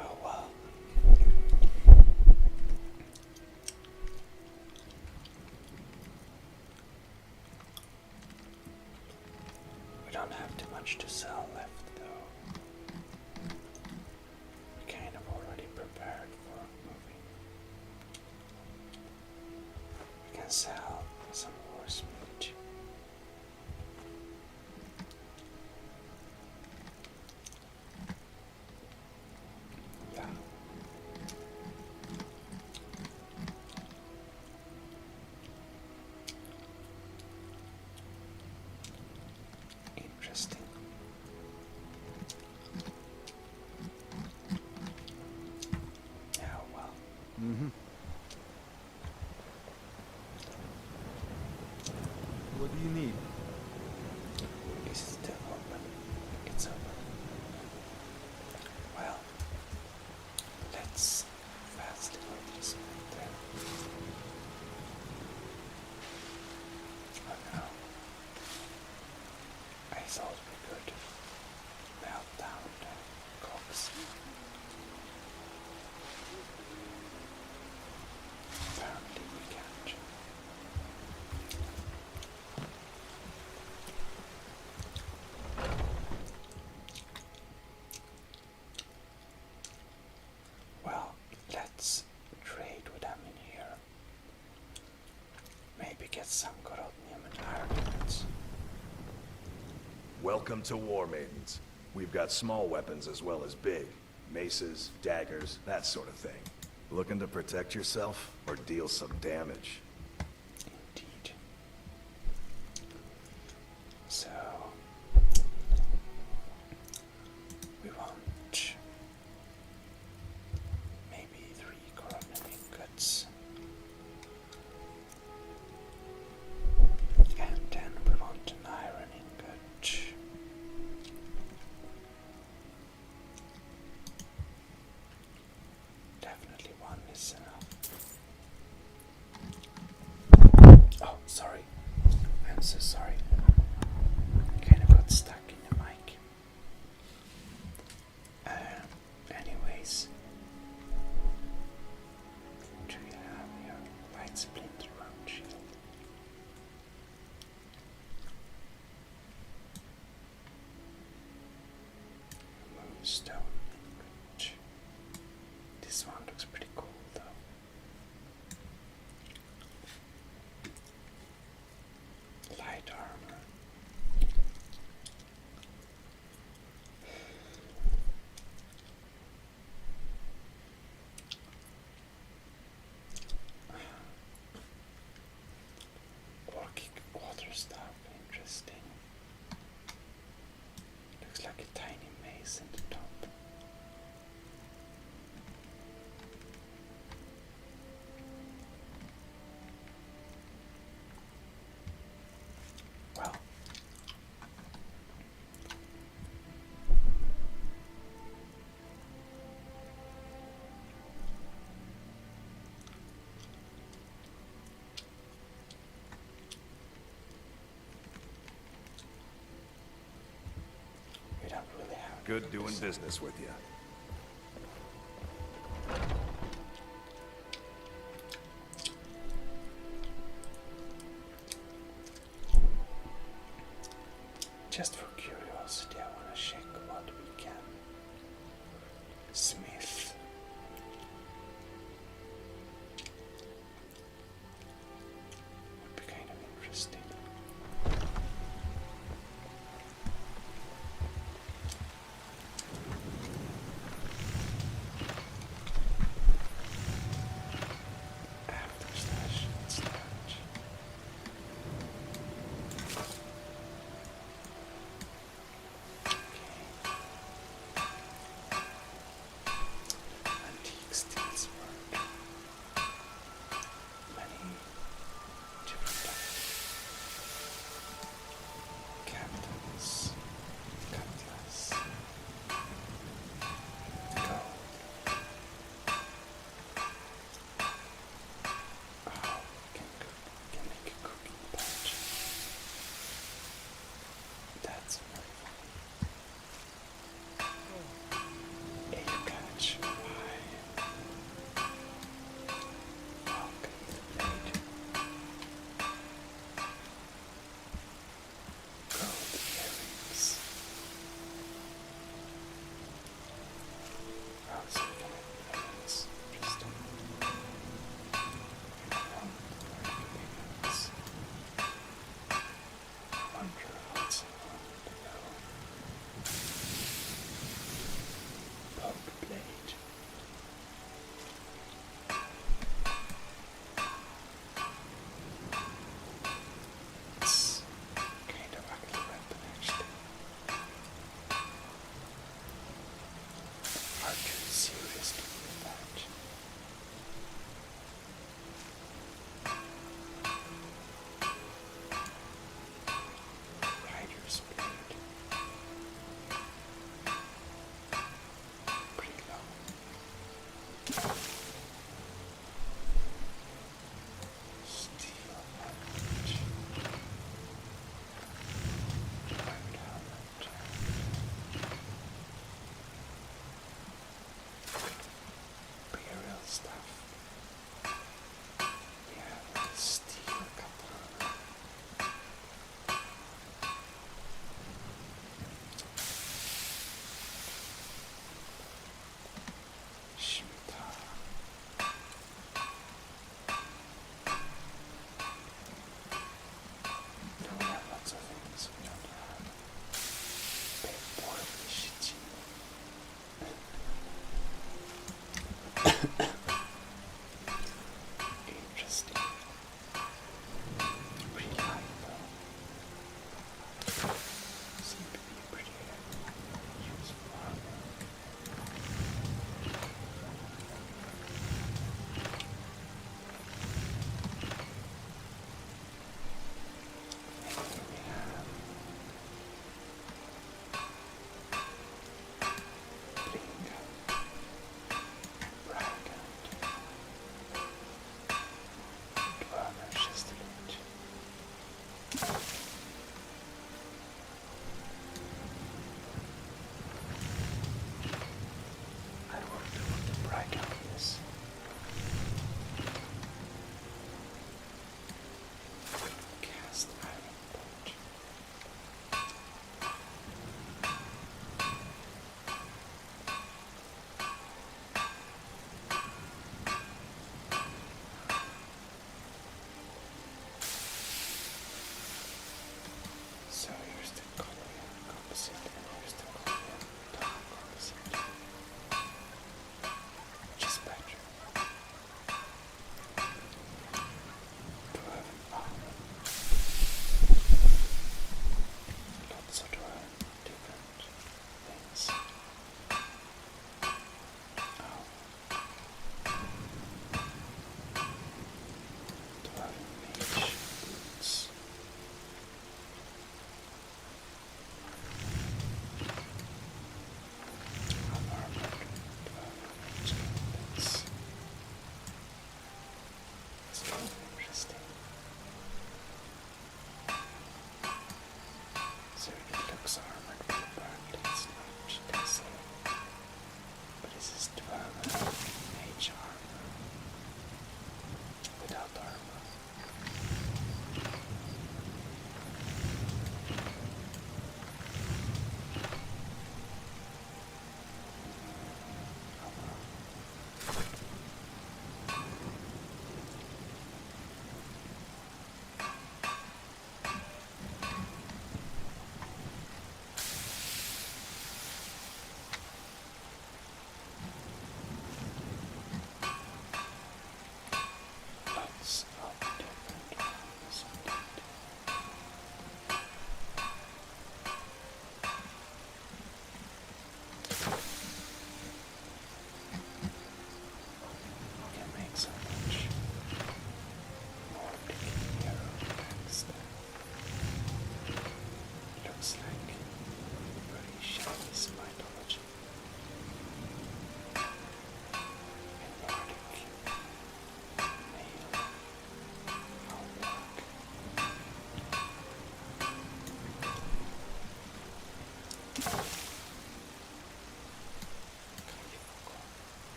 Oh well. We don't have too much to sell left though. We kind of already prepared for moving. We can sell some horse meat. Yeah. Interesting. Yeah, well. Mm-hmm. What do you need? Is it still open? It's open. Well, let's fast forward this right there. Oh no. I thought we could melt down the cocks. Apparently we can't. Well, let's trade with them in here. Maybe get some coronium and iron units. Welcome to War Maidens. We've got small weapons as well as big. Maces, daggers, that sort of thing. Looking to protect yourself or deal some damage? Indeed. So we want maybe 3 coronium ingots. And then we want an iron ingot. Definitely one is enough. Oh, sorry. I'm so sorry. Kind of got stuck in the mic. Anyways. Do you have your light splinter round shield? Moonstone ingot. This one looks pretty cool though. Light armor. Good doing business with you. Just for curiosity, I want to check what we can smith. Would be kind of interesting. After slash and slash.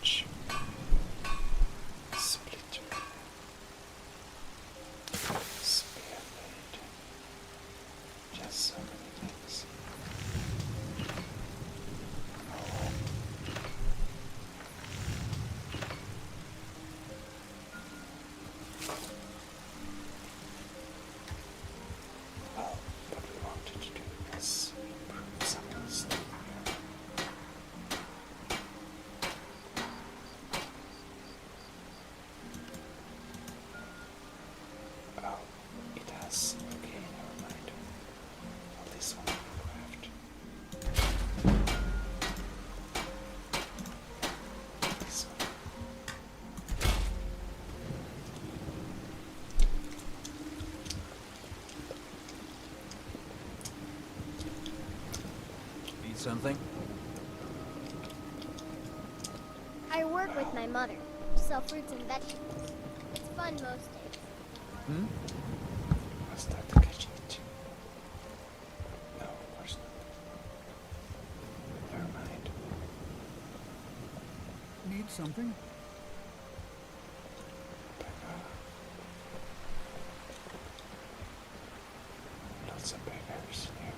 torch. Splitter. Spearblade. Just so many things. Oh. Well, what we wanted to do is improve some of the stuff here. Oh, it has. Okay, never mind. Well, this one will craft. This one. Need something? I work with my mother. Sell fruits and vegetables. It's fun most days. Hmm? Was that the kitchen too? No, of course not. Never mind. Need something? Lots of beggars here.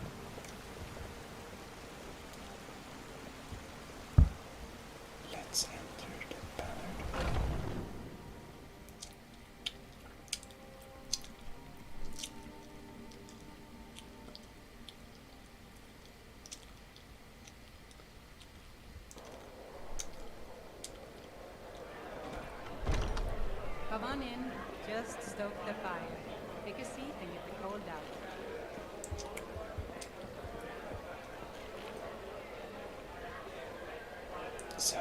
Let's enter the ballad. Come on in. Just stoke the fire. Take a seat and get the cold out. So,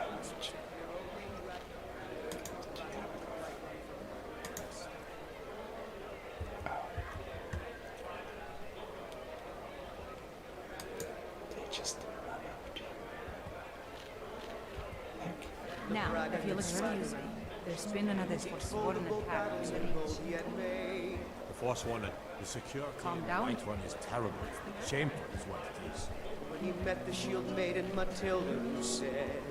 they just run out. Now, if you'll excuse me, there's been another Forsworn attack on the beach. The Forsworn is secure. Calm The down. White Run is terrible. Shameful is what it is. When he met the shield maiden Matilda, who said,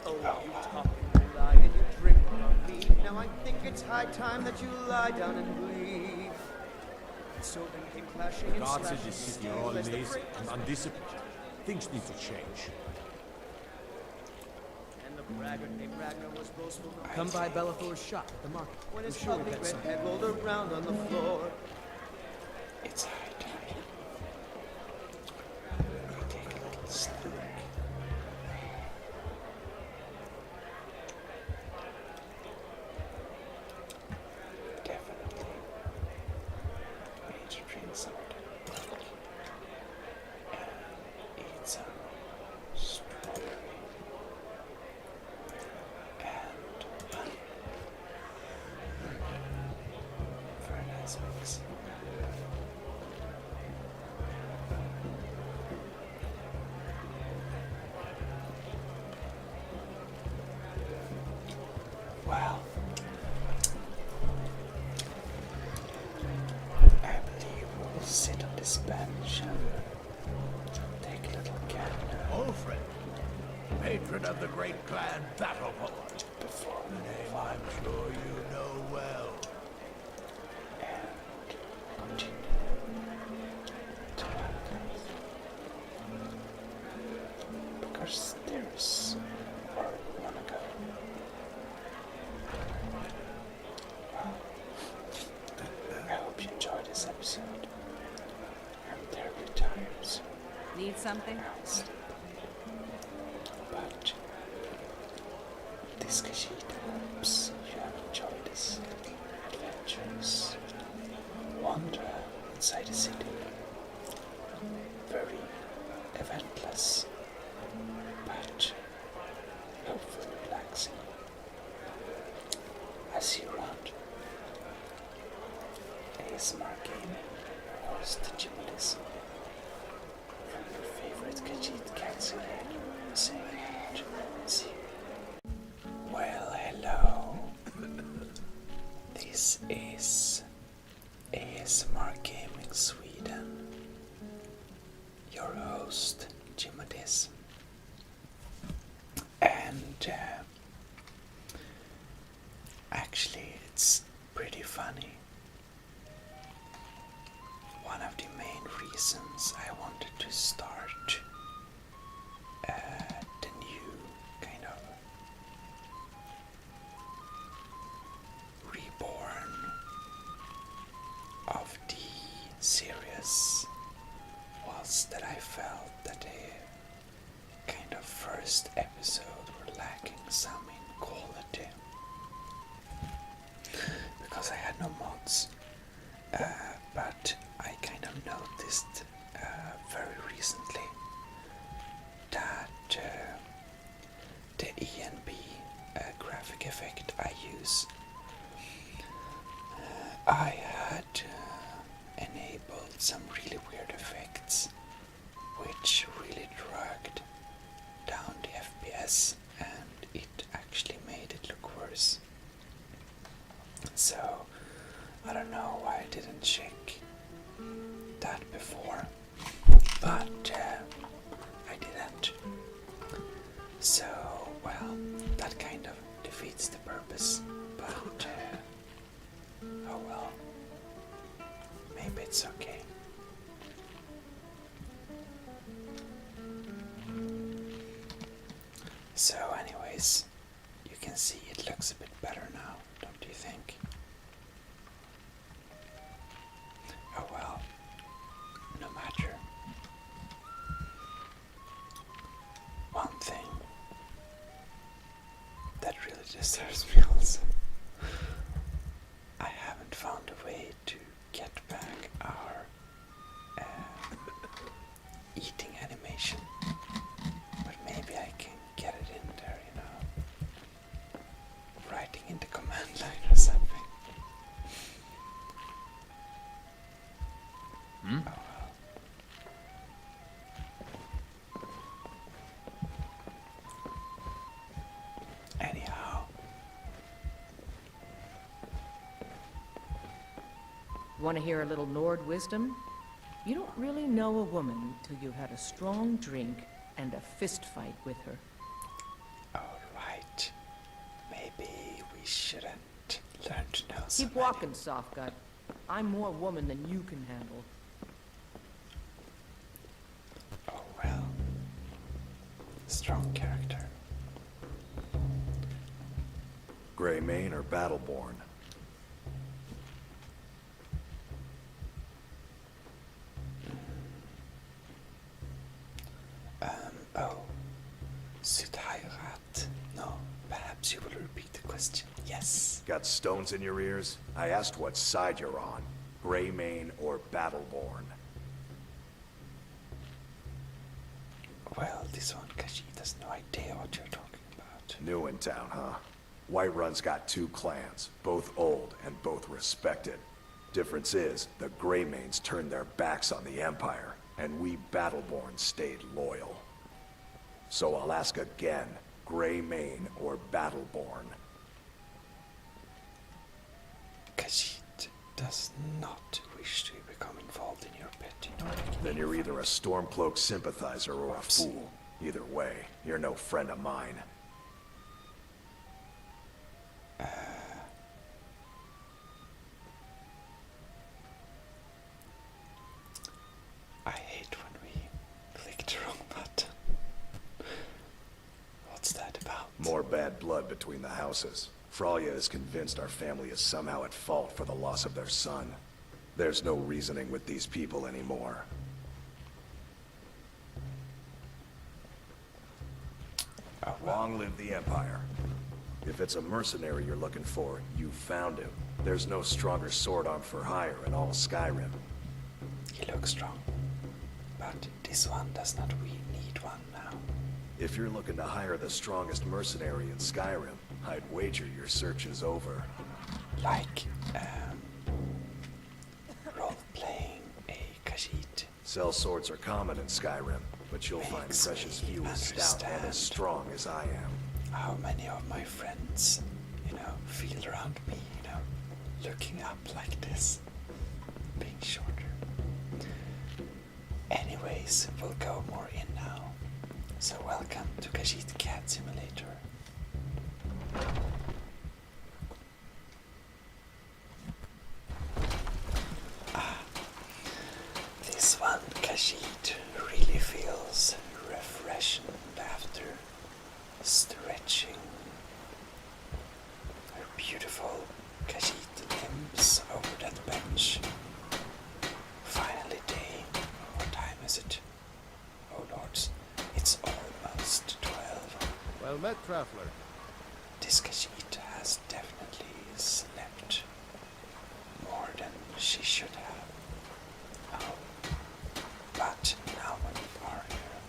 "Oh, you talk and you lie and you drink on me. Now I think it's high time that you lie down and bleed." And so then came clashing The and guards in slashing this city steel are all as the lazy freight and undisciplined. Things need to change. and the braggart named Ragnar was boastful. Come by Bellathor's shop at the market. When I'm his sure we've ugly got red something. head rolled around on the floor. It's high time. We take a little snack. Definitely. We need to drink some of that milk. And eat some strawberry. And honey. Very nice mix. Well, I believe we'll sit on this bench and take a little gander Old friend, patron of the great clan Battleport. before we Name move on I'm sure you know well. and continue to Valkyrie. Because there's where we wanna go. I hope you enjoyed this episode. I'm terribly tired, so Need something? I'll sleep. But this Khajiit hopes you have enjoyed this adventures. Wander inside the city. Very eventless, but hopefully relaxing. I see you around. ASMR Gaming, your host Gmodism, from your favorite Khajiit council head, saying out, see you. Well, hello. This is ASMR Gaming Sweden. Your host, Gmodism. actually it's pretty funny. One of the main reasons I wanted to start the new kind of reborn of the series was that I felt that the kind of first episode were lacking some in quality because I had no mods. But I kind of noticed very recently that the ENB graphic effect I use, I had enabled some really weird effects which really dragged down the FPS, and it actually made it look worse. So I don't know why I didn't check that before, but I didn't. So, well, that kind of defeats the purpose, but oh well, maybe it's okay. So anyways, you can see it looks a bit better now, don't you think? Oh well, no matter. One thing that really disturbs me also, I haven't found a way to get back our eating animation, but maybe I can get it in there, you know, writing in the command line or something. Oh well. Anyhow. Want to hear a little Nord wisdom? You don't really know a woman till you've had a strong drink and a fist fight with her. Alright. Maybe we shouldn't learn to know so Keep many. walking, soft gut. I'm more woman than you can handle. Oh well. Strong character. Greymane or Battleborn? Oh. Südheirat. No, perhaps you will repeat the question. Yes. Got stones in your ears? I asked what side you're on. Greymane or Battleborn? Well, this one, Khajiit has no idea what you're talking about. New in town, huh? Whiterun's got two clans, both old and both respected. Difference is, the Greymanes turned their backs on the Empire, and we Battleborn stayed loyal. So I'll ask again, Greymane or Battleborn? Khajiit does not wish to become involved in your petty. Then you're either a Stormcloak sympathizer or a fool. Either way, you're no friend of mine. I hate when we click the wrong button. What's that about? More bad blood between the houses. Fralya is convinced our family is somehow at fault for the loss of their son. There's no reasoning with these people anymore. Oh, well. Long live the Empire. If it's a mercenary you're looking for, you found him. There's no stronger sword arm for hire in all Skyrim. He looks strong. But this one does not really need one now. If you're looking to hire the strongest mercenary in Skyrim, I'd wager your search is over. Like, role-playing a Khajiit. Sell swords are common in Skyrim, but you'll find Makes precious me few as stout and understand as strong as I am. How many of my friends, feel around me, looking up like this, being shorter. Anyways, we'll go more in now. So welcome to Khajiit Cat Simulator. This one, Khajiit, really feels refreshing after stretching. Her beautiful Khajiit limps over that bench. Finally day. What time is it? Oh lords, it's almost 12. Well met, traveler. This Khajiit has definitely slept more than she should have. Oh, but now when we are here,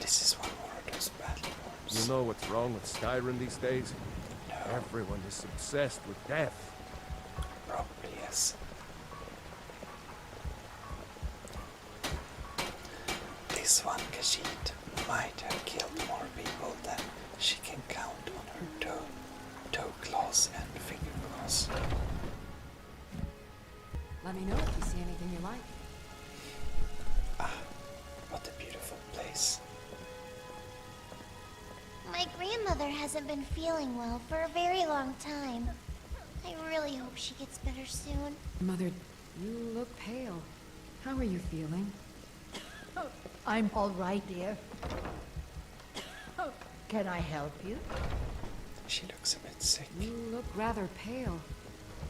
this is one more of those battle wars. You know what's wrong with Skyrim these days? No, Everyone is obsessed with death. probably yes. This one Khajiit might have killed more people than she can count on her toe claws and finger claws. Let me know if you see anything you like. Ah, what a beautiful place. My grandmother hasn't been feeling well for a very long time. I really hope she gets better soon. Mother, you look pale. How are you feeling? I'm all right, dear. Can I help you? She looks a bit sick. You look rather pale.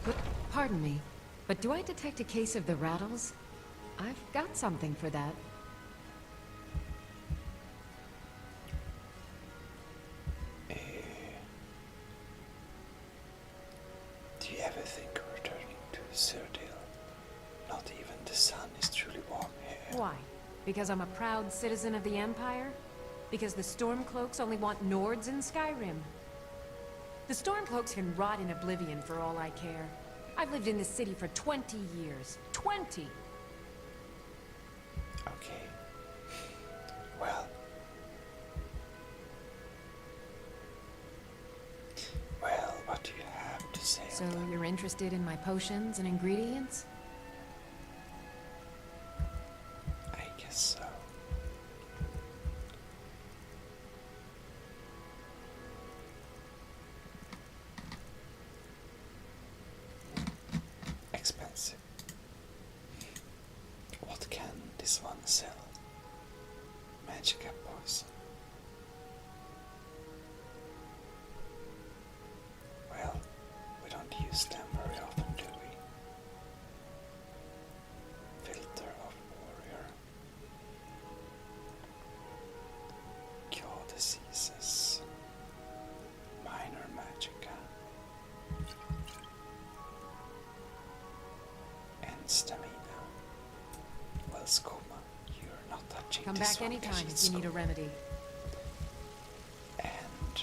But, pardon me, but do I detect a case of the rattles? I've got something for that. Do you ever think of returning to Cerdale? Not even the sun is truly warm here. Why? Because I'm a proud citizen of the Empire? Because the Stormcloaks only want Nords in Skyrim? The Stormcloaks can rot in oblivion for all I care. I've lived in this city for 20 years. 20! Okay. Well. Well, what do you have to say? So you're interested in my potions and ingredients? I guess so. Expensive. What can this one sell? Magica poison. Well, we don't use them very often, do we? Filter of warrior. Cure diseases. Minor magica. And stamina. Well, Skoma, you're not touching Come this back one, anytime because if you need a it's remedy. And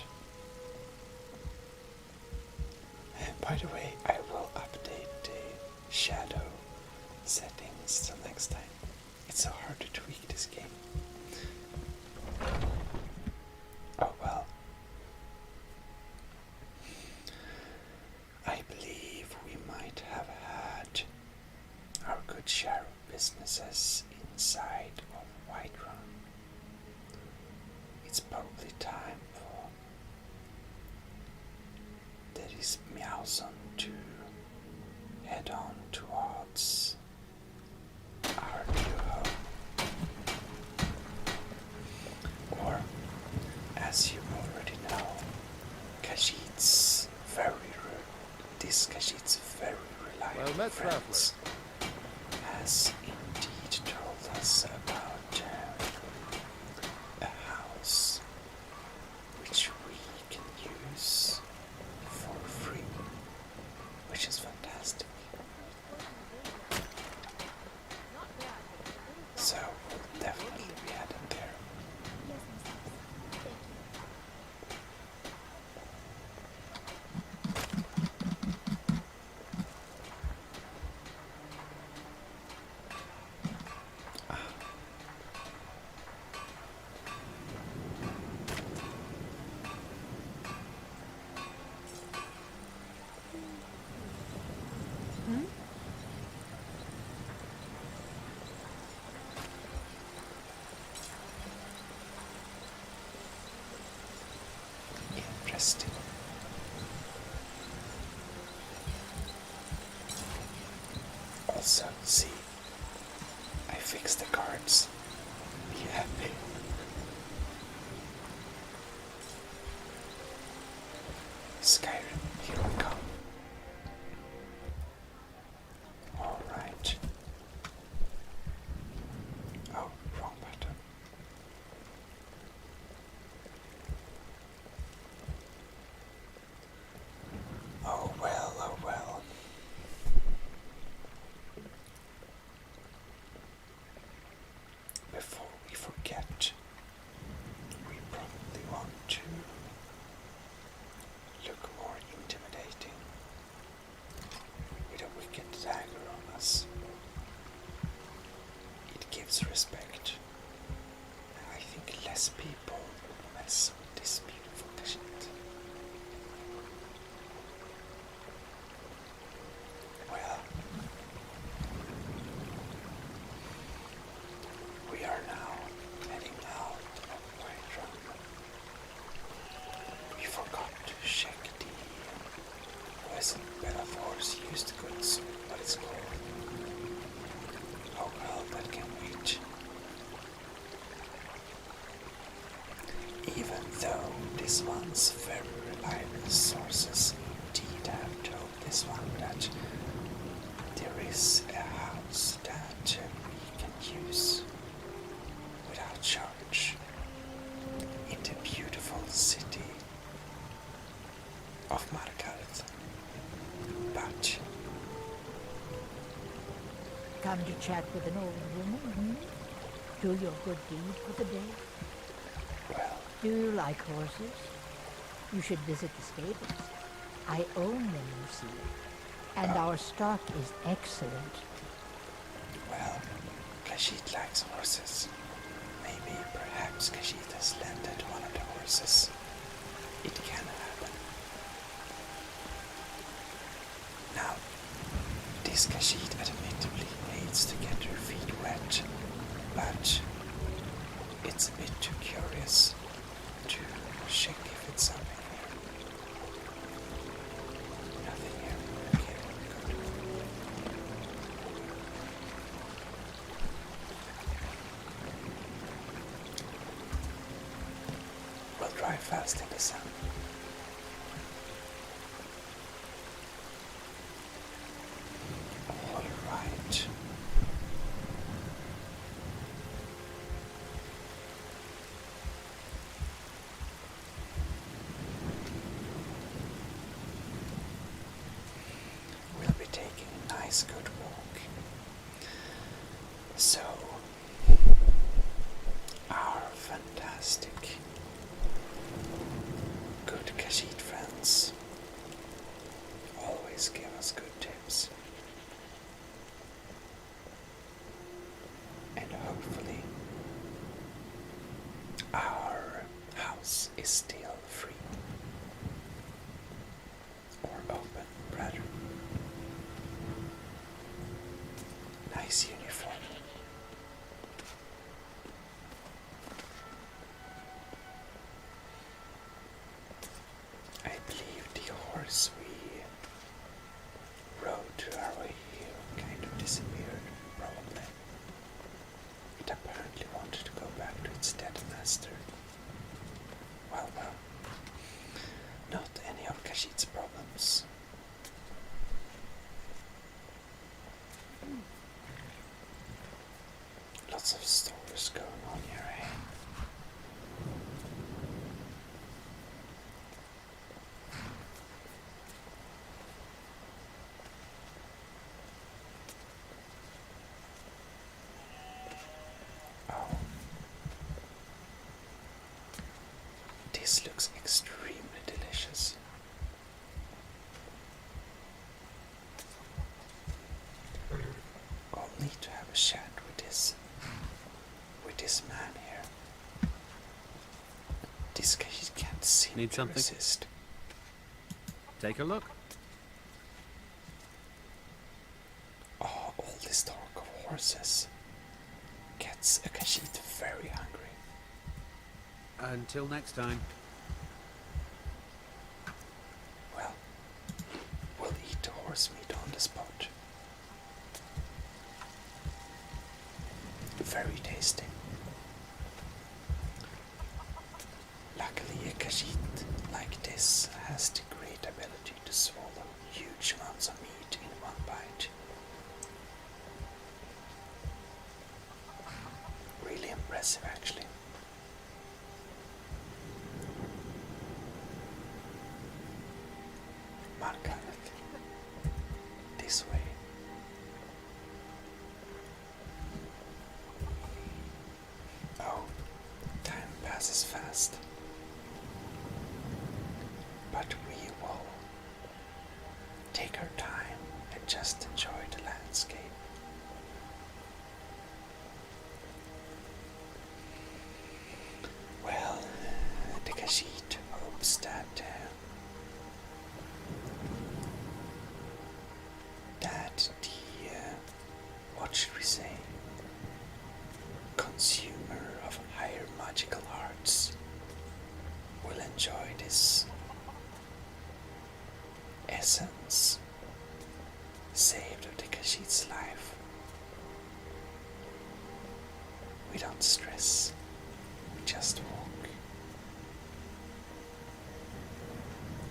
by the way, I will update the shadow settings till next time. It's so hard to tweak this game. Oh well. I believe we might have had our good share of businesses inside of Whiterun. It's probably time for there is Meowson to head on towards our new home. Or, as you already know, Khajiit's this Khajiit's very reliable Well met, friends has indeed told us about a house which we can use for free, which is fantastic. So we'll definitely be heading there. interesting. Also, see, I fixed the cards. Be happy. Skyrim, here we come. Alright. Oh, wrong button. Oh well, oh well. Before we forget, we probably want to look more intimidating with a wicked dagger on us. It gives respect. I think less people would mess with this beautiful shit. Well, we are now heading out of Whiterun. We forgot to check the West Bellathor's used goods, what it's called. Oh well, that can wait. Even though this one's very reliable sources indeed have told this one that there is a house that we can use without charge in the beautiful city of Markarth. But Come to chat with an old woman, Do your good deed for the day? well, Do you like horses? You should visit the stables. I own them, you see. And our stock is excellent. well, Kashid likes horses. Maybe, perhaps Kashid has landed one of the horses. It can happen. Now, this Kashid admittedly needs to get her feet wet, but it's a bit too curious to check if it's something here. Nothing here. Okay, good. We'll drive fast in the sun. All right. We'll be taking a nice good walk. So, our fantastic good Kashid friends always give us good tips. And hopefully our house is still free. Or open, rather. Nice uniform. I believe the horse we rode to our way here kind of disappeared, probably. It apparently wanted to go back to its dead master. Well, well. Not any of Kashid's problems. Lots of stories going on here, eh? Oh. This looks extremely delicious. I'll need to have a chat with this man here. This guy can't seem Need to something? resist. Take a look. Oh, all this talk of horses gets a Kashid very hungry. Until next time. Khajiit like this has the great ability to swallow huge amounts of meat in one bite. Really impressive, actually. Markaret. This way. Oh, time passes fast. But we will take our time and just enjoy the landscape. Well, the Khajiit hopes that the what should we say, consumer of higher magical arts will enjoy this essence saved of the Khajiit's life. We don't stress, we just walk.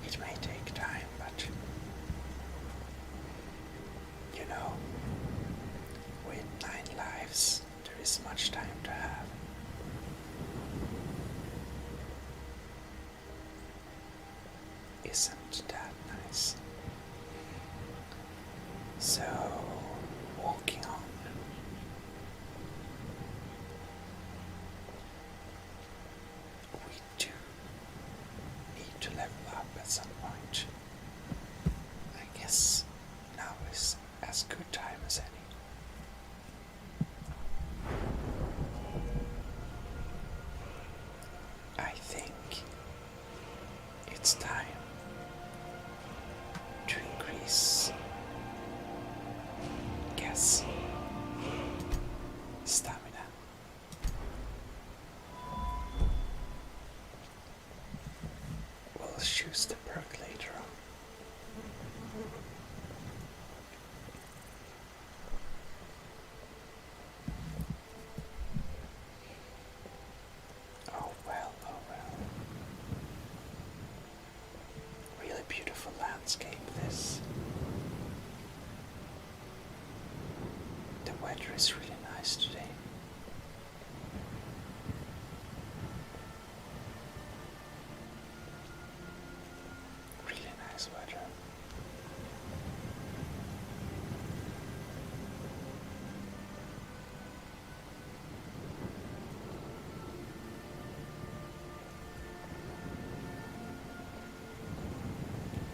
It may take time, but you know, with 9 lives, there is much time to have. Isn't that nice? So, walking on. We do need to level up at some point. I guess now is as good time as any. I think it's time to increase guess stamina. We'll choose the perk later on. Oh well, oh well. Really beautiful landscape this. The weather is really nice today. Really nice weather.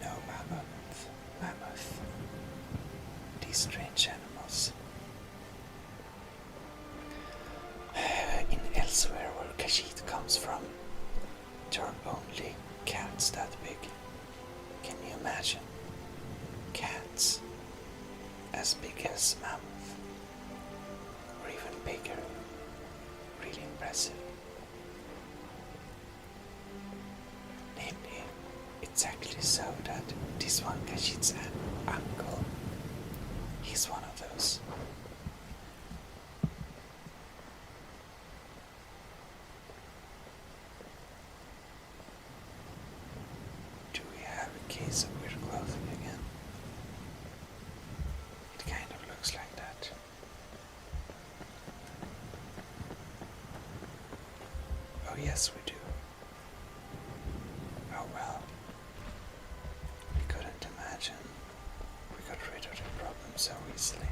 No mammoth. These strange animals. In elsewhere where Khajiit comes from, there are only cats that big. Can you imagine? Cats as big as mammoth, or even bigger. Really impressive. Namely, it's actually so that this one Khajiit's uncle, he's one of those. Do we have a case of weird clothing again? It kind of looks like that. Oh yes, we do. Oh well. We couldn't imagine we got rid of the problem so easily.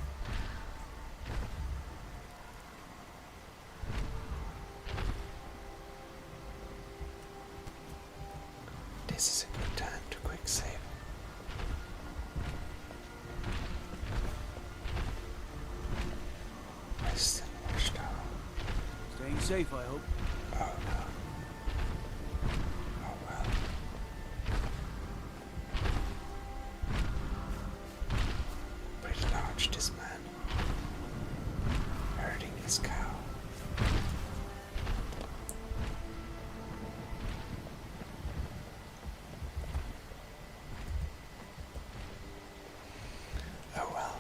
This is a good time to quick save. Western Watchtower. Staying safe, I hope. Oh no. Oh well. Pretty large, this man. Herding his cow. Oh well.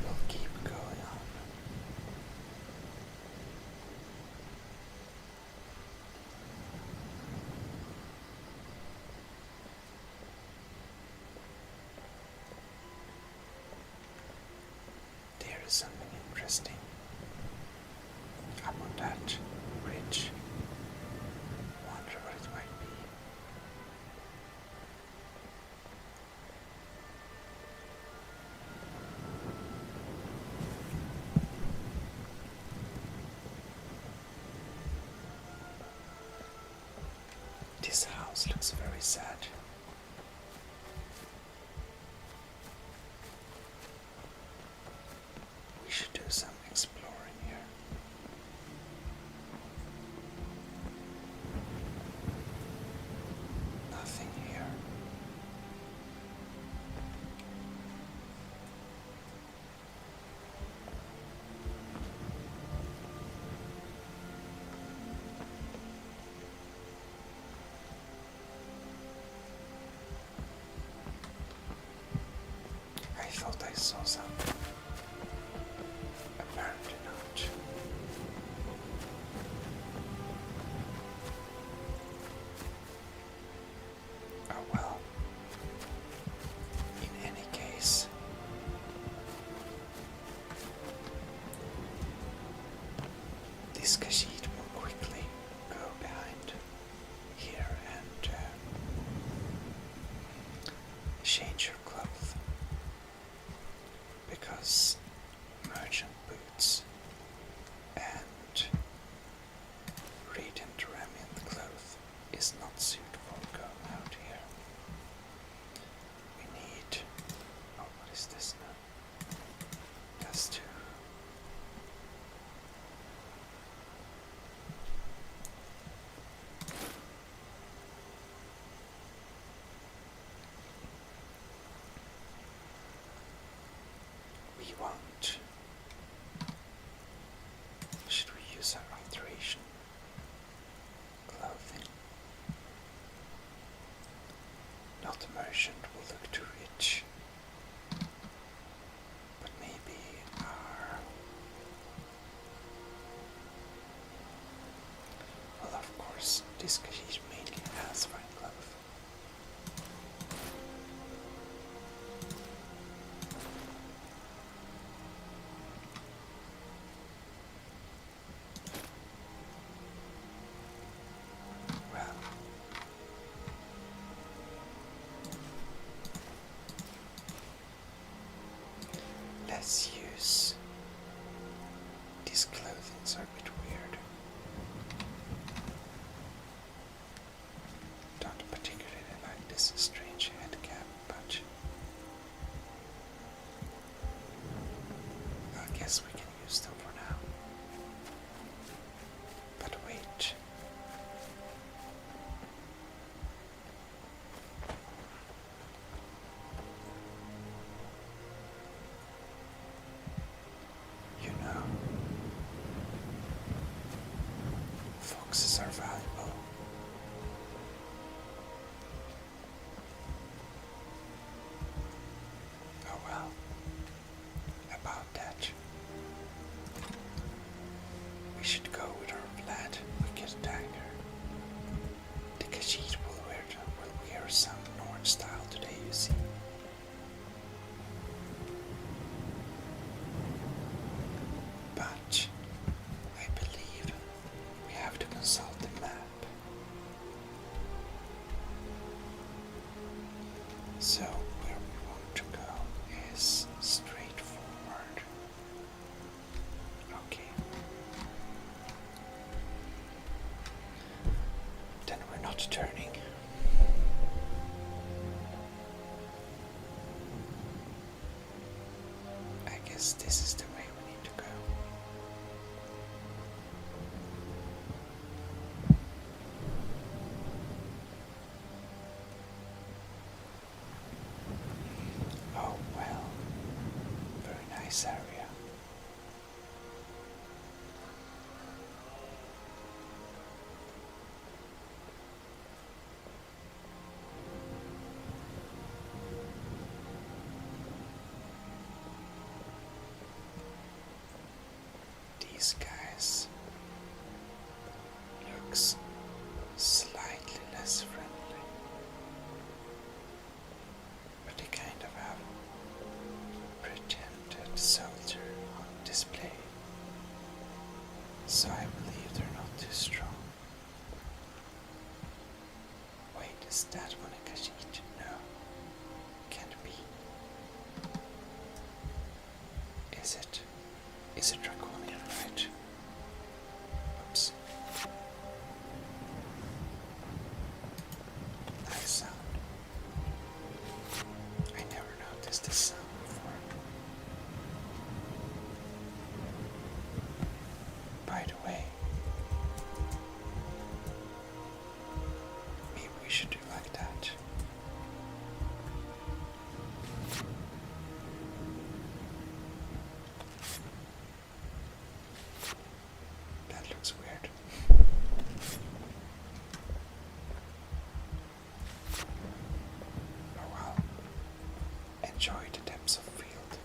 We'll keep going on. is something interesting up on that ridge. Wonder what it might be. This house looks very sad. We should do some exploring here. Nothing here. I thought I saw something. Apparently not. Oh well. In any case, this Khajiit will quickly go behind here and change your clothes. Because merchant boots and radiant remnant cloth is not suitable going out here. We need... oh, what is this now? Just to... we want... should we use our alteration clothing? Not a merchant will look too rich, but maybe our... well, of course, this Khajiit mainly has fine clothes. Well, let's use... these clothings are a bit weird. Don't particularly like this strange head cap, but I guess we can use them for now. But wait. You know, foxes are valuable. Oh well, about that. We should go with our Vlad wicked dagger. The Khajiit will wear some Nord style today, you see. But I believe we have to consult the map. So where we want to go is straight forward. Okay. Then we're not turning. I guess this is the way we need to go. Oh well, very nice area. These guys looks slightly less friendly, but they kind of have pretended soldier on Is that one a Khajiit? No. Can't be. Is it? Is it draconian, right? Oops. Nice sound. I never noticed this sound before. By the way, maybe we should do like that. That looks weird. Oh well. Enjoy the depths of field.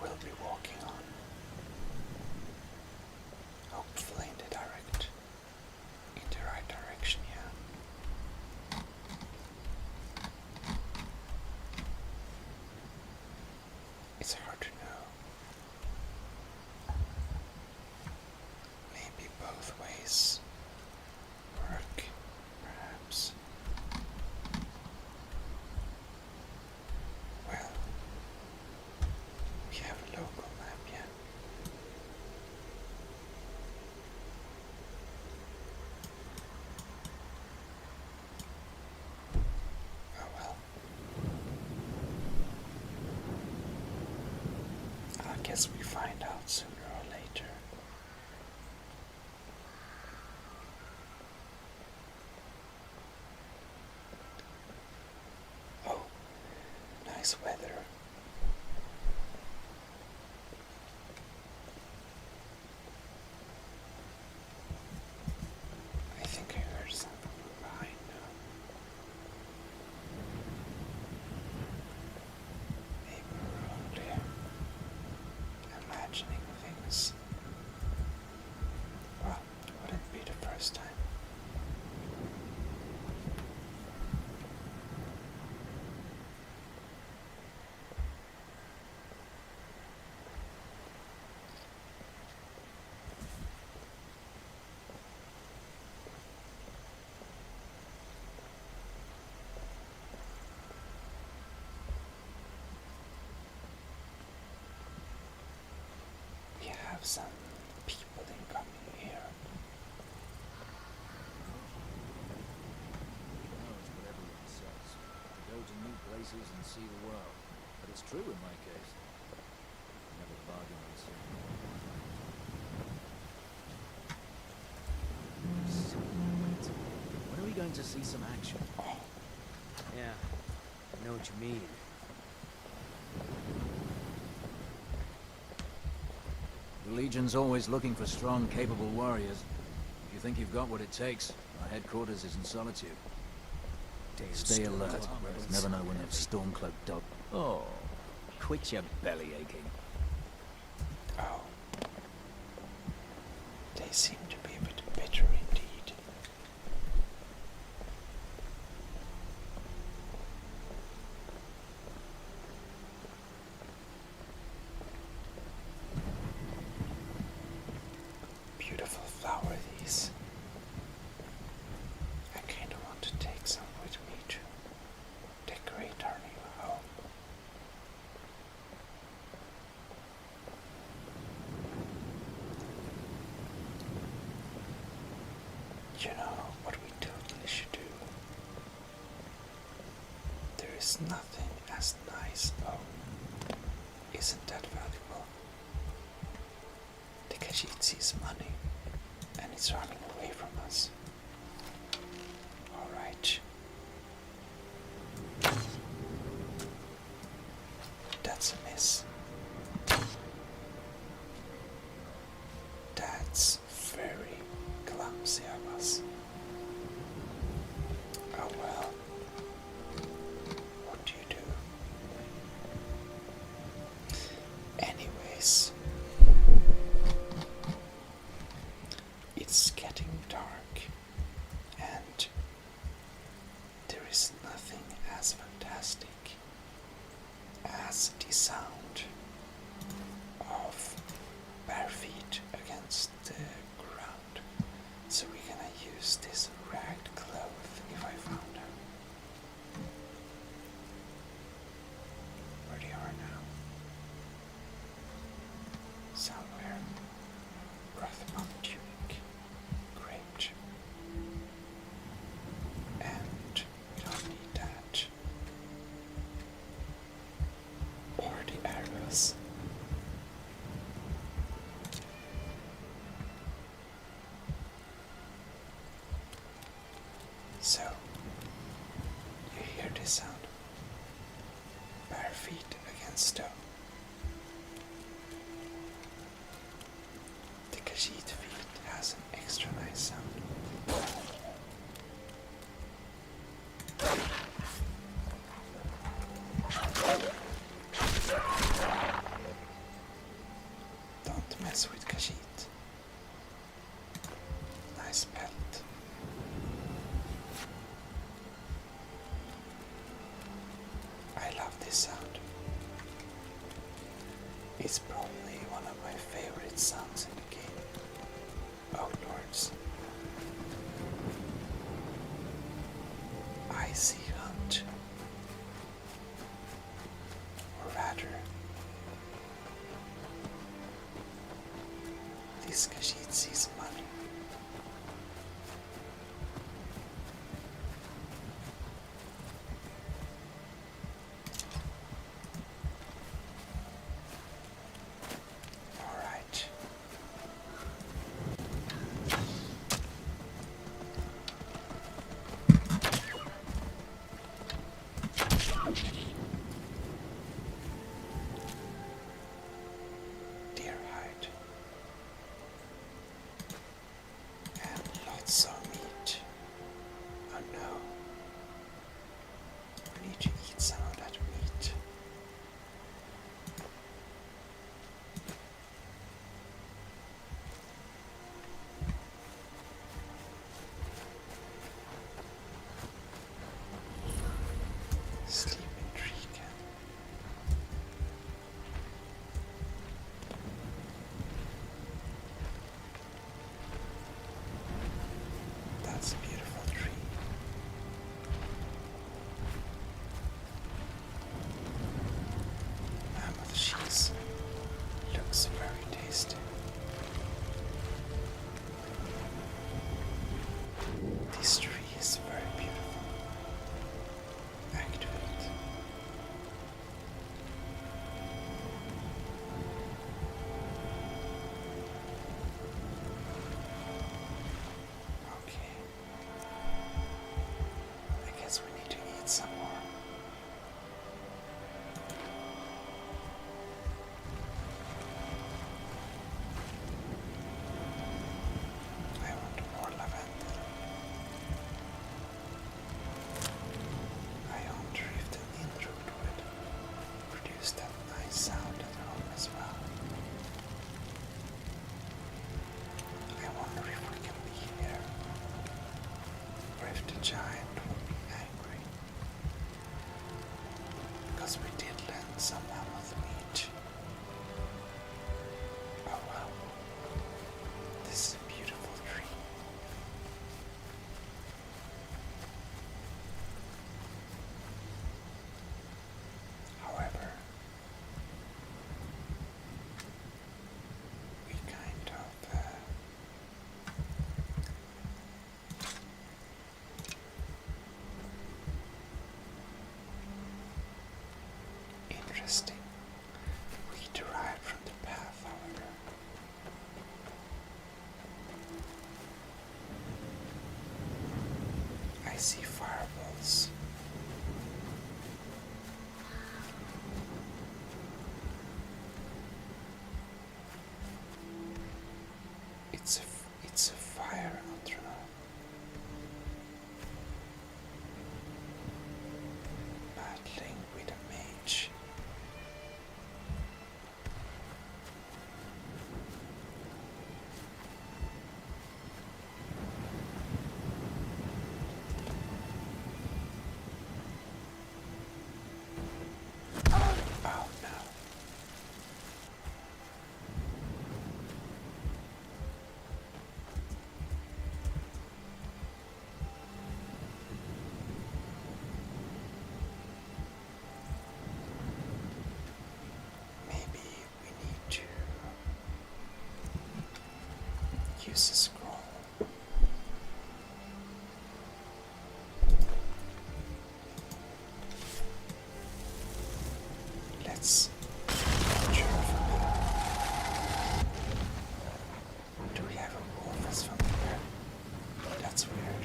We'll be walking on. Hopefully in the right direction, yeah. It's hard to know. Maybe both ways work, perhaps. Well, we have a local map, yeah. Oh well. I guess we find out sooner or later. Oh, nice weather. I think I heard something from behind now. Maybe we're only imagining things. Well, wouldn't be the first time. We have some people incoming here. Knows what everyone says. Go to new places and see the world. But it's true in my case. Never bargain on When are we going to see some action? Yeah, I know what you mean. The Legion's always looking for strong, capable warriors. If you think you've got what it takes, our headquarters is in Solitude. Stay alert. Never know when that Stormcloak dog... Oh, quit your belly aching. Oh. They seem to be a bit bitter indeed. Beautiful flower these. I kinda want to take some with me to decorate our new home. You know what we totally should do? There is nothing as nice. Oh, isn't that valuable? The Khajiit sees money, and it's running away from us. Alright. That's a miss. That's very clumsy of us. Oh well. What do you do? Anyways. It's getting dark. Khajiit field has an extra nice sound. Don't mess with Khajiit. Nice pelt. I love this sound. It's probably one of my favorite sounds in the game. Oh lords. Icy hunt. Or rather, this Khajiit sees money. Alright. Deer hide. And lots of meat. Oh no. We need to eat some of that meat. Sleeping tree cat. That's a beautiful tree. Mammoth cheese looks very tasty. This tree is very beautiful. Activate. Okay. I guess we need to eat some more. I want more lavender. I wonder if the Nindroot would produce that nice sound at home as well. I wonder if we can be here, or if the giant will be angry, because we did land some mammoth meat. Oh wow, this is a beautiful tree. However, we kind of interesting. We derived from the path, however. I see fireballs. It's a fire anthrone. Battling with a mage. Oh no. Maybe we need to use a scroll. Let's conjure a familiar. Do we have a wolf as familiar? That's weird.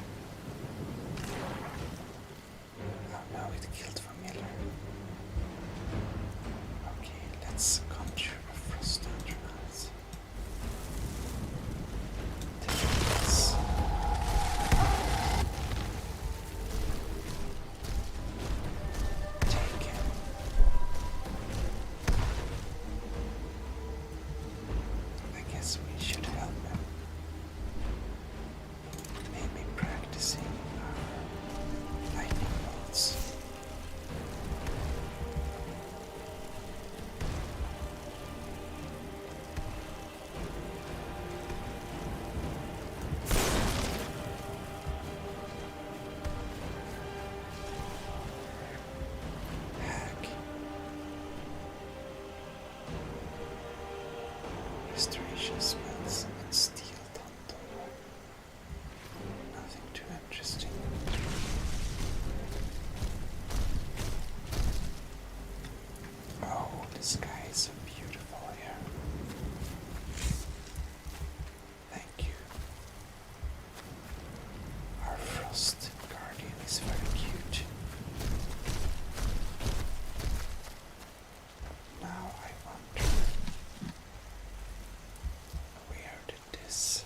Oh no, it killed familiar. Okay, let's conjure a frost undernight. precious metals and steel tantal. Nothing too interesting. Oh, the sky is so beautiful here. Thank you. Our frost guardian is very cute. Now I wonder, where did this...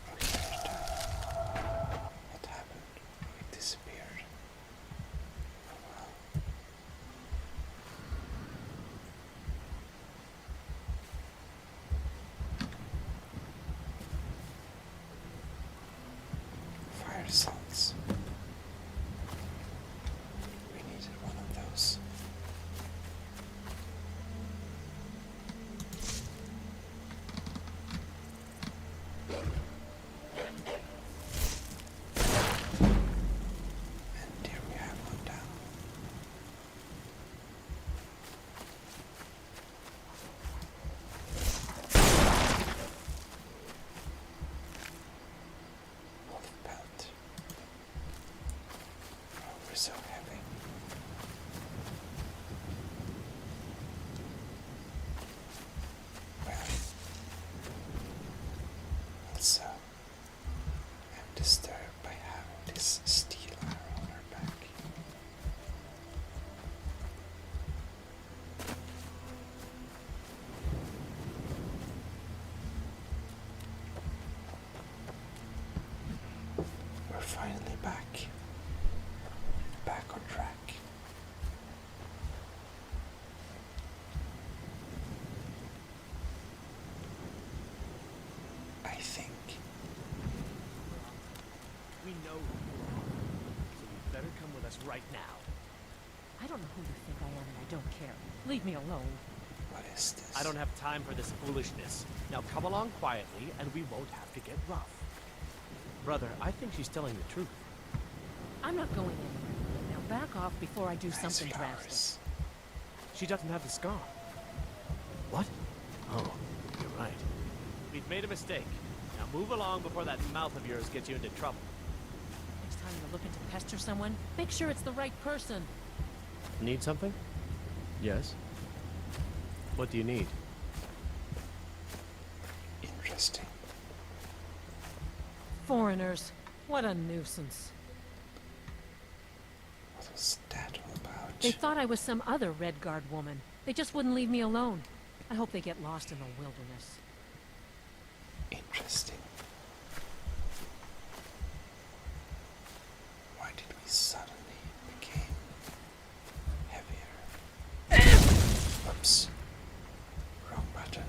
Oh, here's the... What happened? It disappeared. Oh well. Fire salts. We needed one of those. And here we have one down. Wolf pelt. Oh, we're so heavy. Well, also, I'm disturbed by having this steel arrow on our back. We're finally back. Back on track. I think. We know who you are, so you better come with us right now. I don't know who you think I am, and I don't care. Leave me alone. What is this? I don't have time for this foolishness. Now come along quietly, and we won't have to get rough. Brother, I think she's telling the truth. I'm not going anywhere. Now back off before I do Nice something flowers. drastic. She doesn't have the scar. What? Oh, you're right. We've made a mistake. Now move along before that mouth of yours gets you into trouble. Next time you're looking to pester someone, make sure it's the right person. Need something? Yes. What do you need? Interesting. Foreigners. What a nuisance. What was that all about? They thought I was some other Red Guard woman. They just wouldn't leave me alone. I hope they get lost in the wilderness. Interesting. Why did we suddenly become heavier? Oops. Wrong button.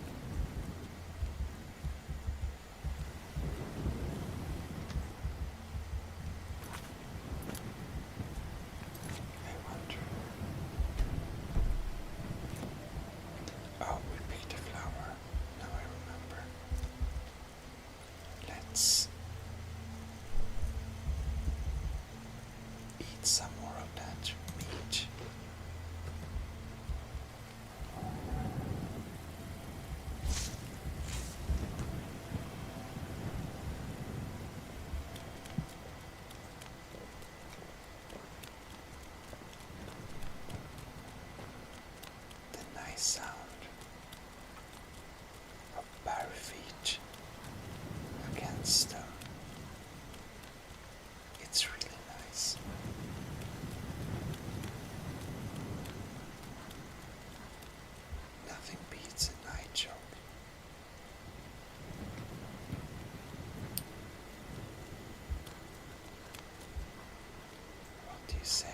I wonder. Oh, we picked a flower. Now I remember. Let's eat some more of that meat. The nice sound of bare feet against stone. It's really nice. Nothing beats a night jog. What do you say?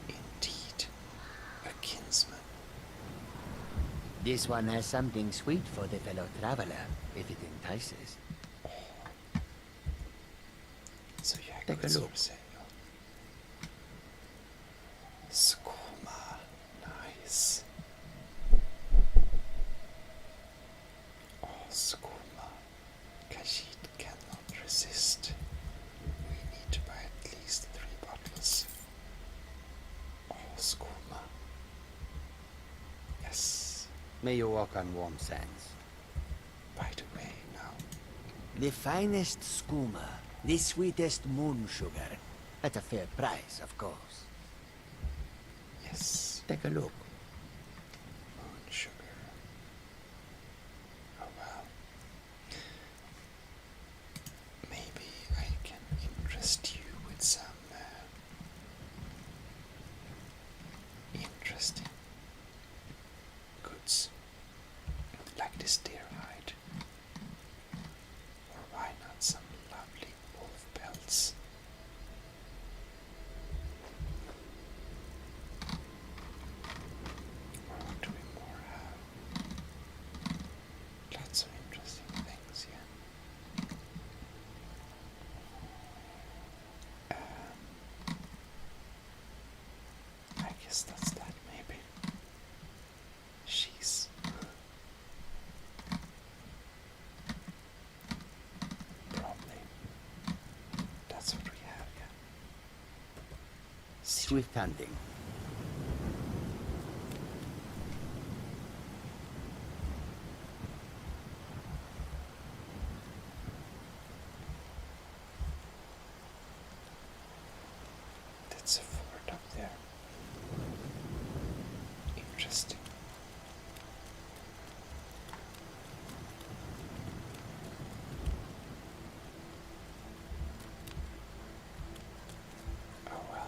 Indeed, a kinsman. This one has something sweet for the fellow traveler, if it entices. So you Take a goods look. for sale. Skoma. May you walk on warm sands. By the way, now, The finest skooma, the sweetest moon sugar. At a fair price, of course. yes, Take a look. moon sugar. Oh well. Maybe I can interest you with some interesting goods, like this deer hide, or why not some lovely wolf pelts? Or what do we more have? Lots of interesting things, yeah. I guess that's that, maybe. She's probably. That's what we have, yeah. Swift hunting. That's a fort up there. Interesting. Oh well.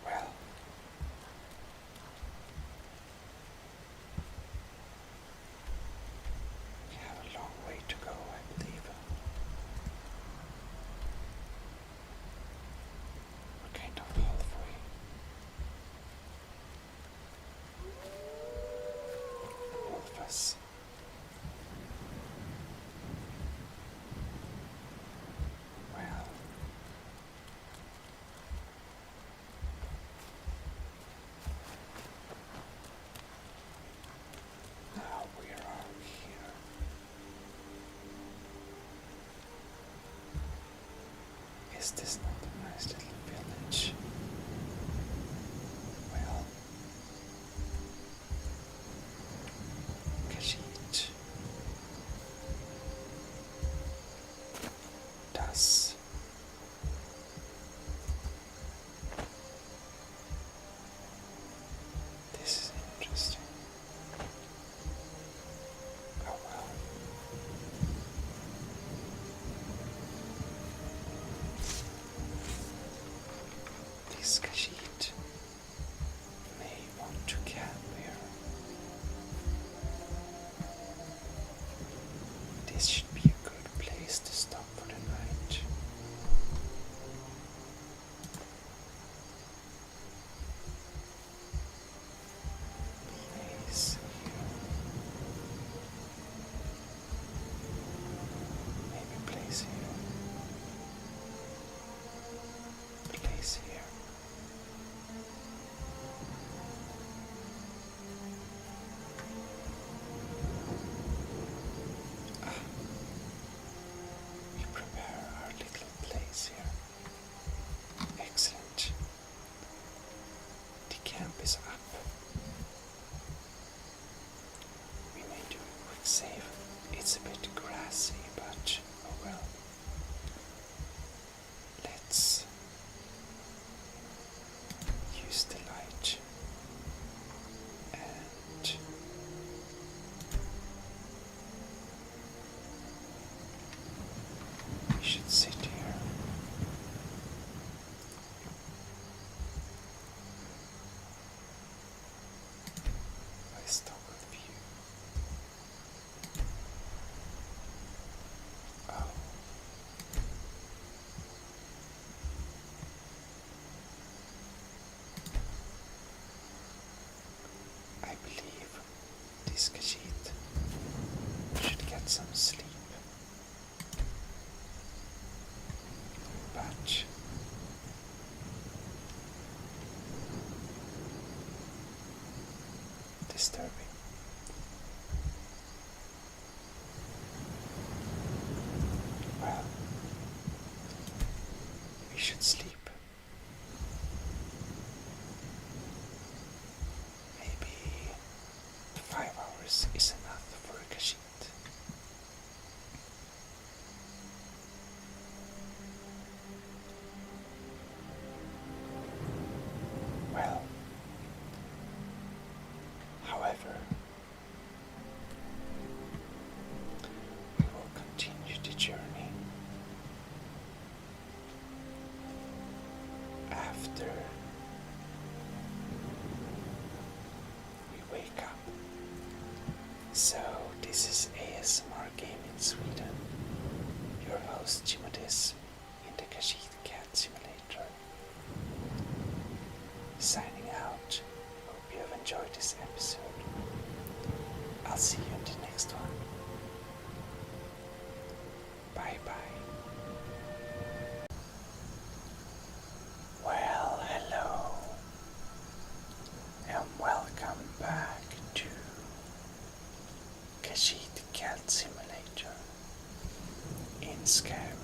Well. We have a long way to go, I believe. We're kind of halfway. All of us. Well. Now we are here. Is this not a nice little village? Well, Khajiit does this is interesting. Oh well. This Khajiit may want to camp here. This should be a good place to stop for the night. Place here. Maybe place here. Place here. We prepare our little place here. Excellent. The camp is up. We may do a quick save. It's a bit grassy, but oh well. Let's use the light and we should sit here. I stop with view. Oh. I believe this Khajiit should get some sleep. But disturbing. should sleep. Maybe 5 hours is enough for a Khajiit. Well, however, we will continue the journey after we wake up. So, this is ASMR Game in Sweden. Your host Gmodism in the Khajiit Cat Simulator. Signing out. Hope you have enjoyed this episode. I'll see you in the next one. Bye bye. Well, hello. And welcome back to Khajiit Cat Simulator in Skyrim.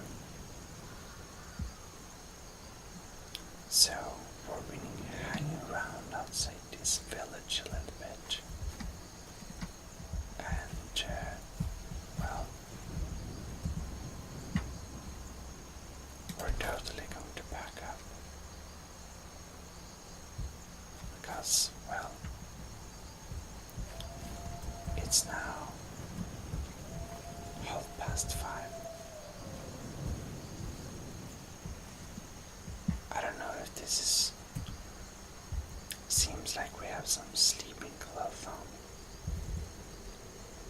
So, we're been hanging around outside this village a little bit. And, well, we're totally going to back up. Because, well, it's now 5:30. I don't know if this is... Seems like we have some sleeping clothes on.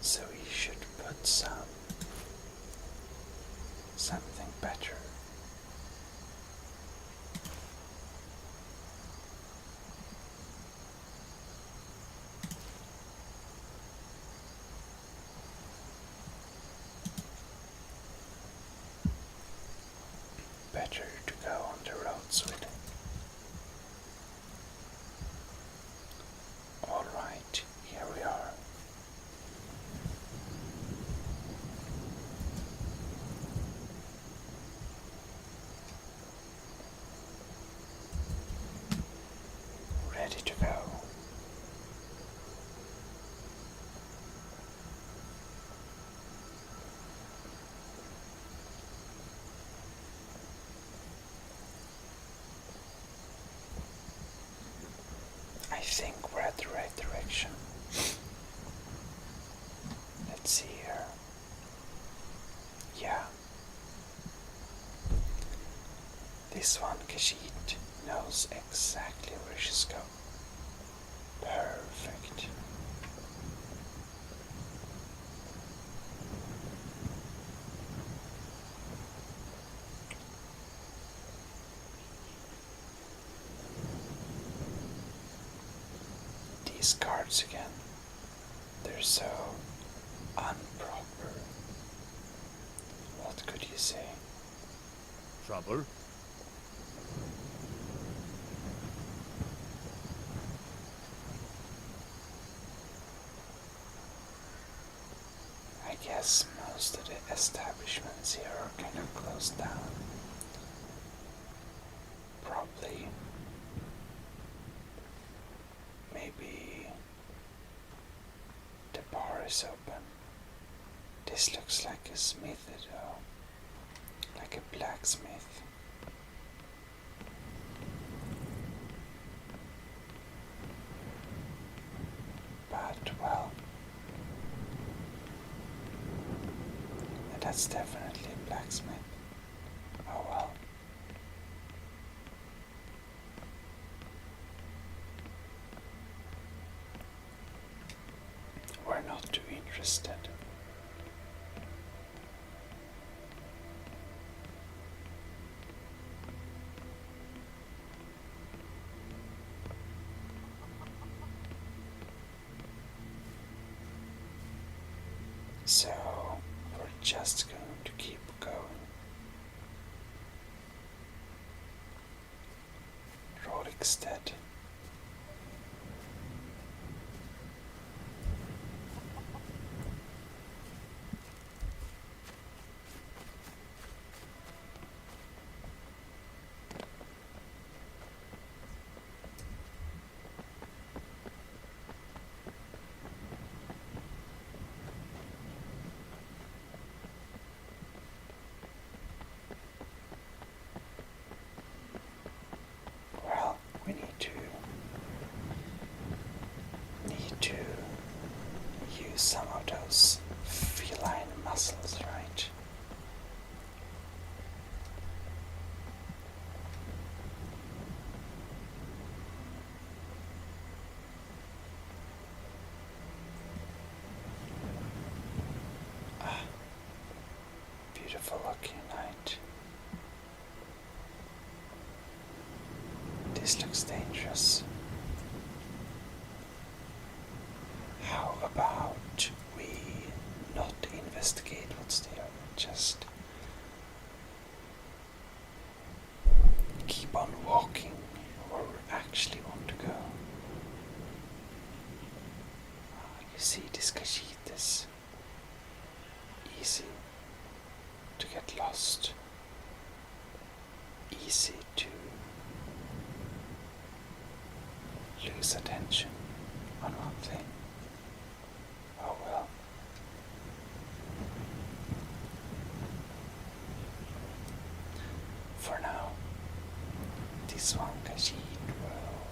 So we should put something better. Better to go on the roads with it. Alright, here we are. Ready to go. I think we're at the right direction. Let's see here. Yeah. This one Khajiit knows exactly where she's going. Perfect. These cards again. They're so unproper. What could you say? Trouble? I guess most of the establishments here are kind of closed down. Probably. Maybe the bar is open. This looks like a smithy though. Like a blacksmith. But well, that's definitely a blacksmith. Oh well. We're not too interested. So, we're just going to keep going. Rolikstead. use some of those feline muscles, right? Beautiful looking night. This looks dangerous. How about we not investigate what's there, just keep on walking where we actually want to go. You see, this Khajiit is easy to get lost, easy to lose attention on one thing. Oh well. For now, this one Khajiit will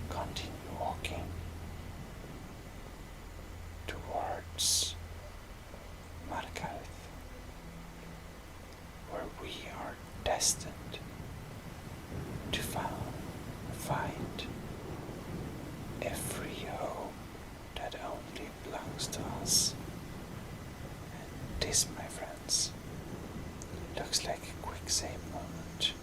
continue walking towards Markarth, where we are destined to find a free home that only belongs to us. And this, my friends, looks like a quick save moment.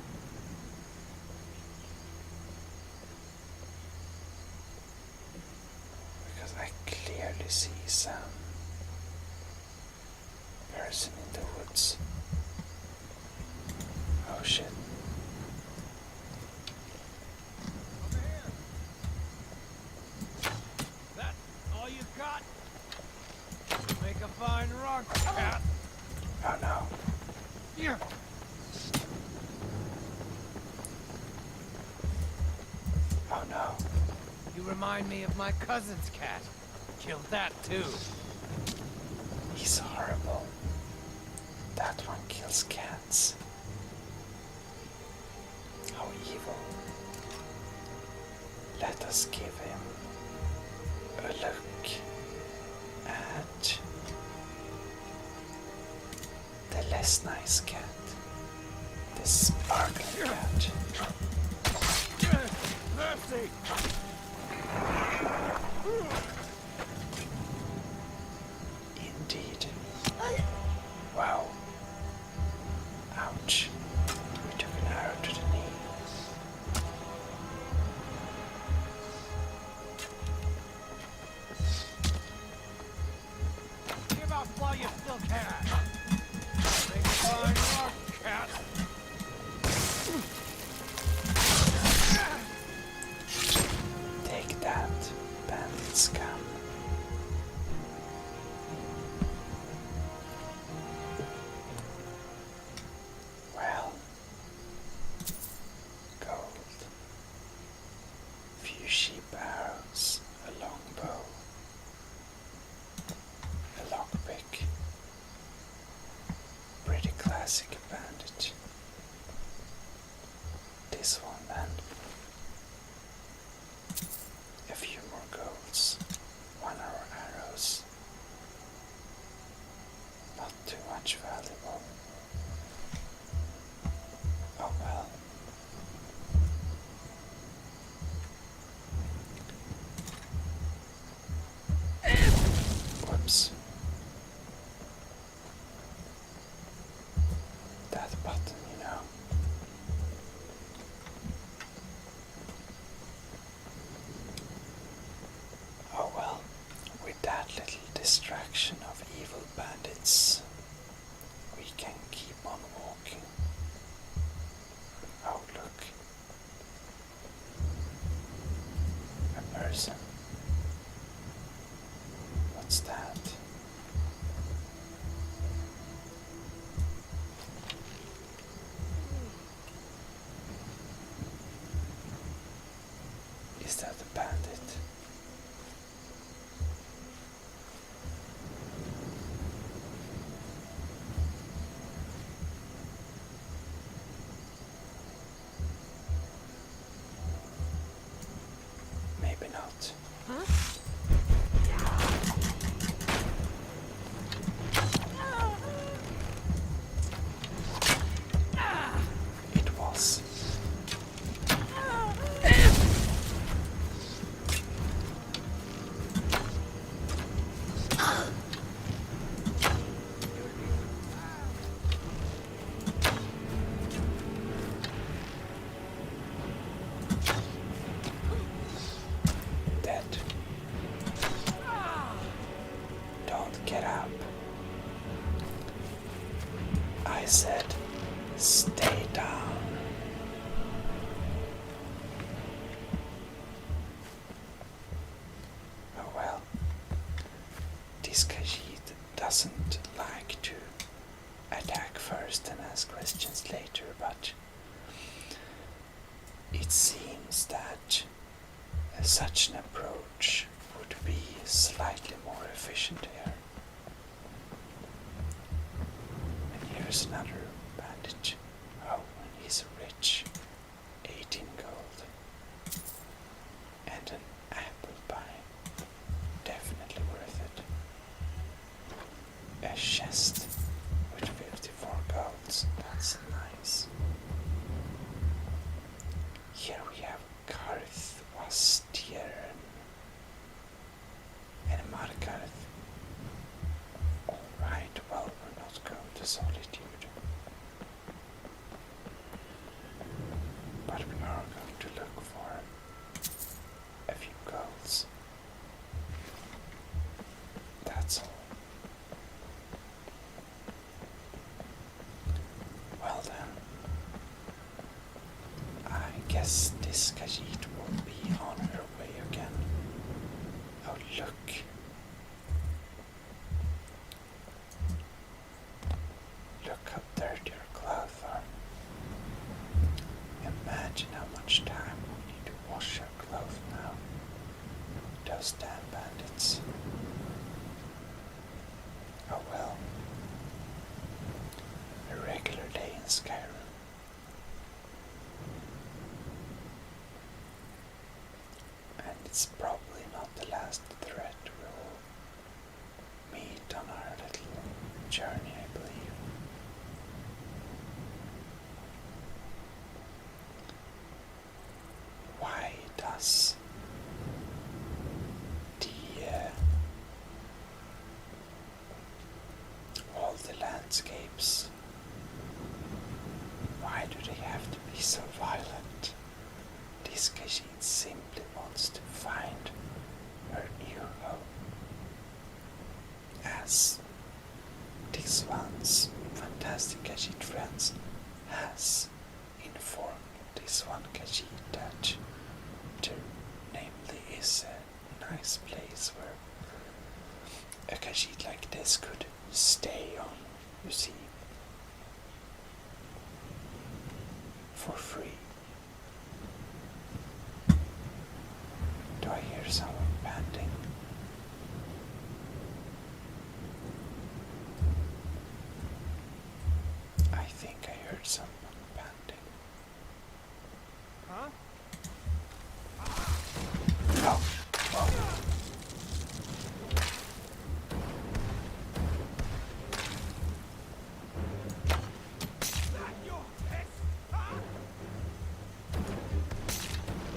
Because I clearly see some person in the woods. Oh shit. That all you got? Make a fine rug, cat. Oh no. Here. Oh no. You remind me of my cousin's cat. Killed that too. He's horrible. That one kills cats. How evil. Let us give him a look at the less nice cat. The sparkling cat. Mercy! Indeed. Wow. Ouch. We took an arrow to the knee. Give up while you still can. Make a fine rug, cat. Take that, bandit scum. Well, gold, few sheep arrows, a long bow, a lockpick, pretty classic bandit. This one and a few more golds, 1 hour arrows, not too much valuable. Oh well. Whoops. That button, you know. Oh well, with that little distraction of evil bandits, we can keep on walking. Oh look. A person. What's that? Is that a bandit? Maybe not. Huh? said, stay down. Oh well. This Khajiit doesn't like to attack first and ask questions later, but it seems that such an approach would be slightly more efficient here. And here's another bandage. Oh, and he's rich. 18 gold. And an apple pie. Definitely worth it. A chest with 54 golds. That's nice. Here we have Karth Wastieren and Markarth. Alright, well, we're not going to Solitude. But we are going to look for a few golds. That's all. Well then, I guess this Khajiit will be on her way again. Oh look. Look how dirty her clothes are. Imagine how much time we need to wash her clothes now. Those damn bandits. Oh well. A regular day in Skyrim. And it's probably not the last threat we'll meet on our little journey, I believe. Why does all the landscapes, why do they have to be so violent? This Khajiit simply wants to find her new home. As this one's fantastic Khajiit friends has informed this one Khajiit that there namely is a nice place where a Khajiit like this could stay on, you see, for free. Do I hear someone panting? I think I heard someone panting. Huh? Oh, oh.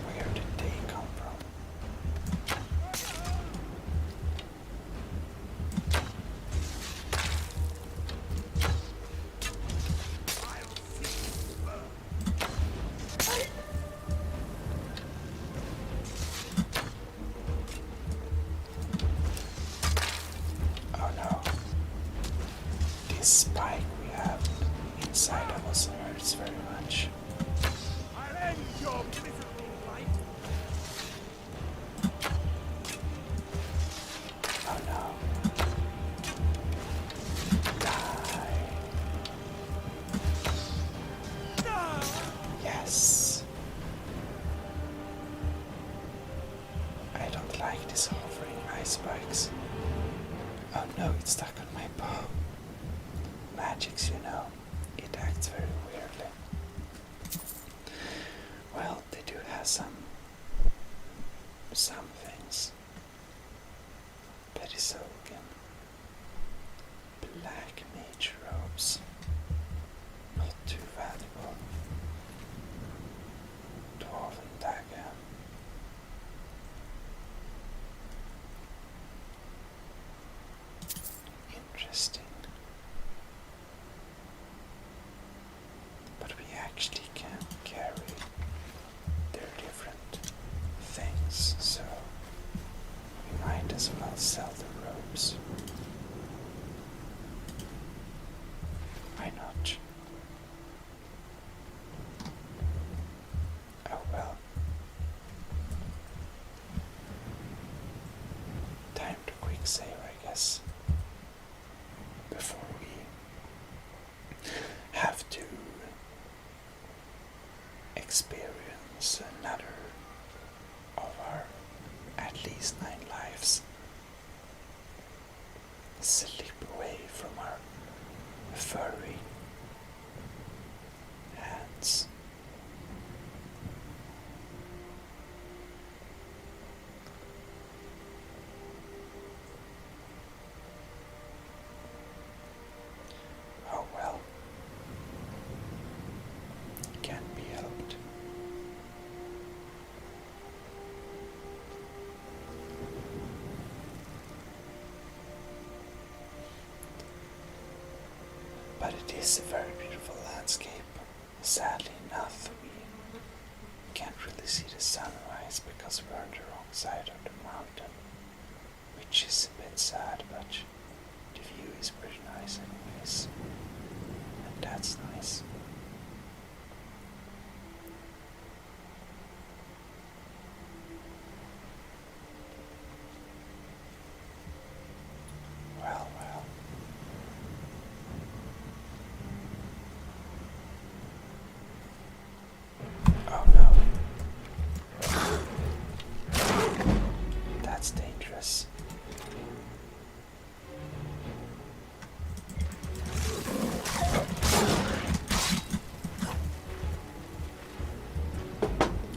Where did they come from? Oh no. This spike we have inside of us hurts very much. I'll end your miserable life. Oh no. Die. Yes. I don't like this hovering ice spikes. Oh no, it's stuck on my bow. Magics, you know, it acts very weirdly. Well, they do have some things. Petisogen. Black mage robes. Not too valuable. Dwarven dagger. Interesting. But we actually can carry their different things, so we might as well sell the robes. Why not? guess, before we have to experience another of our at least 9 lives. Slip away from our furry hands. Oh well, can't be helped. But it is a very beautiful landscape. Sadly enough, we can't really see the sunrise because we're on the wrong side of the mountain, which is a bit sad, but the view is pretty nice anyways, and that's nice. Well, well. Oh no. That's dangerous.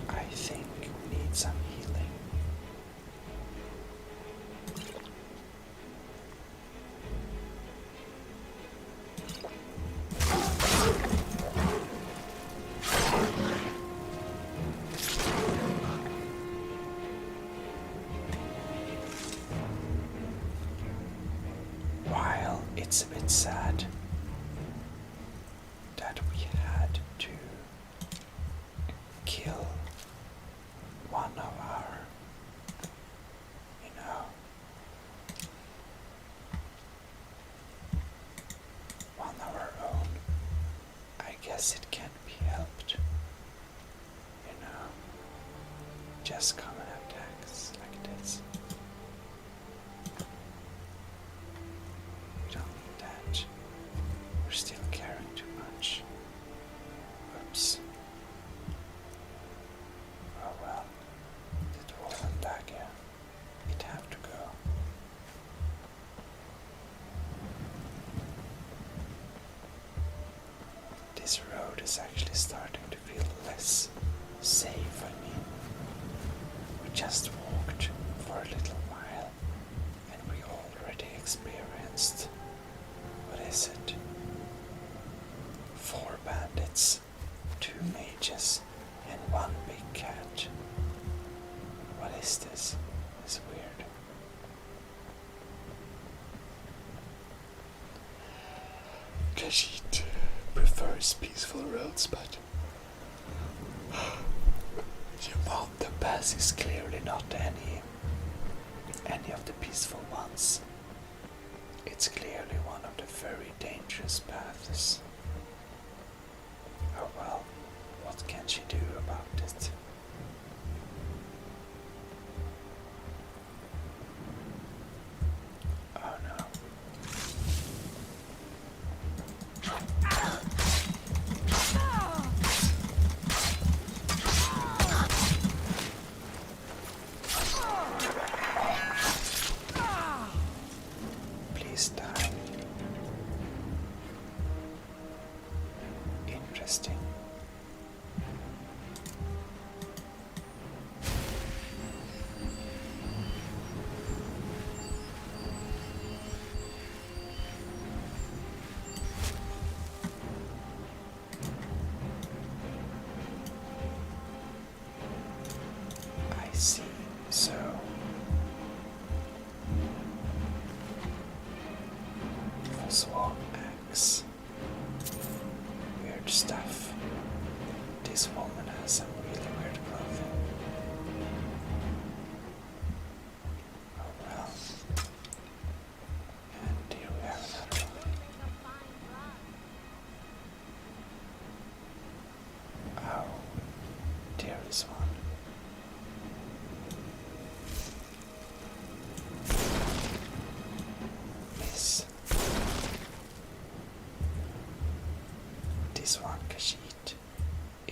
I think we need some healing. While it's a bit sad that we had to kill one of our, one of our own, I guess it can't be helped, just come and attack us like this. We don't need that. We're still carrying too much. Oops. Oh well. The dwarven dagger. It have to go. This road is actually starting to feel less safe, I mean. We just walked for a little while and we already experienced, what is it? 4 bandits, 2 mages, and 1 big cat. What is this? It's weird. Kashid prefers peaceful roads, but the pass is clearly not any of the peaceful ones. It's clearly one of the very dangerous paths. Oh well, what can she do about it? Oh no. Please die. Interesting.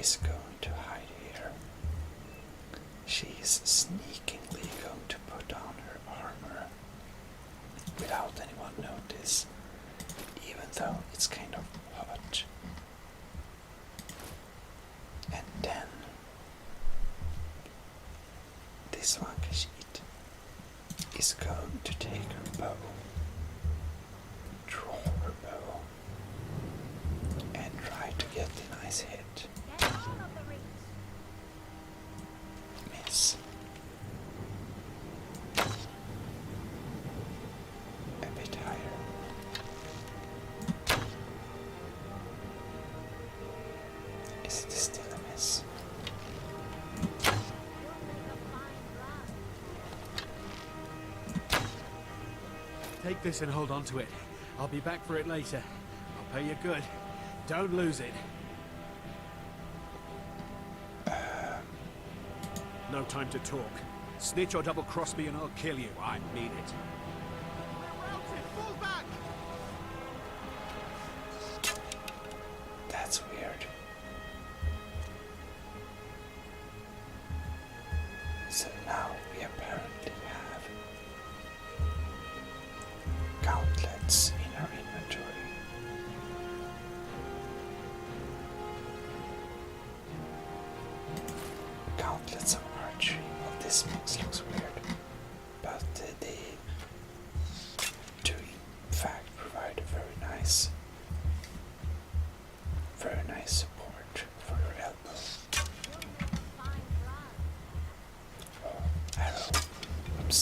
is going to hide here. She is sneakingly going to put on her armor without anyone notice, even though it's kind of hot. And then this one Khajiit is going to take her bow, draw her bow, and try to get a nice hit. Miss. A bit higher. Is it still a miss? Take this and hold on to it. I'll be back for it later. I'll pay you good. Don't lose it. No time to talk. Snitch or double-cross me and I'll kill you. I mean it. Fall back! That's weird. So now we apparently have gauntlets in our inventory. Gauntlets of archery. Well, this mix looks weird, but they do in fact provide a very nice support for your elbow. Oh, arrow. Oops.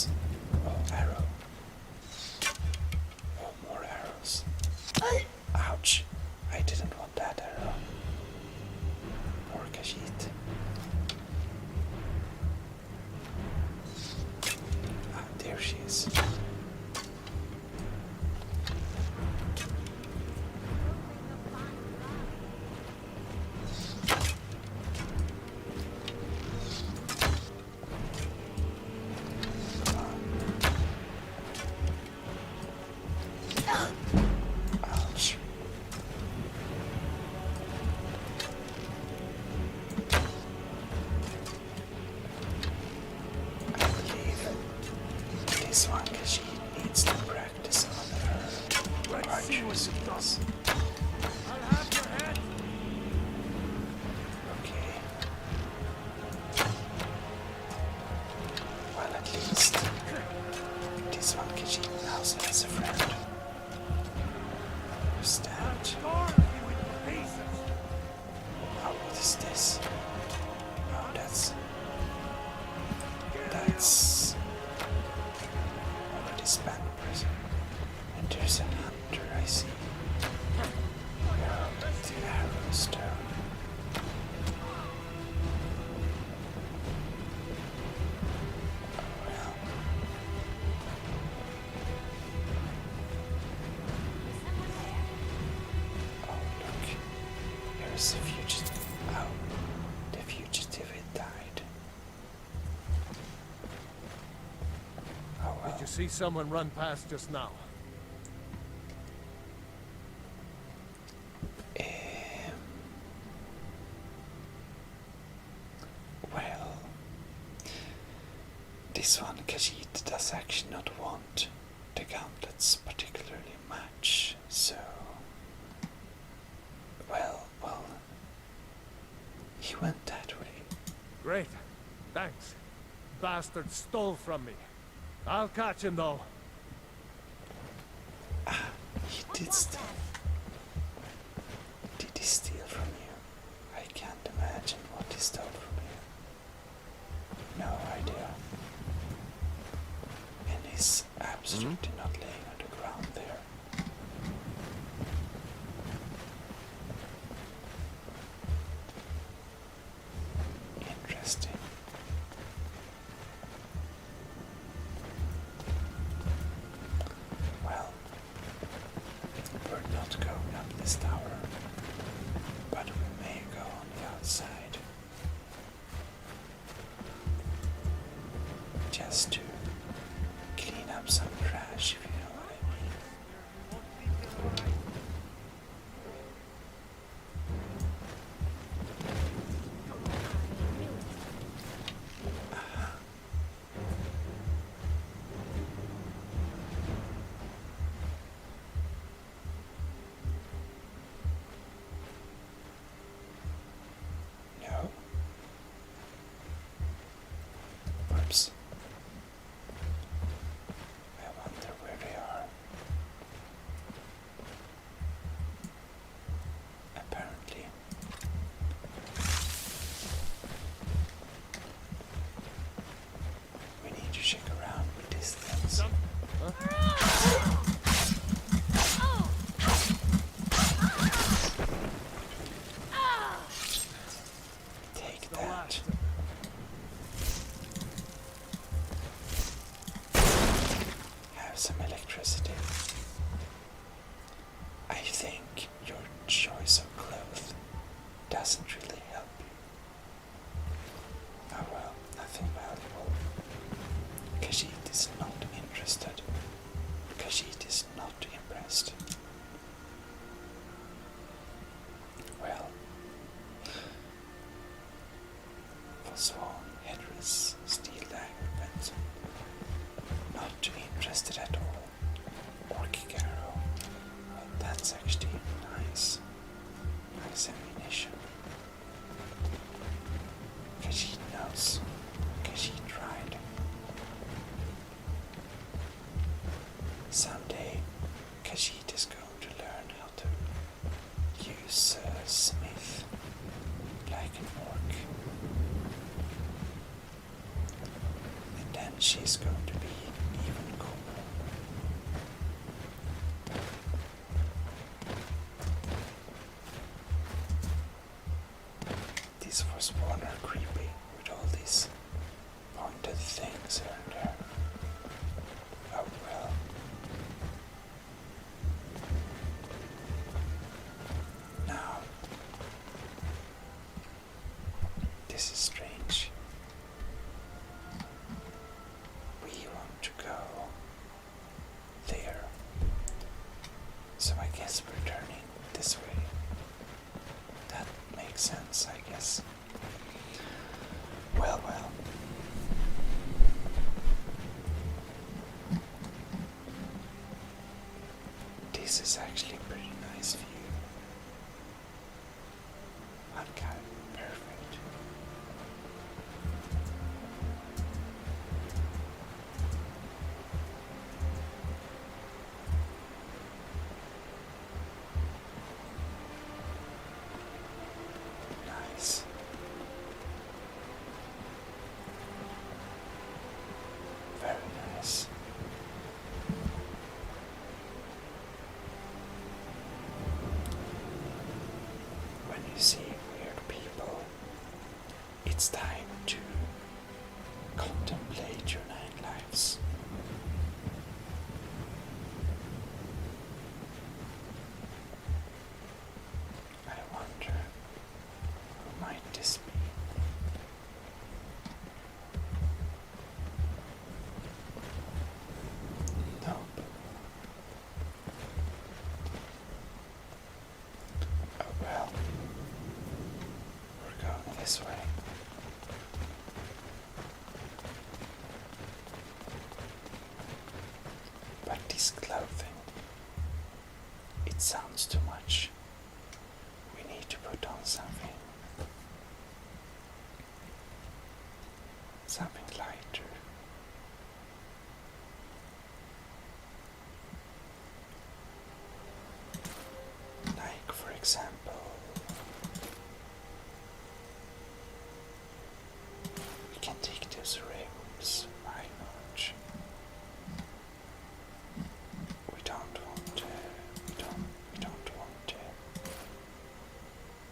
Oh, arrow. Oh, more arrows. Ouch. I didn't want that arrow. Poor Khajiit. Ah, there she is. Ouch. I believe this one Khajiit needs to practice on her archery skills. I'll have your head! Okay. Well, at least this one Khajiit now has a friend. Understand? Oh, what is this? Oh, that's already spent person. And there's a hunter, I see. Oh, the arrow stone. Oh, well. Oh, look. Here's the fugitive. Oh, the fugitive had died. Oh, well. Did you see someone run past just now? Well, this one Khajiit does actually not want the gauntlets particularly much, so well, he went that way. Great. Thanks. Bastard stole from me. I'll catch him though. He did steal. Did he steal from you? I can't imagine what he stole from you. No idea. And he's absolutely not laying on the ground there. Interesting. Well, we're not going up this tower, but we may go on the outside. Just to clean up some trash, if you know what I mean. have some electricity. I think your choice of clothes doesn't really help you. Oh well, nothing valuable. Khajiit is not interested. Khajiit is not impressed. Well, for Swan, headdress, steel dagger, pencil. Not too interested at all. Orcic arrow. Well, that's actually nice. Nice ammunition. Khajiit knows. Khajiit tried. Someday, Khajiit is going to learn how to use smith like an orc. And then she's going to be even cooler. These Forspawn are creepy with all these pointed things here and there. Oh well. Now, this is strange. We want to go there. So I guess we're turning this way. That makes sense, I guess. Well, well. This is actually a pretty nice view. Uncut, perfect. Nice. Very nice. When you see weird people, it's time to contemplate your 9 lives. I wonder, who might this be? Nope. Oh well. We're going this way. But this clothing, it sounds too much. We need to put on something. Something lighter. Like, for example, we can take those robes. Why not? We don't want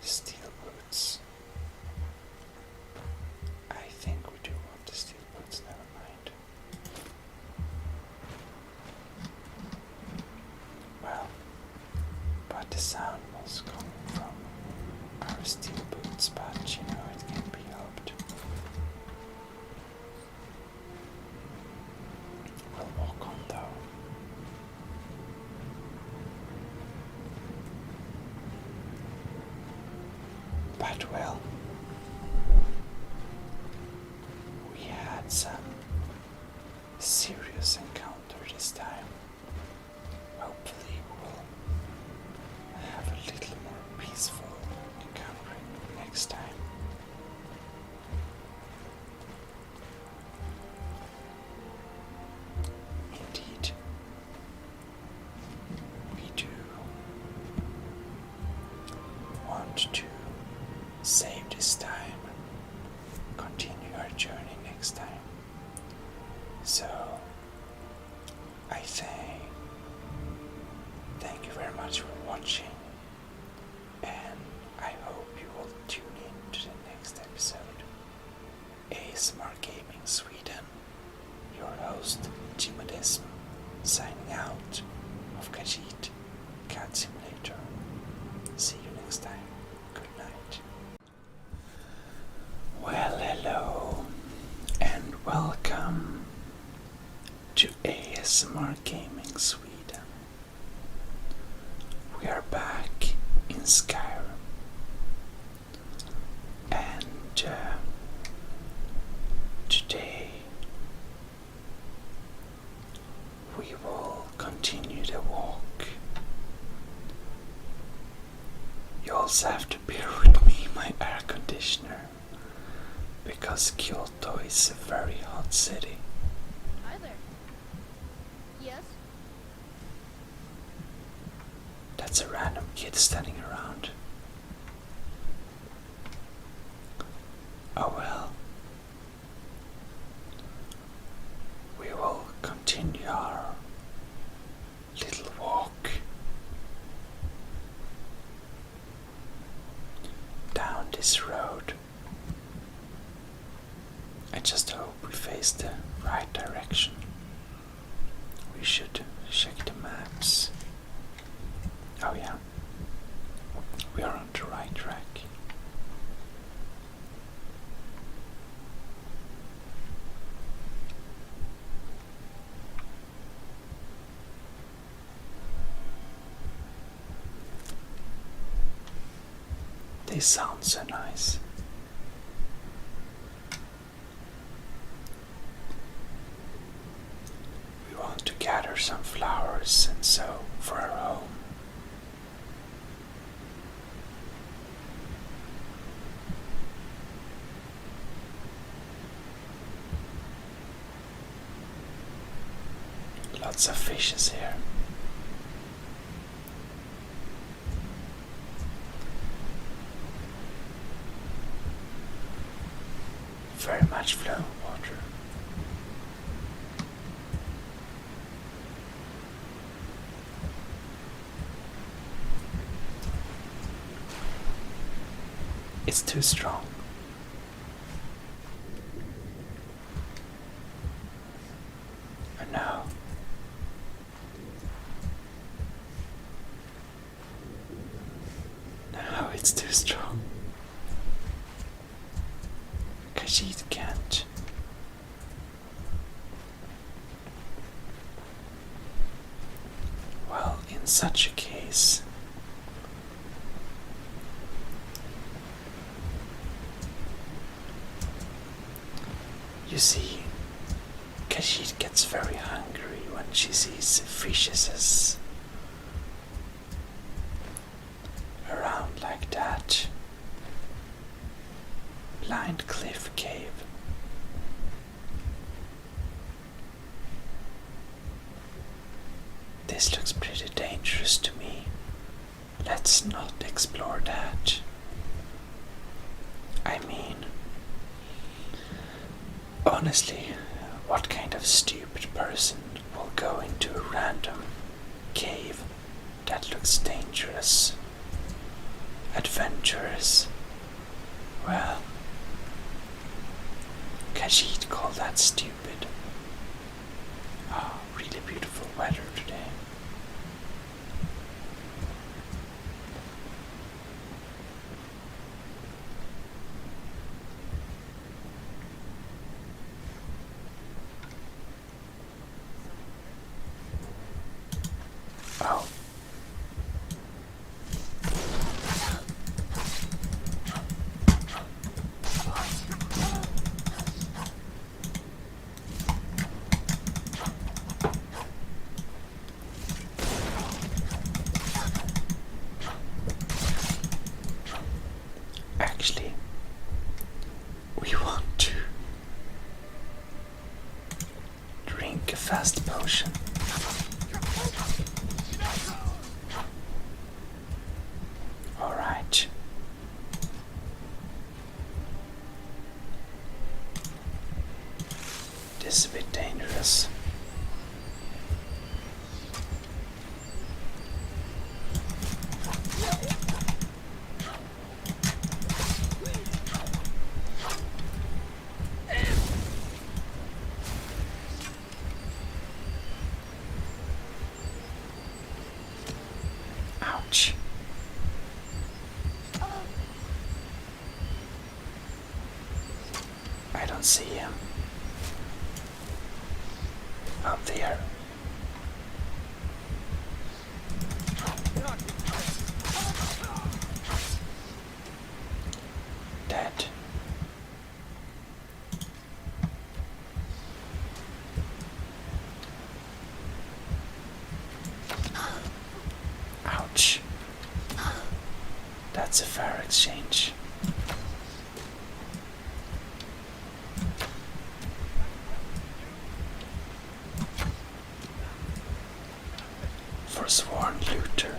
steel boots. I think we do want the steel boots, never mind. Well, but the sound was coming from our steel boots, but you know, it can be helped. We'll walk on though. But well, we had some serious encounter this time. Hopefully we'll have a little more peaceful encountering next time. Indeed, we do want to save this time, continue our journey next time. So, I thank you very much for watching, and I hope you will tune in to the next episode. ASMR Gaming Sweden, your host Gmodism, signing out of Khajiit Cat Simulator. See you next time. Good night. Well, hello and welcome to ASMR Gaming Sweden. We are back in Skyrim, and today we will continue the walk. You also have to bear with me, my air conditioner, because Kyoto is a very hot city. Hi there. Yes? That's a random kid standing around. Oh well. We will continue our little walk down this road. I just hope we face the right direction. We should check the maps. Oh yeah, we are on the right track. They sound so nice. We want to gather some flowers and sow for our home. Lots of fishes here. Very much flowing water. It's too strong. Oh no. No, it's too strong. Khajiit can't. Well, in such a case, you see, Khajiit gets very hungry when she sees fishes around like that. Blind cliff cave. This looks pretty dangerous to me. Let's not explore that. I mean, honestly, what kind of stupid person will go into a random cave that looks dangerous, adventurous? Well, Khajiit called that stupid. Oh, really beautiful weather today. Oh. Ouch. I don't see him. Up there. Dead. Ouch. That's a fair exchange. Forsworn looter.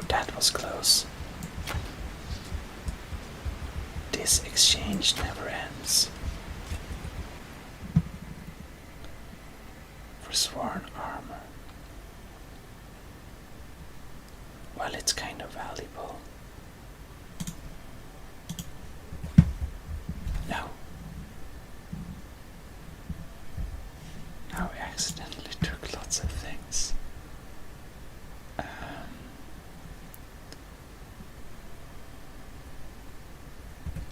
That was close. This exchange never ends. Forsworn armor. Well, it's kind of valuable. No. Now we accidentally took lots of things.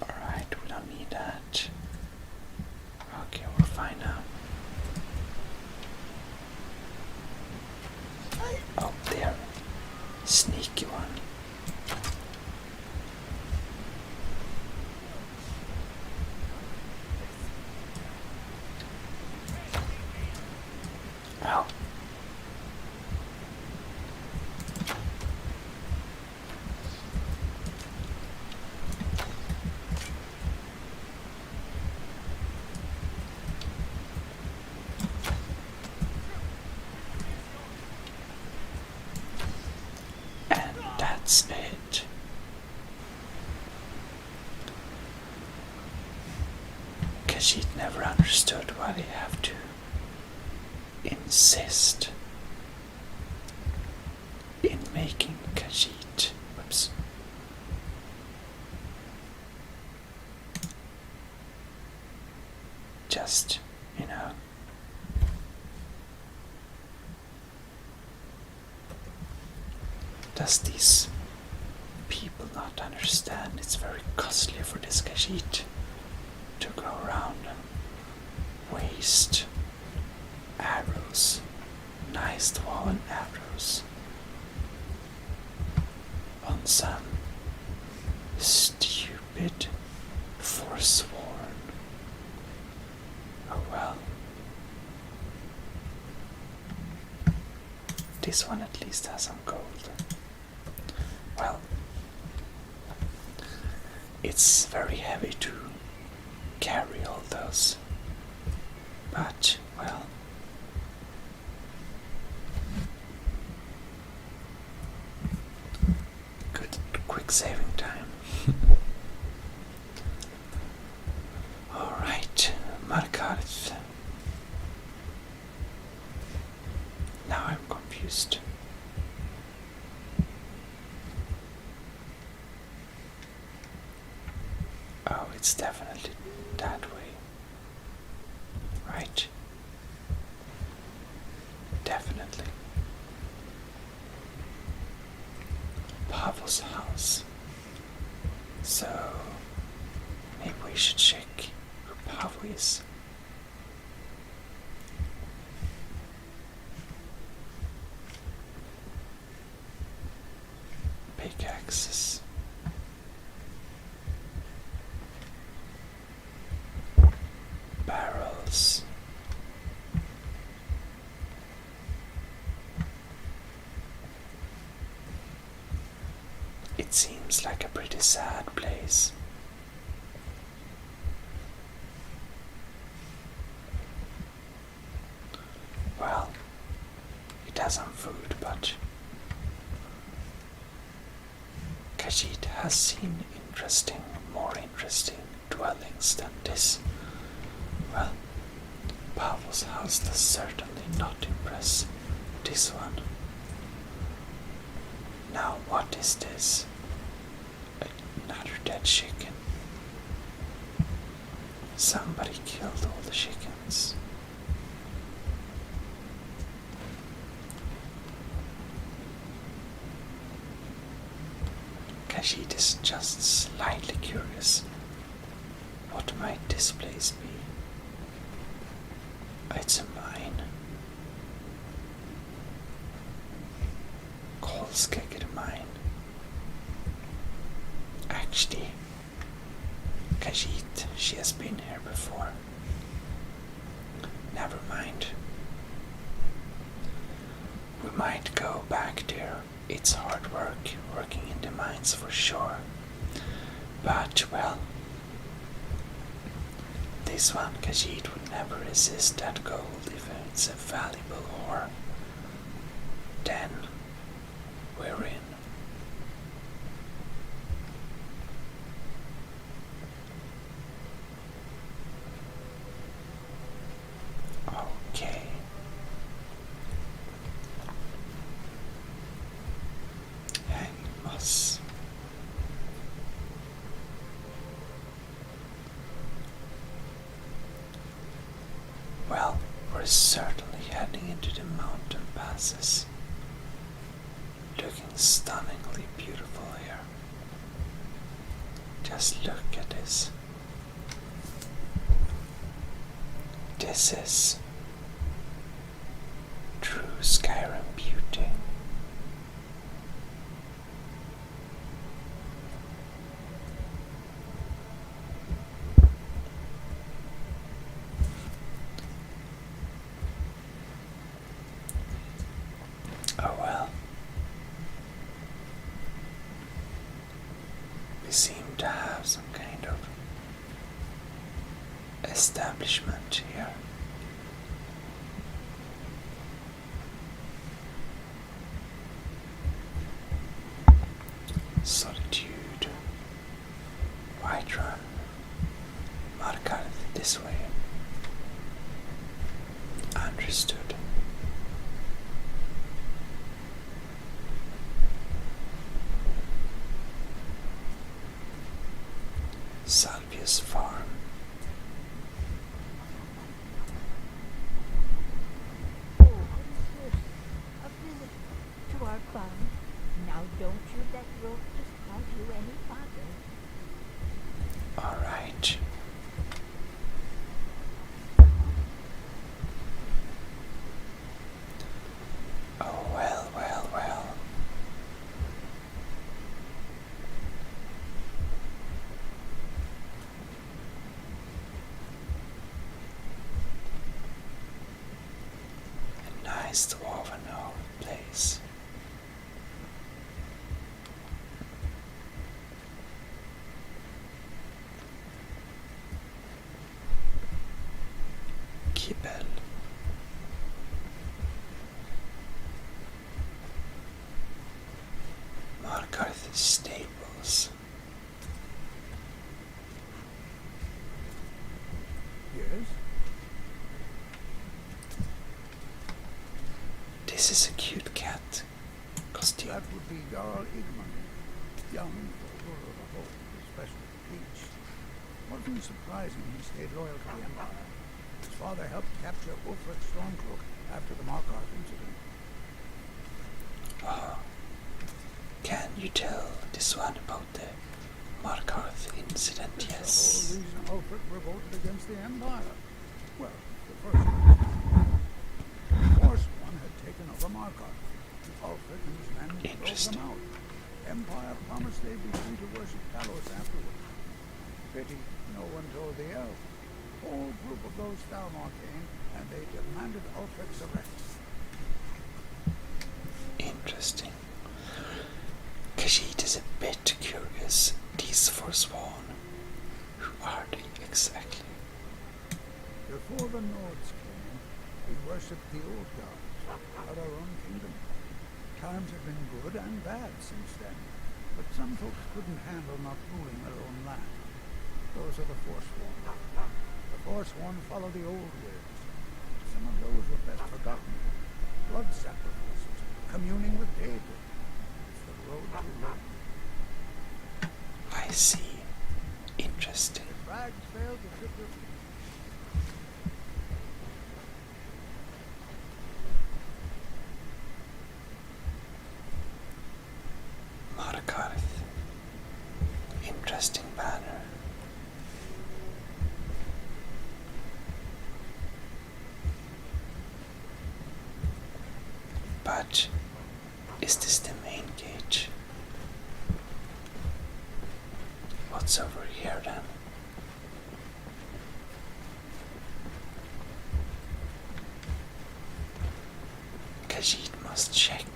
Alright, we don't need that. Okay, we're fine now. Oh, there. Sneaky one. Ow. And that's it. Khajiit never understood why they have to insist in making Khajiit. Whoops. Just, you know. Does these people not understand it's very costly for this Khajiit to go around and waste arrows, nice dwarven arrows, on some stupid forsworn. Oh well. This one at least has some gold. Well, it's very heavy to carry all those, but well. Good quick saving time. Alright, Markarth. Now I'm confused. Oh, it's definitely that way. Right? Definitely. Pavel's house. So maybe we should check who Pavel is. Pickaxes. Barrels. It seems like a pretty sad place. Well, it has some food, but Khajiit has seen more interesting dwellings than this. Well, Pavel's house does certainly not impress this one. Now, what is this? Another dead chicken. Somebody killed all the chickens. Khajiit is just slightly curious. What might this place be? It's a mine. Kolskegger mine. Actually, Khajiit, she has been here before. Never mind. We might go back there. It's hard work, working in the mines for sure. But, well, this one, Khajiit would never resist that gold if it's a valuable ore. Then, we're in. Okay. Hang moss. Well, we're certainly heading into the mountain passes. Looking stunningly beautiful here. Just look at this. This is true Skyrim beauty. Oh well. We seem to have some kind of establishment here. Solitude. Whiterun. Markarth this way. Understood. Salvius Farm. Oh, sis, a visit to our farm. Now don't you let Rokas cause you any bother. All right. Oh well, well, well. A nice dwarven place. Kibel. Markarth stables. Yes? This is a cute cat costume. That would be Jarl Igman. Young, ruler of a home, especially the beach. Wasn't surprising he stayed loyal to the Empire. His father helped capture Ulfric Stormcloak after the Markarth incident. Oh. Can you tell this one about the Markarth incident? It's Yes. the whole reason Ulfric revolted against the Empire. Well, the first one. The fourth one had taken over Markarth. Ulfric and his men drove them out. Empire promised they'd be free to worship Talos afterwards. Pity no one told the elf. Whole group of those Thalmor came, and they demanded Ulfric's arrest. Interesting. Khajiit is a bit curious. These Forsworn, who are they exactly? Before the Nords came, we worshipped the old gods, had our own kingdom. Times have been good and bad since then, but some folks couldn't handle not ruling their own land. Those are the Forsworn. The Forsworn follow the old ways. Some of those were best forgotten. Blood sacrifices, communing with David. It's the road to Rome. I see. Interesting. If drags fail to trip your Markarth. Interesting banner. But is this the main gate? What's over here then? Khajiit must check.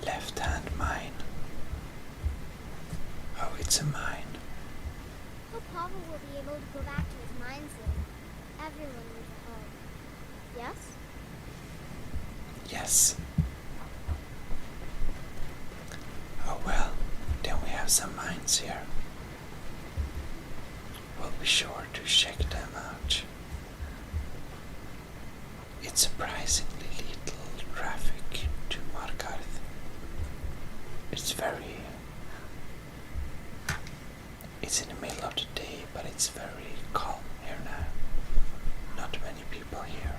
Left hand mine. Oh, it's a mine. Hope Pavel will be able to go back to his mine soon. Everyone needs a home. Yes? Yes. Oh well, then we have some mines here. We'll be sure to check them out. It's surprisingly little traffic to Markarth. It's in the middle of the day, but it's very calm here now. Not many people here.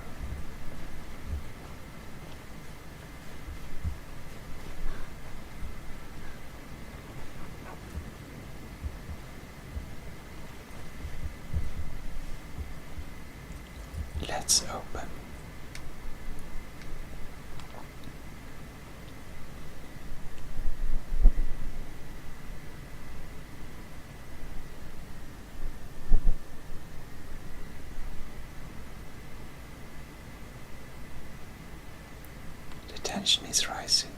Let's open. The tension is rising.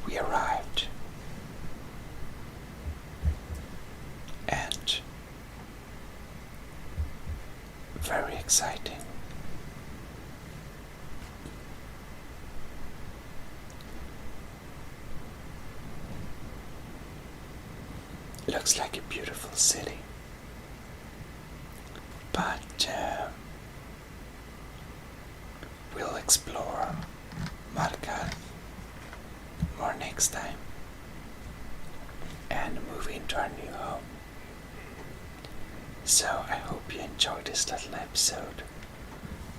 We arrived, and very exciting. Looks like a beautiful city, but we'll explore Markarth more next time and move into our new home. So I hope you enjoyed this little episode,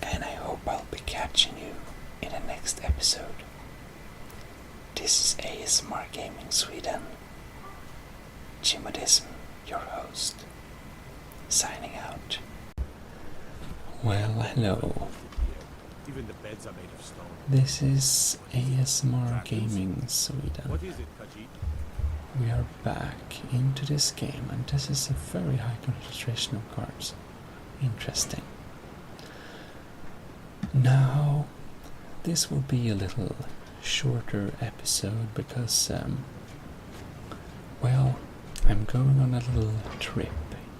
and I hope I'll be catching you in the next episode. This is ASMR Gaming Sweden. Gmodism, your host, signing out. Well, hello. Even the beds are made of stone. This is ASMR Gaming Sweden. What is it, Khajiit? We are back into this game, and this is a very high concentration of cards. Interesting. Now, this will be a little shorter episode because, well, I'm going on a little trip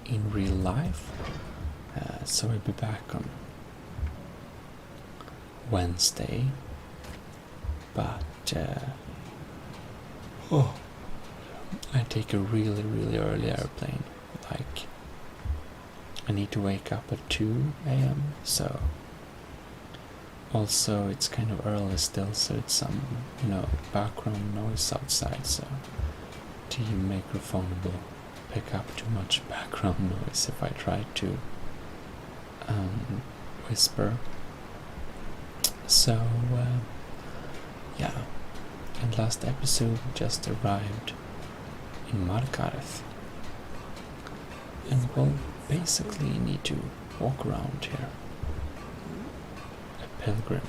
in real life, so I'll be back on Wednesday, but I take a really early airplane. Like, I need to wake up at 2 a.m. so also it's kind of early still, so it's some background noise outside, so the microphone will pick up too much background noise if I try to whisper. So yeah, and last episode we just arrived in Markarth, and we'll basically need to walk around here. A pilgrim.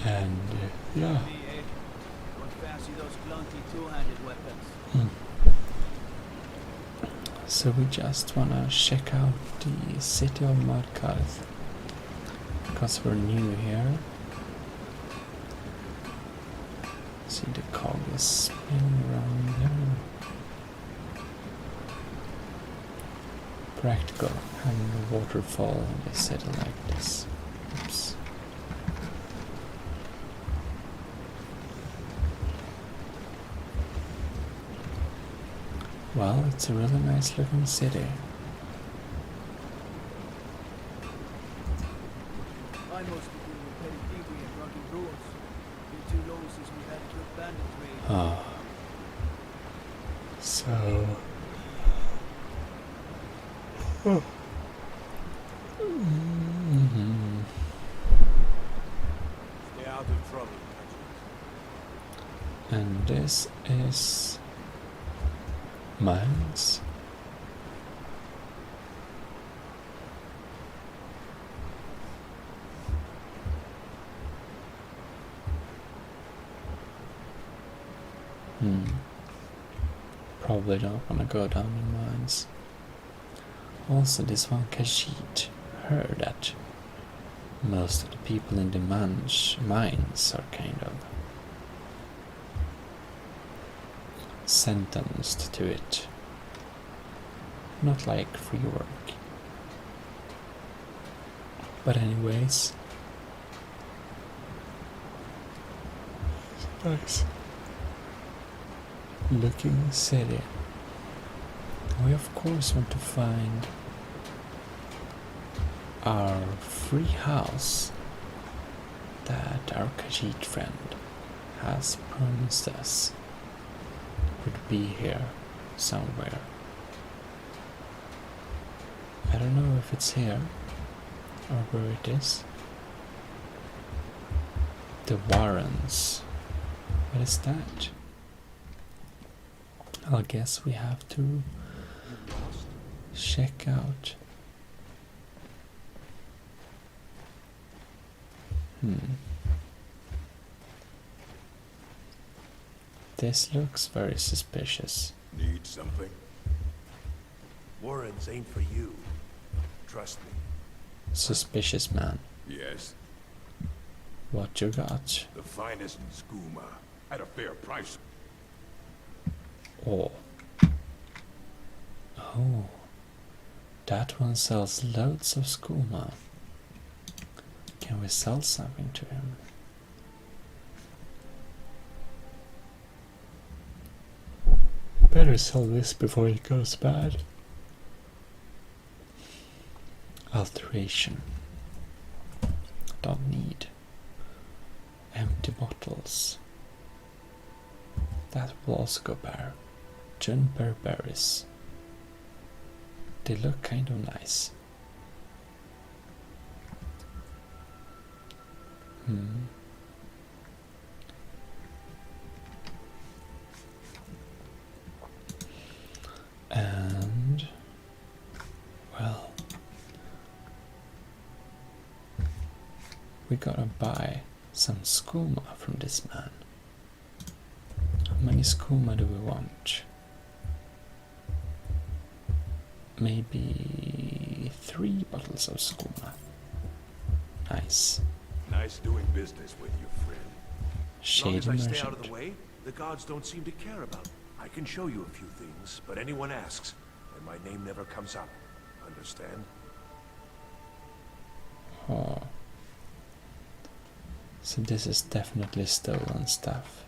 And yeah. Don't fancy those clunky two-handed weapons. So we just wanna check out the city of Markarth because we're new here. See, the cog is spinning around there. Practical, having a waterfall in a city like this. Oops. Well, it's a really nice looking city. I mostly deal with petty thievery and rocky roads. Been too long since we had a good bandit raid. Ah. So... Stay out of trouble, And this is... mines? Probably don't want to go down in mines. Also, this one Khajiit heard that most of the people in the mines are kind of sentenced to it. Not like free work. But anyways. Nice looking city. We of course want to find our free house that our Khajiit friend has promised us would be here somewhere. I don't know if it's here or where it is. The Warrens. What is that? I guess we have to check out. This looks very suspicious. Need something? Warrens ain't for you. Trust me. Suspicious man. Yes. What you got? The finest in skooma. At a fair price. Oh. Oh. That one sells loads of skooma. Can we sell something to him? Better sell this before it goes bad. Alteration. Don't need. Empty bottles. That will also go bad. Juniper berries. They look kind of nice. And well, we gotta buy some skooma from this man. How many skooma do we want? Maybe 3 bottles of skooma. Nice. Nice doing business with you, friend. Shady As long as I stay merchant. out of the way, the gods don't seem to care about me. I can show you a few things, but anyone asks, and my name never comes up. Understand? Oh. So this is definitely stolen stuff.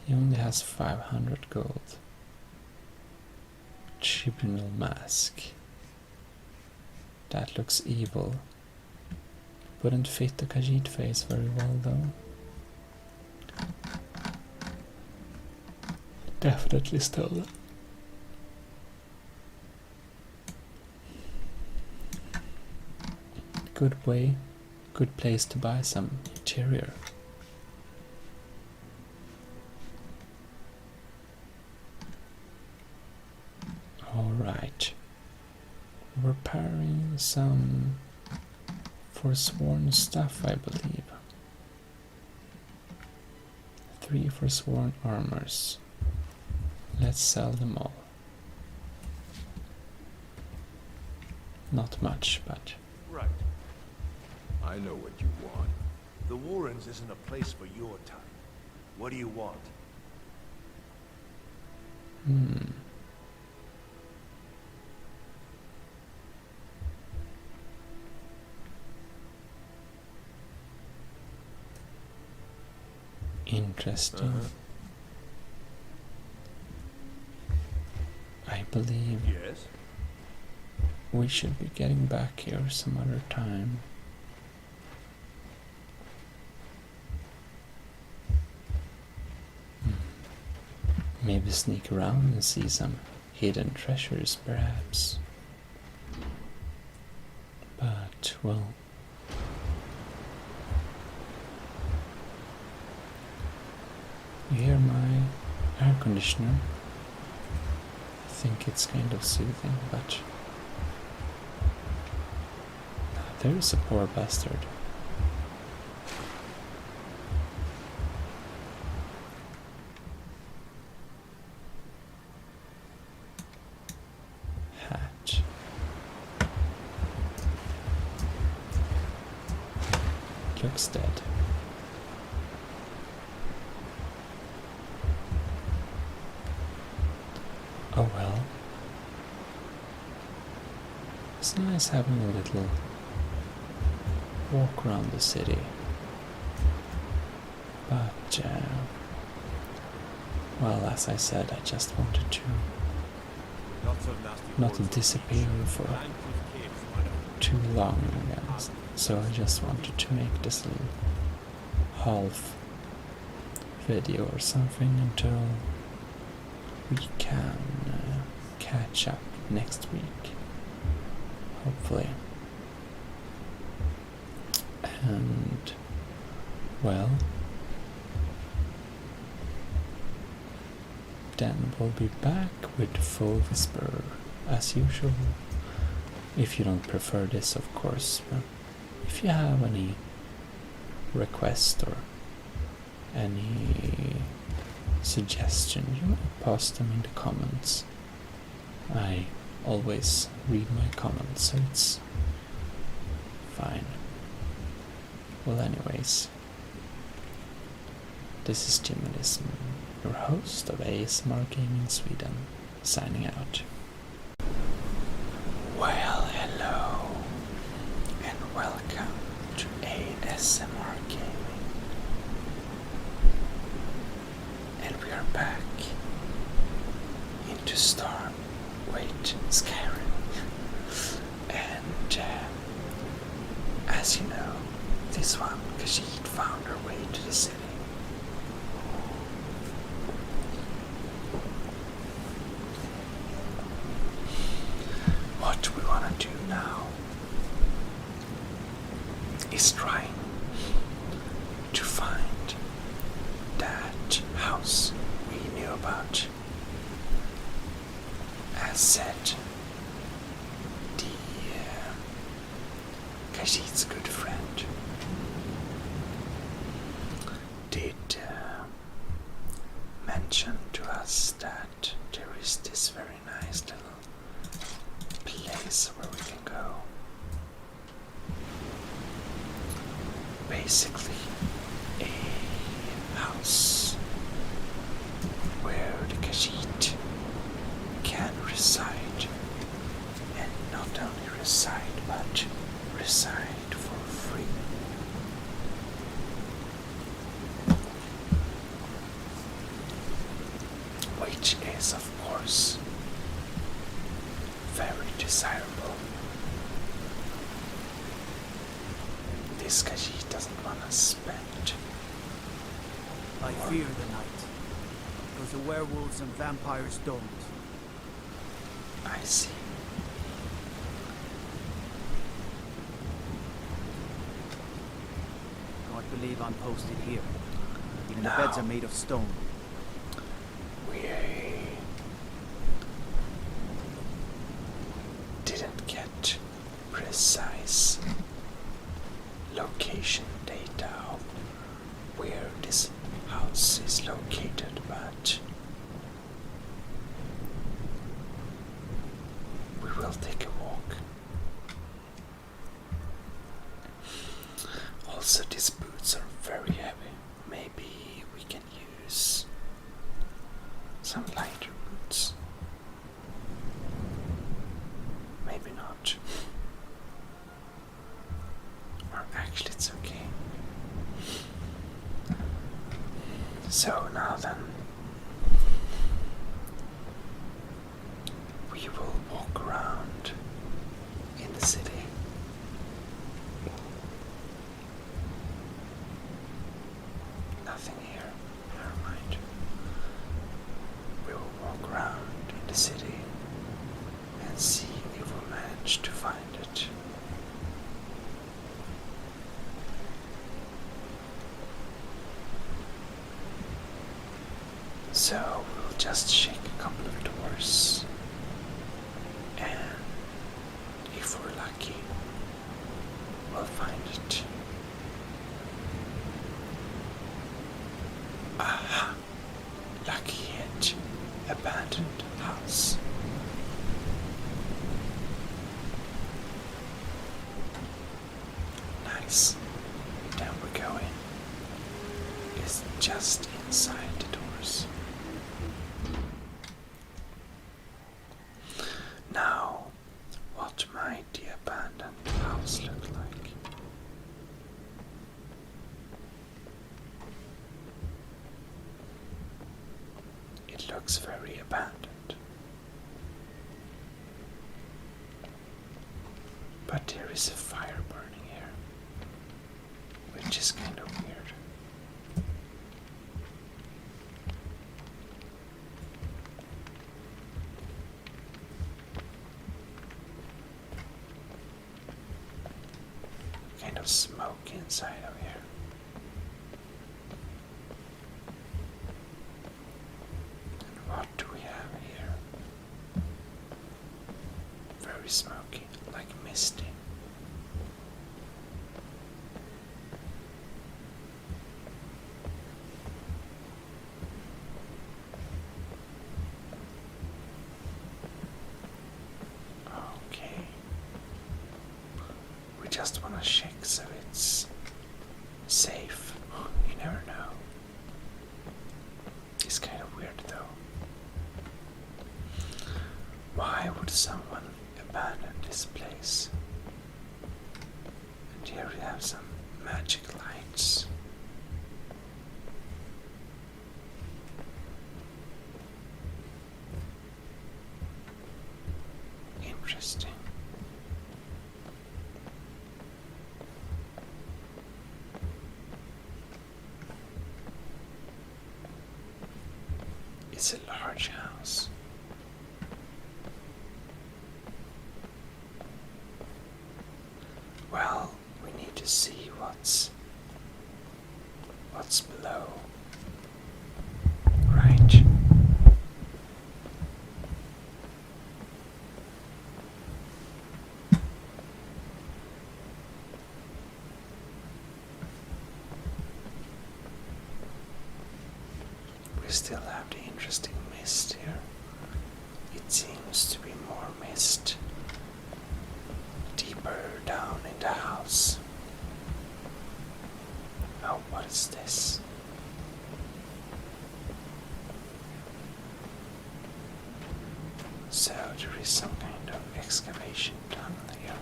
He only has 500 gold. Tribunal mask. That looks evil. Wouldn't fit the Khajiit face very well though. Definitely stolen. Good place to buy some interior. Alright. We're repairing some forsworn stuff, I believe. 3 forsworn armors. Let's sell them all. Not much, but... Right. I know what you want. The Warrens isn't a place for your type. What do you want? Interesting. believe Yes? we should be getting back here some other time. Maybe sneak around and see some hidden treasures, perhaps. But, well... You hear my air conditioner? I think it's kind of soothing, but... There is a poor bastard. Hatch. Looks dead. Oh well. It's nice having a little walk around the city. But, well, as I said, I just wanted to not disappear for too long again. So I just wanted to make this little half video or something until we can catch up next week, hopefully. And, well, then we'll be back with Full Whisper as usual. If you don't prefer this, of course. But if you have any requests or any suggestions, you might post them in the comments. I always read my comments, so it's fine. Well, anyways, this is Gmodism, your host of ASMR Gaming Sweden, signing out. Well, hello, and welcome to ASMR Gaming. And we are back into Skyrim. And, as you know, this one, Khajiit found her way to the city. What we want to do now is trying to find that house we knew about. As said, the Khajiit's good friend did mention to us that there is this very nice little place where we can go. Basically, a house where the Khajiit can reside, and not only reside, but reside for free. Which is, of course, very desirable. This Khajiit doesn't want to spend. I fear the night, because the werewolves and vampires don't. I see. God believe I'm posted here. Even No. the beds are made of stone. We didn't get precise location data of where this house is located, but we will take a walk. Also, these boots are very heavy. Maybe we can use some lighter boots. Maybe not. Or actually it's okay. So now then, walk around in the city. Nothing here. Never mind. We will walk around in the city and see if we manage to find it. So we'll just shake a couple of doors, and if we're lucky, we'll find it. Aha! Lucky hit. Abandoned house. Nice. Down we go in. It's just inside the doors. Now, what might the abandoned house look like? It looks very abandoned. But there is a fire burning here, which is kind of weird. Kind of smoke inside of here. And what do we have here? Very smoky, like misty. Okay. We just want to check so it's safe. You never know. It's kind of weird though. Why would someone abandon this place? And here we have some magic lights. Interesting. It's a large house. Well, we need to see what's below. Right. We still have the interesting mist here. It seems to be more mist deeper down in the house. Oh, what is this? So there is some kind of excavation done here.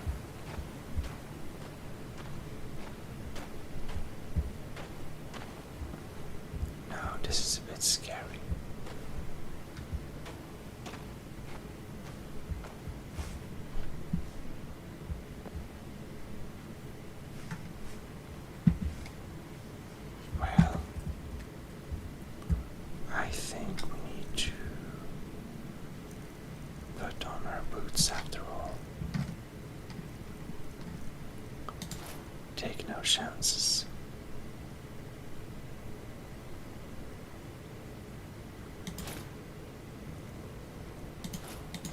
Now this is a bit scary. Well, I think we need to put on our boots after all. Take no chances.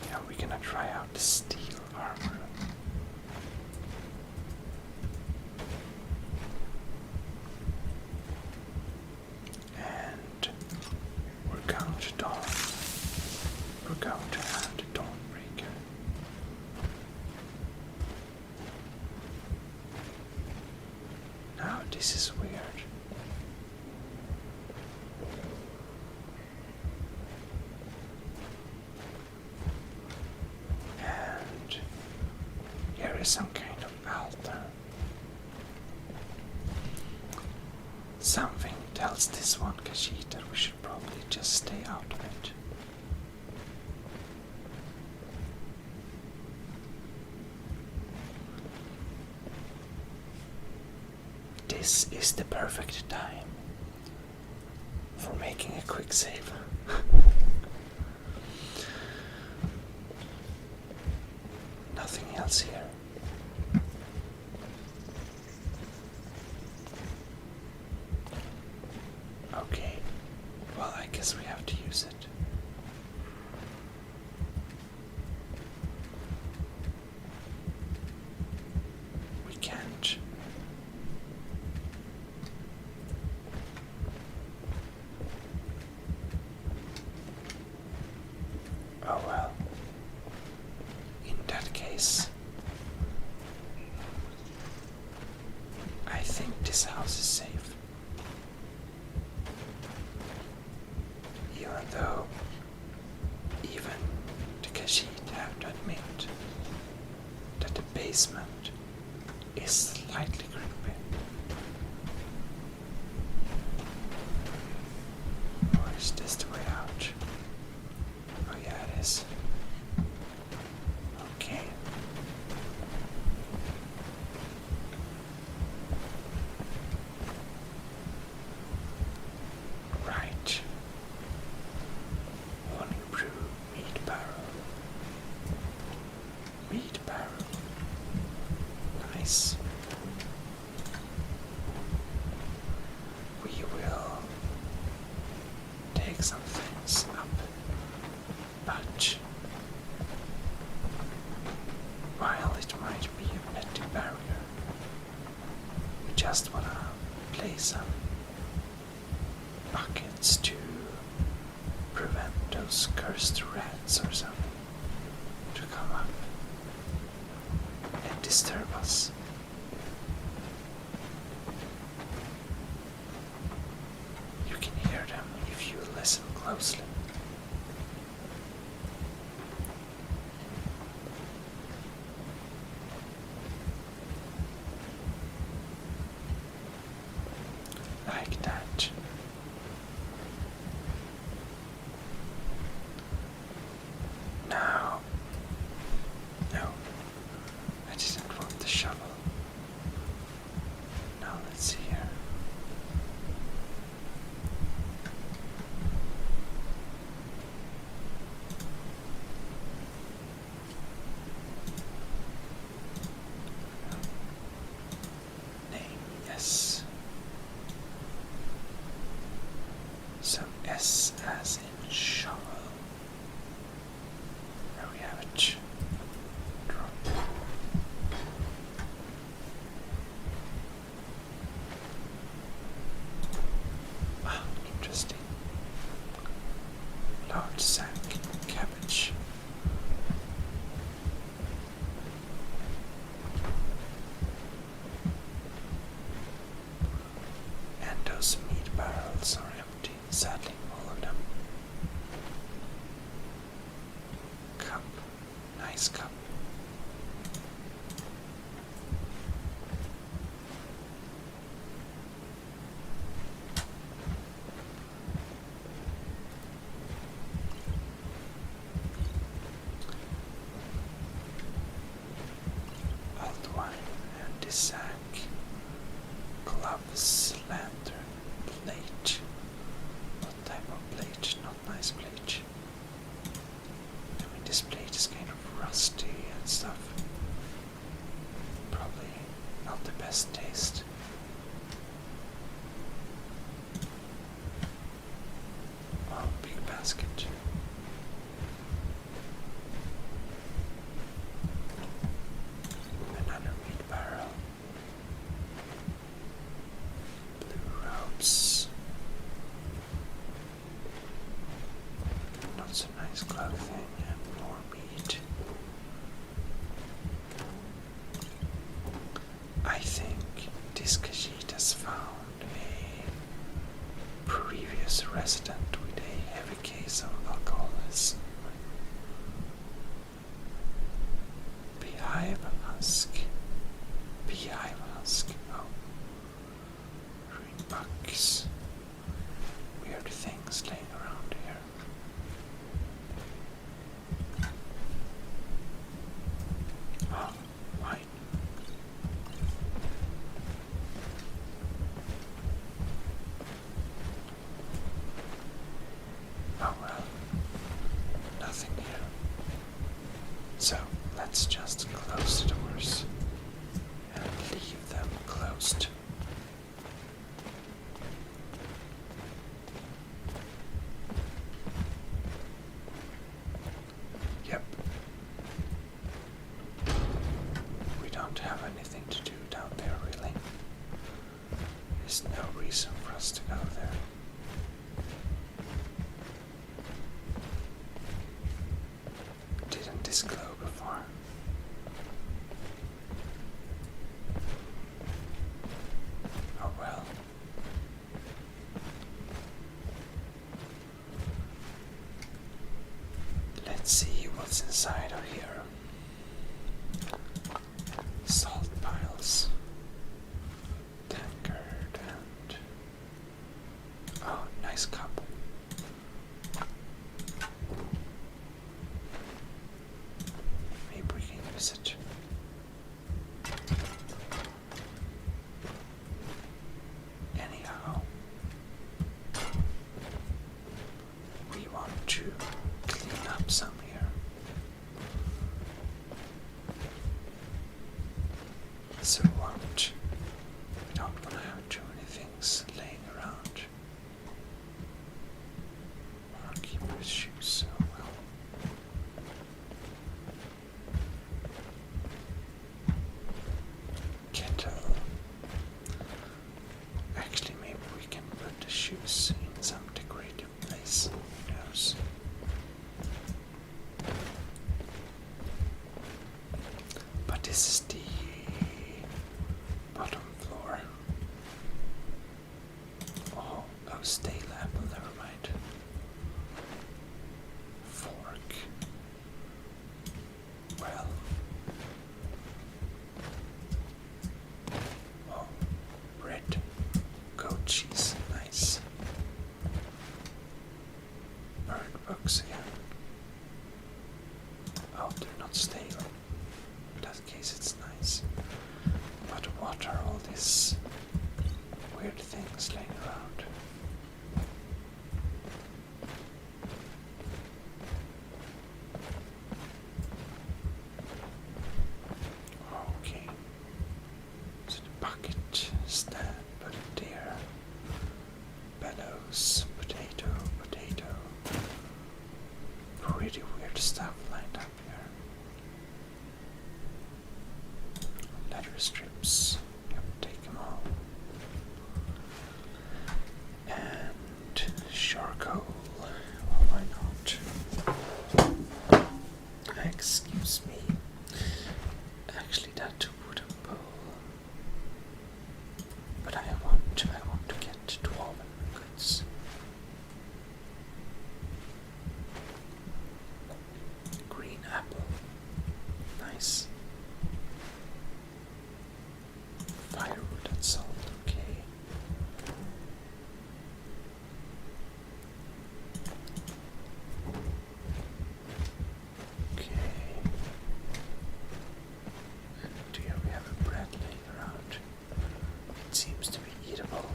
Yeah, we're gonna try out the steel armor. And we're going to have the Dawnbreaker. Now this is weird. And here is some kind of altar. Something tells this one Khajiit that we should probably just stay out of it. this is the perfect time for making a quick save. Nothing else here. Okay, well, I guess we have to use it. We can't. Oh well. In that case, I think this house is safe. Even though, even the Khajiit have to admit that the basement is slightly creepy. Or is this the way out? Oh yeah, it is. Okay. Right. Honey brew meat barrel. Meat barrel. Nice. We will take some things up, but while it might be a petty barrier, we just wanna place some buckets to prevent those cursed rats or something to come up and disturb us. You can hear them if you listen closely. Like that. Now, no, I didn't want the shovel. Now let's see here. Name, yes. So S as in shovel. There we have it. Drop. Ah, interesting. Large sack, cabbage. And those meat barrels are empty, sadly, all of them. Cup, nice cup. Old wine and this sack. Gloves, lantern, plate. What type of plate? Not nice plate. I mean, this plate is kind of rusty and stuff. Probably not the best taste. Oh, big basket. Another meat barrel. Blue robes. Not so nice clothing and more meat. I think this Khajiit has found a previous resident with a heavy case of alcoholism. Beehive husk. Beehive husk. Oh. Ruined bugs. Weird things laying around here. Oh, wine. Let's see what's inside of here. Salt piles. Tankard and... oh, nice cup. Maybe we can use it. Anyhow, we want to clean up some here. So what? We don't want to have too many things laying around. Our keeper's shoes, so well. Kettle. Actually, maybe we can put the shoes in some decorative place. Who knows? But this is the bottom floor. Oh, stale apple, never mind. Fork. Well. Oh, bread. Goat cheese, nice. Bird books again. Oh, they're not stale. In that case, it's nice. But what are all these weird things laying around? Okay. So the bucket stand, put it there. Bellows, potato, potato. Pretty weird stuff lined up here. Leather strips. Yep, take them all. And charcoal. Well, why not? Excuse me. Actually, that wooden bowl. But I want to get dwarven goods. Green apple. Nice. Firewood and salt, okay. Okay. And here we have a bread laying around. It seems to be eatable.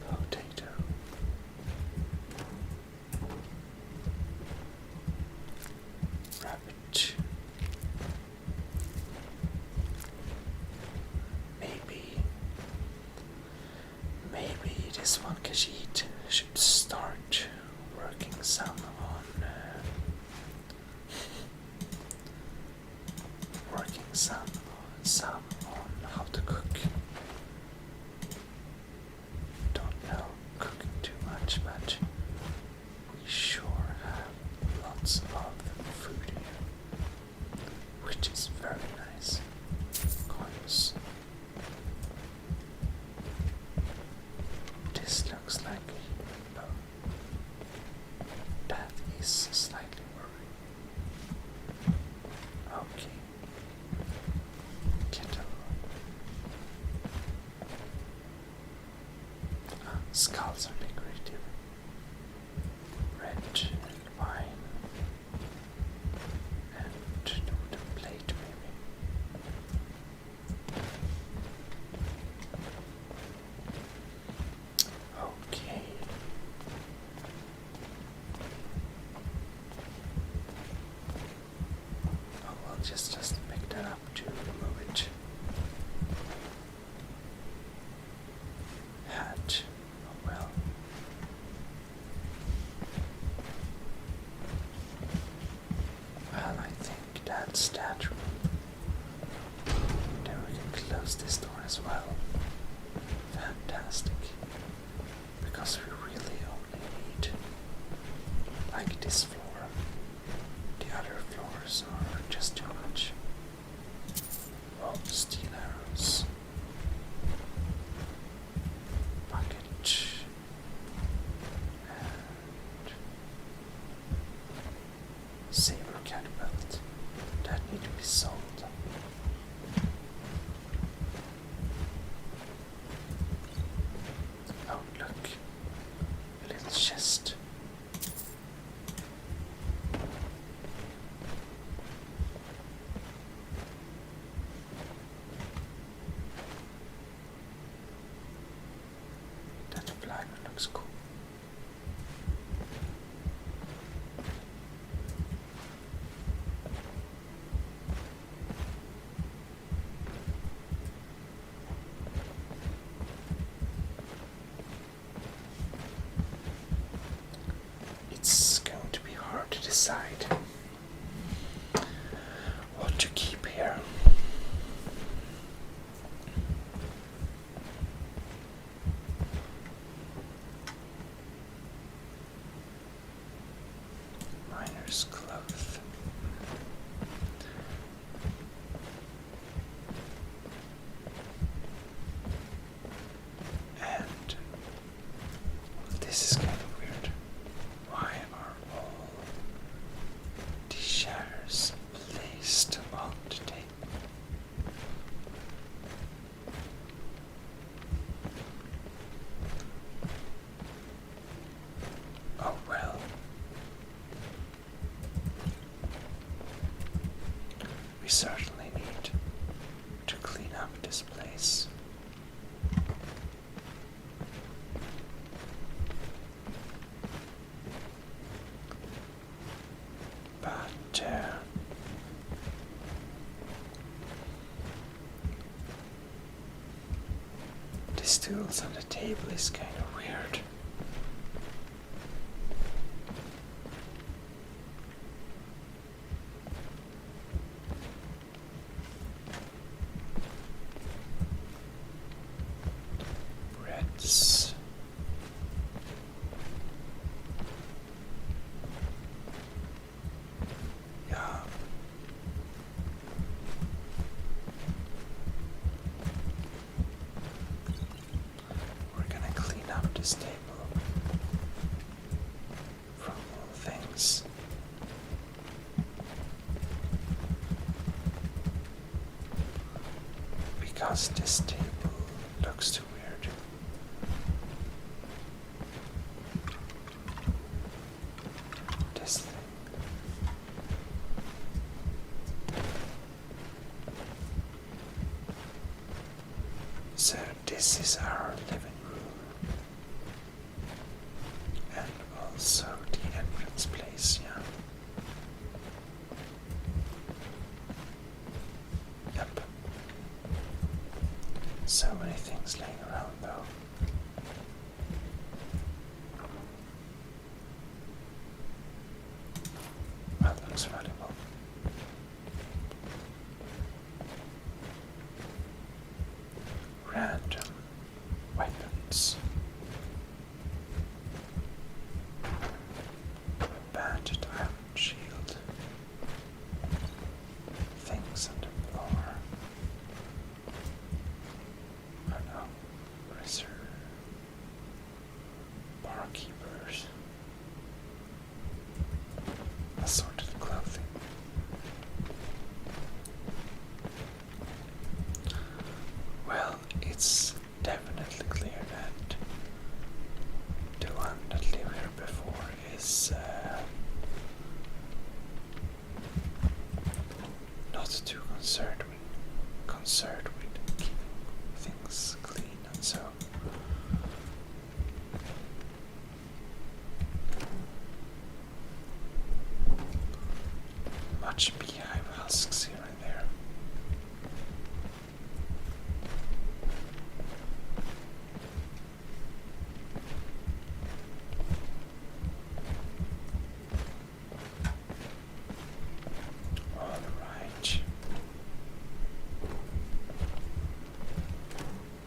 Potato. Rabbit. Maybe this one Khajiit should start working some on how to cook. Don't know cooking too much, but we sure have lots of food here, which is very nice. Coins. This looks like a bow. That is slightly worrying. Okay. Kettle. Skulls are decorative. Red wine. And the wooden plate, maybe. Okay. Oh, well, just pick that up to remove it. Hat. Oh, well. Well, I think that's that room. Then we can close this door as well. Fantastic. Because we really only need like this floor. The other floors are just too much. Oh, Saber cat belt. That need to be sold. Oh, look. A little chest. That flag looks cool. It's going to be hard to decide what to keep here. Miner's cloth. And this is kind of weird. Why are all these shares placed on the table? Oh well. We certainly need to clean up this place. But the stools on the table is kind of weird. Breads. Yeah. We're gonna clean up this table from all things. Because this table looks too weird. This thing. So this is our living room. And also the entrance place, yeah. Yep. So many things laying around though. That looks valuable. Random weapons. Banded iron shield. Things on the floor. Oh no. Reserve. Barkeepers. Assorted clothing. Well, it's definitely clear that the one that lived here before is not too concerned with keeping things clean and so. Much beehive husks here and there. All right.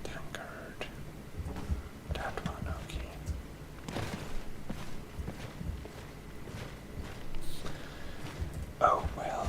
Tankard. That one, okay. Oh well.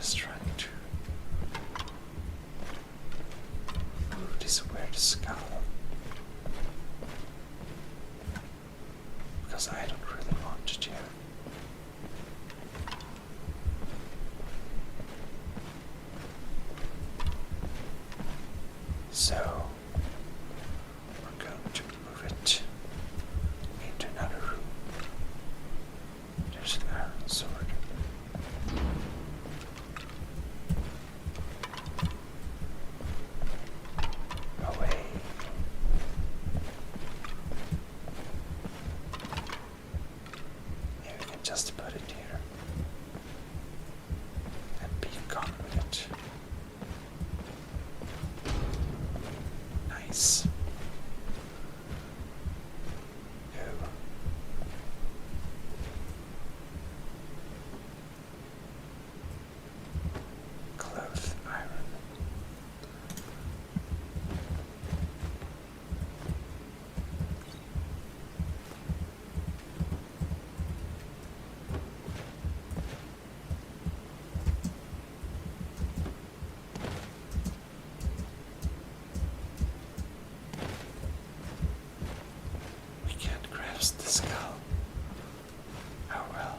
just trying to move this weird skull. Because I don't really want to do. So we're going to move it into another room. There's an iron sword. Away. Yeah, we can just put it here and be gone with it. Nice. Go. Cloth iron. We can't grasp the skull. Oh well.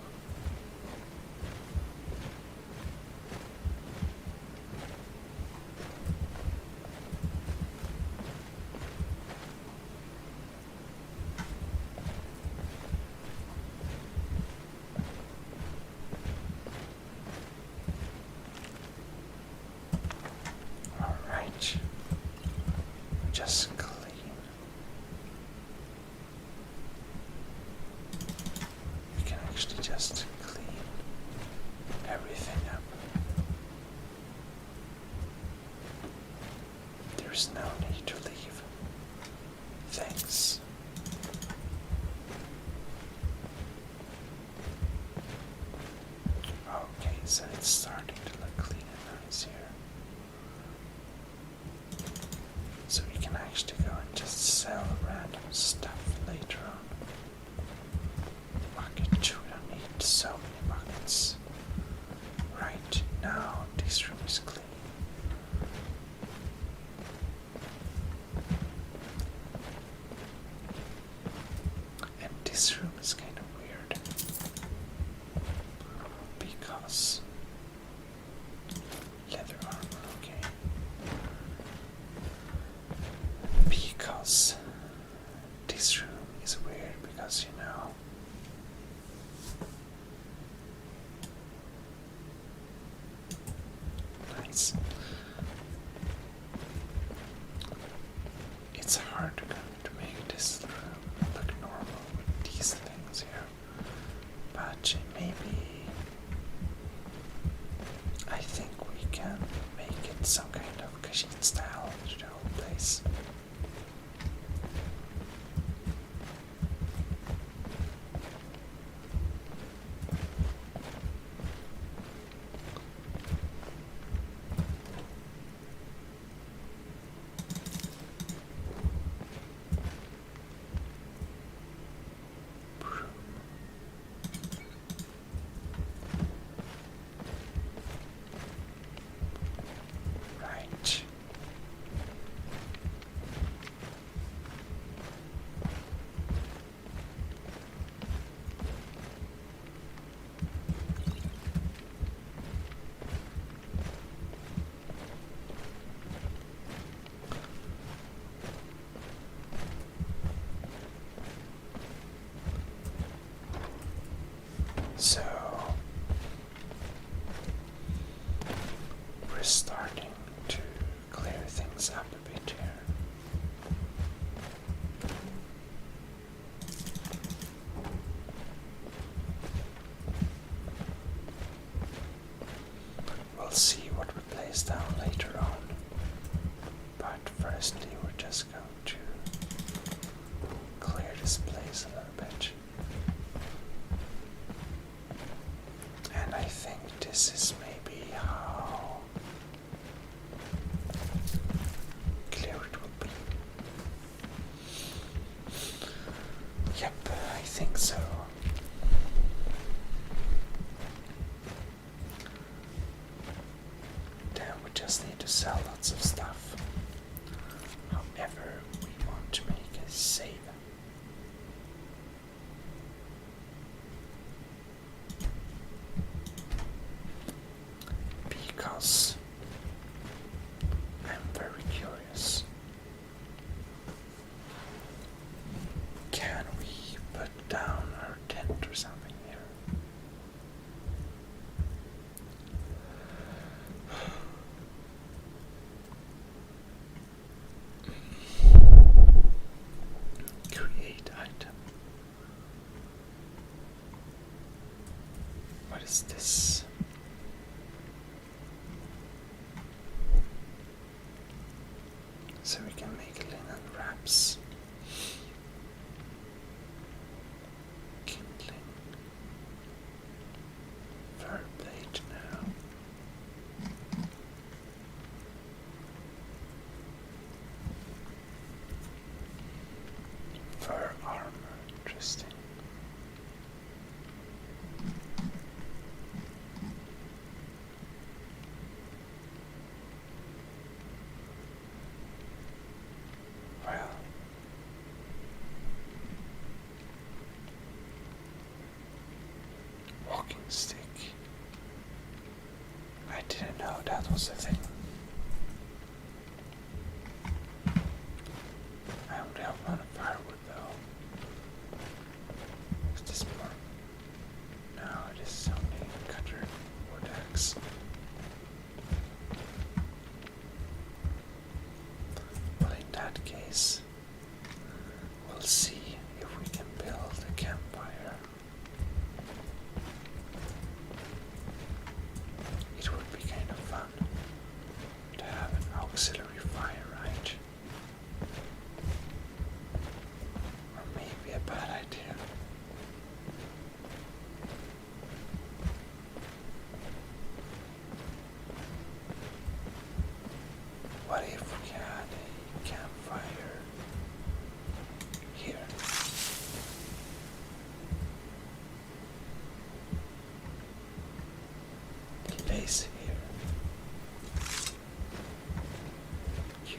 All right. Just clean. We can actually just clean everything up. There's no need to leave. Thanks. Okay, so it's starting to look clean and nice here. So we can actually go and just sell random stuff later on. Bucket, we don't need so many buckets. Right now, this room is clean. And this room is kind of weird. Because leather armor, okay. Because this room is weird because you know nice. It's hard to make this room look normal with these things here. But maybe I think we can make it some kind of Kashin style to the whole place. Right. So we're starting to clear things up a bit here. We'll see what we place down later on. But firstly, we're just going to clear this place a little bit. And I think this is maybe how clear it will be. Yep, I think so. sell lots of stuff. However, we want to make a save. Because I'm very curious. Can we put down our tent or something here? Create item. What is this? So we can make linen wraps. Kindling. Fur blade now. Fur armor, interesting. Well, walking stick. I didn't know that was a thing. I only have one firewood though. Is this more? No, it is only cutter wood axe. Well, in that case, we'll see if we can build a campfire. It would be kind of fun to have an auxiliary fire, right? Or maybe a bad idea. What if we had a campfire here? Place here.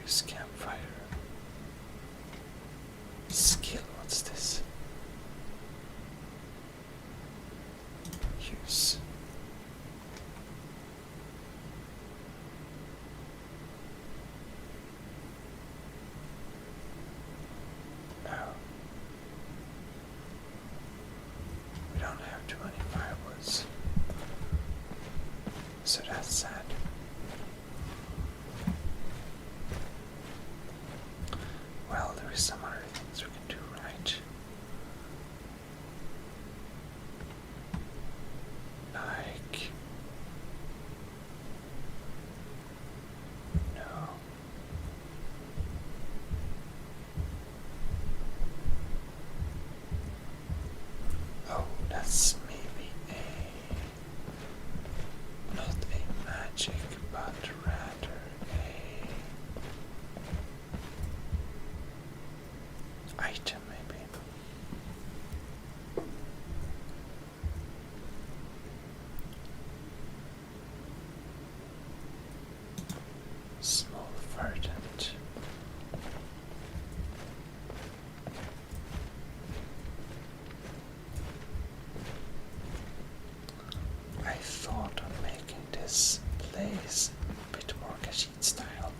Use campfire. Skill, what's this? Use. Oh. We don't have too many firewoods. So that's sad. Well, there is some other things we can do, right? Like... No. Oh, that's maybe not a magic, but rather a item, maybe. Small verdant. I thought of making this place a bit more Khajiit style.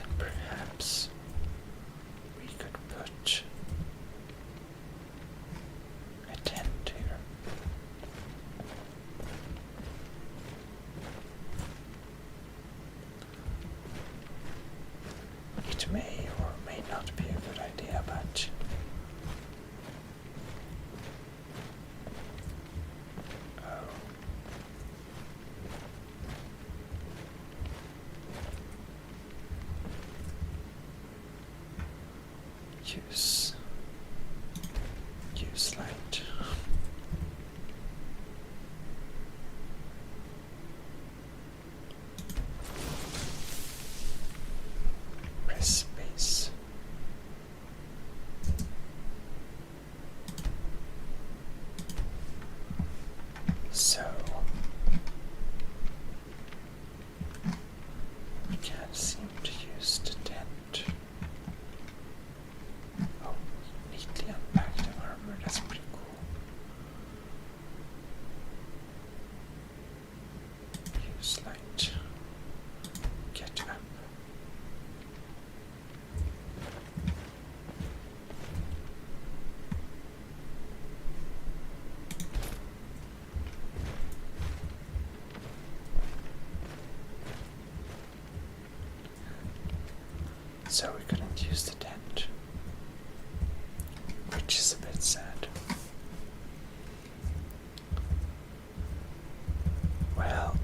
And perhaps we could put a tent here. It may or may not be a good idea, but oh. Use light. Press space. So we couldn't use the tent, which is a bit sad. Well,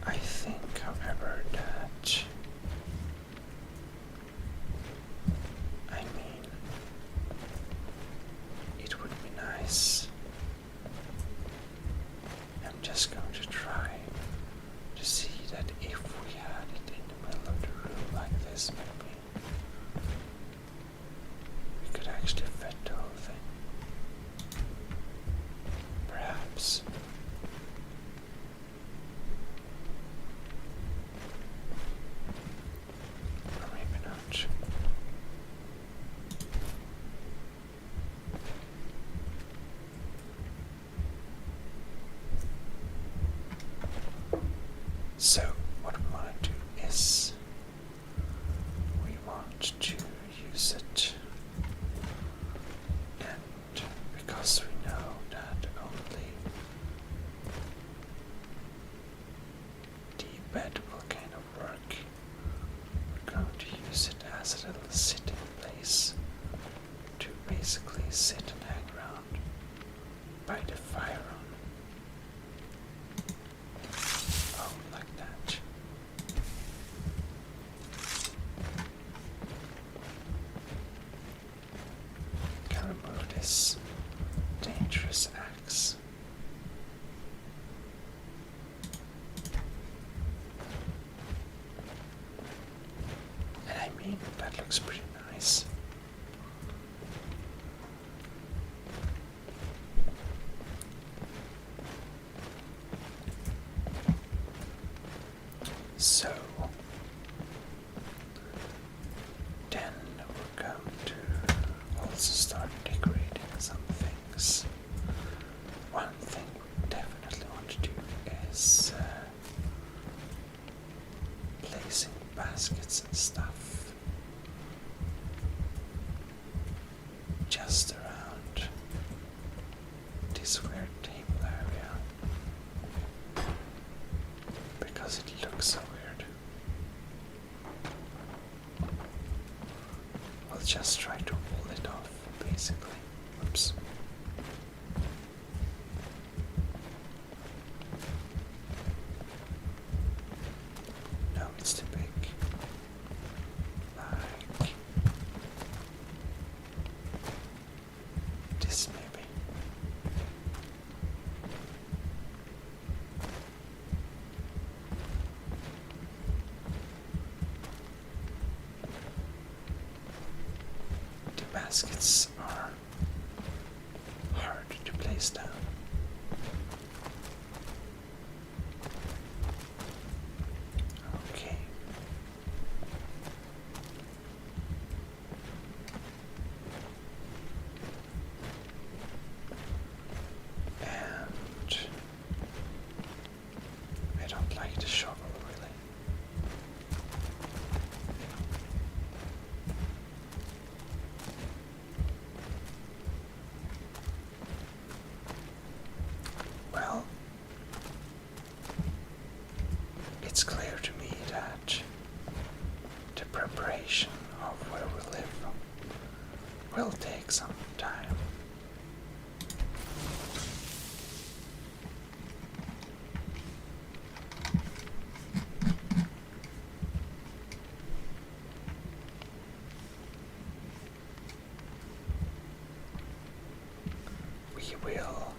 I think, however, that it would be nice. I'm just going to try to see that if we had it in the middle of the room like this, maybe we could actually fit the whole thing. Perhaps. Or maybe not. So, what we want to do is we want to use it, and because we know that only the bed will kind of work, we're going to use it as a little sitting place to basically sit and hang around by the fire. Oh, like that. Can remove this dangerous axe. And I mean, that looks pretty nice. So, then we're going to also start decorating some things. One thing we definitely want to do is placing baskets and stuff just around this weird table area, because it looks so weird. We'll just try to pull it off, basically. Oops. No, it's too big. Like this, maybe. The baskets are hard to place down. Okay. And I don't like the shovel, really. Well, it's clear to me that the preparation of where we live will take some time. We will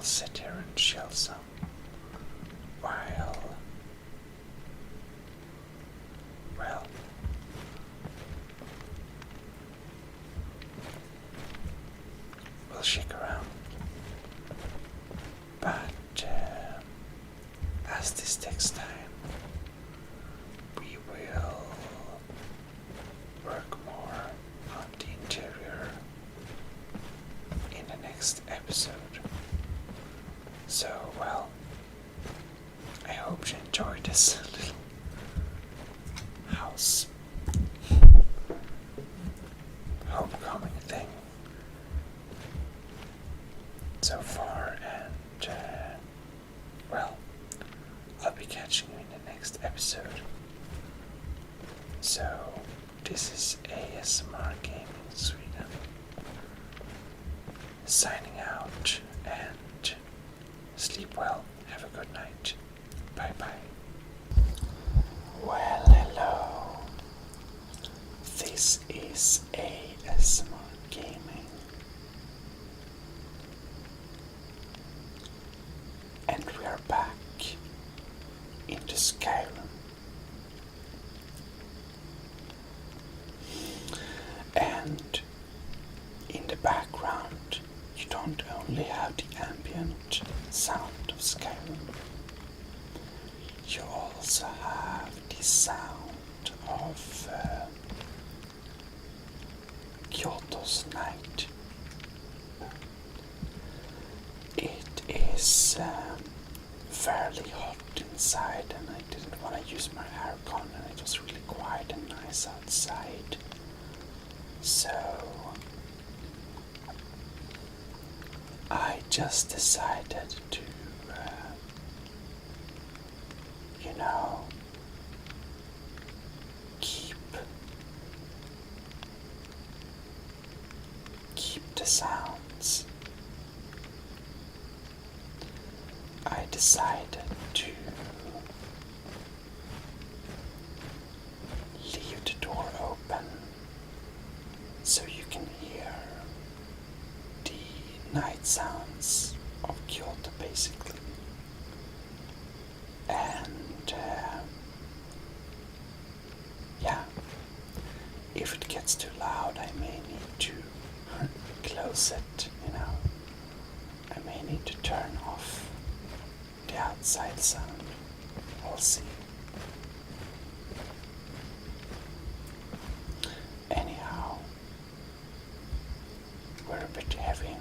sit here and chill some while, well, we'll shake around. But as this takes time, we will work more on the interior in the next episode. So, well, I hope you enjoyed this little house homecoming thing so far, and well, I'll be catching you in the next episode. So, this is ASMR Gaming Sweden signing out, and sleep well. Have a good night. Bye bye. Well, hello. This is ASMR Gaming. And we are back into Skyrim. And in the background, you don't only have the ambient sound of Skyrim, you also have the sound of Kyoto's night. It is fairly hot inside, and I didn't want to use my aircon, and it was really quiet and nice outside. So I just decided to, keep the sounds. I decided to leave the door open so you can hear the night sounds of Kyoto, basically. And yeah, if it gets too loud, I may need to close it, I may need to turn off the outside sound. We'll see. Anyhow, we're a bit heavy,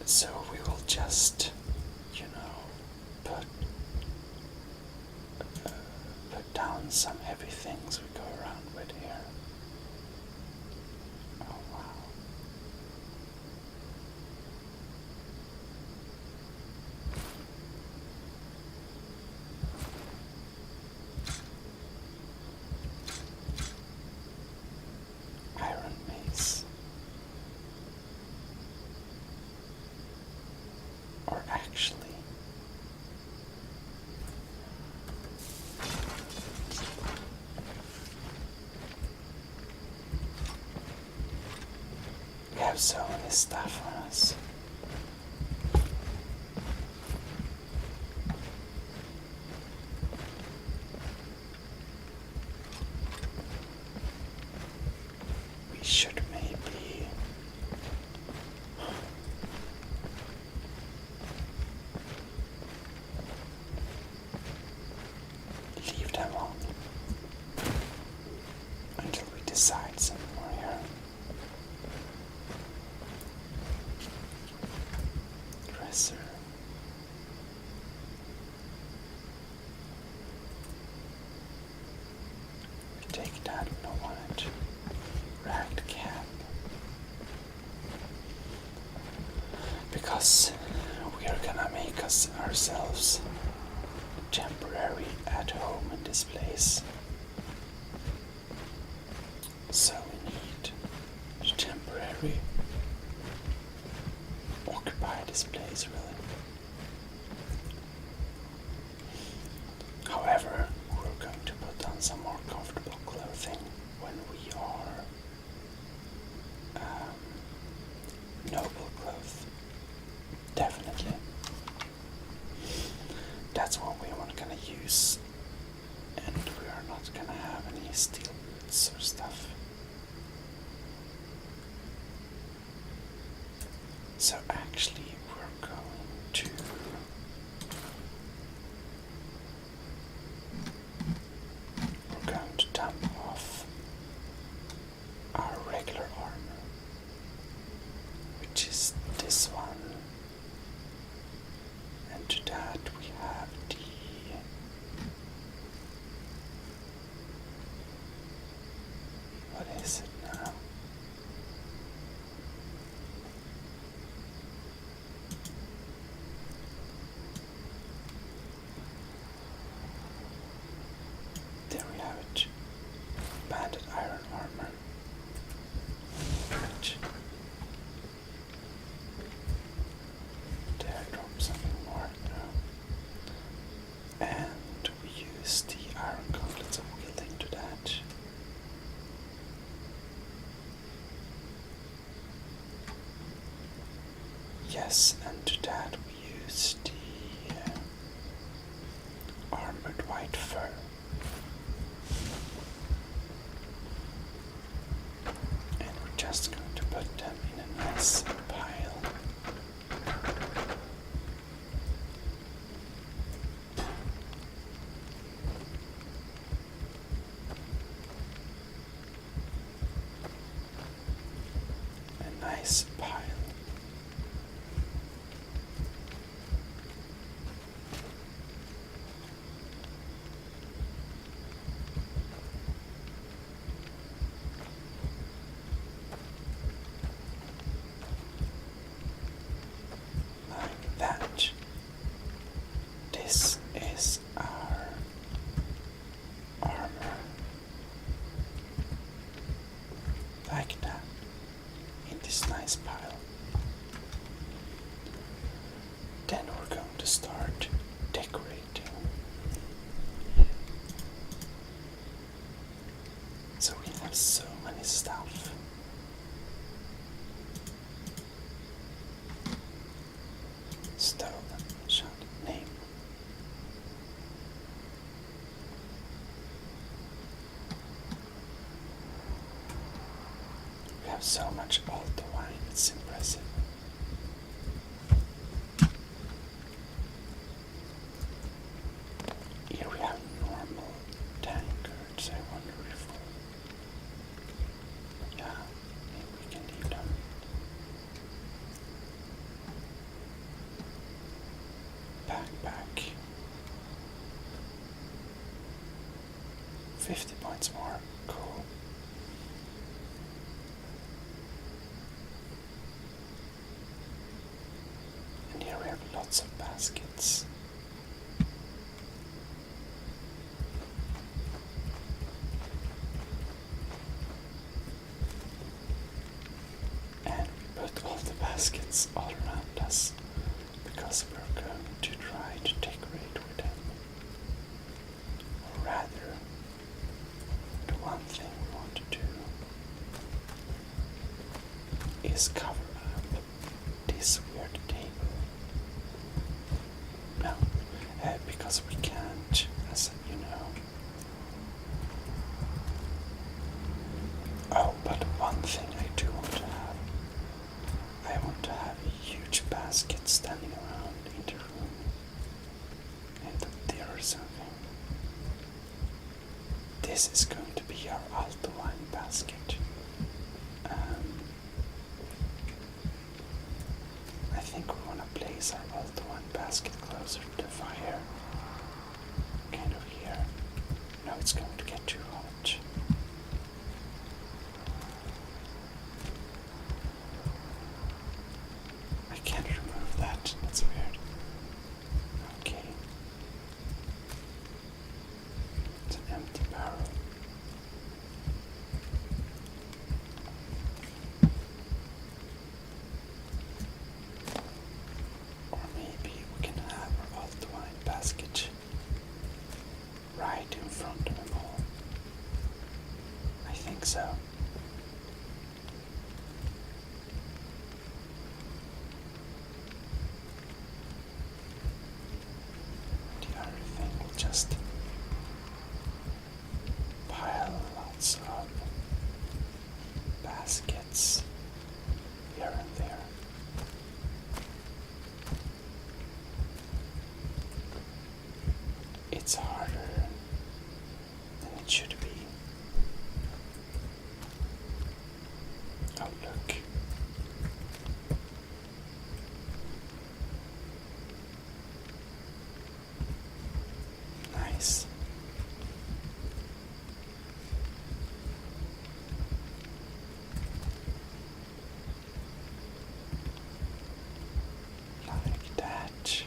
so we will just, put down some heavy things we go around with here. Oh wow. Iron mace. Or actually, we have so many stuff on us. We should maybe leave them on until we decide some more here. Dresser. We take that, we don't want it. Ragged cap. Because we are gonna make ourselves temporary at home in this place. So we need to temporarily occupy this place, really. However, we're going to put on some more comfortable clothing when we are noble clothes. Definitely. That's what we are gonna use, and we are not gonna have any steel boots or stuff. So actually, we're going to dump off our regular armor, which is this. Yes, and to that we use the armored white fur. And we're just going to put them in a nice pile. A nice pile. Like that. This is our armor. Like that. In this nice pile. Then we're going to start decorating. So we have so many stuff. Stolen shot name. We have so much old wine, it's impressive. Here we have normal tankards. I wonder if yeah, maybe we can leave them. Backpack. 50 points more. Cool. And here we have lots of baskets. And we put all the baskets all around us because we're going to try to decorate with them. Or rather, the one thing we want to do is cover up this weird table. No, because we can't, as you know. Oh, but one thing I do want to have. I want to have a huge basket standing around in the room. And there or something. This is going to be our alto wine basket. I think we want to place our alto wine basket closer to the fire. Kind of here. No, it's going to get too hot. I can't remove that. That's weird. Okay. It's an empty barrel. Or maybe we can have our alto wine basket right in front of them all. I think so. The other thing will just pile lots of baskets here and there. It's harder than it should be. Oh, look. Nice. Like that.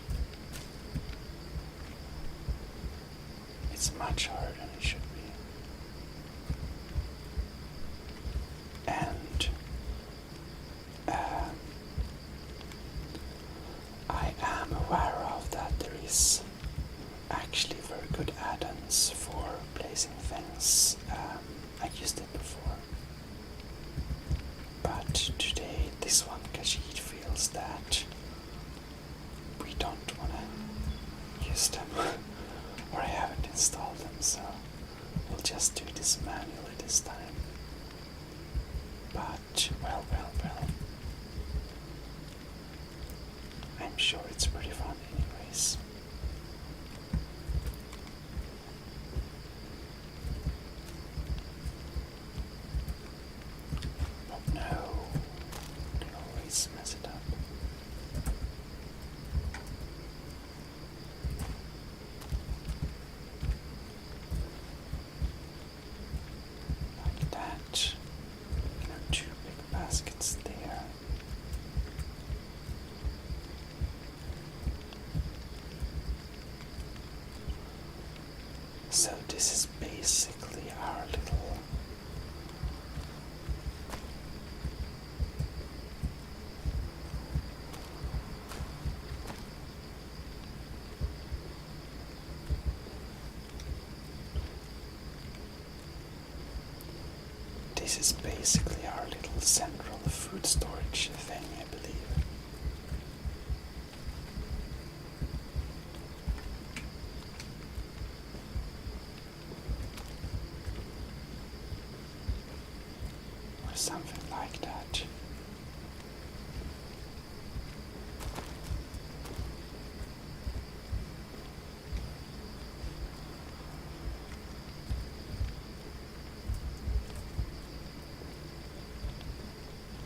It's much harder than it should be. And I am aware of that there is actually very good add-ons for placing things. I used it before. But today this one Khajiit feels that used them. Or I haven't installed them, so we'll just do this manually this time. But, well. I'm sure it's pretty fun anyways. But no, I always mess it up. Like that. There are 2 big baskets there. So this is basically our little central food storage thing, I believe. Or something like that.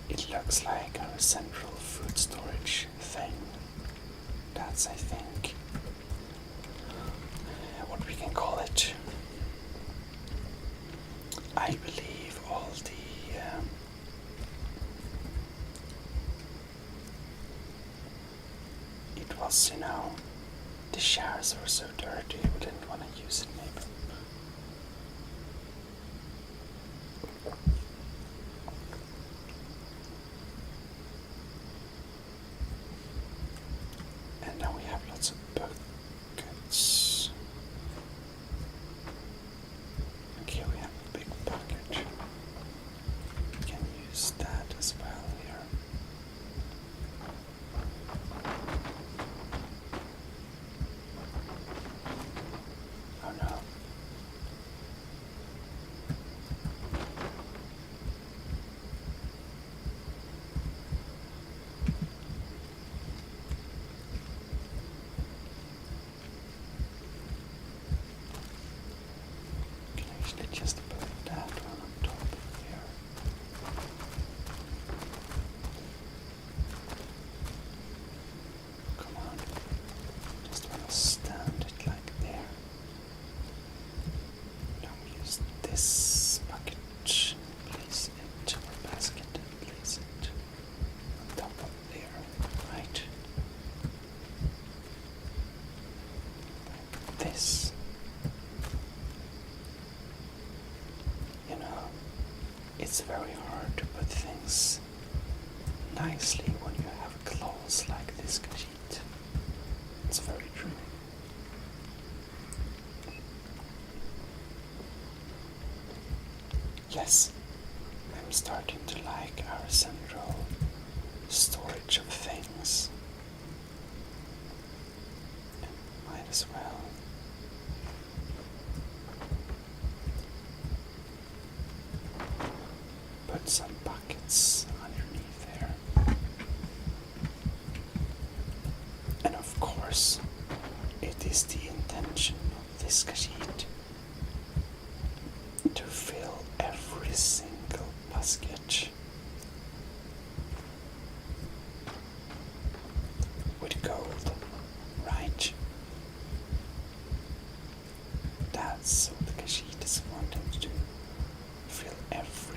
It looks like our central food storage thing. That's, I think, what we can call it. I believe all the it was, you know, the showers were so dirty we didn't want to use it maybe. And now we have lots of buckets. Okay, we have a big bucket. We can use that as well here. Oh no. Can actually just put that one on top here. Come on. Just want to stand it like there. Now we use this bucket, place it, or basket, and place it on top of there, right? Like this. You know, it's very hard to put things nicely when you have clothes like this, Kajit. It's very true. Yes, I'm starting to like our central storage of things. Might as well. Put some buckets underneath there. And of course, it is the intention of this Kajit to fill every single basket with gold, right? That's what the Kajit is wanting to do. Fill every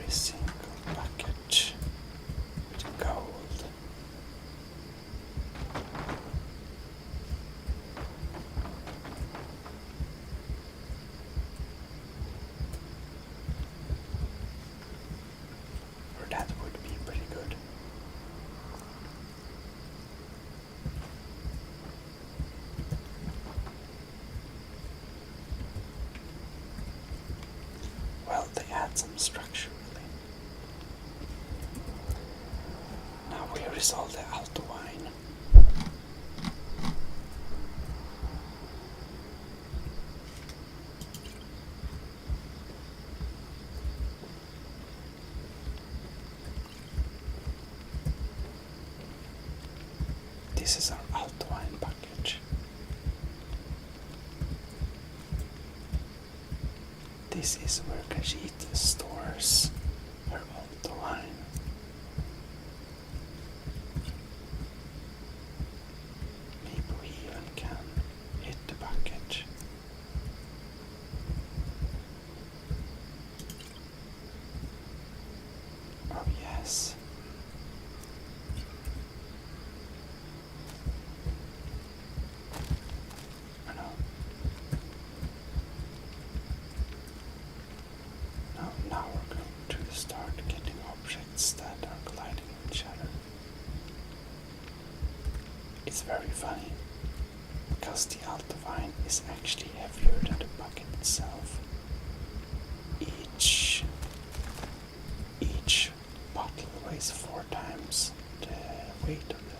single bucket with gold. Or that would be pretty good. Well, they add some structure, really. Now here is all the alto wine. This is our alto wine bucket. This is where Khajiit stores her alto wine. Maybe we even can hit the bucket. Oh yes. Oh no. Now we're going to start getting objects that are colliding with each other. It's very funny, because the alto wine is actually heavier than the bucket itself. Each bottle weighs 4 times the weight of the...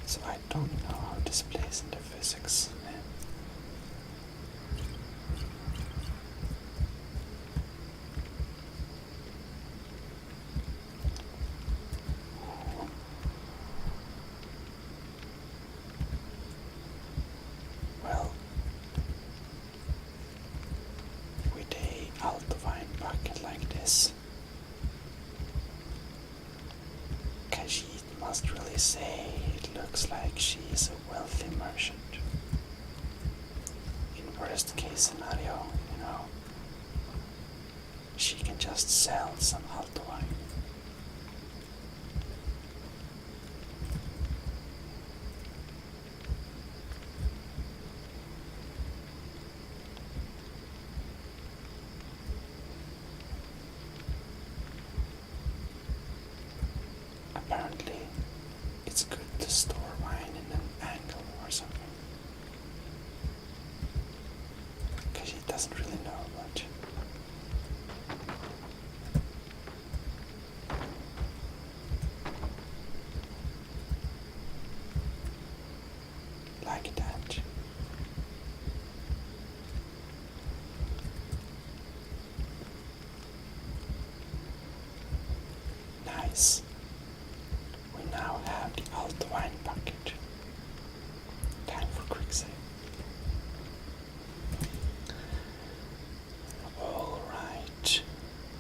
So I don't know how this plays in the physics. Well, with a alto wine bucket like this, Khajiit must really say it looks like she is a wealthy merchant. In worst case scenario, you know, she can just sell some alto wine. Apparently, it's good to store wine in an angle or something. Because he doesn't really know much. Like that. Nice. We now have the alto wine bucket. Time for quick save. Alright.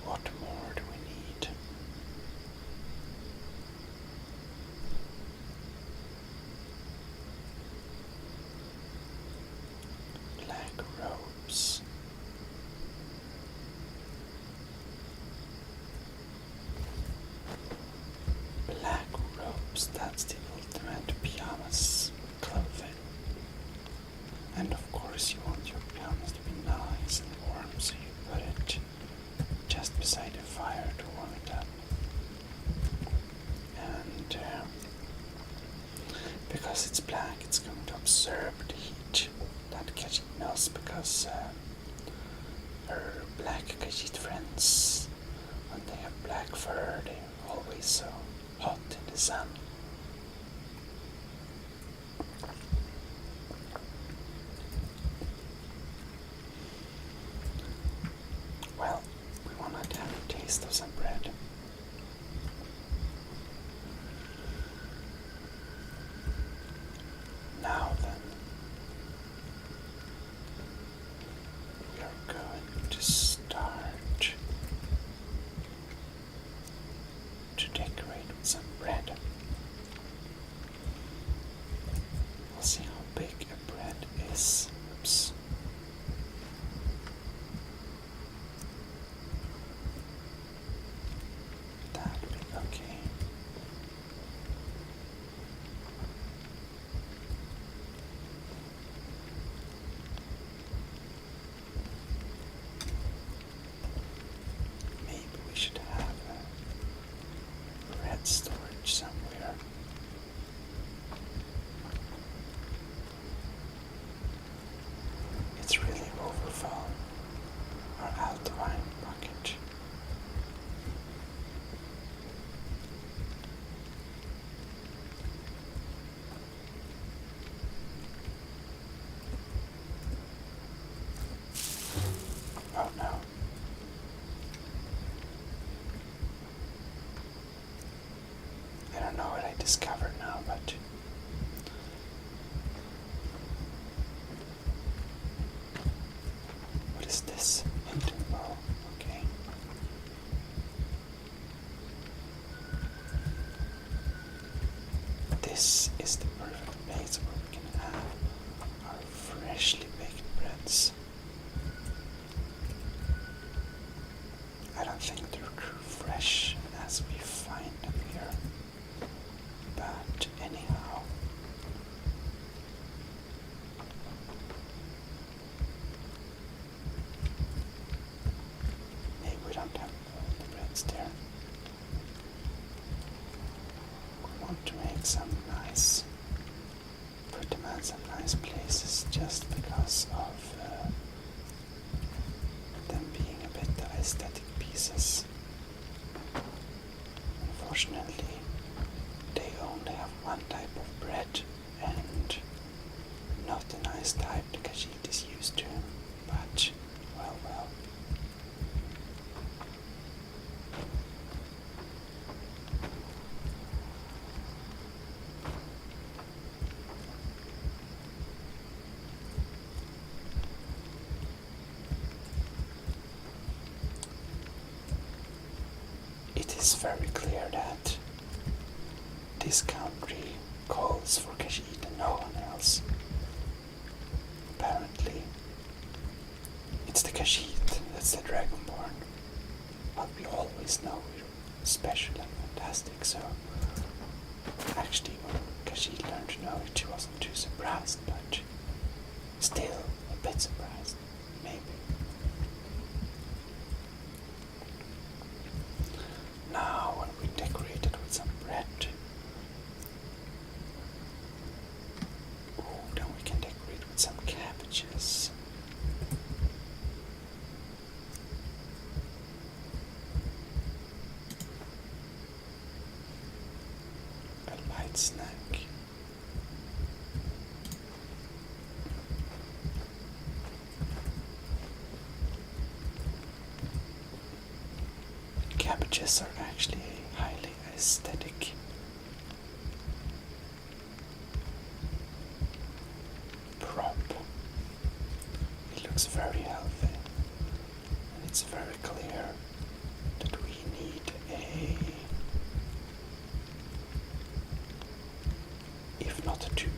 What more do we need? Black robes. Black robes, that's the ultimate pyjamas clothing. And of course you want your pyjamas to be nice and warm, so you put it just beside the fire to warm it up. And because it's black, it's going to absorb the heat. That Khajiit knows because her black Khajiit friends, when they have black fur, they're always so hot in the sun. Well, we wanna have a taste of some bread. Now then, we are going to start to decorate with some bread. We'll see how big a bread is. Oops. discover now, but what is this? Interval. Okay. This is the perfect place where we can have our freshly baked breads. I don't think they're true fresh as we find them here, but anyhow. Maybe we don't have all the breads there. We want to make some nice, put them in some nice places just because of them being a bit aesthetic pieces. Unfortunately, they only have one type of bread and not the nice type the Khajiit is used to, but well. It is very clear that this country calls for Khajiit and no one else. Apparently, it's the Khajiit that's the Dragonborn. But we always know we're special and fantastic, so actually when Khajiit learned to know it, she wasn't too surprised, but still a bit surprised, maybe. Now, when we decorate it with some bread, then we can decorate with some cabbages. A light snack. Cabbages are actually highly aesthetic. Prop. It looks very healthy, and it's very clear that we need if not two,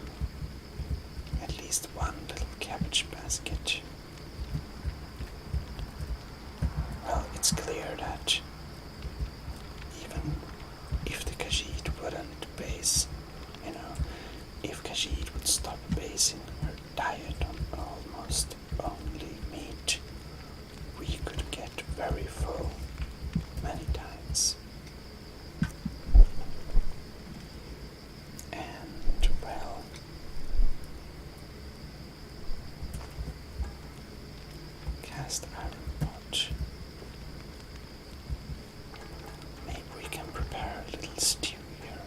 at least one little cabbage basket. Well, it's clear that even if the Khajiit wouldn't base, if Khajiit would stop basing her diet on almost only meat, we could get very full many times. And, well, cast iron pot. Maybe we can prepare a little stew here.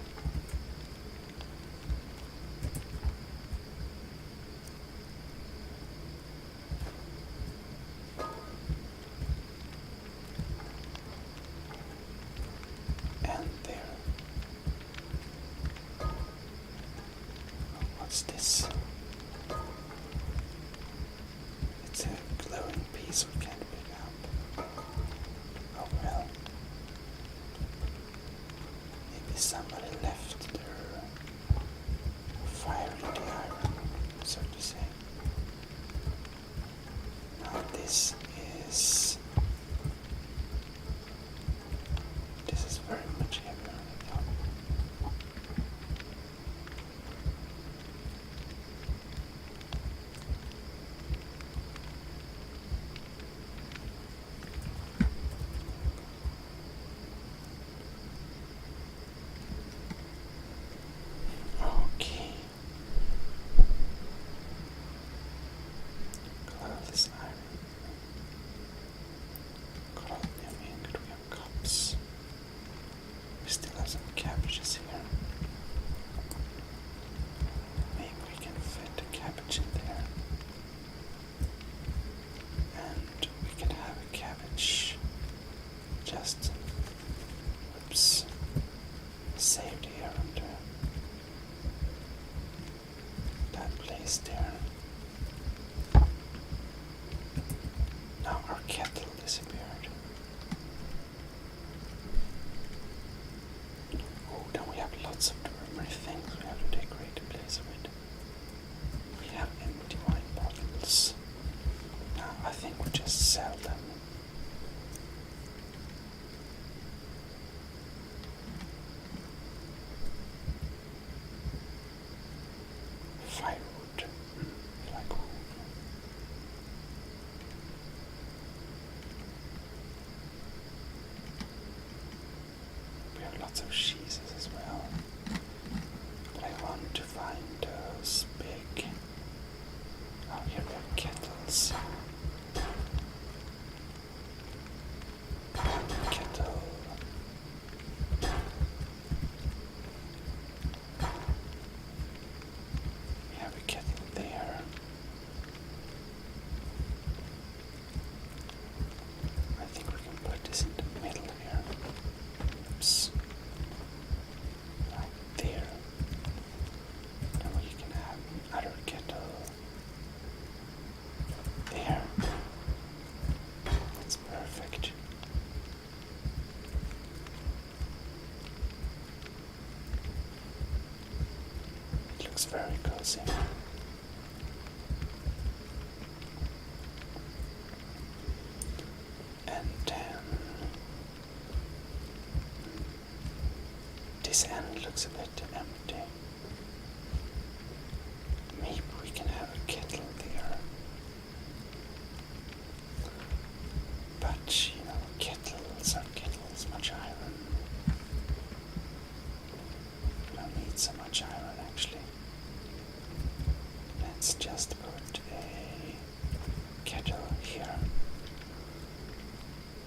lots of cheeses as well. But I want to find those big... Oh, here we have kettles. Kettle. We have a kettle there. I think we can put this in the middle here. Oops. Right there. And we can have another kettle there. That's perfect. It looks very cozy. And then this end looks a bit empty. Maybe we can have a kettle there. But, you know, kettles are kettles, much iron. We don't need so much iron actually. Let's just put a kettle here.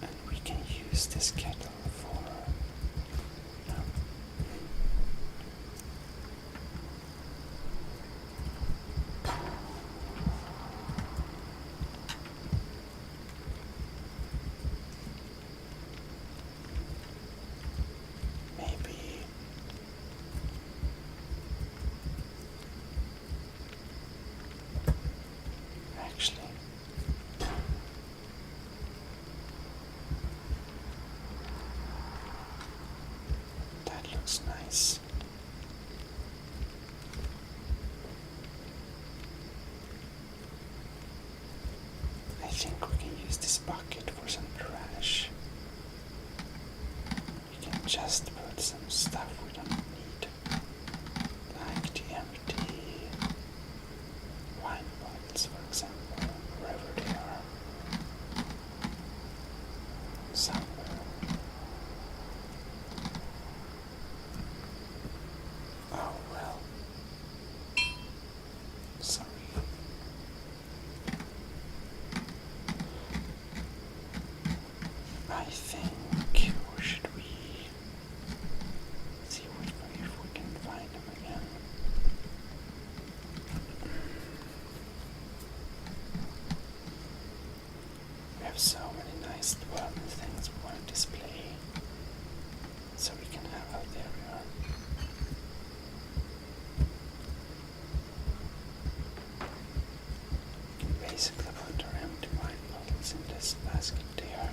And we can use this kettle for... No. Maybe... Actually... That looks nice. I think we can use this bucket for some trash. We can just put some stuff we don't need. Like the empty wine bottles, for example, wherever they are. Somewhere. Oh well. Sorry. I think, or should we see if we can find them again? We have so many nice dwelling things we want to display, so we can have out there. We are. We can basically put our empty wine bottles in this basket there.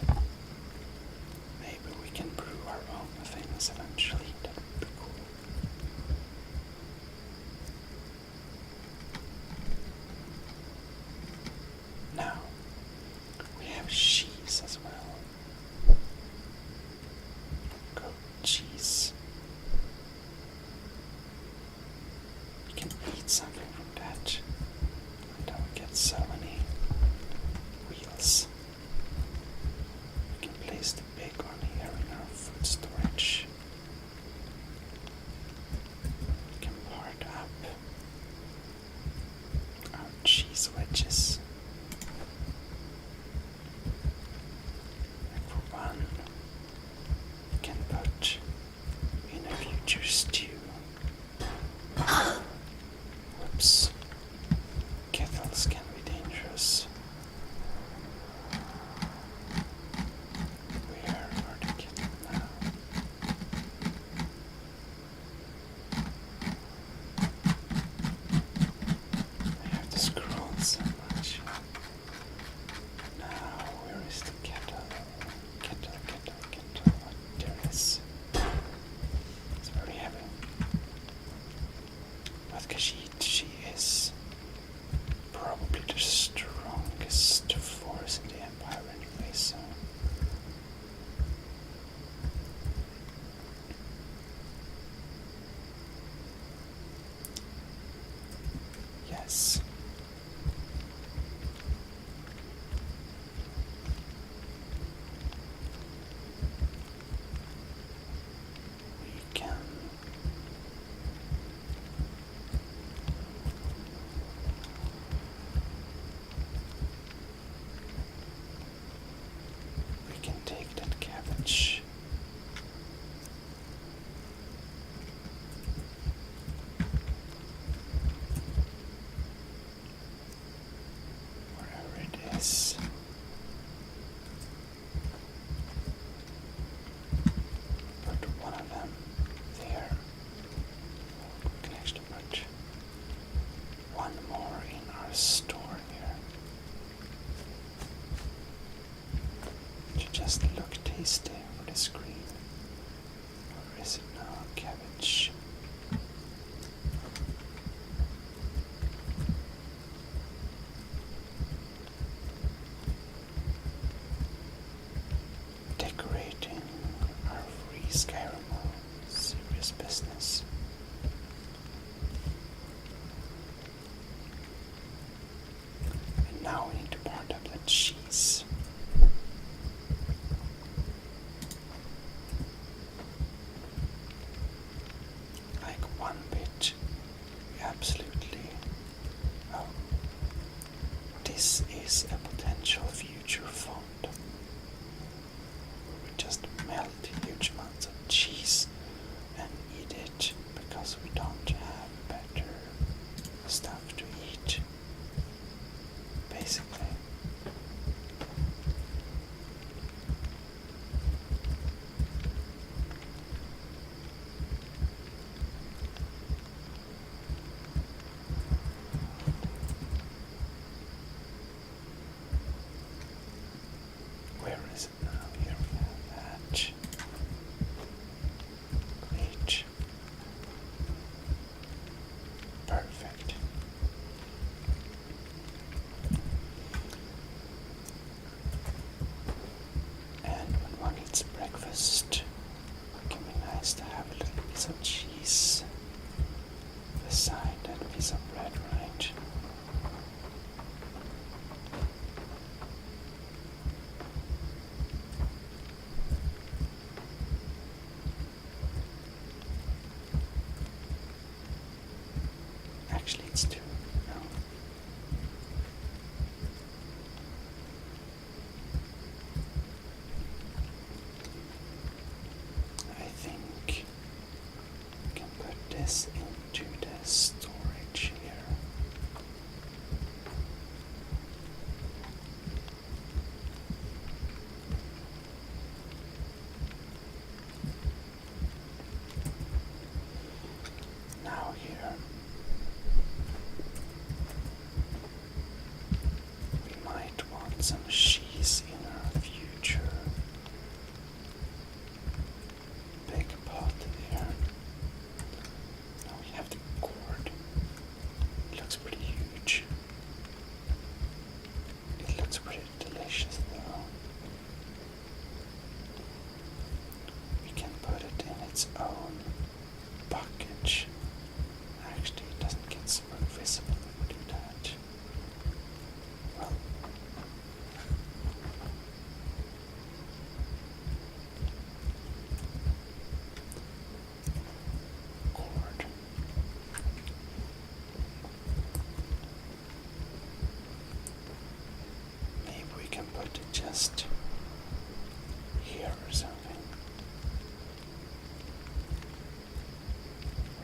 Maybe we can brew our own things eventually. That would be cool. Now, we have cheese as well. Goat cheese. We can eat something from that. And then we get so many wheels. We can place the big one here in our food storage. We can part up our cheese wedges. And for one, we can put in a future stew. Whoops. Kettles can be dangerous. Where are the kettles now? must look tasty for the screen. Or is it now cabbage? Decorating our free Skyrim mode. Serious business. And now we need to part up the cheese. Like one bit. Absolutely. Oh. This is a potential future font. We just melt huge amounts of cheese and eat it because we don't have better stuff to eat. Basically. Where is it now? Here we have that. Great. Perfect. And when one eats breakfast, it can be nice to have a little piece of cheese beside that piece of bread, right? Actually, it's two. No. I think we can put this into the storage here. Now here we might want some cheese in our future big pot there. Now we have the gourd. It looks pretty huge. It looks pretty delicious though. We can put it in its own bucket. Actually, it doesn't get super visible when we do that. Well, gourd. Maybe we can put it just here or something.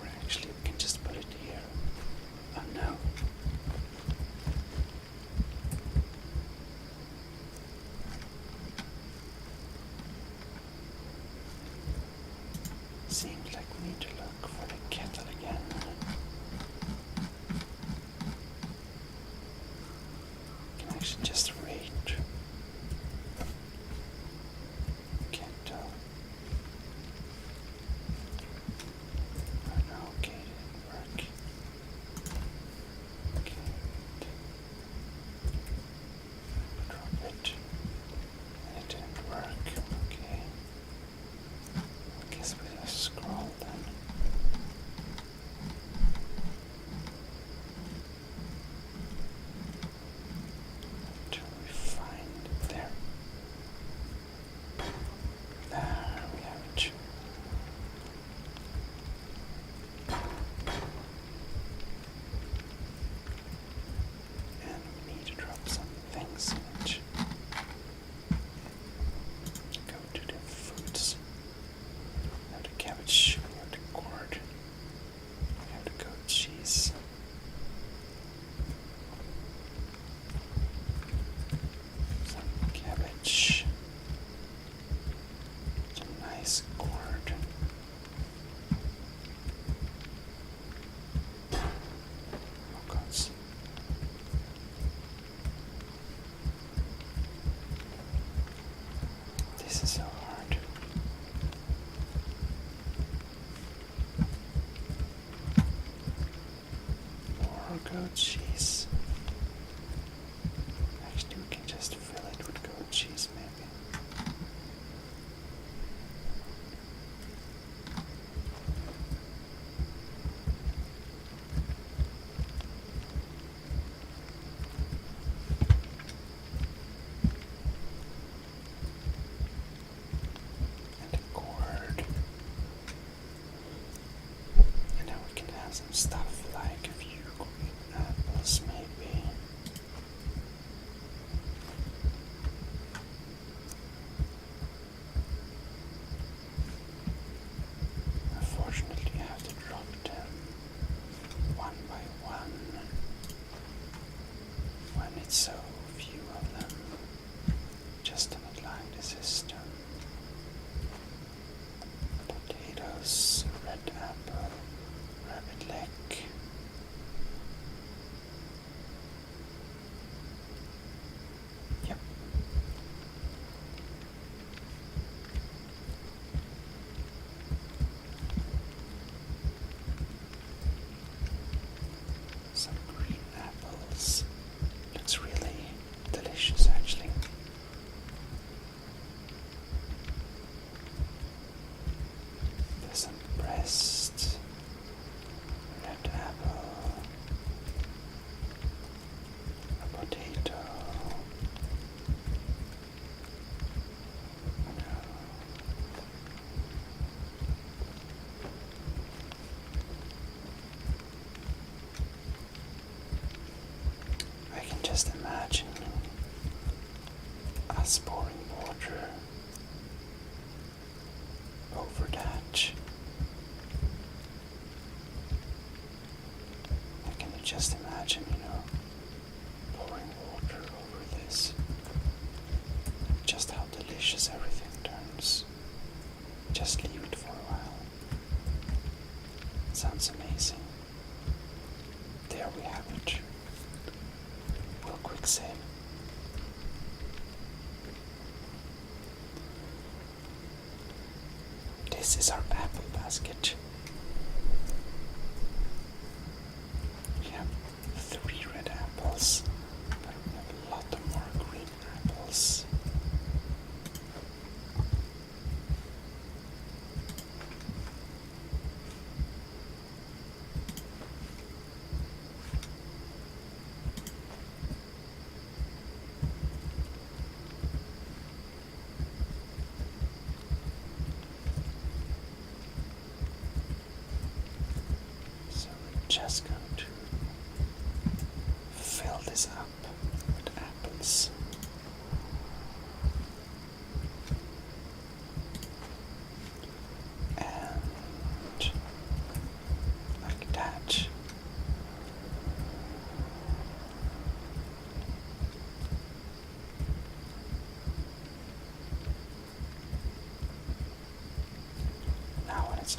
Or actually, we can just put it here. Oh no. Seems like we need to look for the kettle again. Can actually just read. Kettle. Oh no, okay, it didn't work. Okay, drop it. And it didn't work. Okay. I guess we just scroll then. Until we find it there. There we have it. And we need to drop some things in it. Go to the foods. Have the cabbage or the gourd. Have the goat cheese. Some cabbage. Some nice gourd. Oh gods. chest. Red apple. A potato. I can just imagine us pouring water over that. I can just imagine, pouring water over this. Just how delicious everything turns. Just leave it for a while. Sounds amazing. There we have it. We'll quick save. This is our apple basket. We have 3 red apples, but we have a lot of more green apples. Just going to fill this up with apples. And like that. Now when it's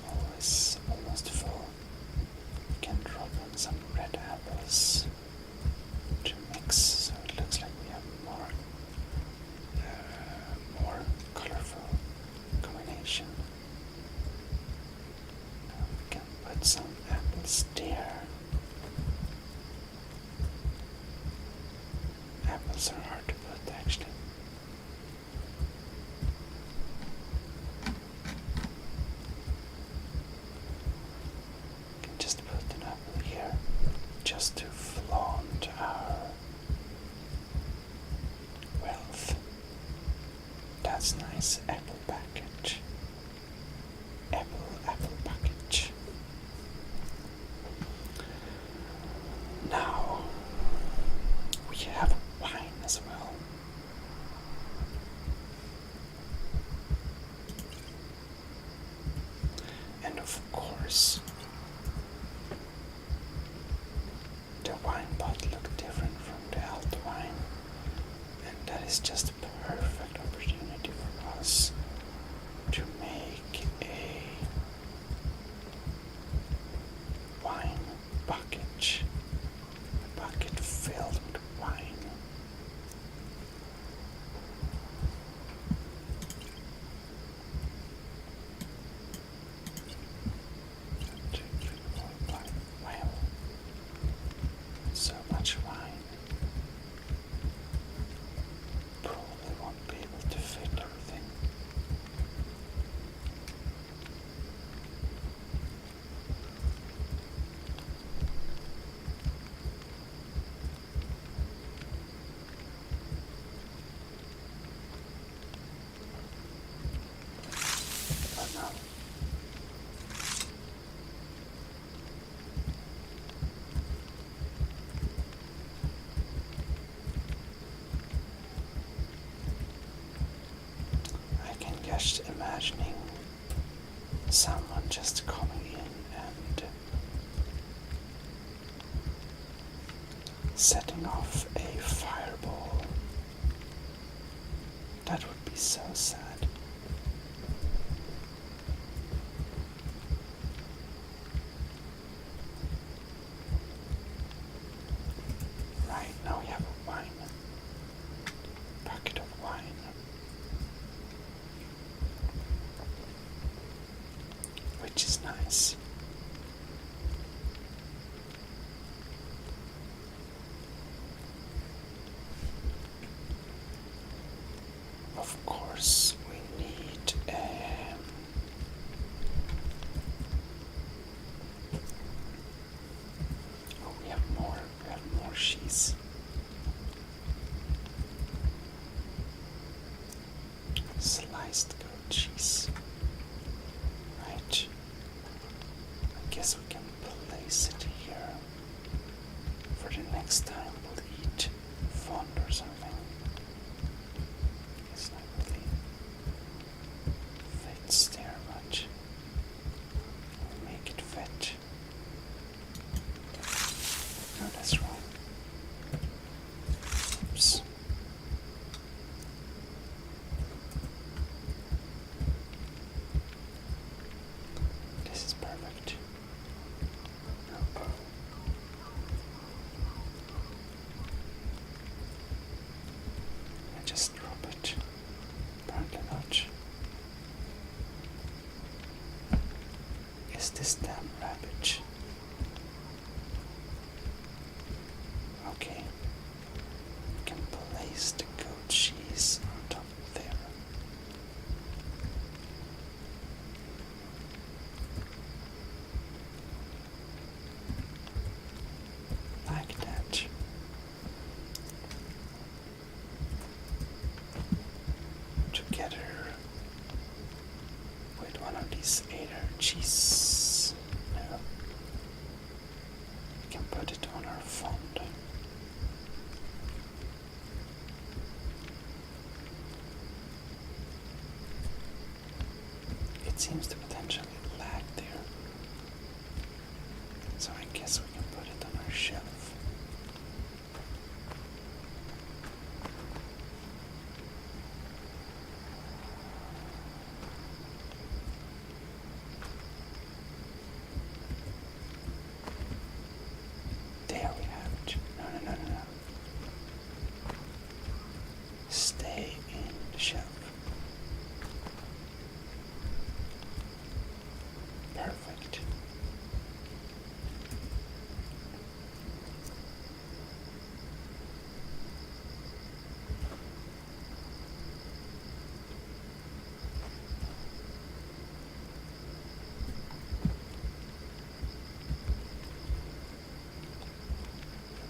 almost full, can drop in some red apples to mix so it looks like we have more colorful combination. We can put some apples there. Apples are hard to put actually. Just put an apple here, just to flaunt our wealth. That's nice. Apple package. Apple package. Now we have wine as well. And of course, the wine pot looked different from the alt wine, and that is just a perfect opportunity for us to make a wine bucket, a bucket filled with wine. Wow. So much wine. Probably won't be able to fit everything. But no. I can just imagining someone just coming in and setting off a fireball. That would be so sad. Right, now we have a wine. Bucket of wine. Which is nice. Of course, we need cheese. Right. I guess we can place it here. For the next time we'll eat fond or something. It's not really fits there much. We'll make it fit. No, that's wrong. Oops. This is perfect. No. I just drop it. Apparently not. Is this damn rabbit? Okay. We can place the goat cheese on top there. Like that. Together with one of these Eder cheese. No. We can put it on our fond. It seems to potentially lag there. So I guess we can put it on our shelf. There we have it. No. Stay in the shelf. Perfect.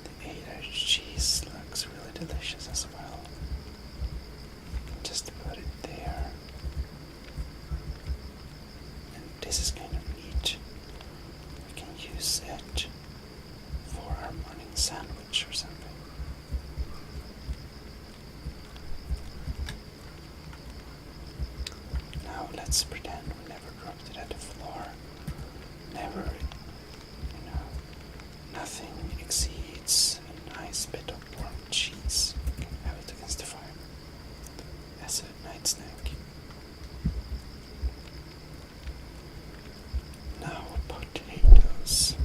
The Eder cheese looks really delicious as well. Just put it there. And this is kind of neat. We can use it for our morning sandwich or something. Now let's pretend we never dropped it at the floor. Never, nothing exceeds a nice bit of warm cheese. You can have it against the fire as a night snack. Now potatoes.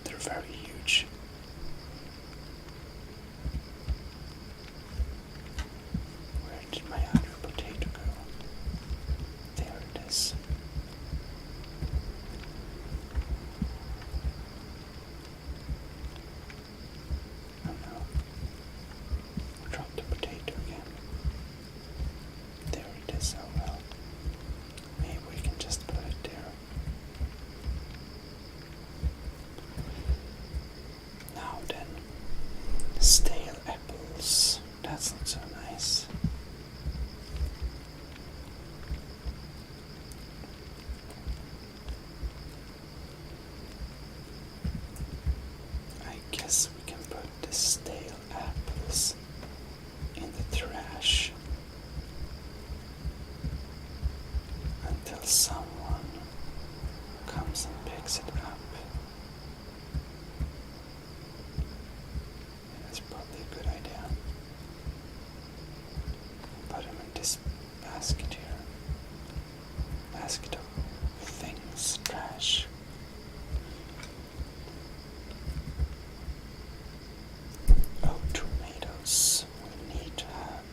They're very huge. Where did my other potato go? There it is. Oh no. Drop the potato again. There it is. Oh well. Maybe we can just put it there. Now then. Stale apples. That's not so nice. I guess we can put the stale apples in the trash until someone comes and picks it up. That's probably a good idea. Put them in this basket here. Basket of things, trash. Oh, tomatoes. We need to have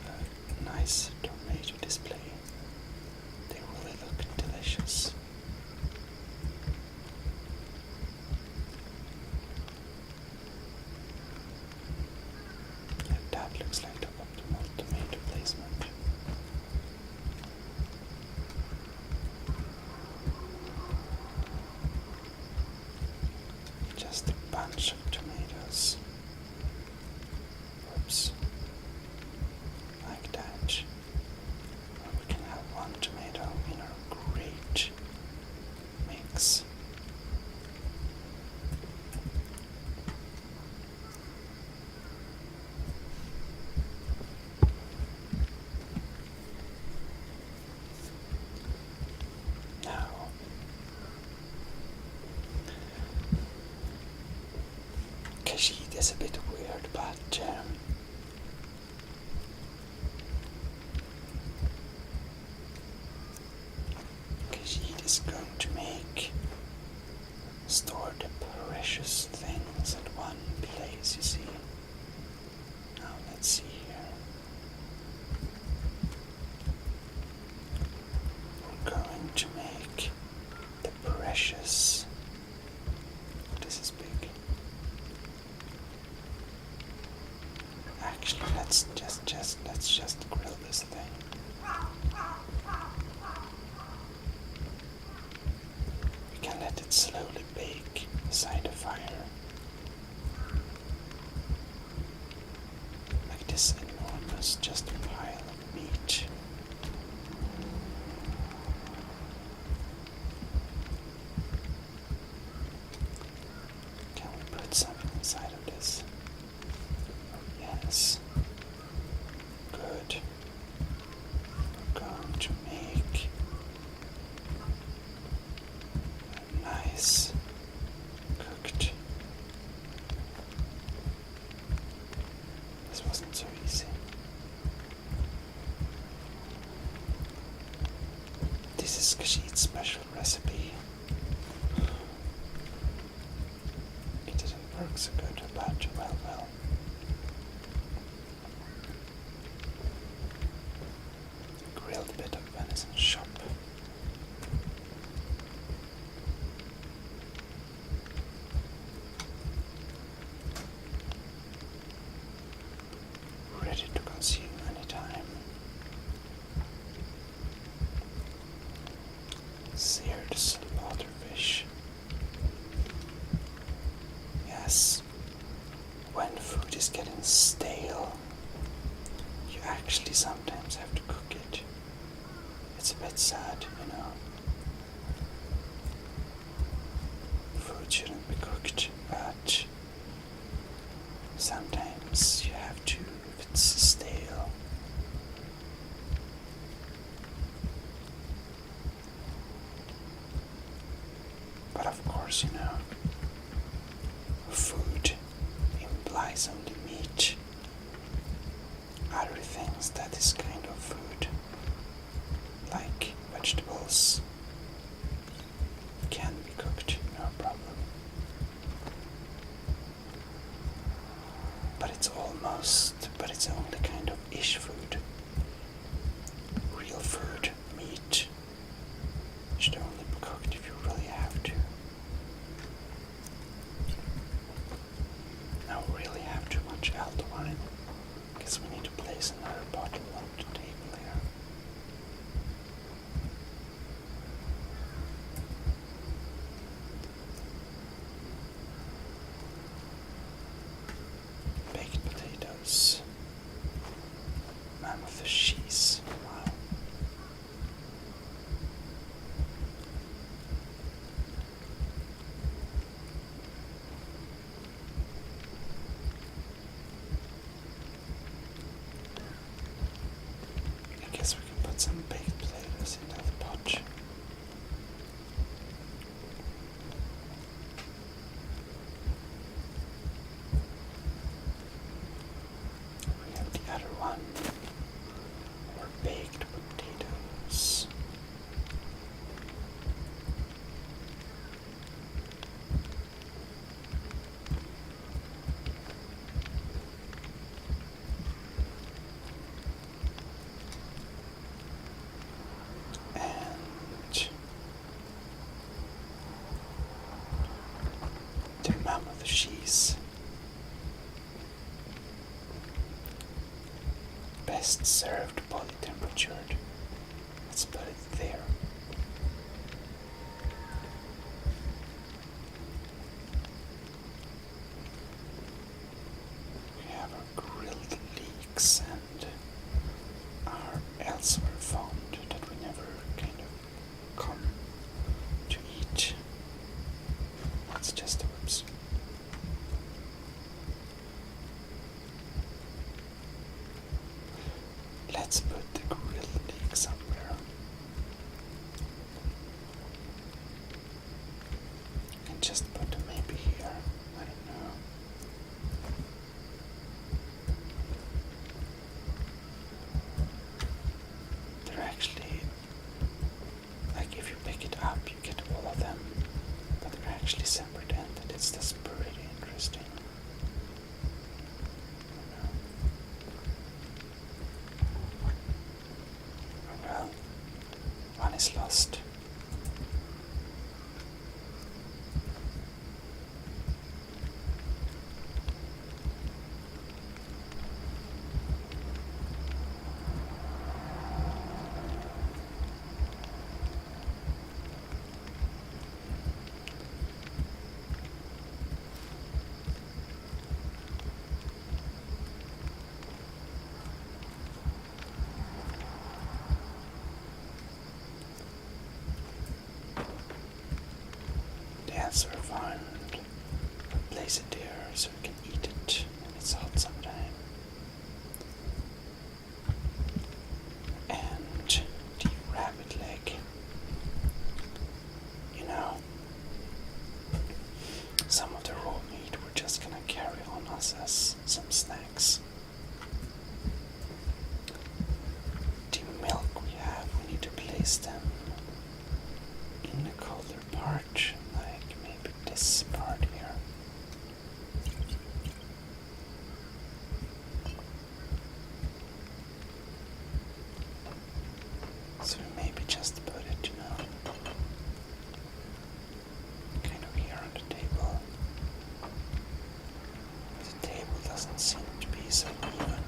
is a bit weird, but Khajiit is going to store the precious things at one place, you see. Now let's see here. We're going to make the precious. This is big. Actually, let's just grill this thing. We can let it slowly bake beside the fire. Like this enormous just pile of meat. Can we put something inside of this? Yes. Good. We're going to make a nice cooked. This wasn't so easy. This is Khajiit's special recipe. It didn't work so good, but well. Grilled bit of venison chop. Ready to consume anytime. Seared slaughterfish. Yes. When food is getting stale, you actually sometimes have to cook it. It's a bit sad, you know. Food shouldn't be cooked, but sometimes you have to if it's stale. But of course, you know, food implies only meat. Other things that is kind of food, like vegetables, can be cooked, no problem. But it's only kind of ish food. Real food, meat, should only be cooked if you really have to. Now we really have too much alto wine. Guess we need to place another bottle on the table here. Baked potatoes. Mammoth cheese. Wow. I guess we can put some baked potatoes into the pot. We have the other one, or baked potatoes. And the mammoth cheese. Best served body temperatured. Let's put it there. We have our grilled leeks and our elsewhere found that we never kind of come to eat. That's just whoops. Let's put the grilled leek somewhere. And just put them maybe here. I don't know. So we found a place it there so we can eat it when it's hot sometime. And the rabbit leg. You know, some of the raw meat we're just gonna carry on us as some snacks. The milk we have, we need to place them in the colder part, like maybe this part here. So maybe just put it, you know, kind of here on the table. The table doesn't seem to be so even.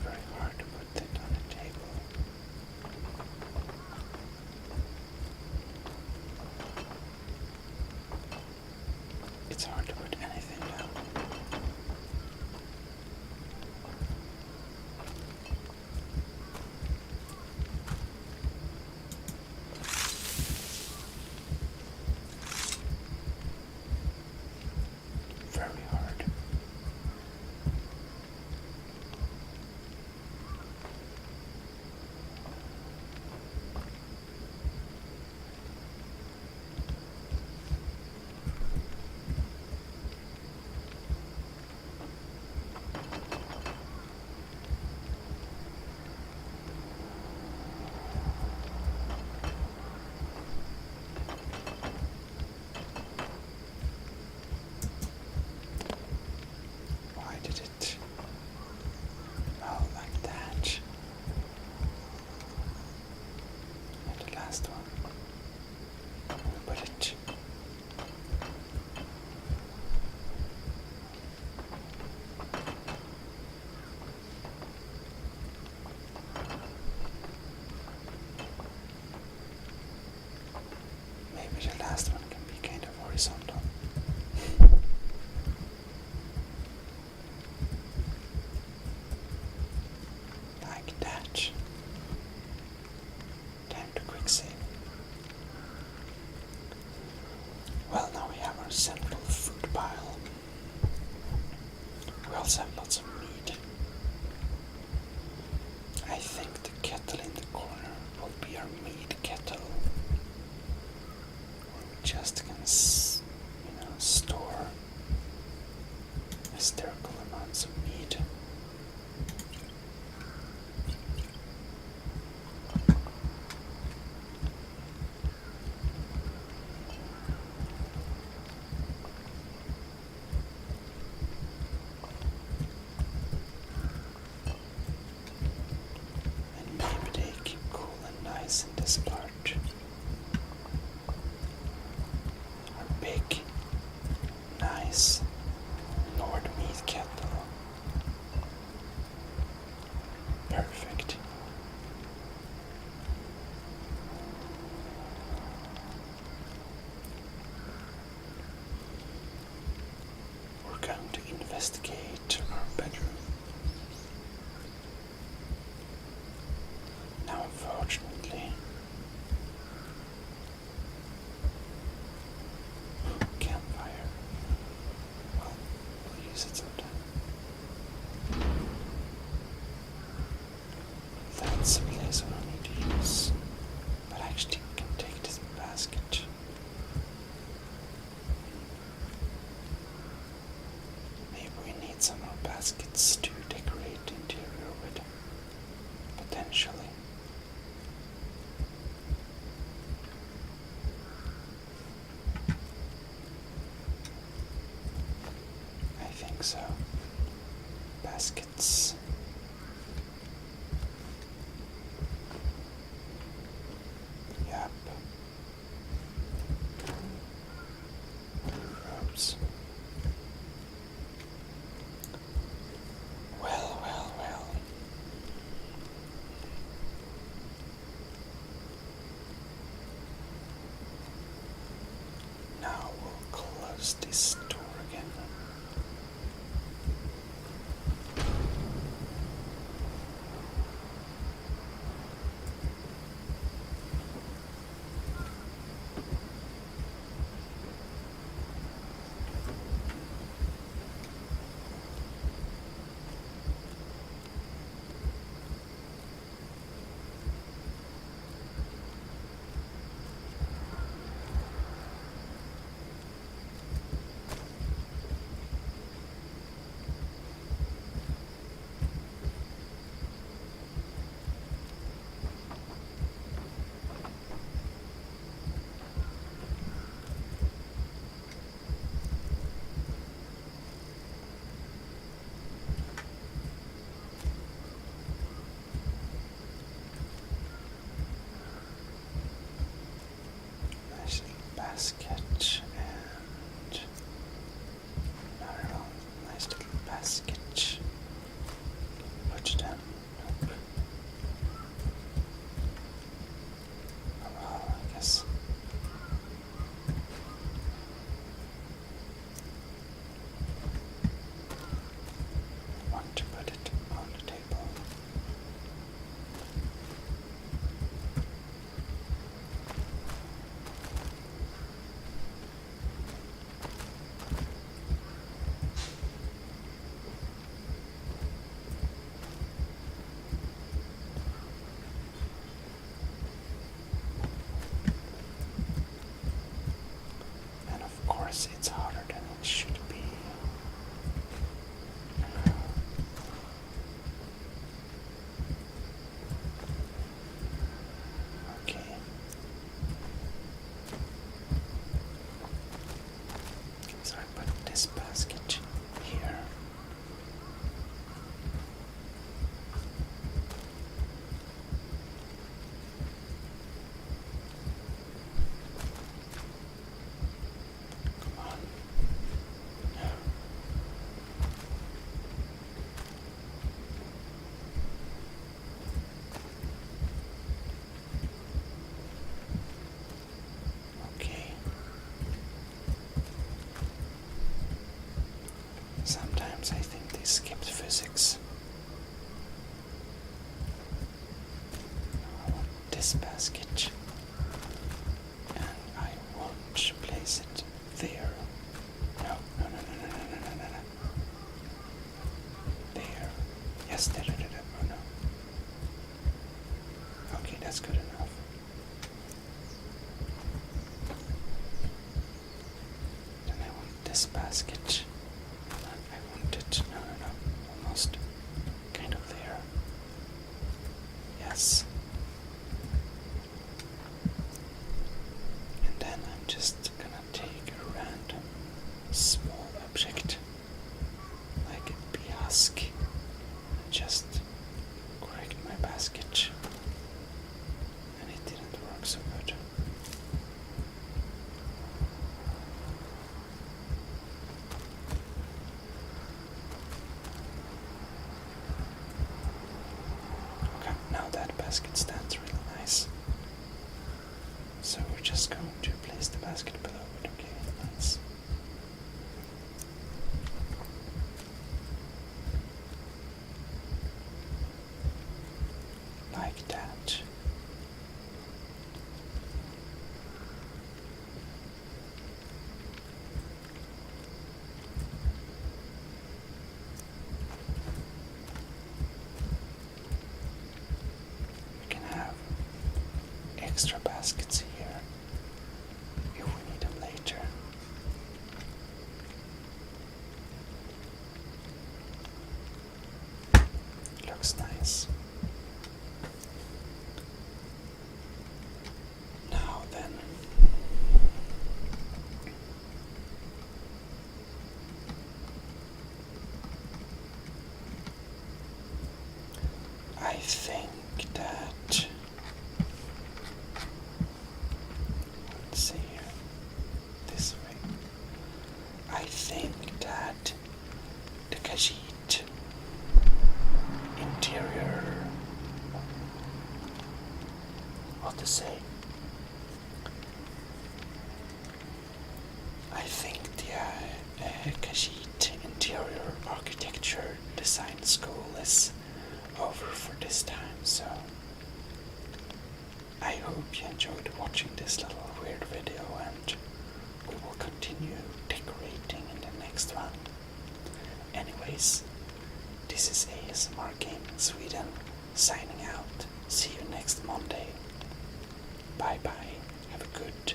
Very hard to put it on the table. It's hard to put anything down. Very hard. Why did it smell like that? And the last one. Put it. Maybe the last one can be kind of horizontal. Like that. Time to quick save. Well, now we have our central food pile. We also have lots of meat. I think the kettle in the corner will be our meat kettle. We just can, you know, store hysterical amounts of meat. And maybe they keep cool and nice in this part. Our big, nice Nord meat kettle. Perfect. We're going to investigate our bedroom. Now, unfortunately, campfire. Well, we'll use it sometime. That's a place I don't need to use, but actually we can take this basket. Maybe we need some more baskets to decorate the interior with, potentially. I think so. Baskets. Yep. Ropes. Well, well, well. Now we'll close this door again. Sometimes I think they skipped physics. I want this basket. And I want to place it there. No. There. Yes, there. Oh no. Okay, that's good enough. Then I want this basket. I want it. No. Almost. Kind of there. Yes. And then I'm just gonna take a random small object, like a bee husk, and just correct my basket. And it didn't work so good. Okay, now that basket stands really nice. So we're just going to place the basket below it, okay? Nice. Like that. We can have extra baskets here if we need them later. Looks nice. Now then, I think that, let's see here, this way. I think that the Khajiit interior, what to say? I think the Khajiit interior architecture design school is over for this time, so I hope you enjoyed watching this little weird video, and we will continue decorating in the next one. Anyways, this is ASMR Gaming Sweden signing out. See you next Monday. Bye bye. Have a good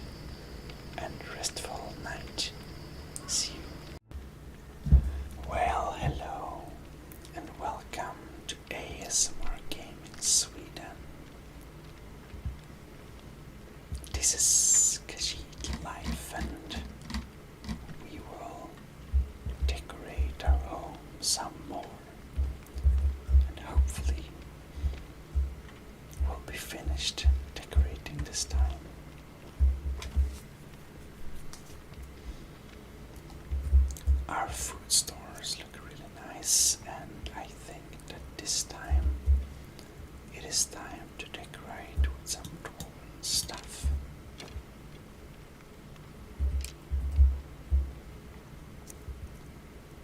and restful night. See you. Well, hello and welcome to ASMR Gaming Sweden. This is Khajiit Life, and we will decorate our home some more, and hopefully we'll be finished decorating this time. Our food stores look really nice, and I think that this time it is time to decorate with some dwarven stuff.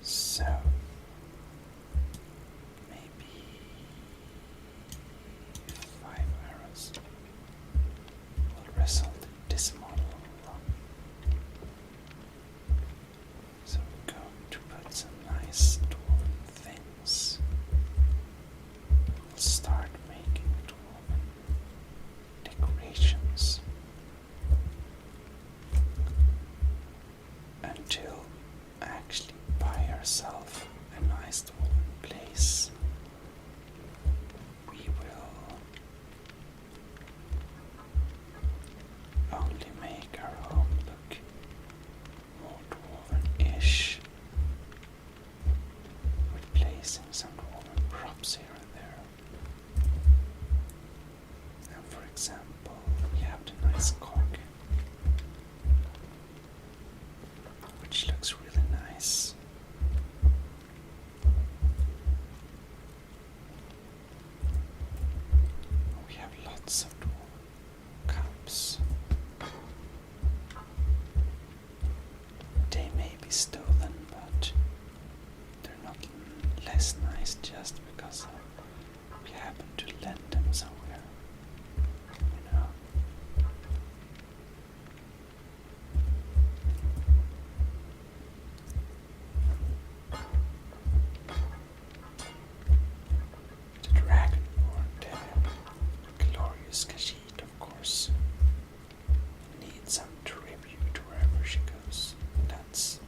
So maybe 5 arrows will result in this model. So we're going to put some nice dwarven things. We'll start making dwarven decorations until actually buy ourselves a nice dwarven place. We will only make our home look more dwarven-ish with placing some dwarven props here and there. And for example, we have the nice cog, which looks really nice. We have lots of dwarven cups. They may be stolen, but they're not less nice just because we happen to land them somewhere. You know? The Dragonborn, the glorious Khajiit, of course, needs some tribute wherever she goes. That's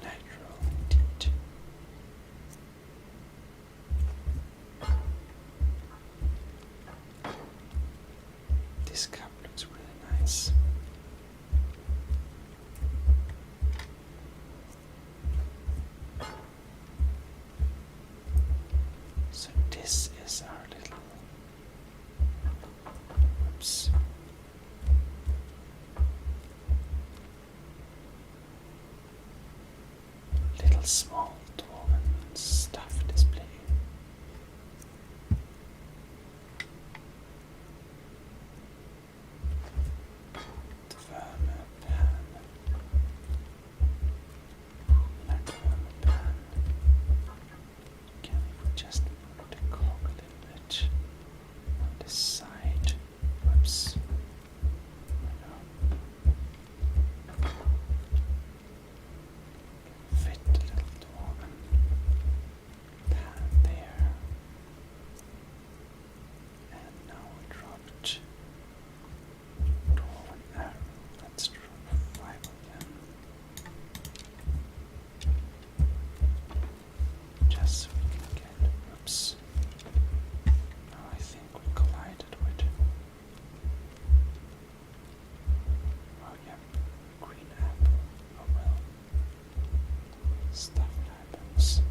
natural indeed. This cup looks really nice. So this is our little, oops, little small dwarven stuff display. Can we just move the cog a little bit on this side? Whoops. Fit the little dwarven pan there. And now we dropped dwarven arrow. Let's drop 5 of them. Just so we can get, oops. Now I think we collided with, oh yeah, green apple. Oh well, stuff happens.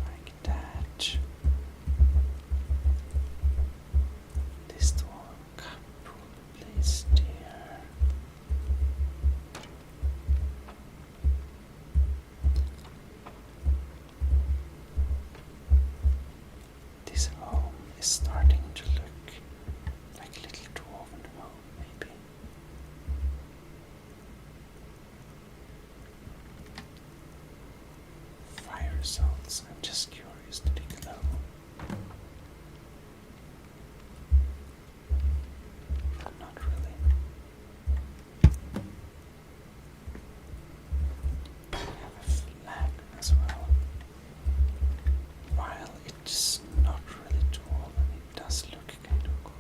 Like that. This dwarf cup probably is there. This home is starting to look like a little dwarven home, maybe. Fire results. I'm just curious to dig low. Not really. I have a flag as well. While it's not really dwarven, it does look kind of cool.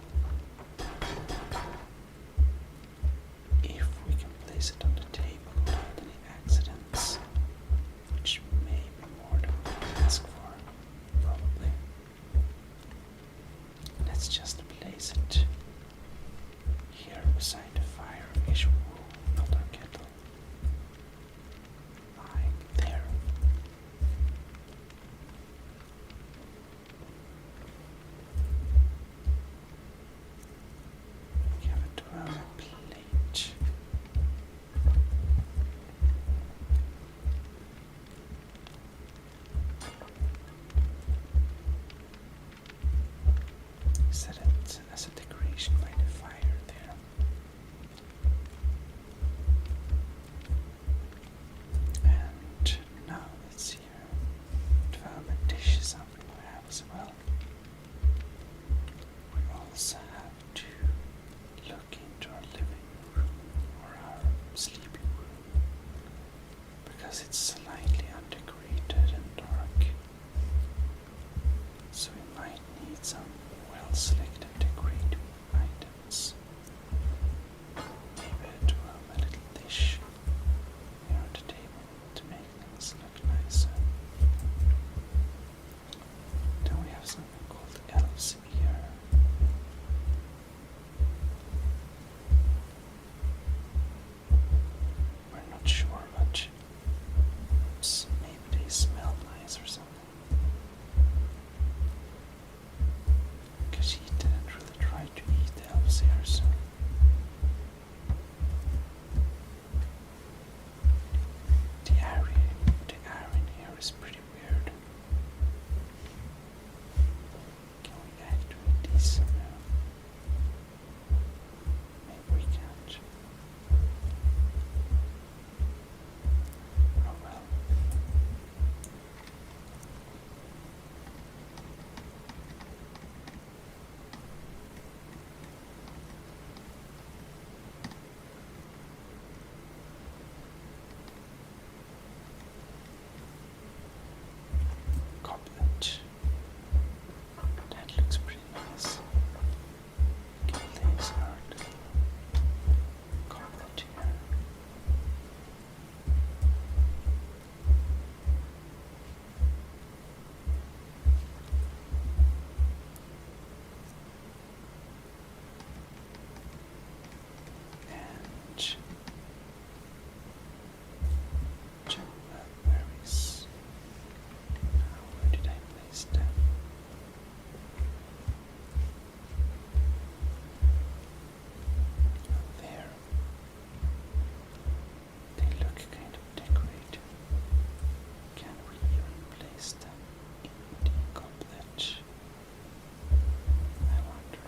If we can place it on the table without any accidents, which may be more than we can ask for, probably. Let's just place it here beside the fire-ish wall, not our kettle. Like there. We have a dweller plate. Set it as a decoration by the fire there. And now let's see here. Development dish is something we have as well. We also have to look into our living room or our sleeping room because it's slightly undecorated and dark. So we might need some well-selected placed. There. They look kind of decorated. Can we even place them in the goblet? I wonder.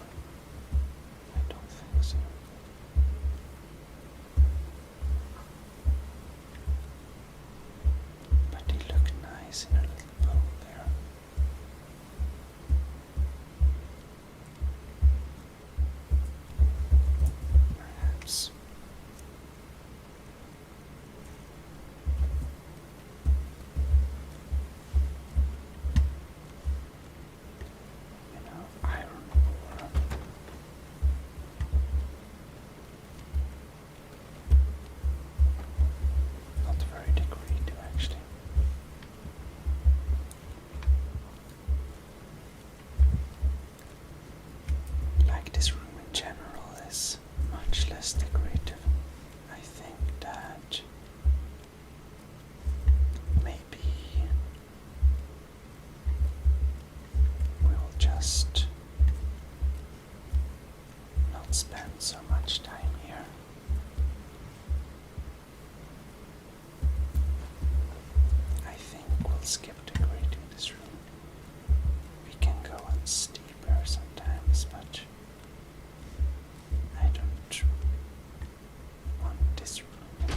I don't think so. But they look nice in a little bowl there. Perhaps. Iron ore. Not very decorative, actually. Like this room in general is much less decorative. I think that maybe we will just not spend so much time here. I think we'll skip decorating this room. We can go on steeper sometimes, but I don't want this room.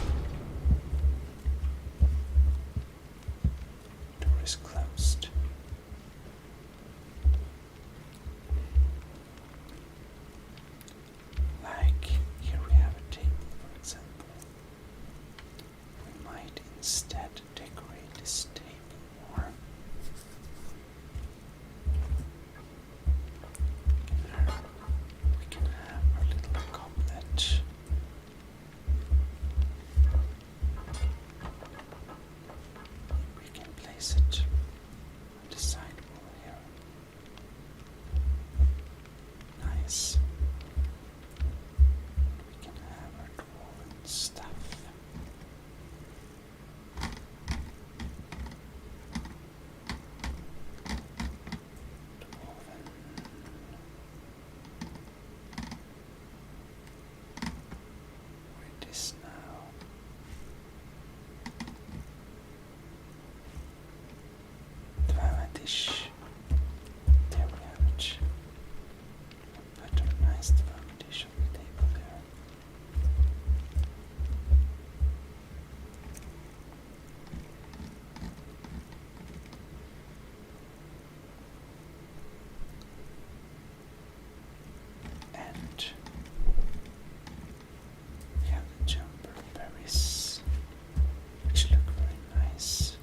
Door is closed. Like, here we have a table, for example. We might instead decorate this table more. We can have a little goblet. We can place it on the sideboard here. Nice. We can have our dwarven stuff. Where it is now. Dvärmadish. There we have it. Put a nice dvärmadish on the table there. And we have the jumper berries, which look very nice.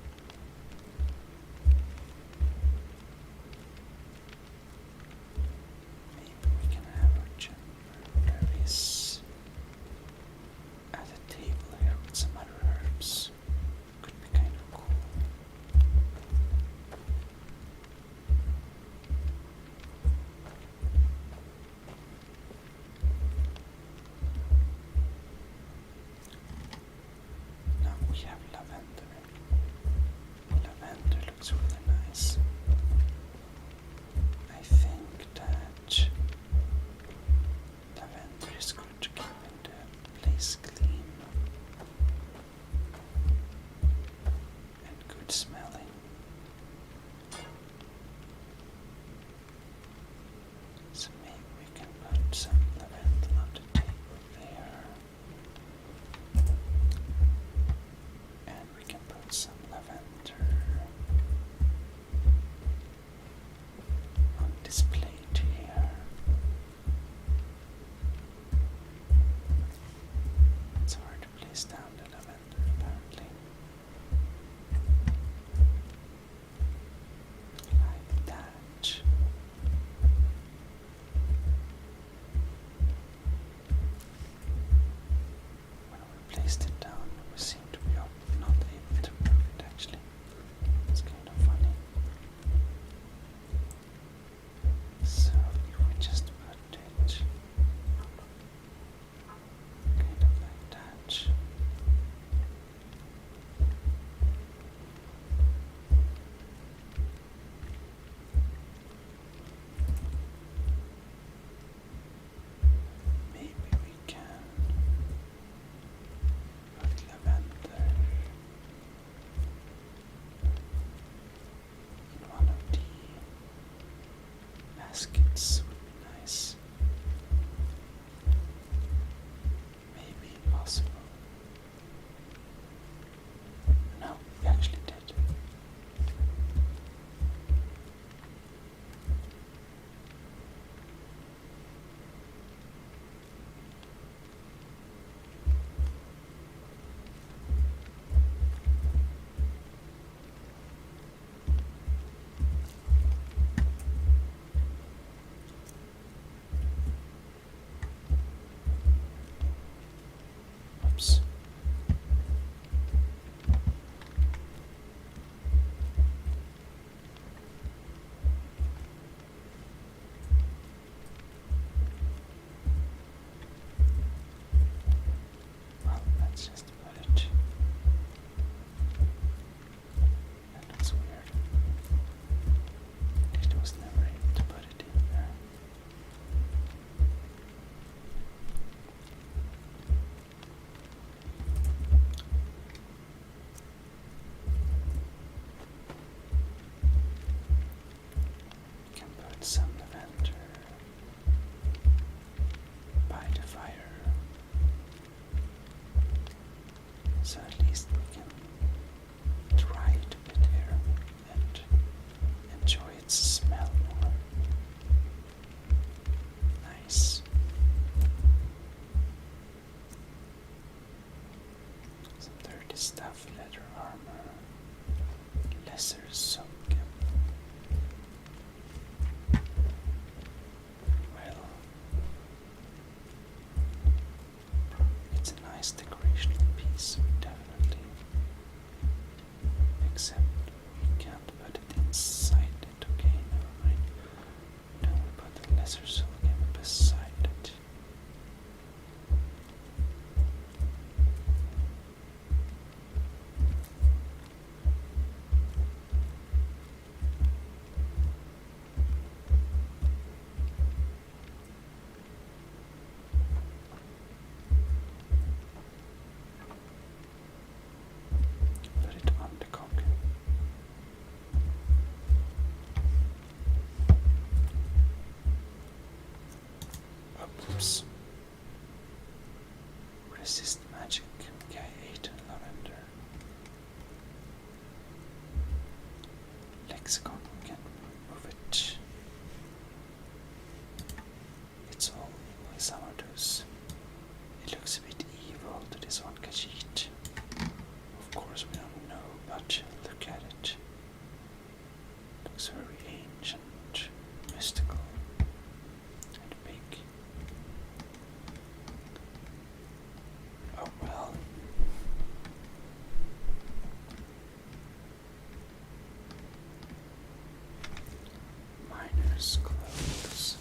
Use clothes.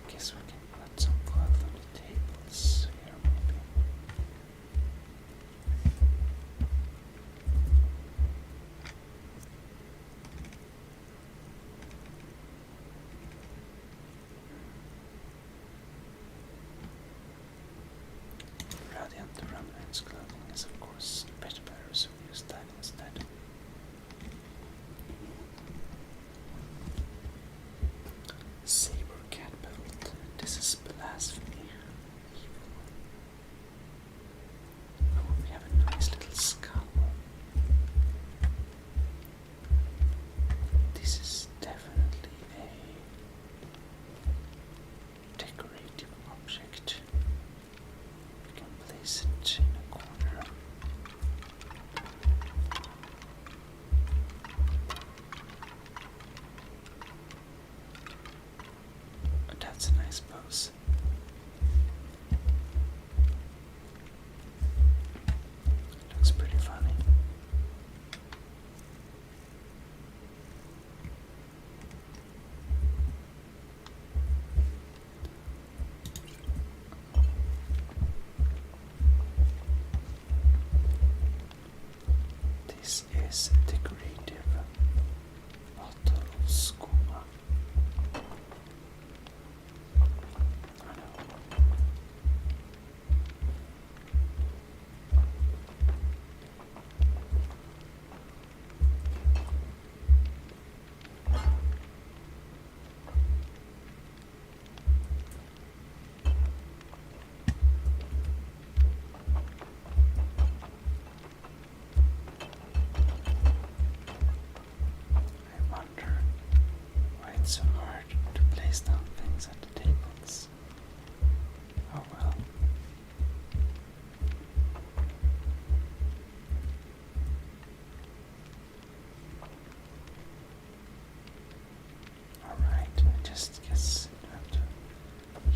Guess we can put some clothes on the tables here, maybe. Radiant Remnants clothing is of course a bit better, so we use that instead. Saber cat belt. This is blasphemy. Evil. Oh, we have a nice little skull. This is definitely a decorative object. We can place it in a corner. Oh, that's a nice pose. Looks pretty funny. This is a decorative bottle of skooma. I know. I wonder why it's so hard to place down things at the tables. Oh well. Alright, I just guess you have to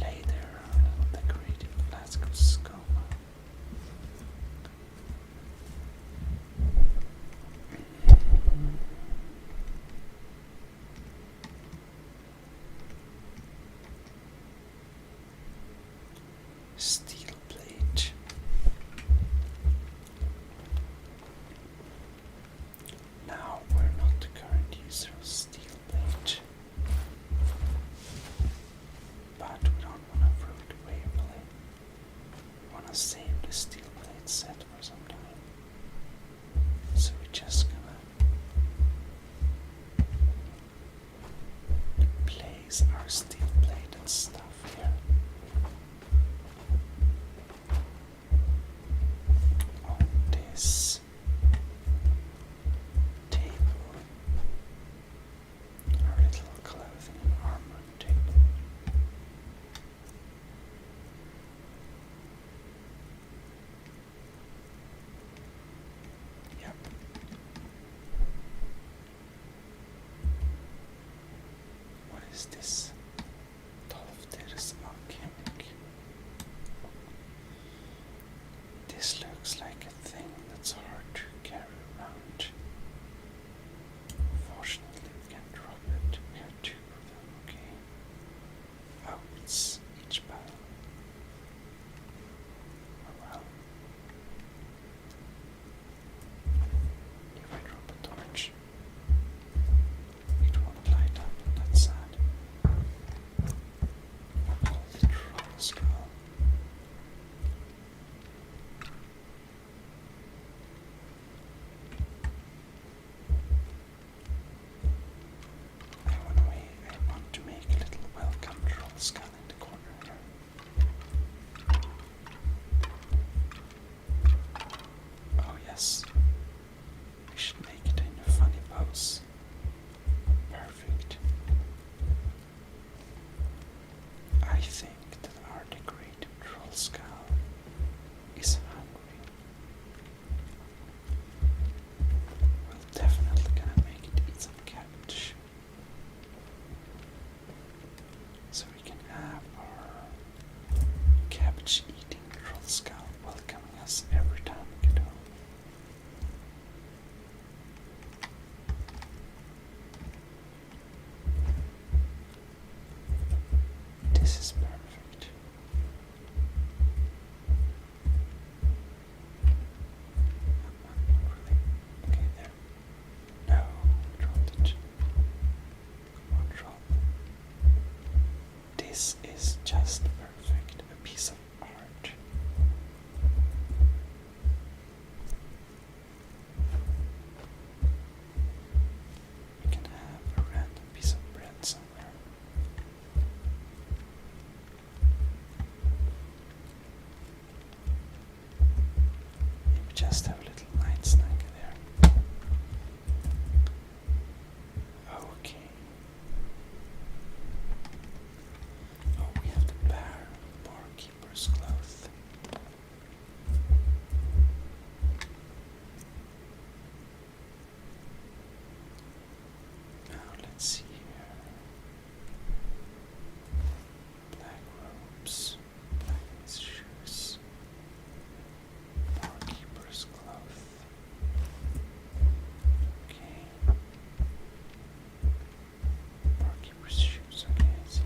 lay there a little decorative flask of skooma. Steel plate. Now we're not the current user of steel plate, but we don't want to throw it away really. We want to save the steel plate set for some time, so we're just gonna place our steel plated stuff here. On this table, our little clothing and armor table. Yep. What is this? Tolfter's alchemic. This looks like a thing that's hard to carry around. Fortunately, we can drop it. We have two of them, okay? Oh, it's each battle. Oh well. If I drop a torch, it won't light up. That's sad. Hold the troll skull. just have a little night snack there. Okay. Oh, we have the barkeeper's cloth. Now let's see here. Black robes, black shoes, barkeeper's cloth. Okay. Barkeeper's shoes, okay, I see.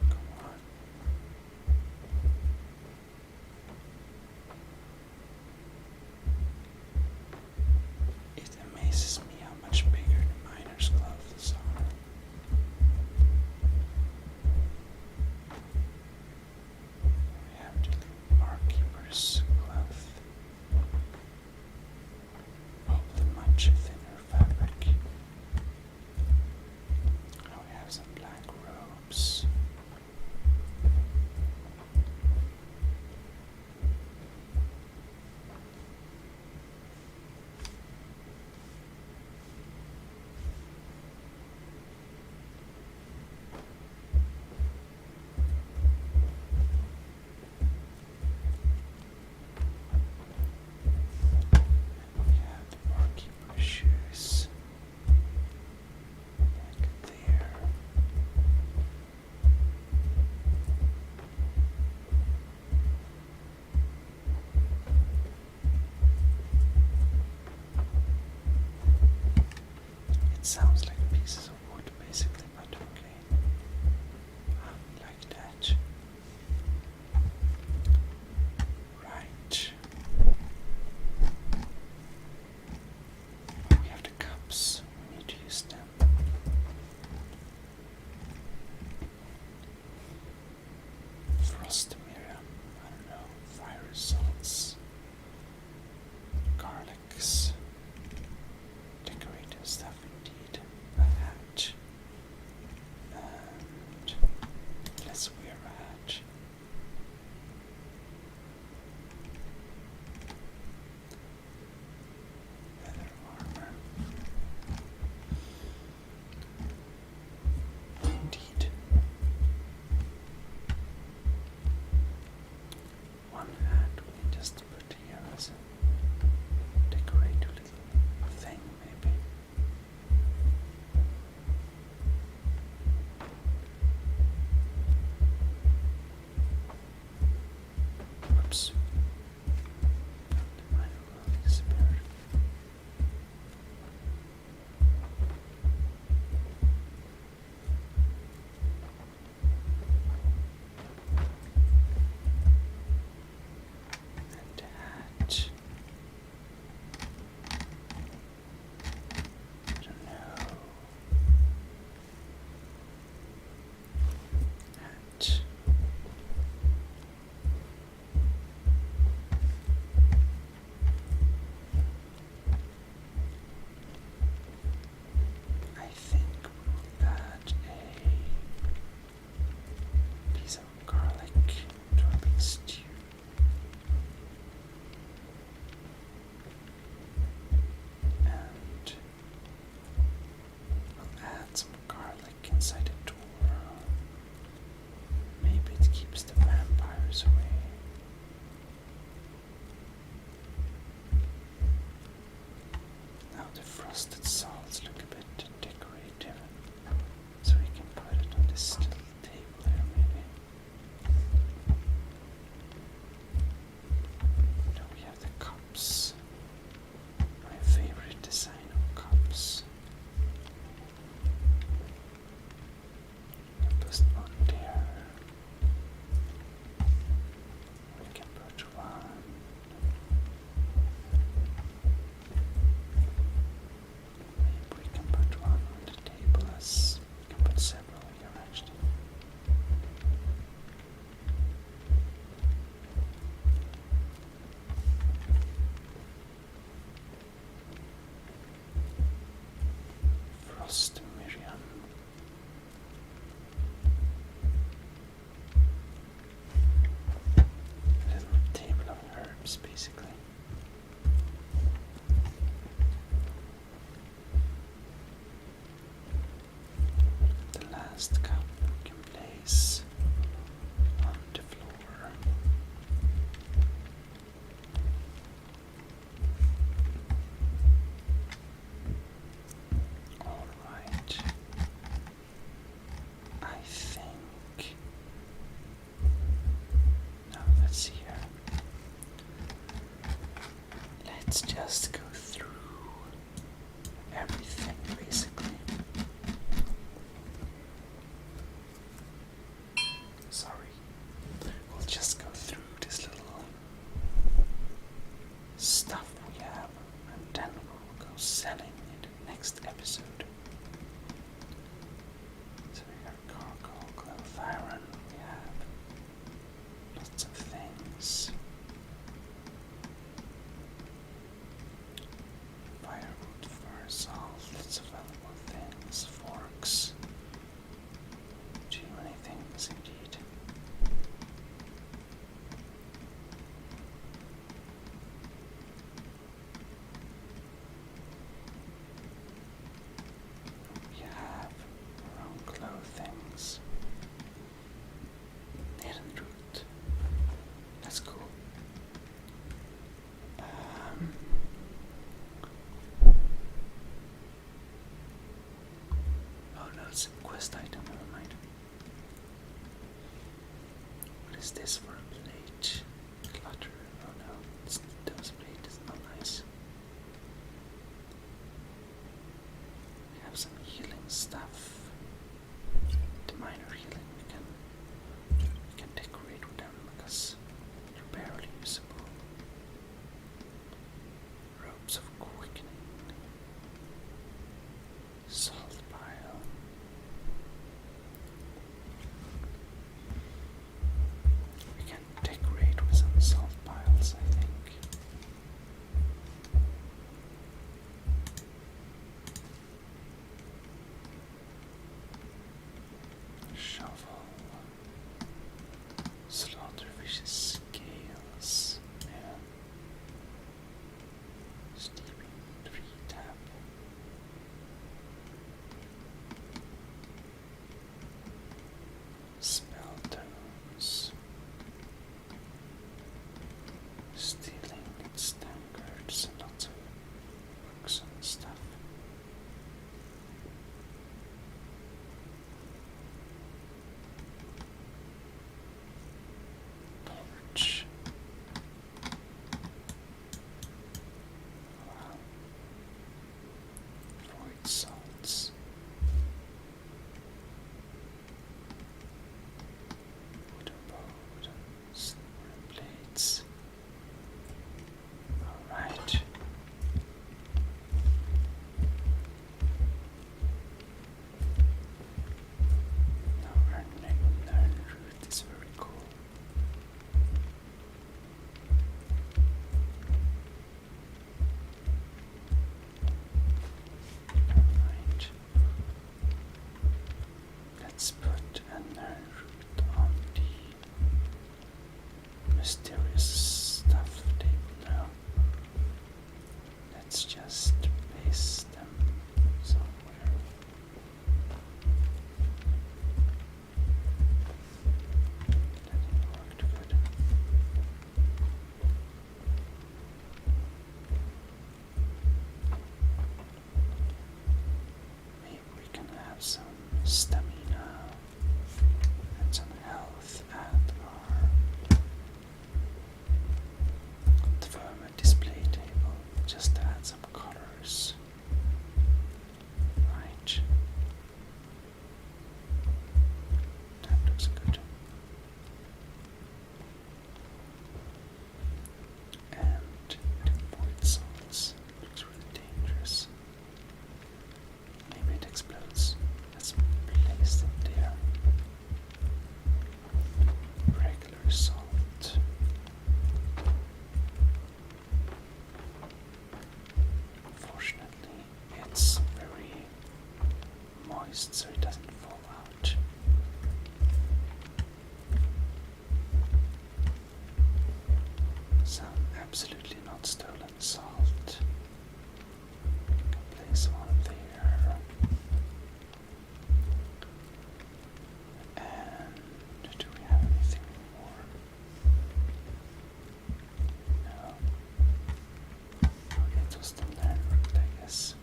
Come on. It amazes me how much bigger the miner's clothes are. We have the barkeeper's cloth. Probably much thinner fabric. Now we have some black robes. We have the barkeeper's shoes. Like there. It sounds like pieces of wood, basically, but okay. Like that. Right. We have the cups. We need to use them. Frost mirror. I don't know. Fire salts. Garlics. Decorative stuff indeed. A hat. lost Miriam. A little table of herbs, basically. The last cup we can place on the floor. All right. I think. Now let's see here. Let's just go through everything basically. Sorry. We'll just go through this little stuff we have and then we'll go selling in the next episode. So we got cargo, cloth iron, we have lots of things. Firewood, fire salt, lots of valuable things, forks. Too many things indeed. We have our own clothings. Hidden root. That's cool. Oh no, it's a quest item, never mind. What is this for a plate? Clutter. Oh no, it's those plate is not nice. We have some healing stuff. The minor healing we can decorate with them because they're barely usable. Robes of quickening. Salt pile. We can decorate with some salt piles, I think. Shovel. Slaughterfish's scales. Yeah. Steeping tree tap. Spell tones. Stealing its tankards and lots of books and stuff. Torch. Wow. Void salts. Wooden bowl, silver plates. Alright. Now our Nern route is very cool. Right. Let's put a Nern route on the mysterious stuff table now. Let's just paste them somewhere. That worked good. Maybe we can have some stamina and some health at our development display table, just to add some colors. Right. That looks good. And the void salts looks really dangerous. Maybe it explodes. Let's place just so it doesn't fall out. Some absolutely not stolen salt. Can place one there. And do we have anything more? No. Okay, it was the landmark, I guess.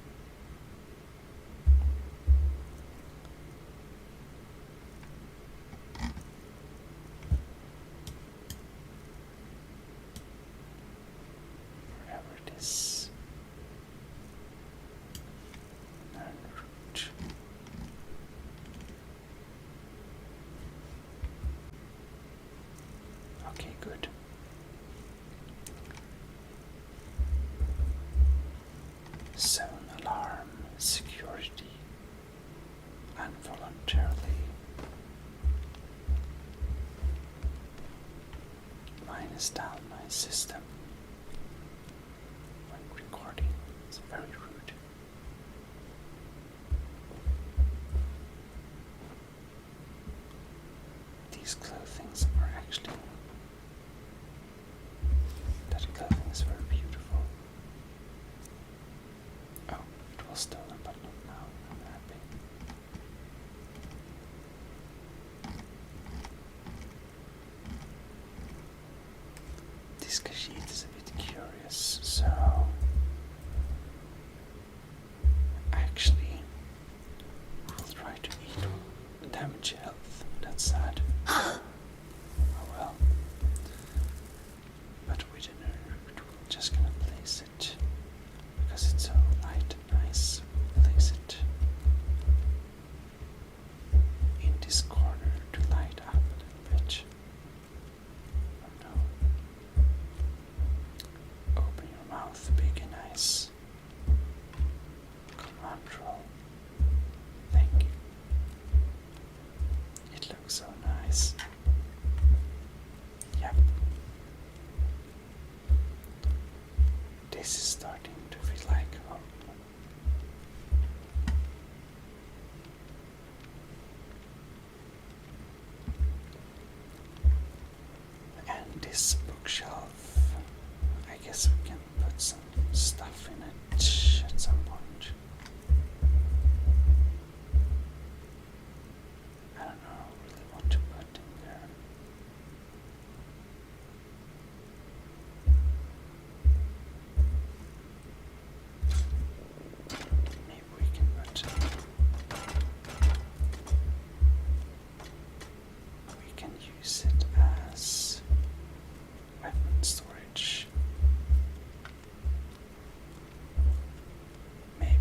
Wherever it is. Root. Okay, good. Zone alarm, security, involuntarily. Minus down my system when recording. It's very rude. These clothings are actually. That clothing is very beautiful. Oh, it was stolen, but not now. I'm happy. This Khajiit is a bit curious, so actually we'll try to eat damage health. That's sad. Oh well. But with an root, we're just gonna place it because it's so light and nice. Place it in this corner to light up a little bit. Oh no. Open your mouth big and nice. Command roll. Thank you. It looks so nice. Yep. This is starting to feel like home. And this bookshelf, I guess we can put some stuff in it at some point. I don't know really what to put in there. Maybe we can put. We can use it as weapon storage. Maybe.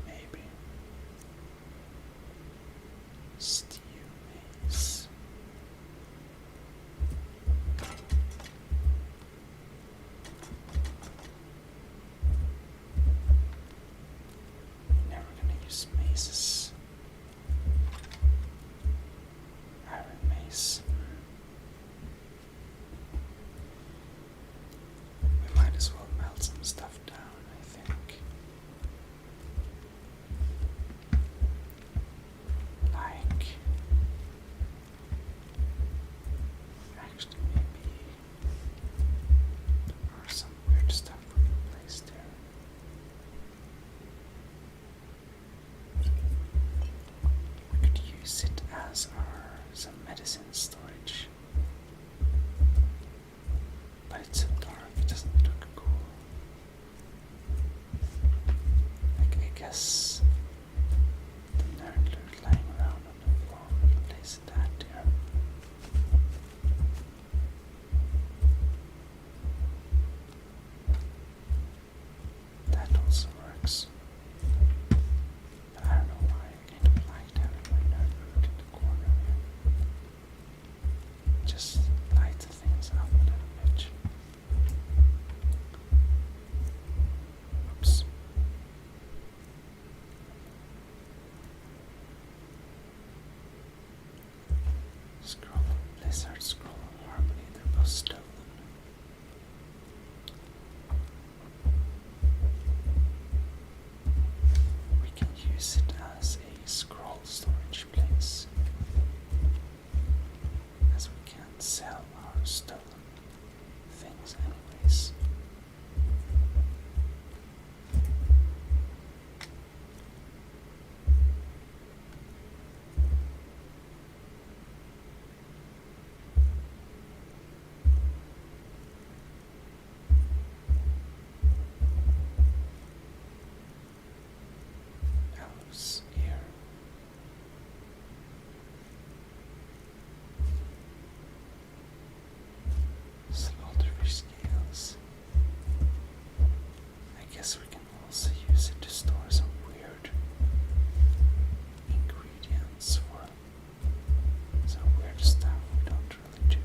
Maybe. Stew mace. Never gonna use maces. Iron mace. We might as well melt some stuff down, I think. Like. Actually, maybe. Or some weird stuff we can place there. We could use it as some medicine storage. But it's so dark, it doesn't look cool. Like, I guess the nerd loot lying around on the floor, we can place that there. That also works. But I don't know why I kind of liked having my nerd loot in the corner here. Just light things up a little bit. Oops. Scroll of Blizzard, scroll of Harmony, the use it as a scroll storage place, as we can't sell our stolen things anyways. House here. Slaughterfish scales. I guess we can also use it to store some weird ingredients for some weird stuff we don't really do.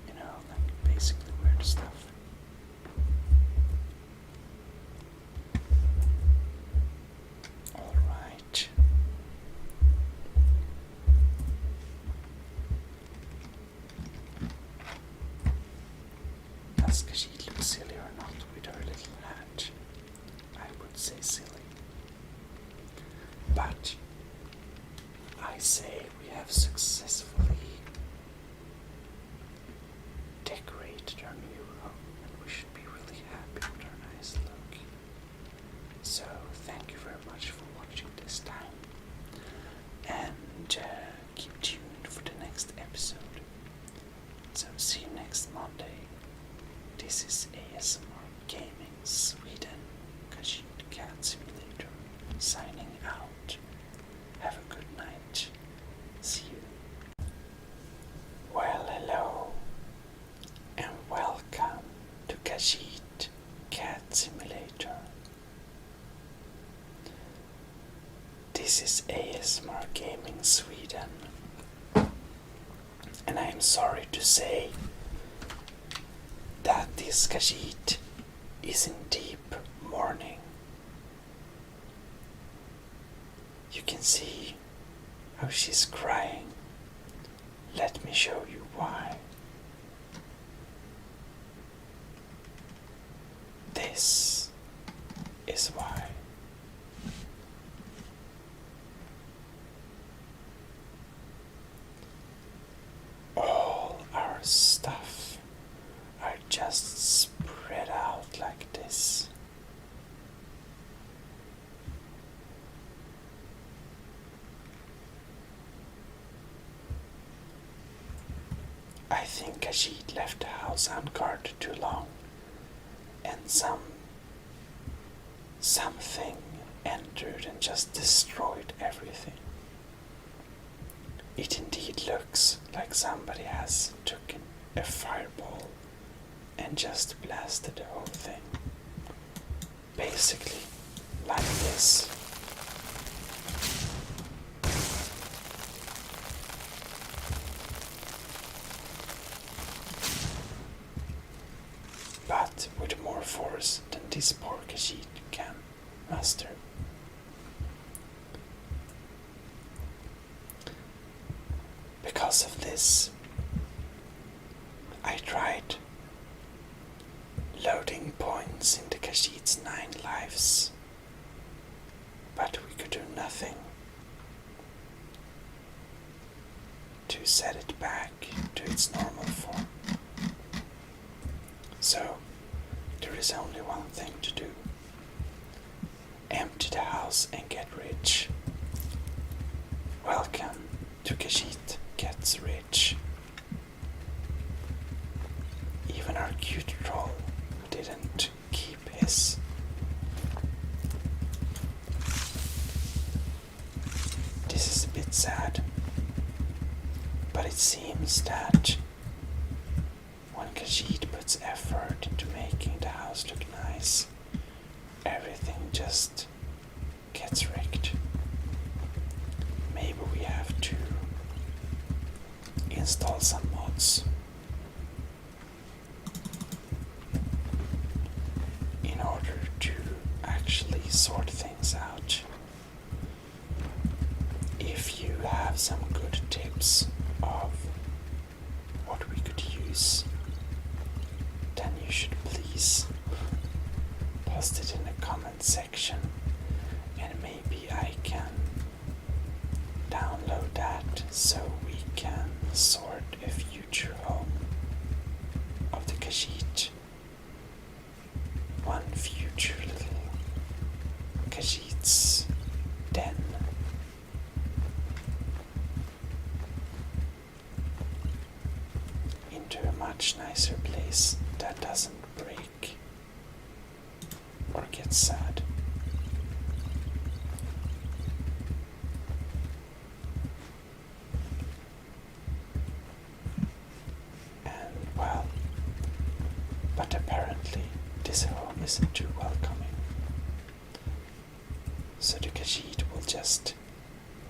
You know, like basically weird stuff. Alright. Does Khajiit look silly or not with her little hat? I would say silly. But I say we have successfully decorated our new home, and we should be really happy with our nice look. So thank you very much for watching this time, and keep tuned for the next episode. So see you next Monday. This is ASMR Gaming Sweden, Khajiit Cat Simulator, signing out. Have a good night. See you. Well, hello, and welcome to Khajiit Cat Simulator. This is ASMR Gaming Sweden, and I am sorry to say that this Khajiit is in deep mourning. You can see how she's crying. Let me show you why. This is why. All our stuff are just spread out like this. I think Khajiit left the house unguarded too long, and something entered and just destroyed everything. It indeed looks like somebody has taken a fireball and just blasted the whole thing. Basically, like this. But with more force than this poor Khajiit can muster. Because of this, I tried loading points into Khajiit's 9 lives, but we could do nothing to set it back to its normal form. So, there is only one thing to do. Empty the house and get rich. Welcome to Khajiit Gets Rich. Even our cute troll didn't keep his. This is a bit sad, but it seems that when Khajiit puts effort into making the house look nice, everything just gets wrecked. Maybe we have to install some mods in order to actually sort things out. If you have some good tips of section, and maybe I can download that so we can sort a future home of the Khajiit. One future little Khajiit's den. Into a much nicer place that doesn't break or get sad. And well, but apparently this home isn't too welcoming. So the Khajiit will just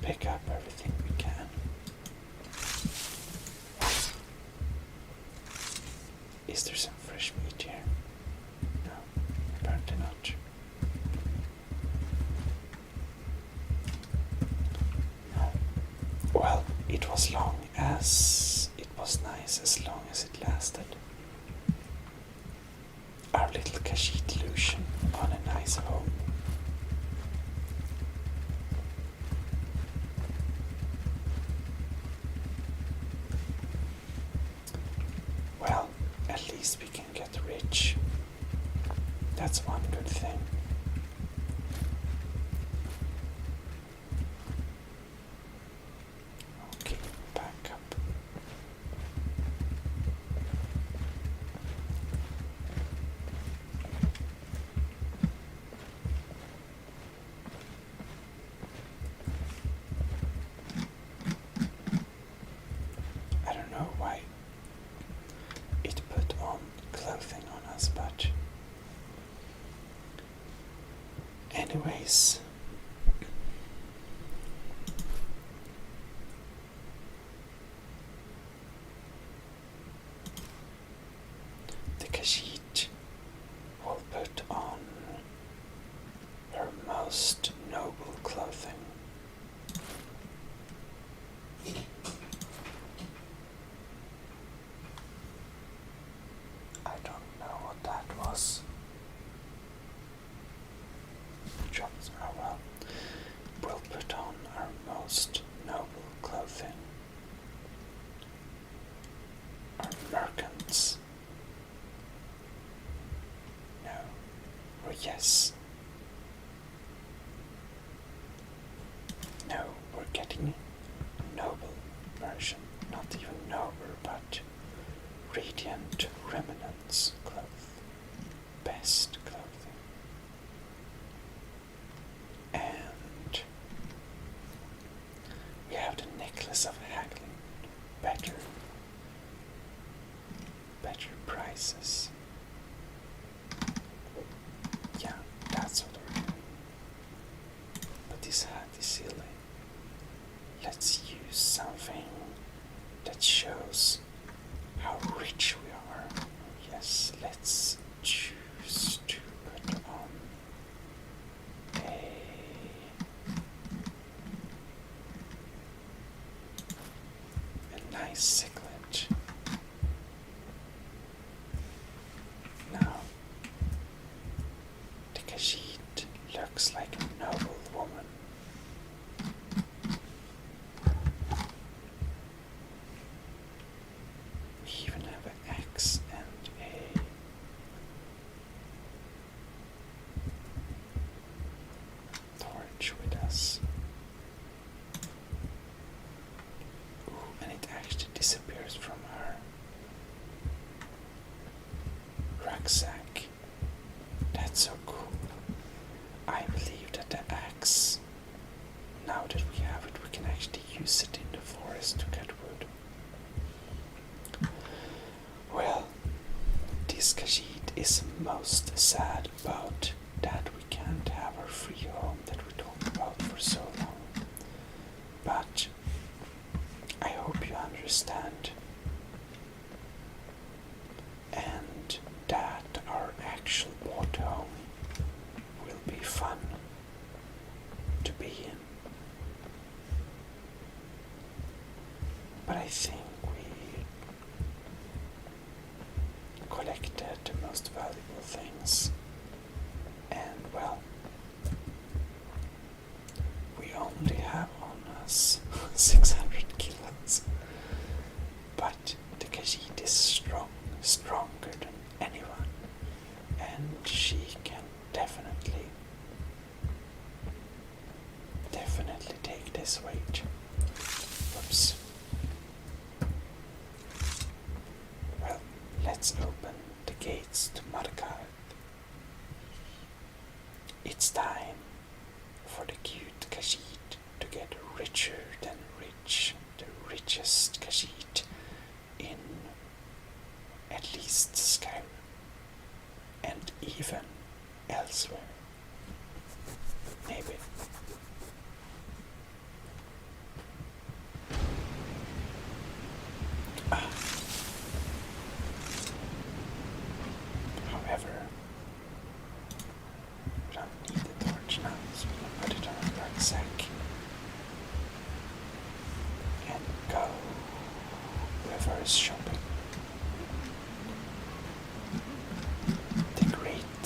pick up everything we can. Is there some fresh meat here? No, apparently not. No. Well, it was nice as long as it lasted. Our little Khajiit illusion on a nice home. Well, at least we can get rich. That's one good thing. Okay, back up. I don't know why it put on clothing on us, but anyways, the Khajiit will put on her most noble clothing. I don't know what that was. Drops. Oh well. We'll put on our most noble clothing. Our merchants. No. Or yes. No, we're getting noble version. Not even noble, but radiant remnants cloth. Best clothing. And we have the necklace of haggling. Better prices. Yeah, that's what we're doing. But this hat is silly. Let's use something that shows how rich we are. Yes, let's choose to put on a nice siglet. Now, the Khajiit looks like a noble woman. We even have an axe and a torch with us. Ooh, and it actually disappears from her rucksack. That's so cool. I believe that the axe, now that we have it, we can actually use it in the forest to get wood. Well, this Khajiit is most sad about that we can't have our free home that we talked about for so long. But I hope you understand, and that our actual bought home will be fun to be in. But I think we collected the most valuable things. she can definitely take this weight. Whoops. Well, let's open the gates to Markarth. It's time for the cute Khajiit to get richer than rich, the richest Khajiit in at least Skyrim, and even elsewhere. Maybe. However, we don't need the torch now, so we can put it on a rucksack and go reverse shopping. The great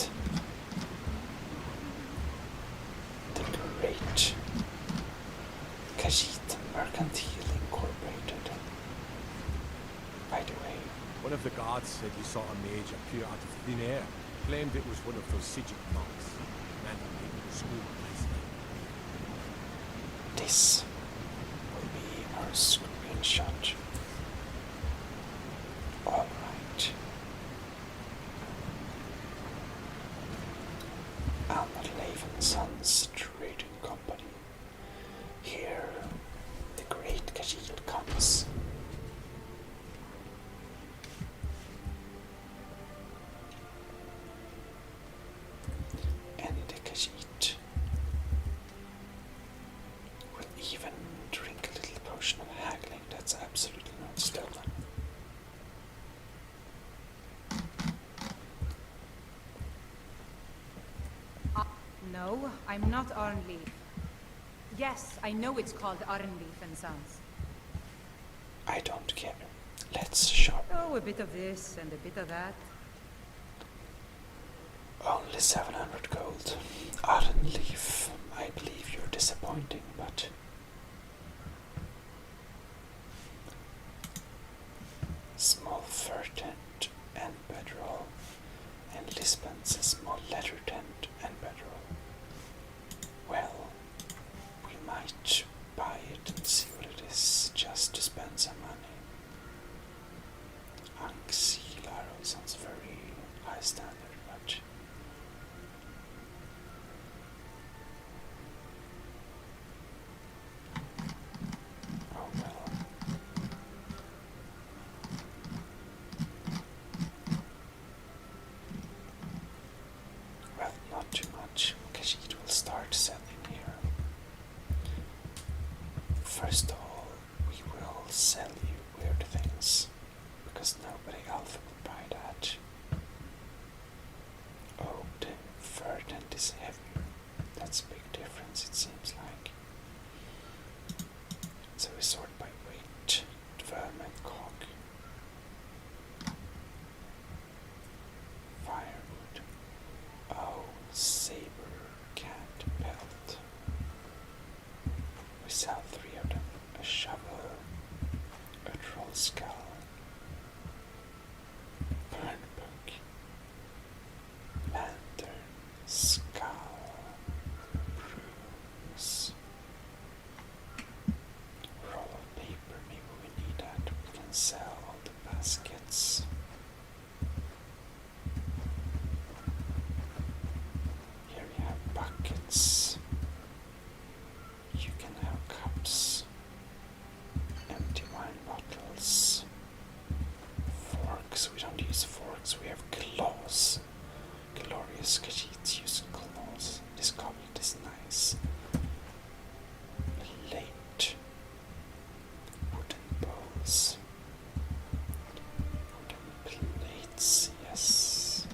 Khajiit Mercantile Incorporated. By the way, One of the guards said he saw a mage appear out of thin air. Claimed it was one of those Sijic monks. Man who came to the school last night. this will be our screenshot. Alright. Alma Lave & Sons Trading Company. Here, the great Khajiit comes. And the Khajiit will even drink a little potion of haggling that's absolutely not stolen. No, I'm not Arnleaf. Yes, I know it's called Arnleaf and Sons. I don't care. Let's shop. Oh, a bit of this and a bit of that. Only 700 gold. Ardenleaf, I believe you're disappointing, but... Small fur tent and bedroll. And Lisbon's a small leather tent and bedroll. Well, we might buy it and see what it is, just to spend some money. Anksilaro sounds very high standard, but... Oh well. Well, not too much. Khajiit will start selling here. First of all, we will sell you weird things, because nobody else will buy that. Oh, the fur tent is heavier. That's a big difference, it seems like. So we sort by weight. Dverm and cock. Firewood. Oh, saber cat pelt. We sell 3 of them. A shovel, a troll skull, burn book, lantern, skull, brooms, roll of paper, maybe we need that. We can sell all the baskets. Here we have buckets. You can have cups, empty wine bottles, forks. We don't use forks, we have claws. Glorious Khajiits use claws. This goblet is nice. Plate. Wooden bowls. Wooden plates, yes.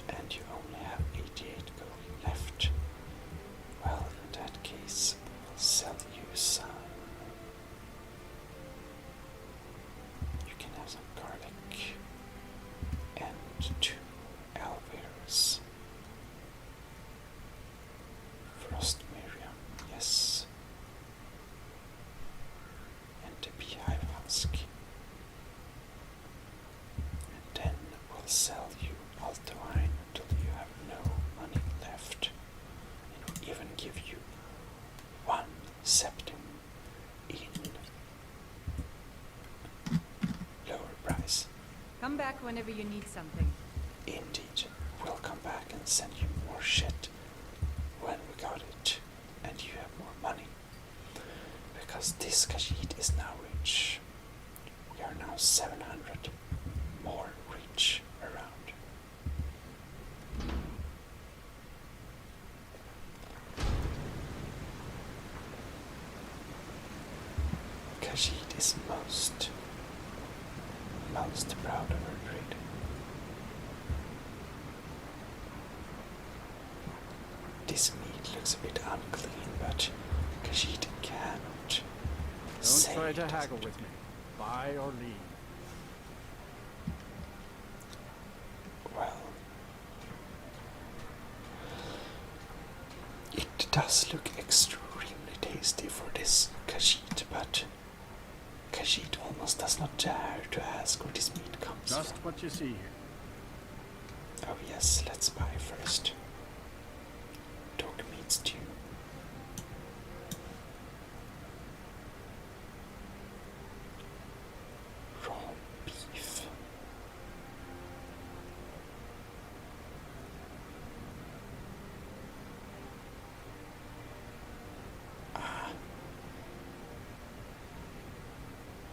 And you only have 88 gold left. Well, in that case, we'll sell you some. You can have some garlic and 2 elk sell you Altawine until you have no money left, and will even give you 1 septim in lower price. Come back whenever you need something. Indeed, we'll come back and send you more shit when we got it, and you have more money. Because this Khajiit is now rich. We are now 700 more rich around. Khajiit is most proud of her trade. This meat looks a bit unclean, but Khajiit cannot say Don't try to it haggle doesn't. with me. Buy or leave. Well, it does look extremely tasty for this Khajiit, but Khajiit almost does not dare to ask where this meat comes Just from. what you see here. Oh yes, let's buy first. Dog meat stew. Raw beef.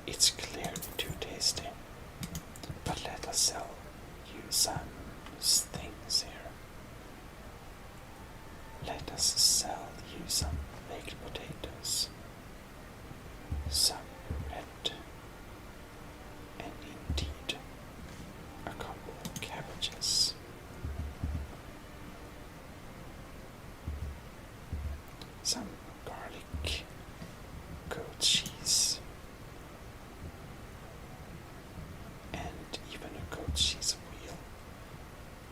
It's clearly too tasty. But let us sell you some things here. Let us sell you some baked potatoes, some red, and indeed a couple of cabbages. Some garlic, goat cheese, and even a goat cheese wheel,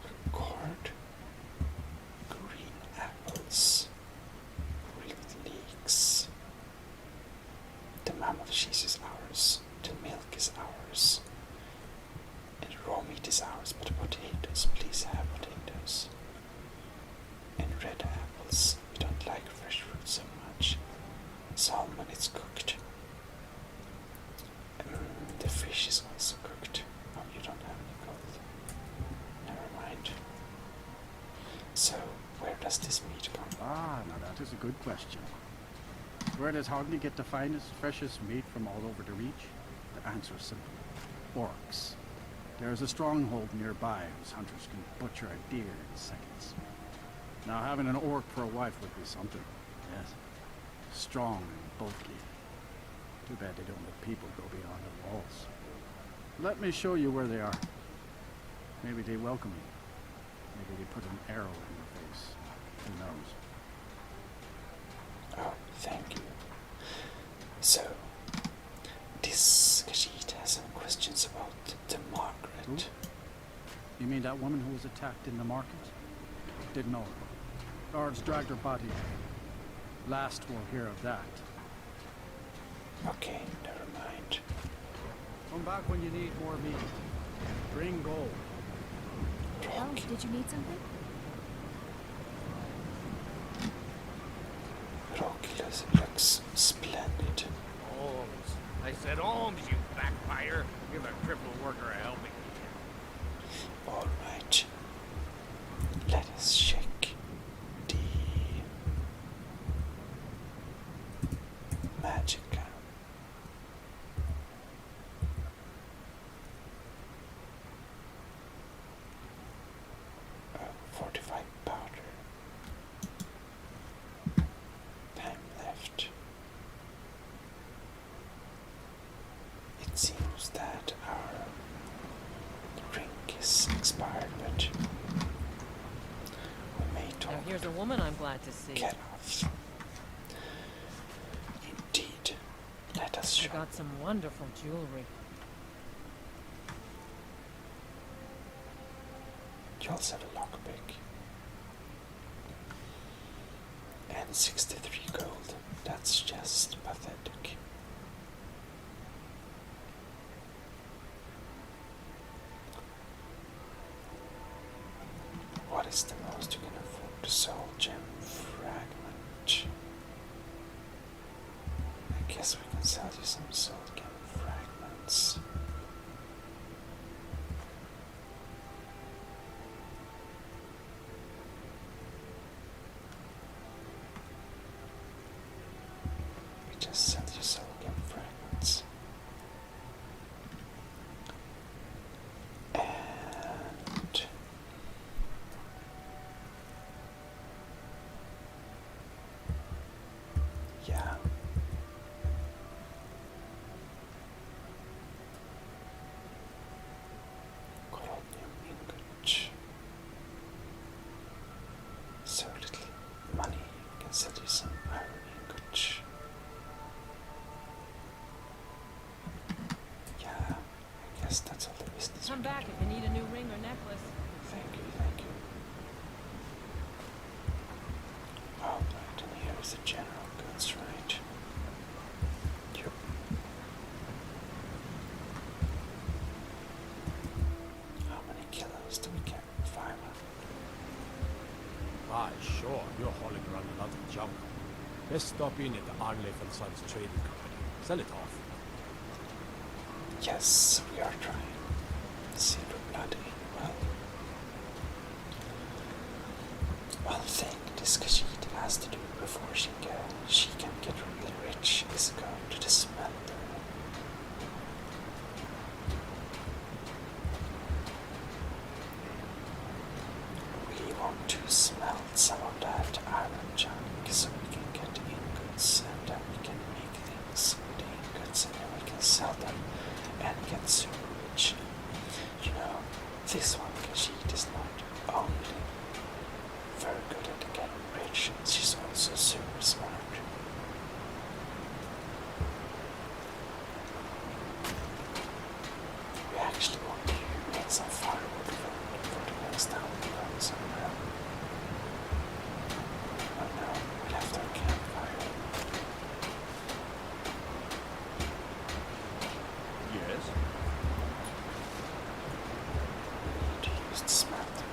a gourd, green apples, grilled leeks. The mammoth cheese is ours, the milk is ours, and raw meat is ours, but potatoes, please have potatoes. And red apples, we don't like fresh fruit so much. Salmon is cooked. The fish is also cooked. Oh, you don't have any gold. Never mind. So, where does this meat come from? Ah, now that is a good question. Where does Hogni get the finest, freshest meat from all over the Reach? The answer is simple. Orcs. There is a stronghold nearby whose hunters can butcher a deer in seconds. Now having an orc for a wife would be something. Yes. Strong and bulky. Too bad they don't let people go beyond the walls. Let me show you where they are. Maybe they welcome you. Maybe they put an arrow in your face. Who knows? Oh, thank you. So, this Khajiit has some questions about the Margaret. You mean that woman who was attacked in the market? Didn't know her. Guards dragged her body. Last we'll hear of that. Okay, never mind. Come back when you need more meat. Bring gold. Oh, did you need something? Roculus looks splendid. Holmes. I said Holmes, you backfire. Give a crippled worker a helping hand. Alright. Let us check the magic. 45 powder. Time left. It seems that our drink is expired, but we may talk. Now here's a woman I'm glad to see. Get off. Indeed. Let us I shop. got some wonderful jewelry. You also have a lockpick. And 63 gold. That's just pathetic. What's the most you can afford to soul gem fragment? I guess we can sell you some soul gem fragments. We just sell you soul gem fragments. And yeah. Coronium ingot. So little money, you can sell you some iron ingot. Yeah, I guess that's all the business. Come back if you need a new ring or necklace. Thank you, thank you. Oh, right, and here is the general goods, right? Yep. How many kilos do we get? 500. Aye, sure, you're hauling around a lot of junk. Let's stop in at the Arnleif and Sons Trading Company. Sell it off. Yes, we are trying. Silver blood, well. One thing this Khajiit has to do before she can get really rich is go to the smelter. We want to smelt some of that iron junk so we can get ingots, and then we can make things with the ingots, and then we can sell them and get super rich. You know, this one Khajiit is not only very good at getting rich, she's also super smart. We actually want to make some firewood for the next time we burn somewhere. Oh no, we left our campfire. Yes? We need to use the smelter.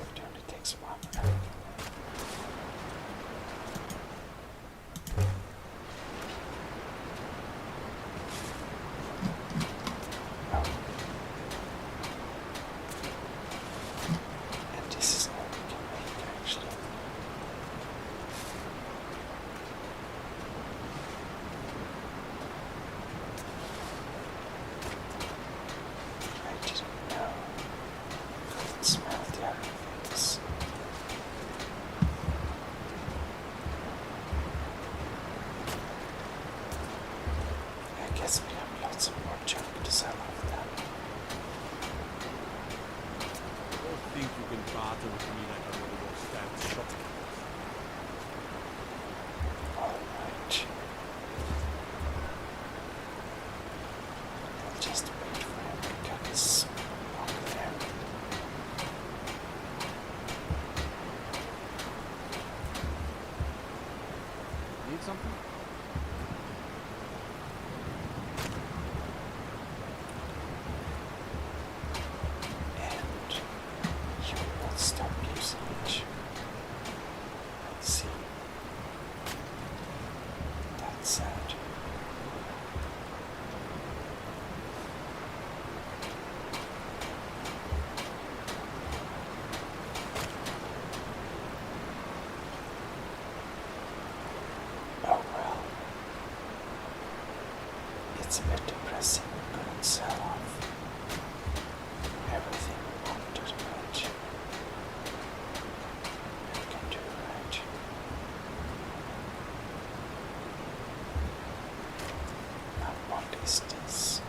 It only takes one. Oh. And this is all we can make actually. I didn't know I could smell the other things. I guess we have lots of more junk to sell off them. Don't think you can barter with me like I'm one of your stand shopkeepers. Alright. I'll just wait for him to cut his walk there. Need something? And he will not stop using it. Let's see. That's sad. Oh well. It's a bit depressing we couldn't sell off everything we wanted, but we can do right. Now what is this?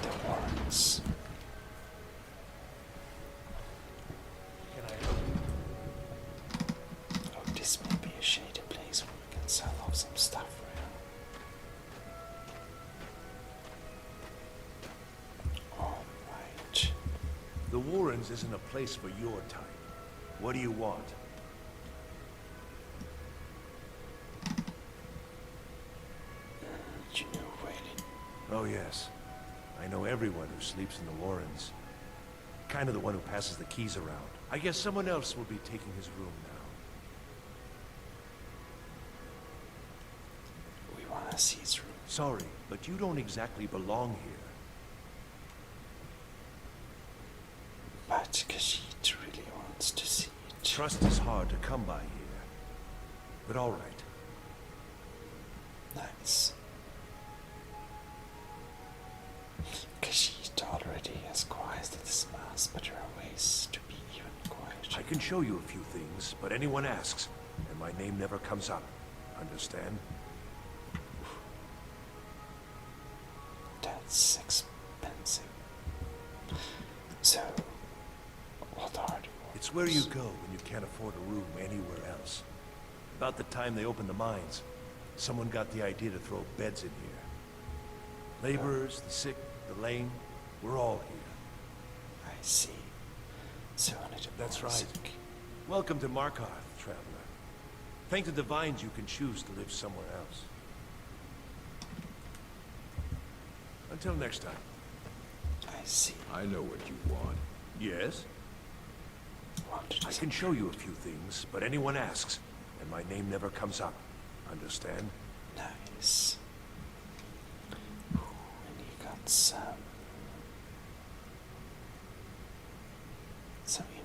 The warrants. Can I help you? Oh, this may be a Warrens isn't a place for your type. What do you want? You know Waylon? Oh yes. I know everyone who sleeps in the Warrens. Kind of the one who passes the keys around. I guess someone else will be taking his room now. We wanna see his room. Sorry, but you don't exactly belong here. But Khajiit really wants to see it. Trust is hard to come by here. But all right. Nice. Khajiit already has quieted his mass, but there are ways to be even quieter. I can show you a few things, but anyone asks, and my name never comes up. Understand? That's expensive. So, what are the It's where you go when you can't afford a room anywhere else. About the time they opened the mines, someone got the idea to throw beds in here. Laborers, the sick, the lame, we're all here. I see. So That's right. Welcome to Markarth, traveler. Thank the divines you can choose to live somewhere else. Until next time. I see. I know what you want. Yes? I can show you a few things, but anyone asks, and my name never comes up. Understand? Nice. Ooh, and you got some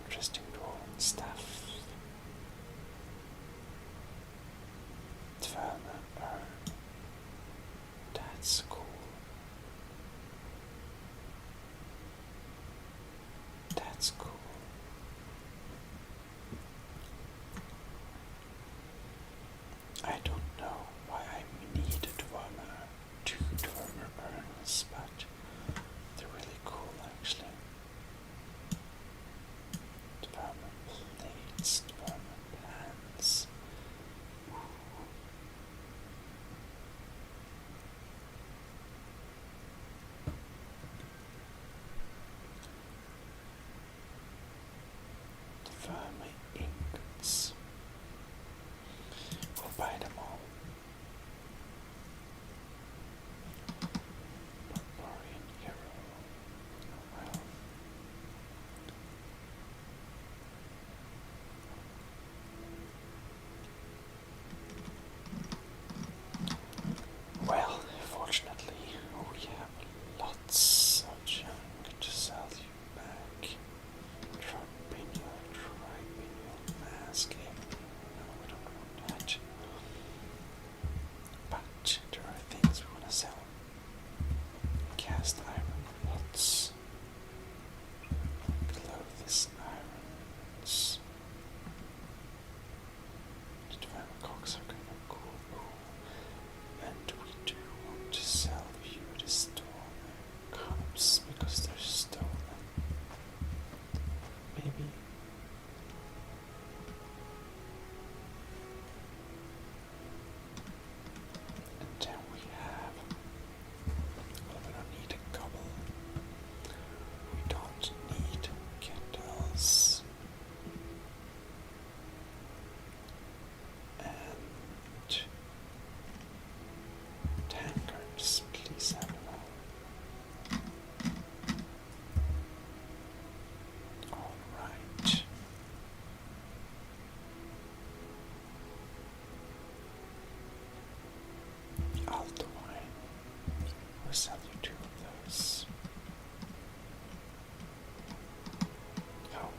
interesting drawing stuff. Dverna urn. That's cool. That's cool. I don't know why I need a two Dwemer urns, but they're really cool actually. Dwemer plates, Dwemer pans. Dwemer ingots. We'll buy them all. Barbarian hero. Well, fortunately, we have lots of junk to sell you back. Tribunal mask. No, we don't want that. But there are things we want to sell. Cast iron pots. Clothes irons. The Dwemer cocks are kind of cool. And we do want to sell you the stolen cups because they're stolen. Maybe. And then we have, well, we don't need a gobble. We don't need candles. And tankards, please, animal. Alright. Alto wine. We'll sell you 2 of those. Oh.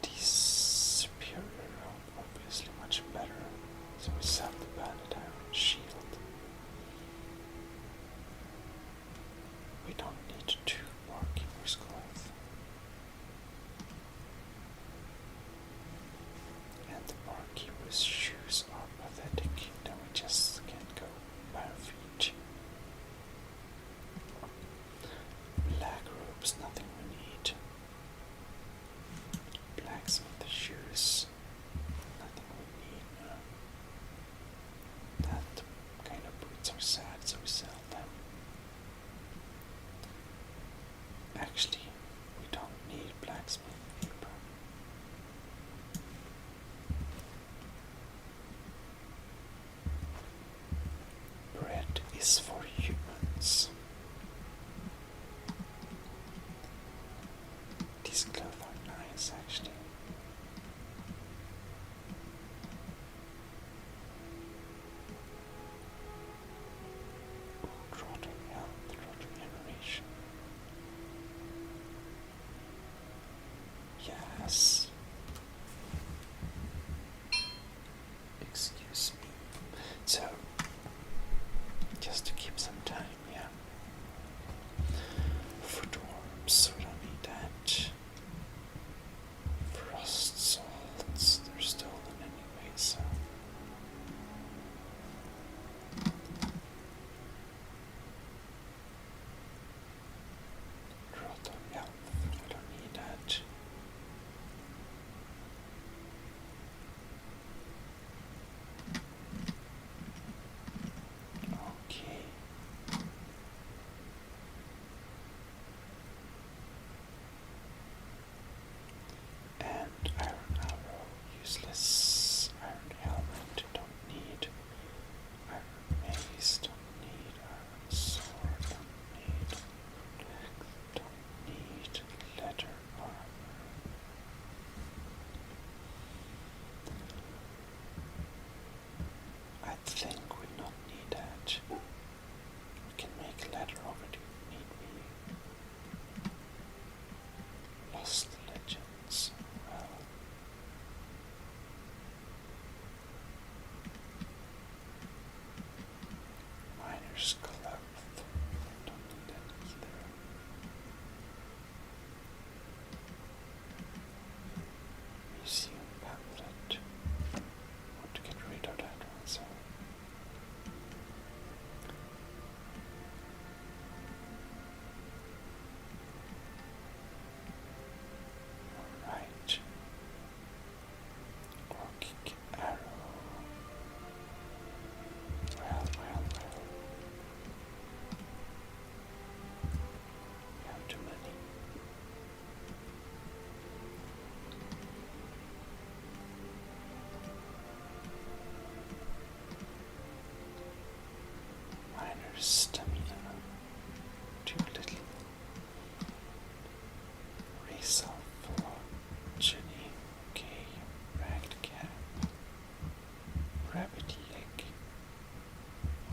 These superior are obviously much better, so we sell the banded iron shield. We don't need 2 barkeeper's cloth. And the barkeeper's shoes are pathetic, then we just can't go by our feet. Black robes, nothing we need. Blacksmith shoes, nothing we need. That is for humans. These clothes are nice, actually. Rotor health, rotor generation. Yes. Excuse me. So, just to keep some time, yeah. Foot worms, we don't need that. Frost salts, they're stolen anyway, so. Rotor health, we don't need that. Okay. And iron arrow, useless. Iron helmet, don't need. Iron mace, don't need. Iron sword, don't need. Don't need. Leather armor. I think we don't need that. We can make leather already if need be. Lost legends. Well. Miner's cloth. Don't need that either. Museum pamphlet. Want to get rid of that one, so. Alright. Orcic arrow. Well. We have too many. Miner's stamina. Too little. Race of Jenny. Okay. Ragged cat. Rabbit leg.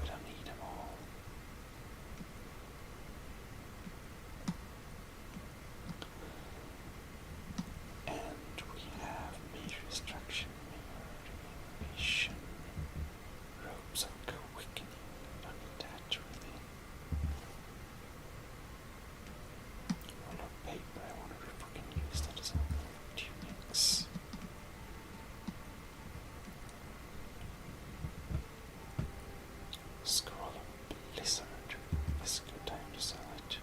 We don't need them all. And we have major destruction, innovation, robes of awakening. Don't need that really. Roll of paper, I wonder if we can use that as a tunics. Scroll of Blizzard. This is a good time to sell it.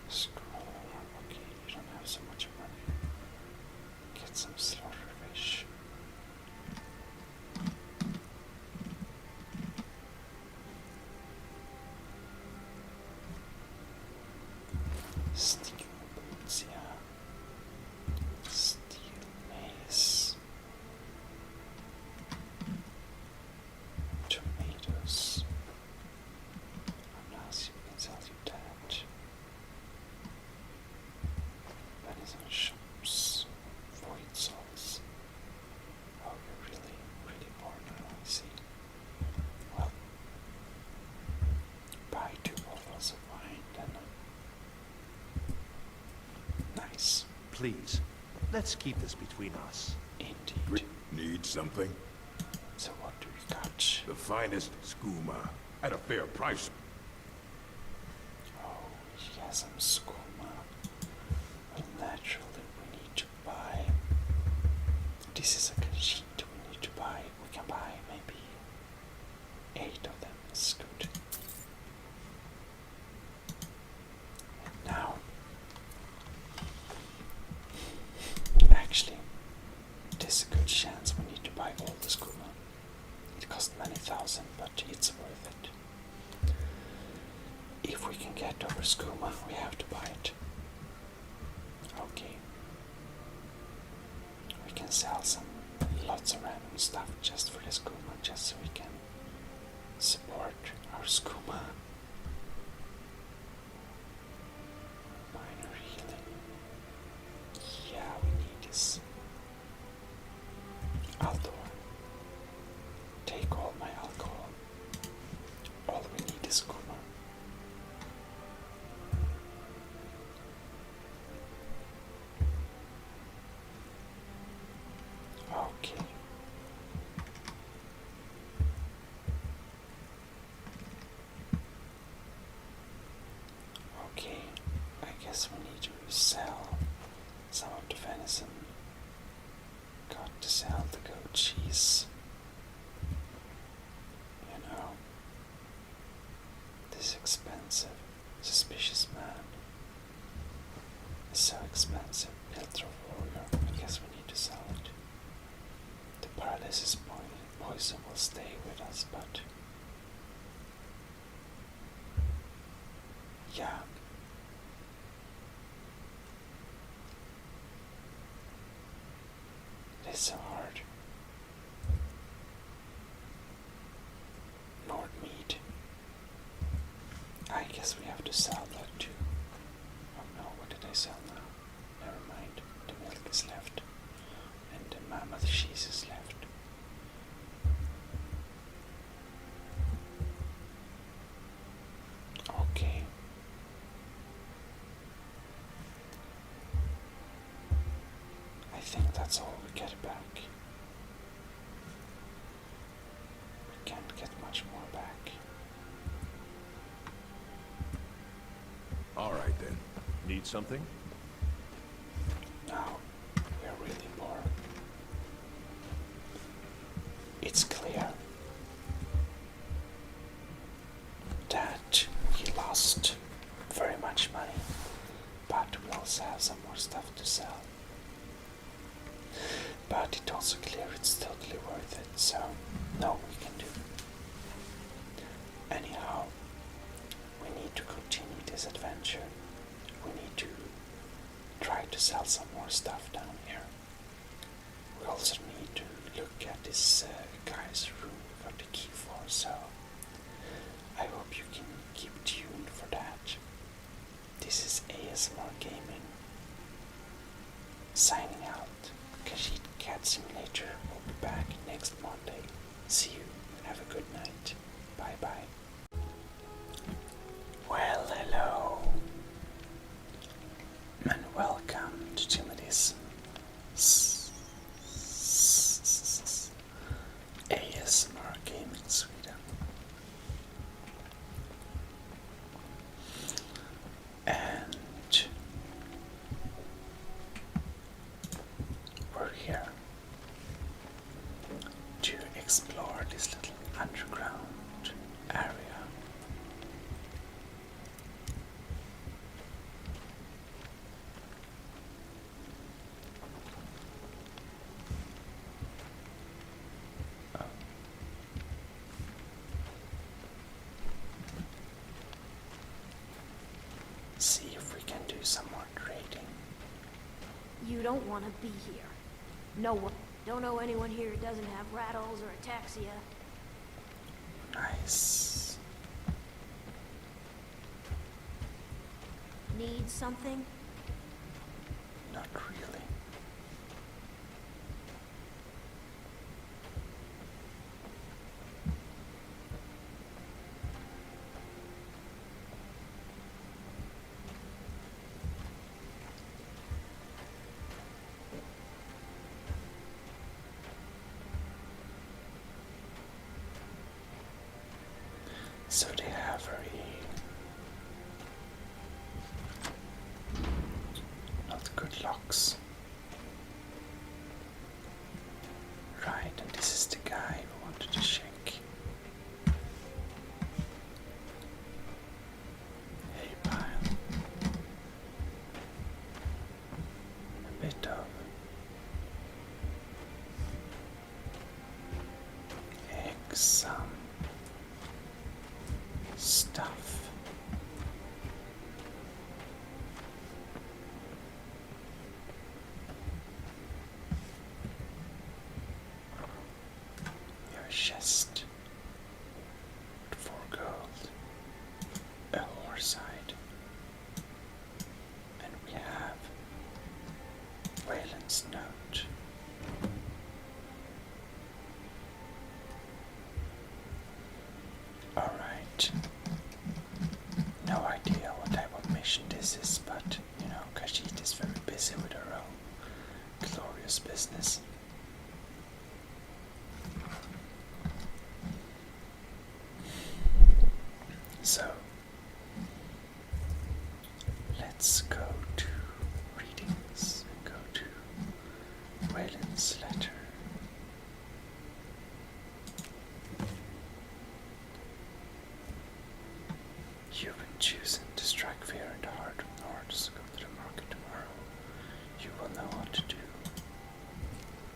Scroll. Okay, you don't have so much money. Get some slaughterfish. Steel boots, yeah. Steel mace. Tomatoes. Unless you can sell you that. Venison shops. Void souls. Oh, you're really poor now, I see. Well, buy 2 bottles of wine then. Nice. Please, let's keep this between us. We need something? So what do we got? The finest skooma at a fair price. Oh, he has some skooma. Well, naturally we need to buy. This is a good sheet we need to buy. We can buy maybe 8 of them. It's good. And now, actually, there's a good chance we need to buy all the skooma. It costs many thousand, but it's worth it. If we can get over skooma, we have to buy it. Okay. We can sell some lots of random stuff just for the skooma, just so we can support our skooma. Minor healing. Yeah, we need this. Altor. Take all my alcohol. All we need is skooma. Okay. Okay, I guess we need to sell some of the venison. Got to sell the goat cheese. You know, this expensive, suspicious man is so expensive. Piltra warrior, I guess we need to sell it. The paralysis poison will stay with us, but yeah. It is so hard. Nord meat. I guess we have to sell that too. Oh no, what did I sell now? Never mind. The milk is left. And the mammoth cheese is left. Okay. I think that's all we get back. We can't get much more back. All right then. Need something? No, we're really poor. It's clear that we lost very much money, but we also have some more stuff to sell. But it's also clear it's totally worth it, so no, we can do. Anyhow, we need to continue this adventure. We need to try to sell some more stuff down here. We also need to look at this guy's room we got the key for, so I hope you can keep tuned for that. This is ASMR Gaming. Signing out. Kashid Cat Simulator will be back next Monday. See you and have a good night. Bye bye. Well, hello. And welcome to Gmodism. ASMR Gaming Sweden. And we're here to explore this little underground area. See if we can do some more trading. You don't want to be here. No one. Don't know anyone here who doesn't have rattles or ataxia. Nice. Need something? Not really. So they have very not good locks. Right, and this is the guy who wanted to check. Hey pile. A bit of egg, some stuff. chest. 4 gold. A horse hide. And we have Wayland's note. Alright. No idea what type of mission this is, but, you know, Khajiit is very busy with her own glorious business. So, let's go to readings and go to Wayland's letter. You've been chosen to strike fear in the heart of Nord, so go to the market tomorrow. You will know what to do.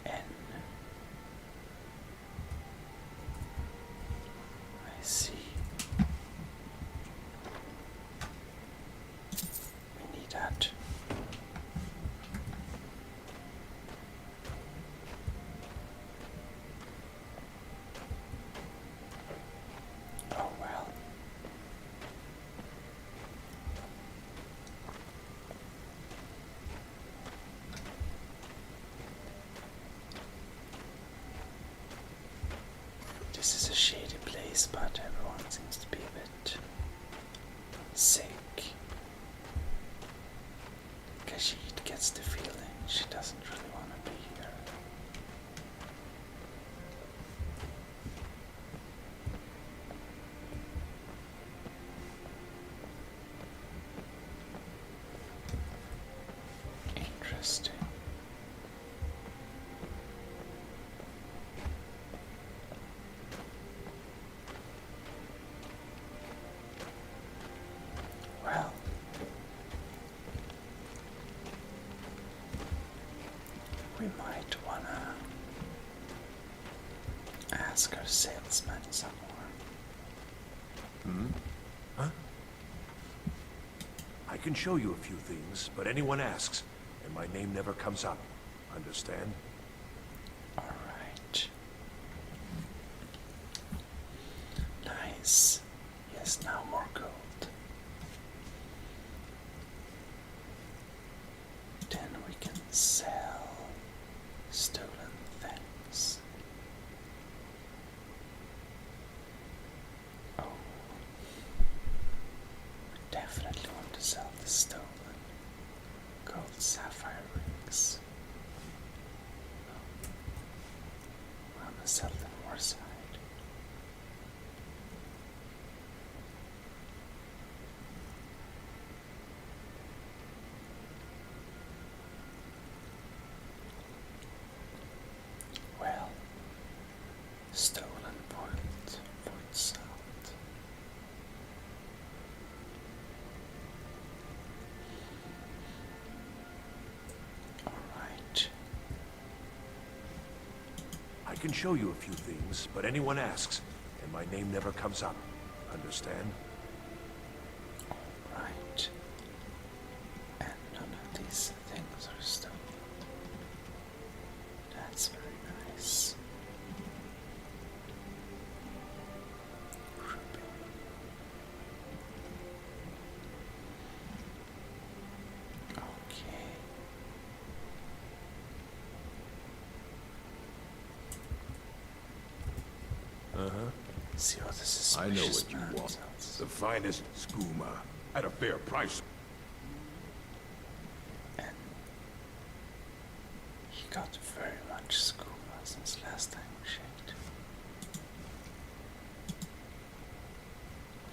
N. I see. We need that. Oh well. This is a shady place, but everyone seems to be a bit sick. Khajiit gets the feeling she doesn't really want to be here. Interesting. Well, we might wanna ask our salesman some more. Hmm? Huh? I can show you a few things, but anyone asks, and my name never comes up. Understand? Alright. Nice. Yes, now more gold. Then we can sell stolen things. Oh. Definitely want to sell the stolen gold sapphire rings. I'm gonna sell the horse hide. Well, stolen point salt. Alright. I can show you a few things, but anyone asks, and my name never comes up. Understand? Right. And none of these things are stolen. That's very nice. Ruby. Okay. See what this is. I know what you want. The finest skooma at a fair price. And he got very much skooma since last time we checked.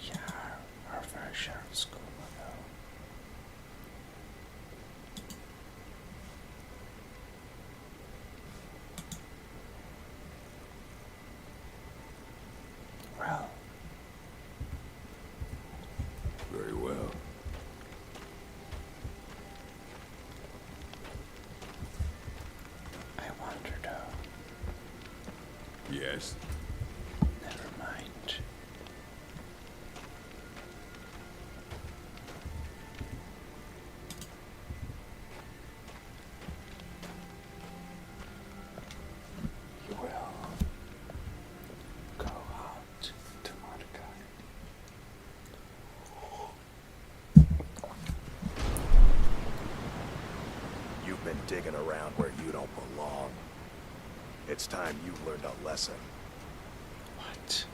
Yeah, our fair share of skooma though. Well. Very well. I wonder though. Yes. Never mind. You will digging around where you don't belong. It's time you learned a lesson. What?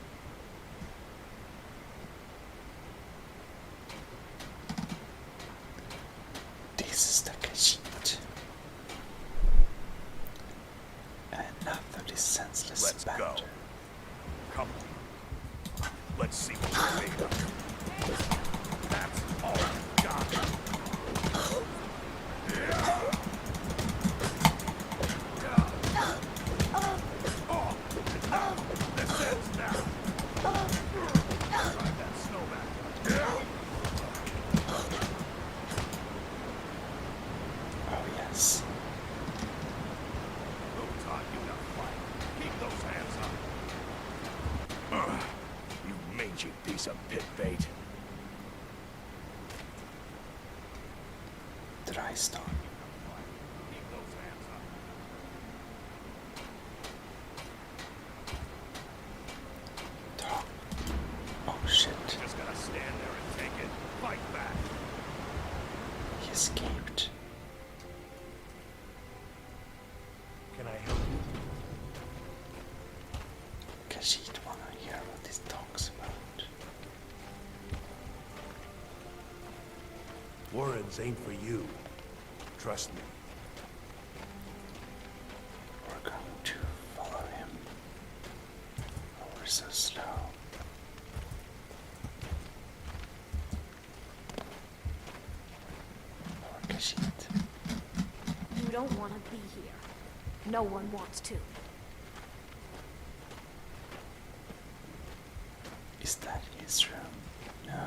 This is the Khajiit. Enough of this senseless Let's banter. go. Come on. Let's see what we're made of. That's all we got. Oh yes. Who taught you to fight? Keep those hands up. You mangy piece of pit bait. Dry start. Keep those hands up. Talk. Oh shit. Just gotta stand there and take it. Fight back. He escaped. Can I help you? Khajiit wanna hear what this talks about. Warrens ain't for you. Trust me. We're going to follow him. Oh, we're so slow. Poor Khajiit. You don't want to be here. No one wants to. Is that his room? No.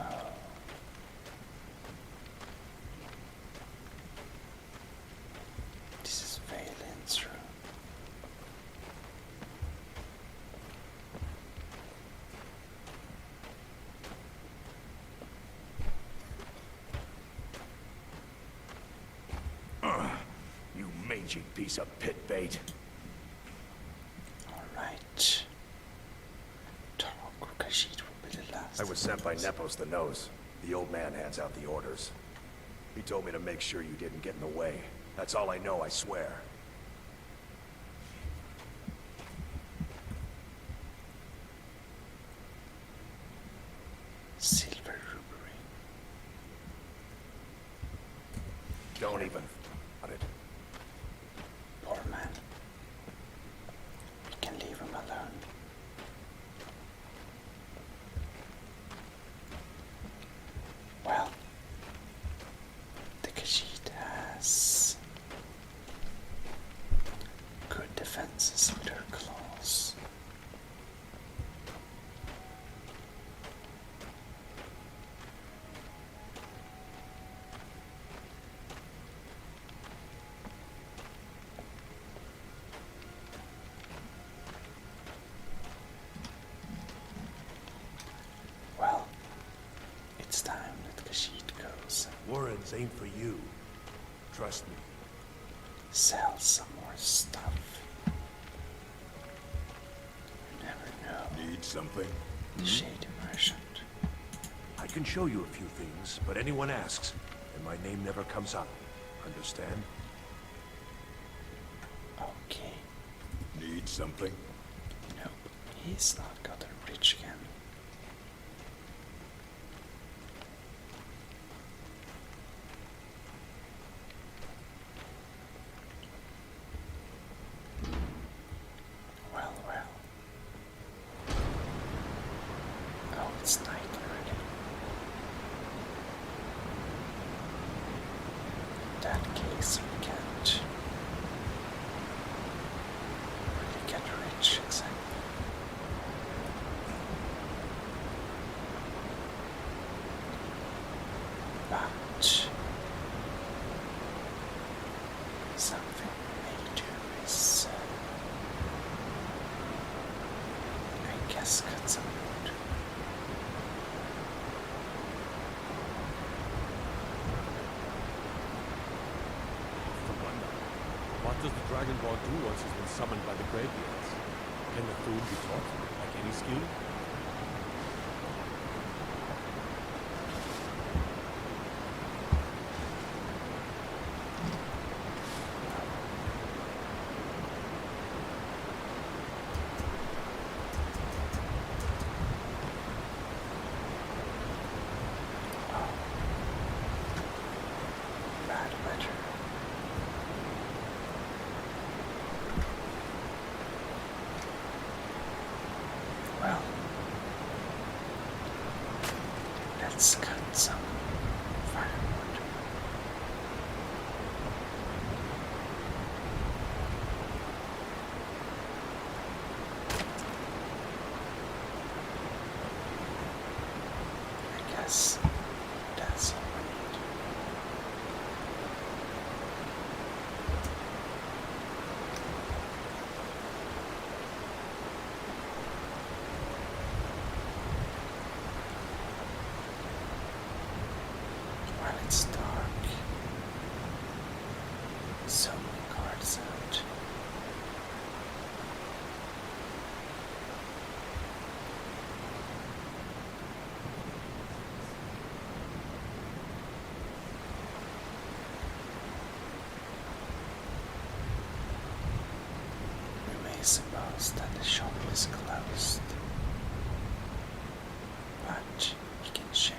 This is Valen's room. You mangy piece of pit bait. Alright. Talk, Khajiit will be the last. I was sent by Nepos the Nose. The old man hands out the orders. He told me to make sure you didn't get in the way. That's all I know, I swear. Silver ruby. Don't even on it. Poor man. We can leave him alone. Well, the Khajiit has good defenses with her claws. Well, it's time that Khajiit goes and Warrens ain't for you. Trust me. sell some more stuff. You never know. Need something? Shady merchant. I can show you a few things, but anyone asks, and my name never comes up. Understand? Okay. Need something? Nope. He's not gotten rich again. Well, well. Oh, it's night already. In that case, we can't really get rich exactly. But something we may do is, I guess, cut some wood. What does the Dragonborn do once he's been summoned by the Greybeards? Can the food be taught, like any skill? Let's cut some firewood. I guess that's all I need. While it's dark, so many cards out. We may suppose that the shop is closed, but we can check.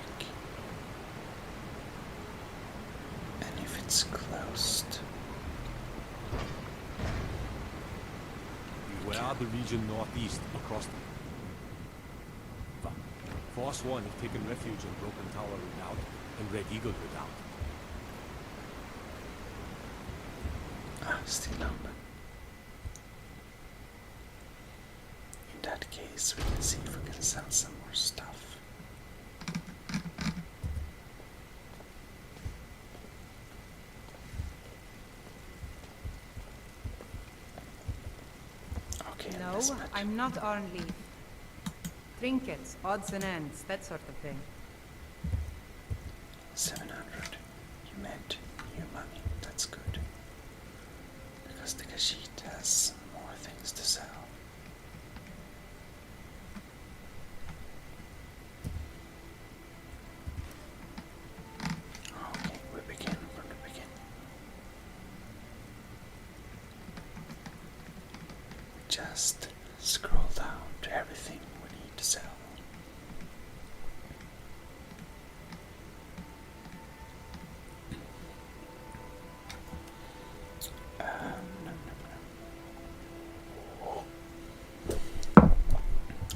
And if it's closed, Beware the region northeast across the... Force 1 have taken refuge in Broken Tower Redoubt and Red Eagle Redoubt. still open. In that case, we can see if we can sell some more stuff. Okay, No, I'm not on leave. Trinkets, odds and ends, that sort of thing. 700. You made new money. That's good. Because the Khajiit has more things to sell. Okay, we begin from the beginning. Just scroll down to everything we need to sell.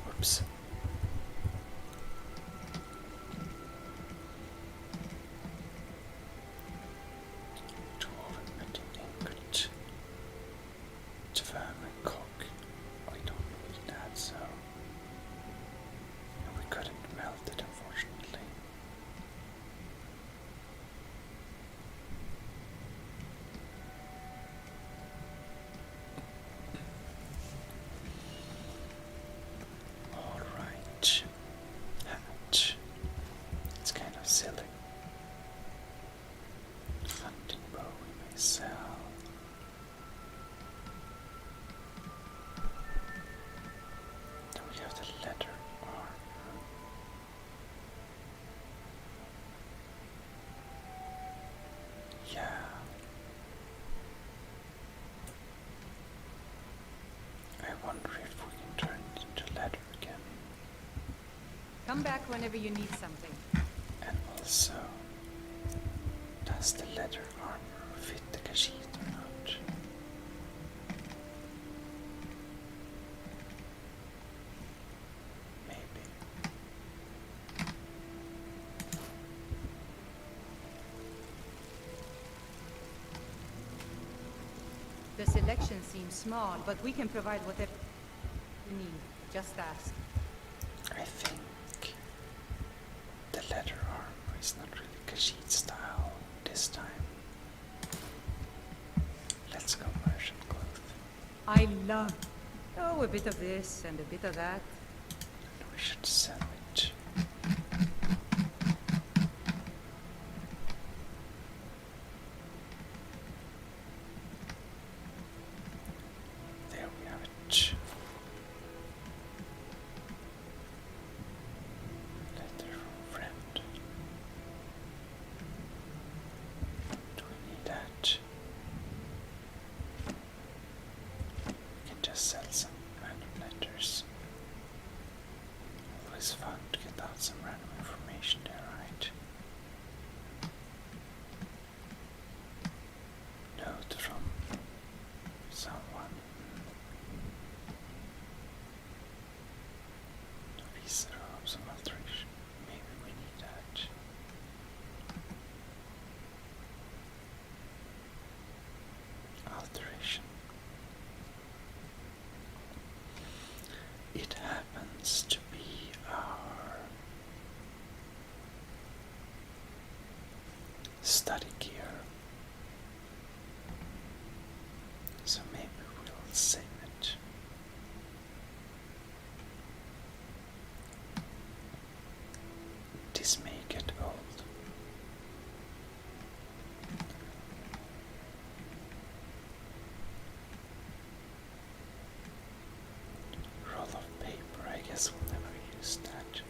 Whoops. Dwarven metal ingot. Vermin cock. I don't need that, so we couldn't melt it, unfortunately. Alright. Hatch. It's kind of silly. Hunting bow we may sell. Then we have the leather armor. Yeah. I wonder if we can turn it into leather again. Come back whenever you need something. And also, does the leather armor fit the Khajiit or not? Maybe. The selection seems small, but we can provide whatever you need. Just ask. I think the leather armor is not really Khajiit style this time. Let's go Merchant cloth. I love. Oh, a bit of this and a bit of that. And we should sell it. There we have it. Letter from friend. Do we need that? We can just sell some random letters. Always fun to get out some random information there, right? Note from someone. Visa of some alteration. Maybe we need that. it happens to be our study gear. So maybe we'll save it. This may get old. Roll of paper, I guess we'll never use that.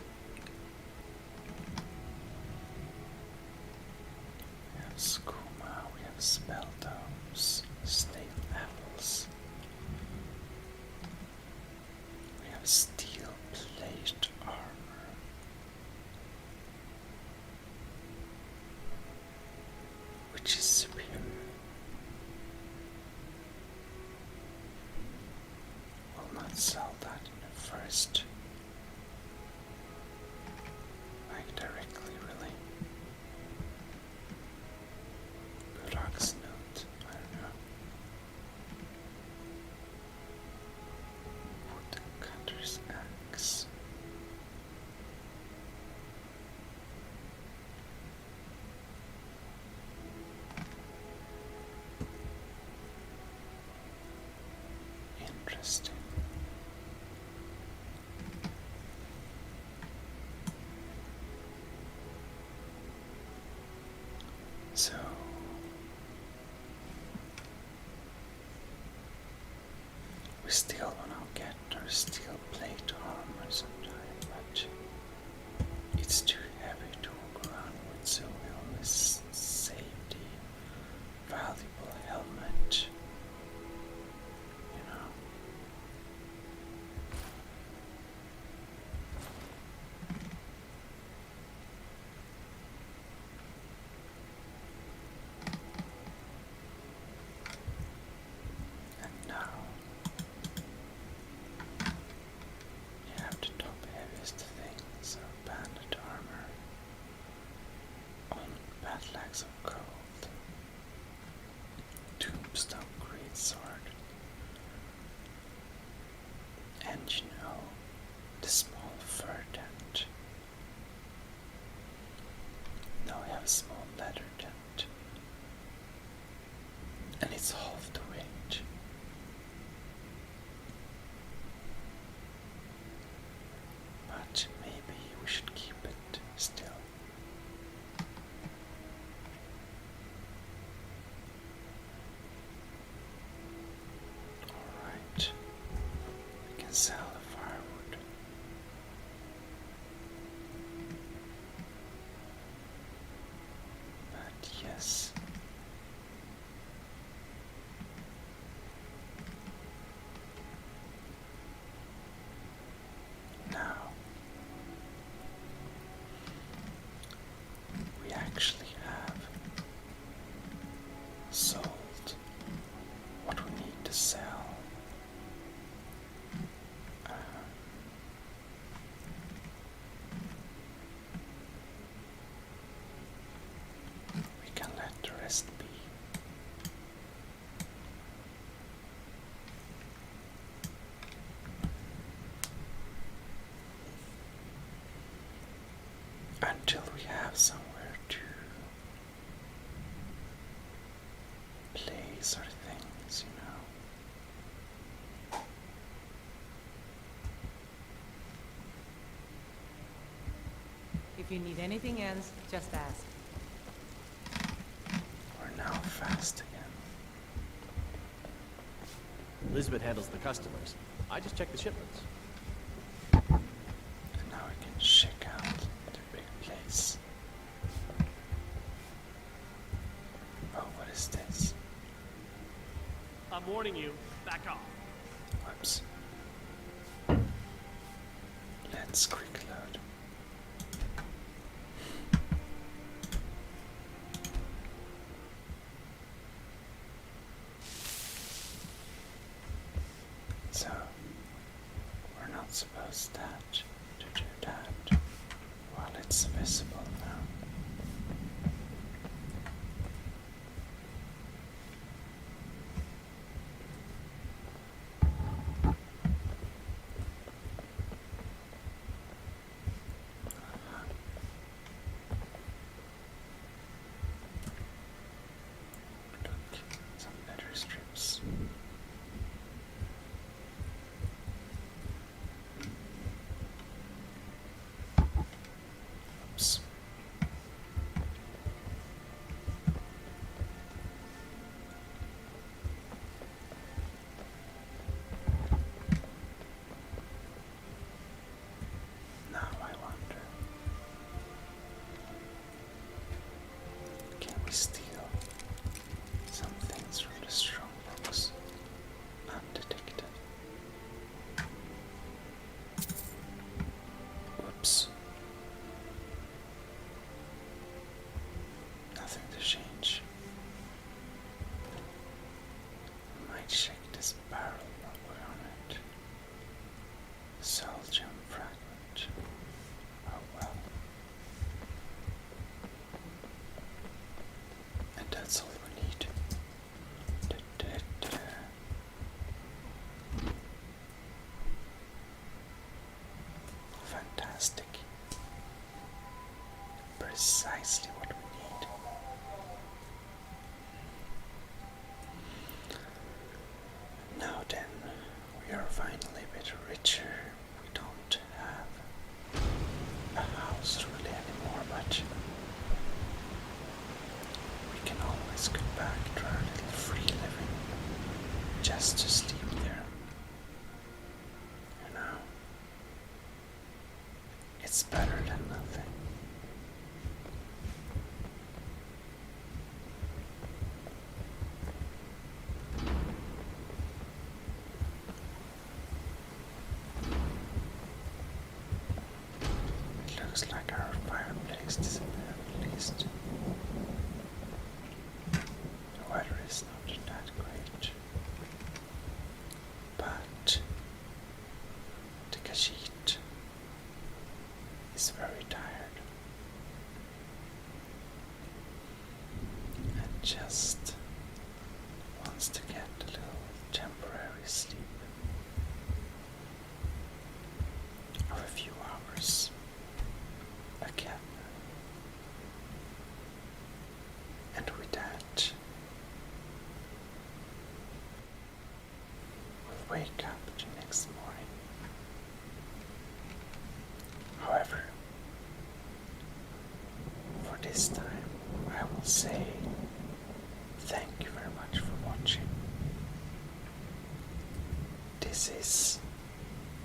We have skooma, we have spell tomes, stale apples. We have steel plate armor. Which is superior? Will not sell that in the first. Like directly, really. Burak's note, I don't know. Woodcutter's axe. Interesting. So we still want to get our steel plate armor sometime, but it's too heavy to walk around with, so we always save the valuable helmet. You know. And now you have the top heaviest things of bandit armor on battle-axe of gold, tombstone greatsword, and you know, the small fur tent. Now we have a small leather tent, and it's half the weight. But maybe we should keep it still. Alright, we can sell the firewood. But yes. Now we actually have sold what we need to sell. We can let the rest be. Until we have somewhere to place our things, you know. If you need anything else, just ask. We're now fast again. Elizabeth handles the customers. I just check the shipments. And now we can check out the big place. Oh, what is this? I'm warning you, back off. Whoops. Let's quick load. So, we're not supposed to do that while it's visible now. this barrel number on it. Soul gem fragment. Oh well. And that's all we need. Da-da-da. Fantastic. Precisely what we need. Now then, we are finally a bit richer. We don't have a house really anymore, but we can always go back to our little free living just to sleep there. You know, it's better than nothing. It looks like our fireplace disappeared at least. The weather is not that great. But the Khajiit is very tired and just wants to get a little temporary sleep of a few hours again. And with that, we'll wake up the next morning. However, for this time, I will say thank you very much for watching. This is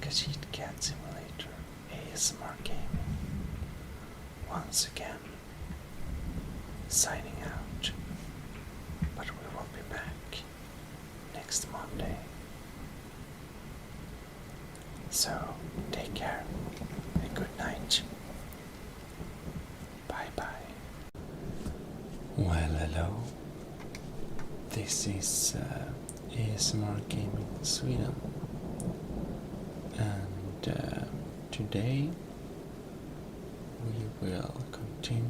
Khajiit Cat Simulator ASMR Gaming. Once again, signing out. But we will be back next Monday. So, take care and good night. Bye bye. Well, hello. This is ASMR Gaming Sweden. And today we will continue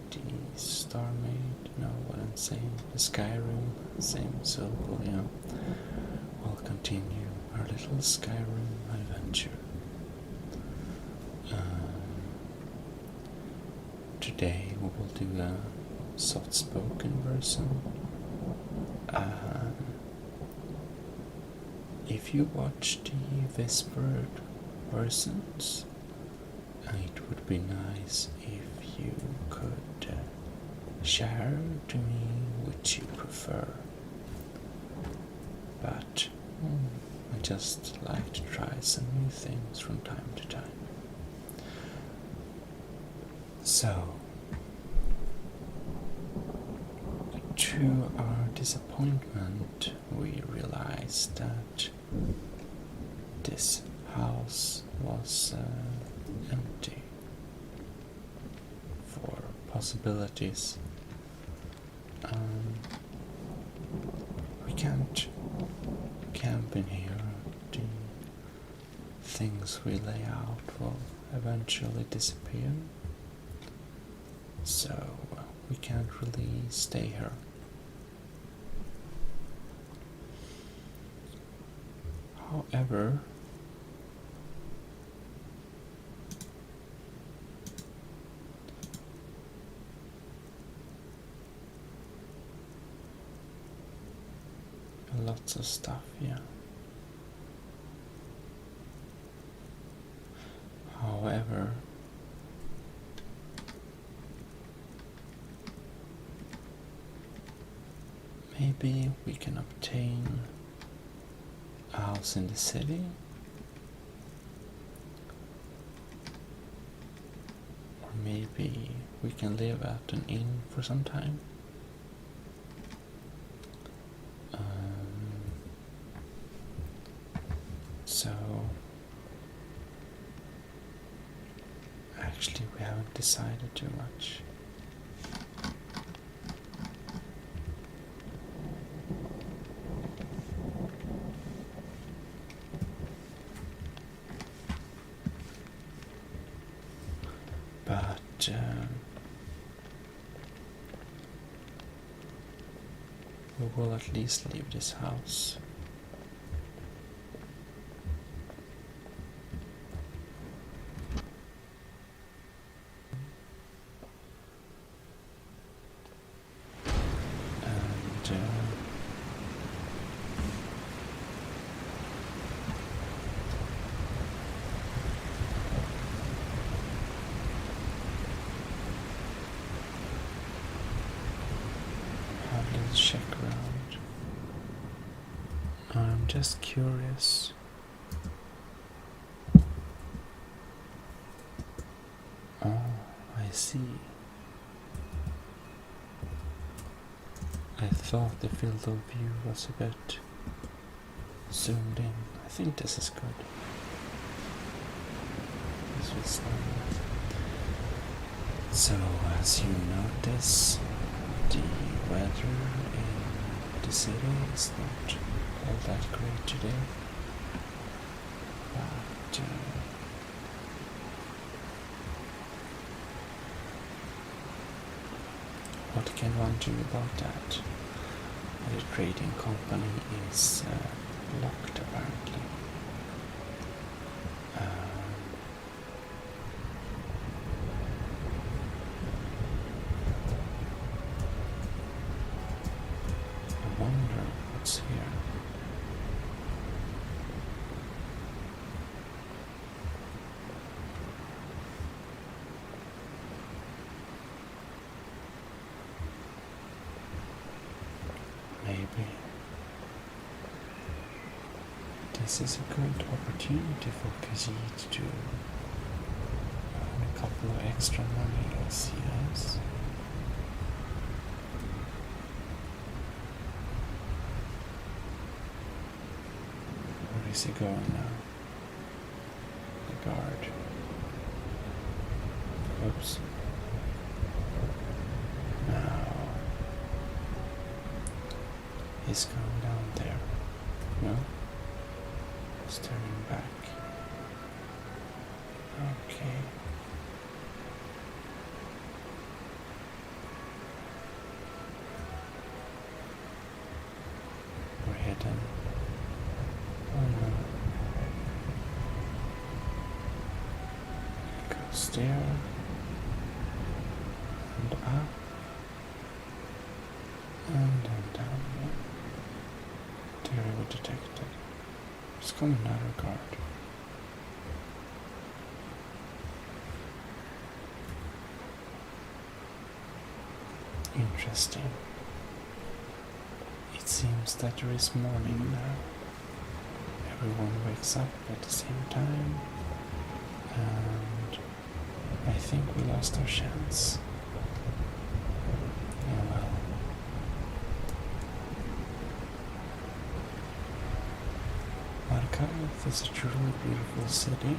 the Starmade, no, what I'm saying, the Skyrim, same syllable, yeah. We'll continue our little Skyrim adventure. Today we will do a soft-spoken version. If you watch the whispered versions, it would be nice if you could share to me which you prefer. But I just like to try some new things from time to time. So, to our disappointment, we realized that this house was empty for possibilities. We can't camp in here. The things we lay out will eventually disappear. So we can't really stay here. However, lots of stuff, yeah. However, maybe we can obtain a house in the city, or maybe we can live at an inn for some time. So actually we haven't decided too much. we will at least leave this house. Check around. I'm just curious. Oh, I see. I thought the field of view was a bit zoomed in. I think this is good. This was so, as you notice, the weather in the city is not all that great today, but what can one do about that? The trading company is locked apparently. I wonder what's here. Maybe this is a good opportunity for Khajiit to earn a couple of extra monies, yes? Where is he going now? The guard. Oops. Now he's going down there. No? He's turning back. Okay. We're hidden. Oh no. It goes there. And up. And then down again. Terrible detected. There's coming another guard. Interesting. It seems that there is morning now. Everyone wakes up at the same time, and I think we lost our chance. Oh well. Markarth is a truly beautiful city,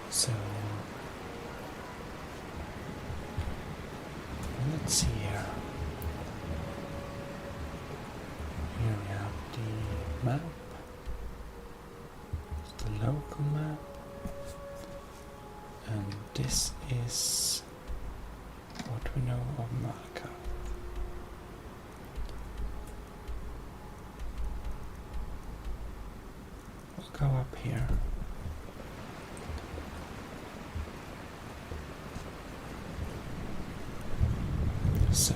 so let's see here. Here we have the map, the local map, and this is what we know of Markarth. We'll go up here. So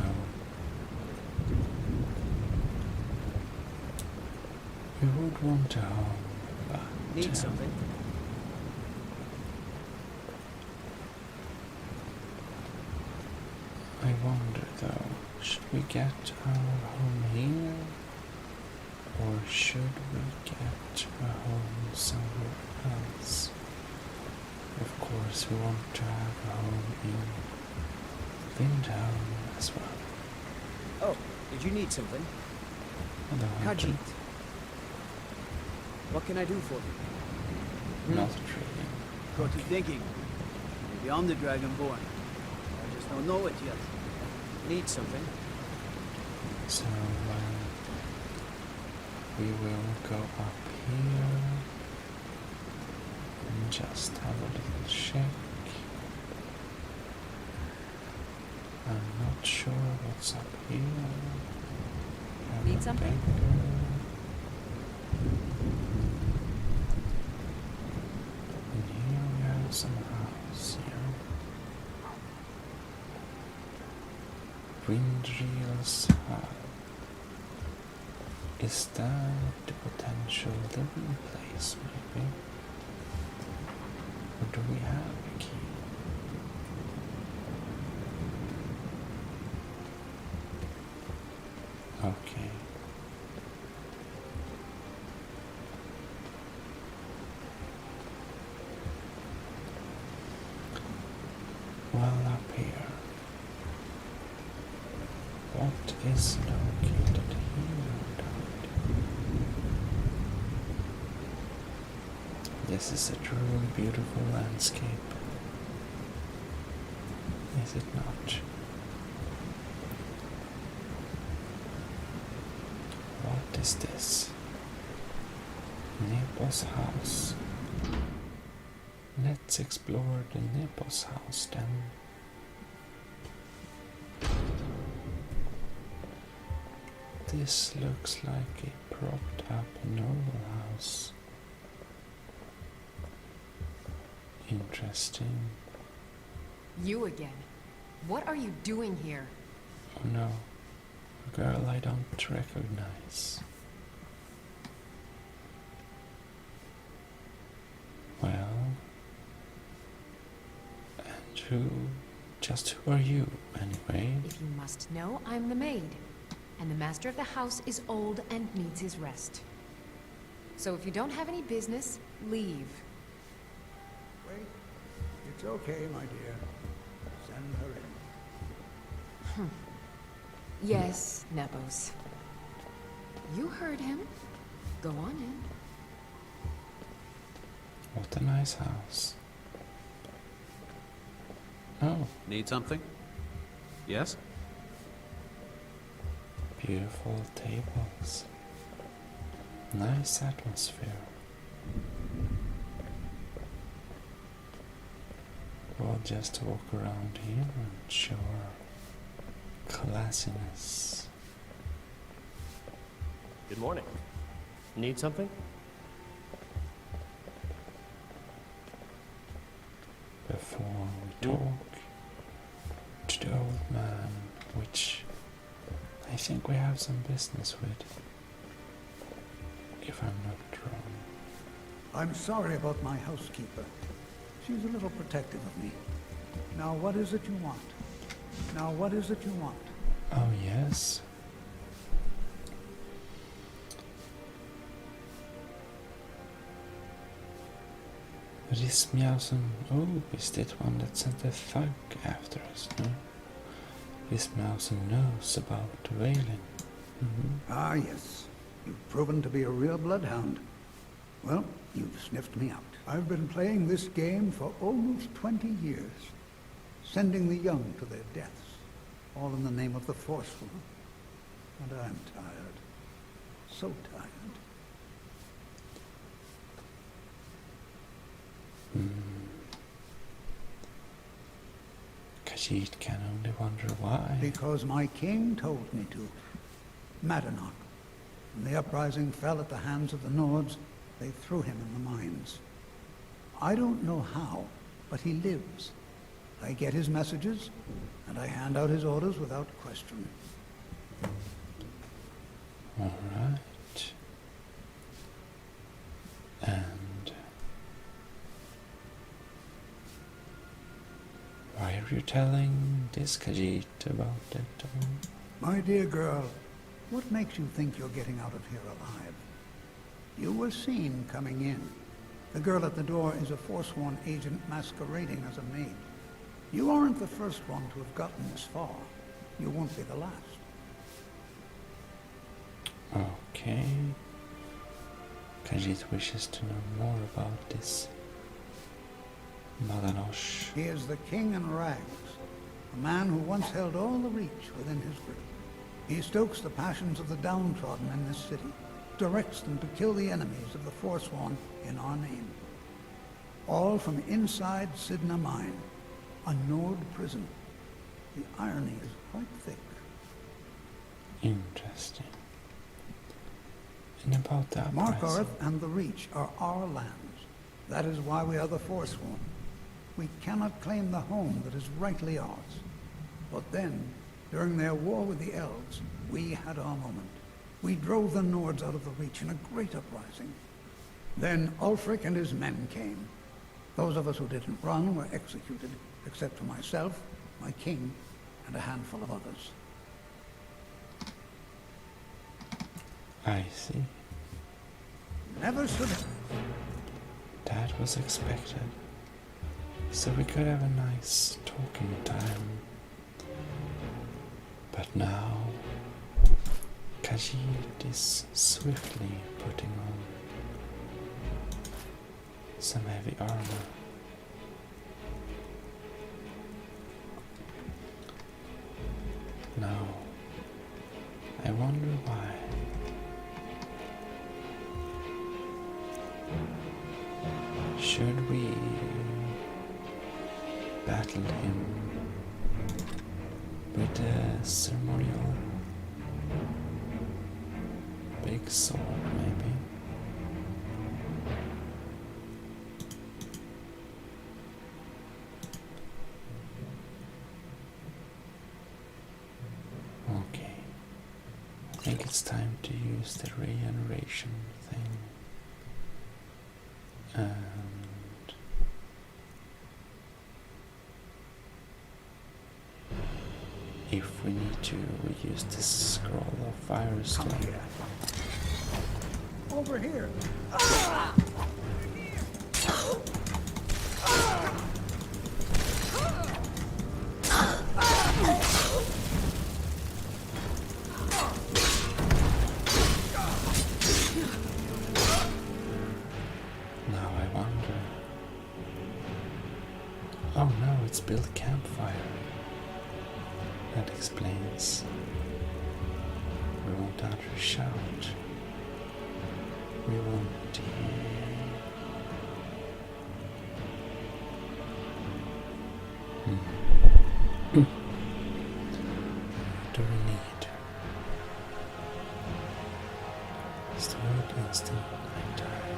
we would want to home, but need something. I wonder though, should we get our home here? Or should we get a home somewhere else? Of course, we want to have a home in Vindtown as well. Oh, did you need something? Khajiit. What can I do for you? Not trading. Got you thinking. Maybe I'm the Dragonborn. I just don't know it yet. Need something? So, we will go up here and just have a little check. I'm not sure what's up here. Need something? And here we have some house here. Windreel's hut. Is that the potential living place, maybe? Or do we have a key? Okay. Well, up here. What is located here? This is a truly beautiful landscape. Is it not? What is this? Nepo's house. Let's explore the Nepo's house then. This looks like a propped up noble house. Interesting. You again. What are you doing here? Oh no, a girl I don't recognize. Well, and who are you, anyway? If you must know, I'm the maid. And the master of the house is old and needs his rest. So if you don't have any business, leave. Wait. It's okay, my dear. Send her in. Yes, Nepos. You heard him. Go on in. What a nice house. Oh. Need something? Yes? Beautiful tables. Nice atmosphere. We'll just walk around here and show our classiness. Good morning. Need something? Before we talk to the old man, which I think we have some business with, if I'm not wrong. I'm sorry about my housekeeper. She's a little protective of me. Now what is it you want? Now what is it you want? Oh yes. This Meowson, oh, is that one that sent a thug after us, no? This Meowson knows about the whaling. Ah, yes. You've proven to be a real bloodhound. Well, you've sniffed me out. I've been playing this game for almost 20 years, sending the young to their deaths, all in the name of the forceful. And I'm tired. So tired. Khajiit can only wonder why. Because my king told me to. Madanach. When the uprising fell at the hands of the Nords, they threw him in the mines. I don't know how, but he lives. I get his messages, and I hand out his orders without question. All right. And why are you telling this Khajiit about it? My dear girl, what makes you think you're getting out of here alive? You were seen coming in. The girl at the door is a forsworn agent masquerading as a maid. You aren't the first one to have gotten this far. You won't be the last. Okay. Khajiit wishes to know more about this Madanosh. He is the king in rags, a man who once held all the reach within his grip. He stokes the passions of the downtrodden in this city, directs them to kill the enemies of the Forsworn in our name. All from inside Sidna Mine, a Nord prison. The irony is quite thick. Interesting. And about that Markarth and the Reach are our lands. That is why we are the Forsworn. We cannot claim the home that is rightly ours. But then, during their war with the elves, we had our moment. We drove the Nords out of the Reach in a great uprising. Then Ulfric and his men came. Those of us who didn't run were executed, except for myself, my king, and a handful of others. I see. Never should have. That was expected. So we could have a nice talking time. But now, Khajiit is swiftly putting on some heavy armor. Now, I wonder why. Should we battle him with a ceremonial big sword, maybe? Okay, I think it's time to use the regeneration thing. And if we need to, we use this scroll of firestone. Over here! Now I wonder. Oh no, it's built campfire. That explains. We won't utter a shout. We won't hear. What do we need? Stored instant nighttime.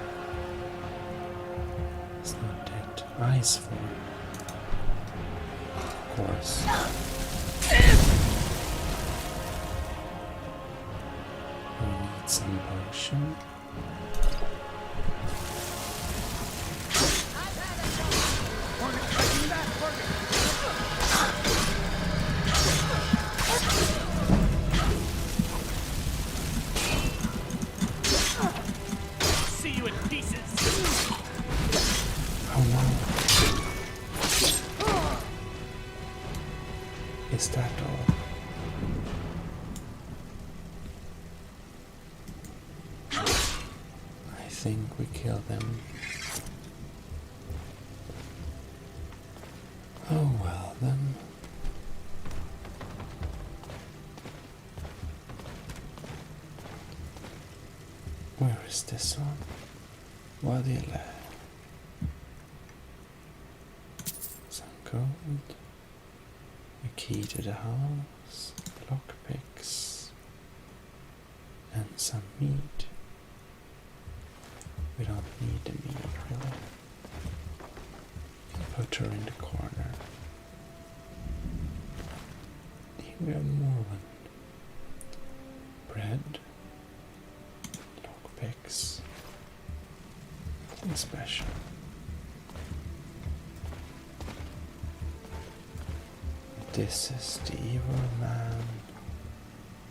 It's not dead. Ice form. Of course. We need some potion. See you in pieces. Oh no. Is that all? I think we kill them. Oh well then. Where is this one? Wadila. Some gold. A key to the house. Lockpicks. And some meat. We don't need the meat really. Put her in the corner. Here we have more one. Bread. Lockpicks. Nothing special. This is the evil man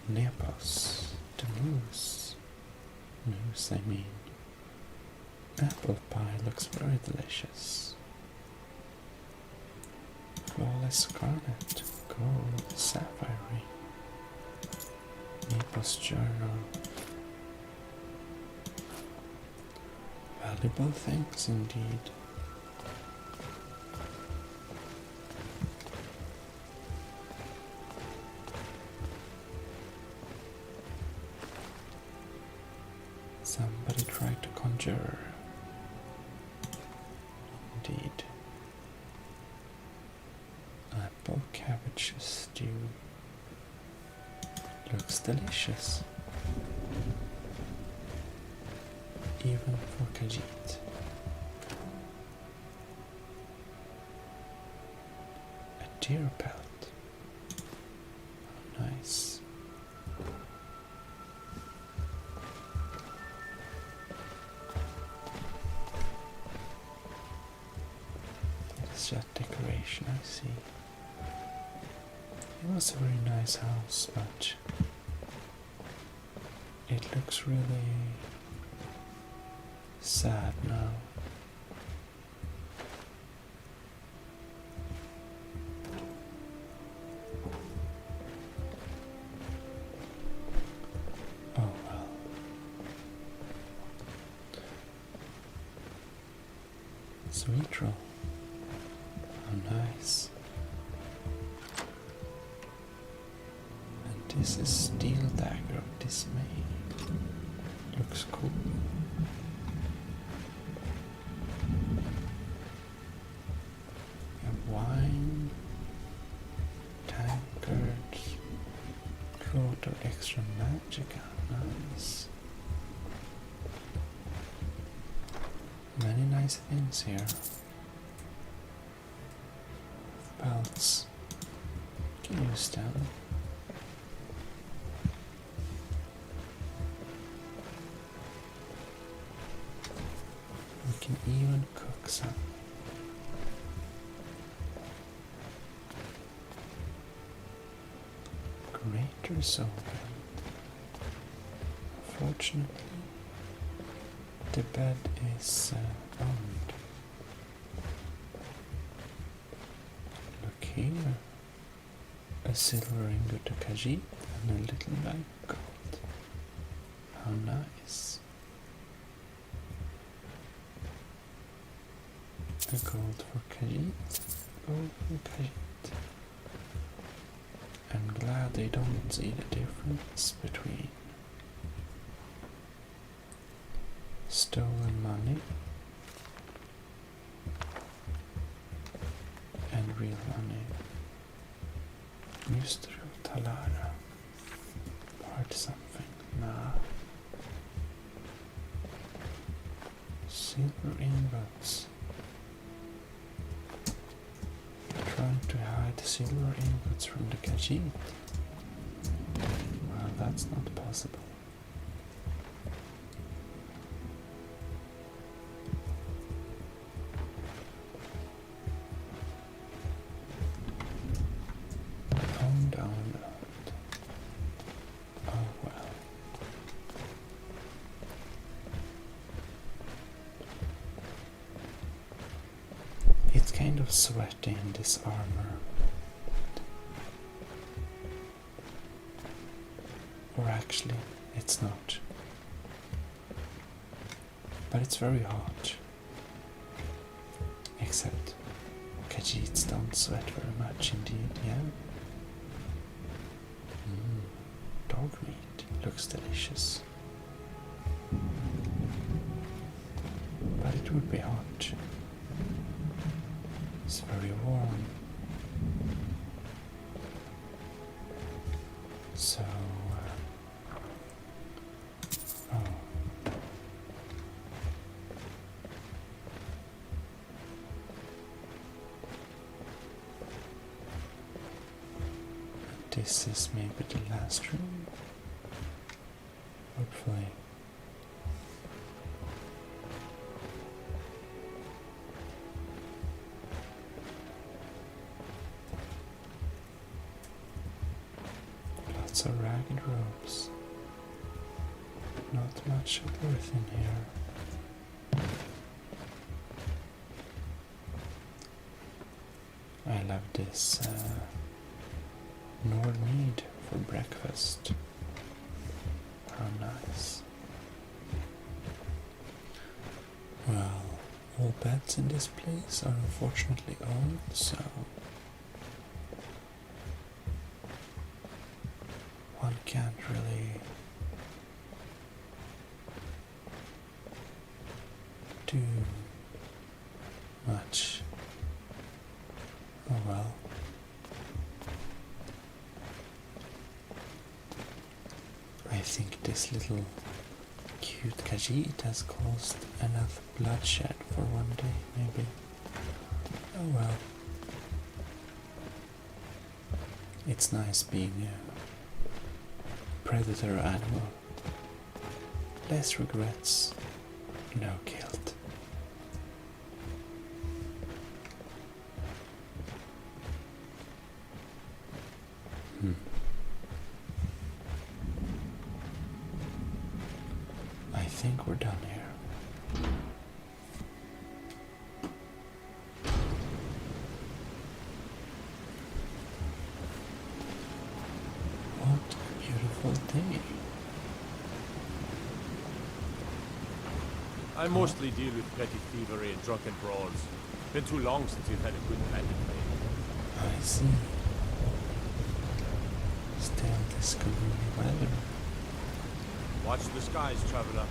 Nepos, the moose. Moose, I mean. Apple pie looks very delicious. Flawless garnet, gold, sapphire. Nepos journal. Valuable things indeed. Somebody tried to conjure. Indeed. Apple cabbage stew. Looks delicious. Even for Khajiit. A deer pelt. Oh, nice. It's just decoration, I see. It was a very nice house, but it looks really sad now. Oh well. Sweet roll. How nice. And this is Steel Dagger of Dismay. Looks cool. A wine, tankard, cloth of extra magica. Nice. Many nice things here. Belts. Can use them. We can even cook some. Greater soul. Unfortunately, the bed is owned. Look here. A silver ingot to Khajiit and a little bag of gold. How nice. A gold for Khajiit, gold for Khajiit. I'm glad they don't see the difference between stolen money and real money. Mystery of Talara. Part something. Nah. Silver ingots. Trying to hide the silver ingots from the Khajiit. Well, that's not possible. Download. Oh well. It's kind of sweaty in this armor. Or actually, it's not. But it's very hot. Except Khajiits don't sweat very much indeed, yeah? Dog meat looks delicious. But it would be hot. It's very warm. So, this is maybe the last room. Hopefully. Lots of ragged robes. Not much of worth in here. I love this Nord mead for breakfast. How nice. Well, all beds in this place are unfortunately owned, so one can't really do much. Oh well. this little cute Khajiit has caused enough bloodshed for one day, maybe. Oh well. It's nice being a predator animal. Less regrets, no guilt. I think we're done here. What a beautiful day. I mostly deal with petty thievery and drunken brawls. Been too long since you've had a good bandit play. I see. Still this gloomy weather. Watch the skies, traveler.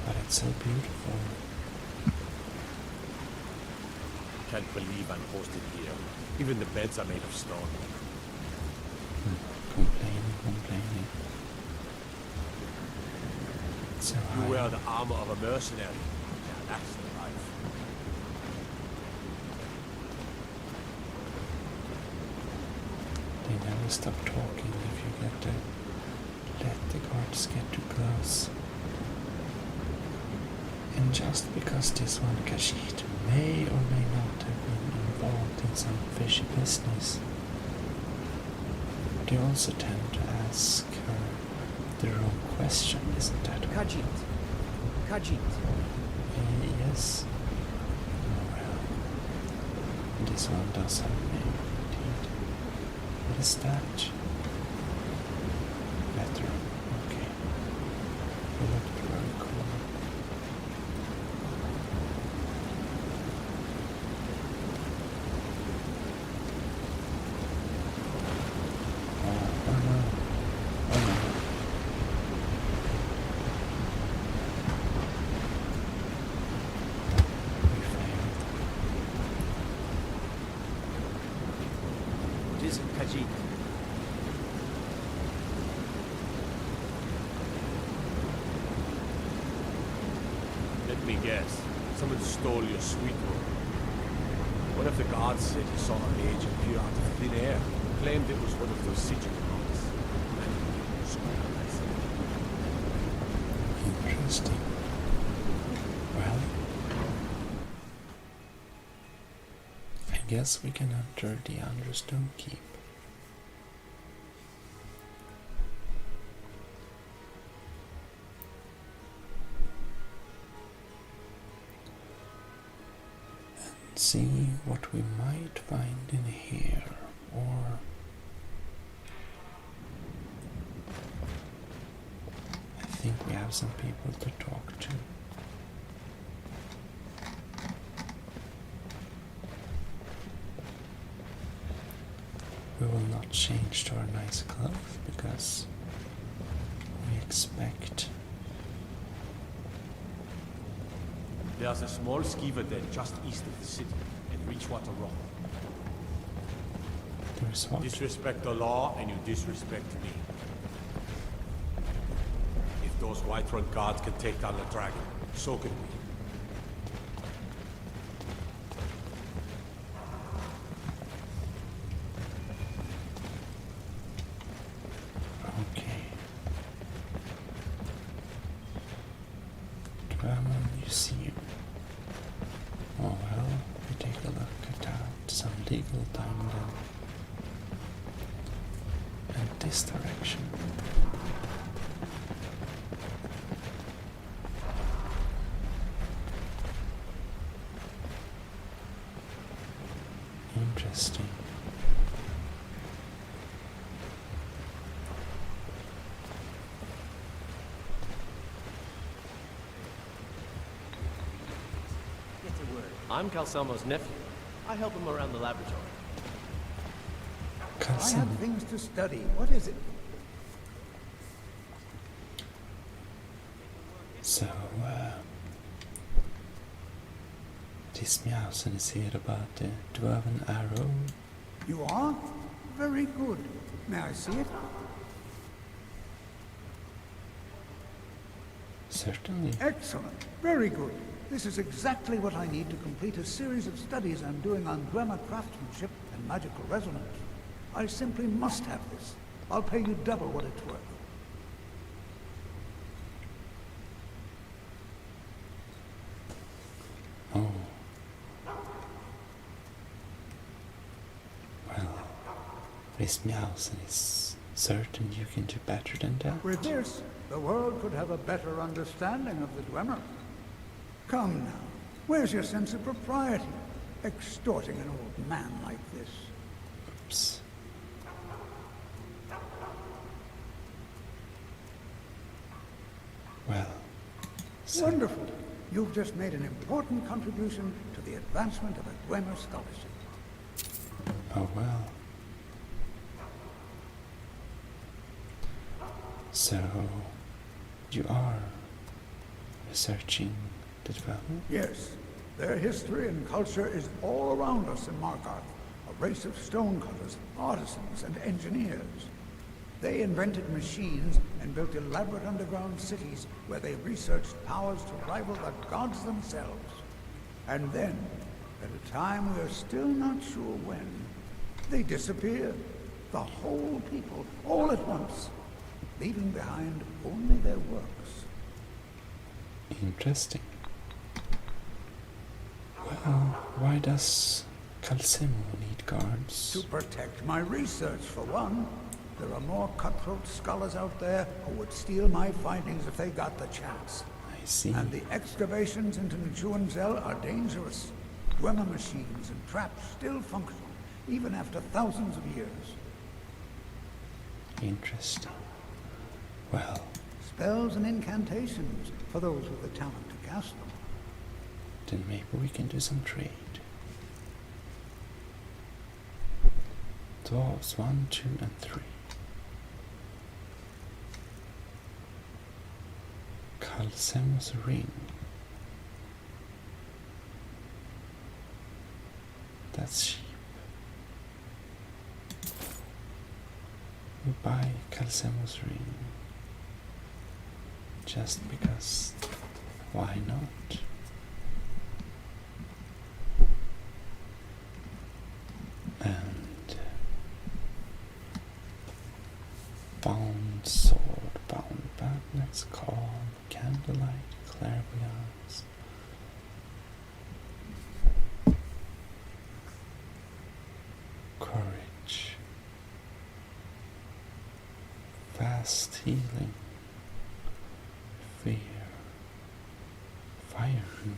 But it's so beautiful. Can't believe I'm hosted here. Even the beds are made of stone. Complaining. So You wear the armor of a mercenary. Yeah, that's the life. They never stop talking if you get to let the guards get too close. And just because this one Khajiit may or may not have been involved in some fishy business, they also tend to ask her the wrong question, isn't that right? Khajiit. Yes. Oh well. This one does have a name, indeed. What is that? Better. Okay. It looked very cool. Oh no. Oh no. We failed. What is it, Khajiit? Let me guess. Someone stole your sweet room. What if the guards said you saw a mage appear out of thin air? Claimed it was one of those sigil monks. Interesting. Well, I guess we can enter the Understone Keep. And see what we might find in here, or I think we have some people to talk to. We will not change to our nice clothes because we expect. There's a small skeever den just east of the city, at Reachwater Rock. There's what? Disrespect the law and you disrespect me. If those Whiterun guards can take down the dragon, so can we. Okay. Drama Museum. Oh well, we take a look at some legal time then. And this direction. Interesting. I'm Calcelmo's nephew. I help him around the laboratory. I have things to study. What is it? So, this Meowsen is here about the Dwarven Arrow. You are? Very good. May I see it? Certainly. Excellent. Very good. This is exactly what I need to complete a series of studies I'm doing on Dremel craftsmanship and magical resonance. I simply must have this. I'll pay you double what it's worth. Oh. Well, Rismiausen is certain you can do better than that. With this, the world could have a better understanding of the Dwemer. Come now, where's your sense of propriety? Extorting an old man like this. Oops. Well, so wonderful. You've just made an important contribution to the advancement of a Dwemer scholarship. oh well. So, you are researching the Dwemer? Yes. Their history and culture is all around us in Markarth. A race of stonecutters, artisans, and engineers. They invented machines and built elaborate underground cities where they researched powers to rival the gods themselves. And then, at a time we are still not sure when, they disappeared. The whole people, all at once, leaving behind only their works. Interesting. Well, why does Calcemo need guards? To protect my research, for one. There are more cutthroat scholars out there who would steal my findings if they got the chance. I see. And the excavations into Nchuanzel are dangerous. Dwemer machines and traps still functional, even after thousands of years. Interesting. Well, spells and incantations for those with the talent to cast them. Then maybe we can do some trade. Dwarves 1, 2, and 3. Calcemo's ring. That's cheap. We buy Calcemo's ring. Just because. Why not? And bound sword, bound battleaxe, calm, candlelight, clairvoyance. Courage, fast healing, fear, fire rune.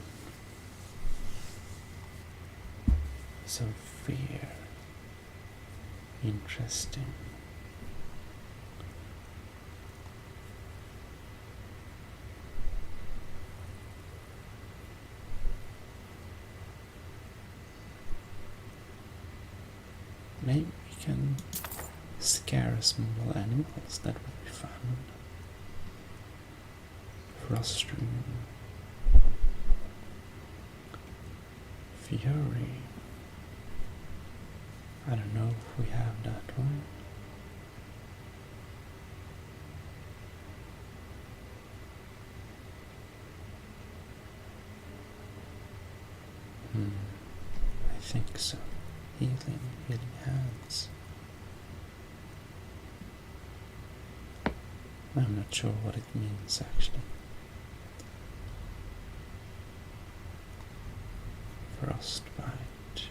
So fear. Interesting. Maybe we can scare small animals, that would be fun. Frost rune. Fury. I don't know if we have that one. I think so. Healing hands. I'm not sure what it means actually. Frostbite.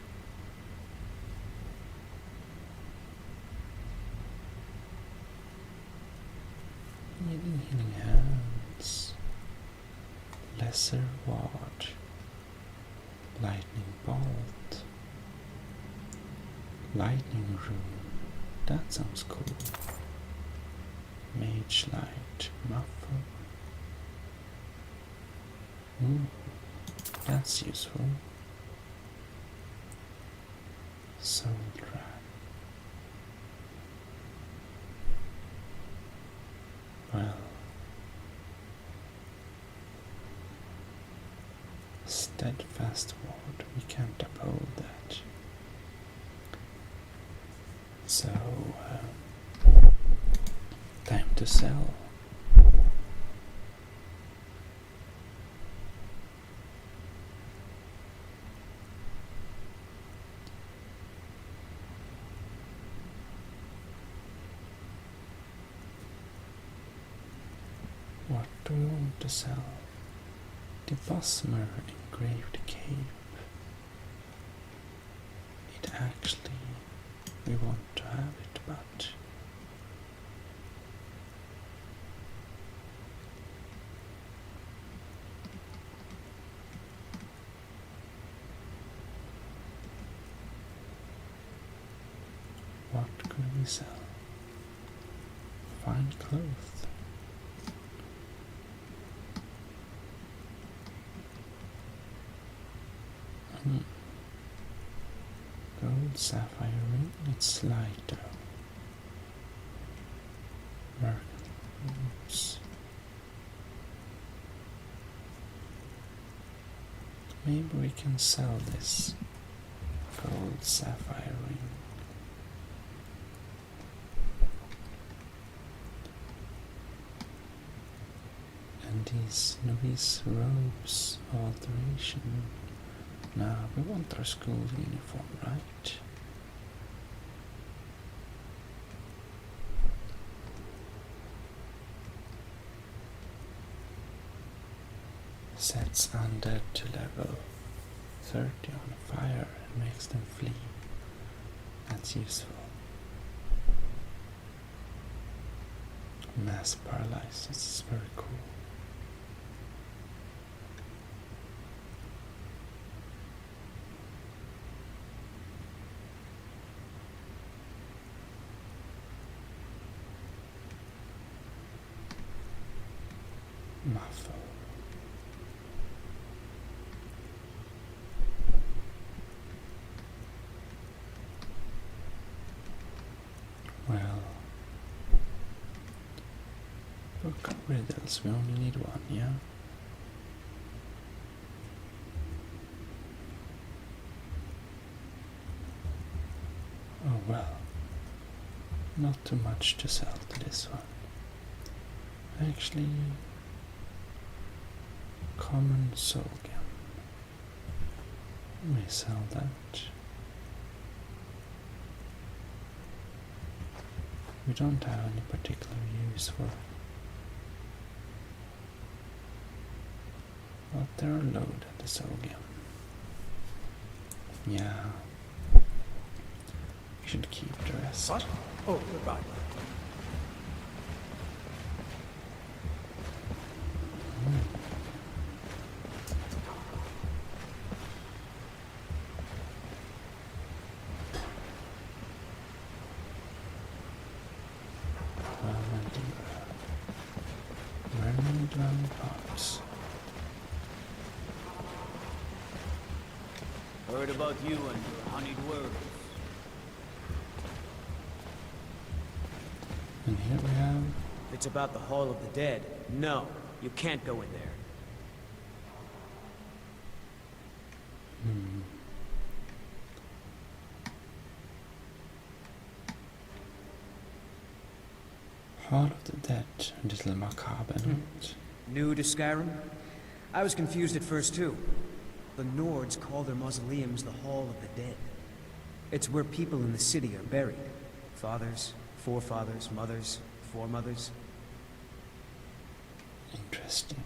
Healing hands. Lesser ward. Lightning bolt. Lightning rune. That sounds cool. Mage light. Muffle. That's useful. Soul trap. Well, steadfast ward, we can't uphold that. So, time to sell. do we want to sell? The Bosmer engraved cape. It actually, we want to have it, but what could we sell? Fine clothes. Gold sapphire ring, it's lighter. Mercury. Maybe we can sell this gold sapphire ring. And these novice robes alteration. Now we want our school uniform, right? Sets undead to level 30 on fire and makes them flee. That's useful. Mass paralysis is very cool. Muffle. Well, book of riddles, we only need one, yeah? Oh well, not too much to sell to this one. Actually, common soul gem. We sell that. We don't have any particular use for it. But there are load at the soul gem. Yeah. We should keep the rest. What? Oh, goodbye. Heard about you and your honeyed words. And here we have... It's about the Hall of the Dead. No, you can't go in there. Hall of the Dead, a little macabre, not? New to Skyrim? I was confused at first too. The Nords call their mausoleums the Hall of the Dead. It's where people in the city are buried. Fathers, forefathers, mothers, foremothers. Interesting.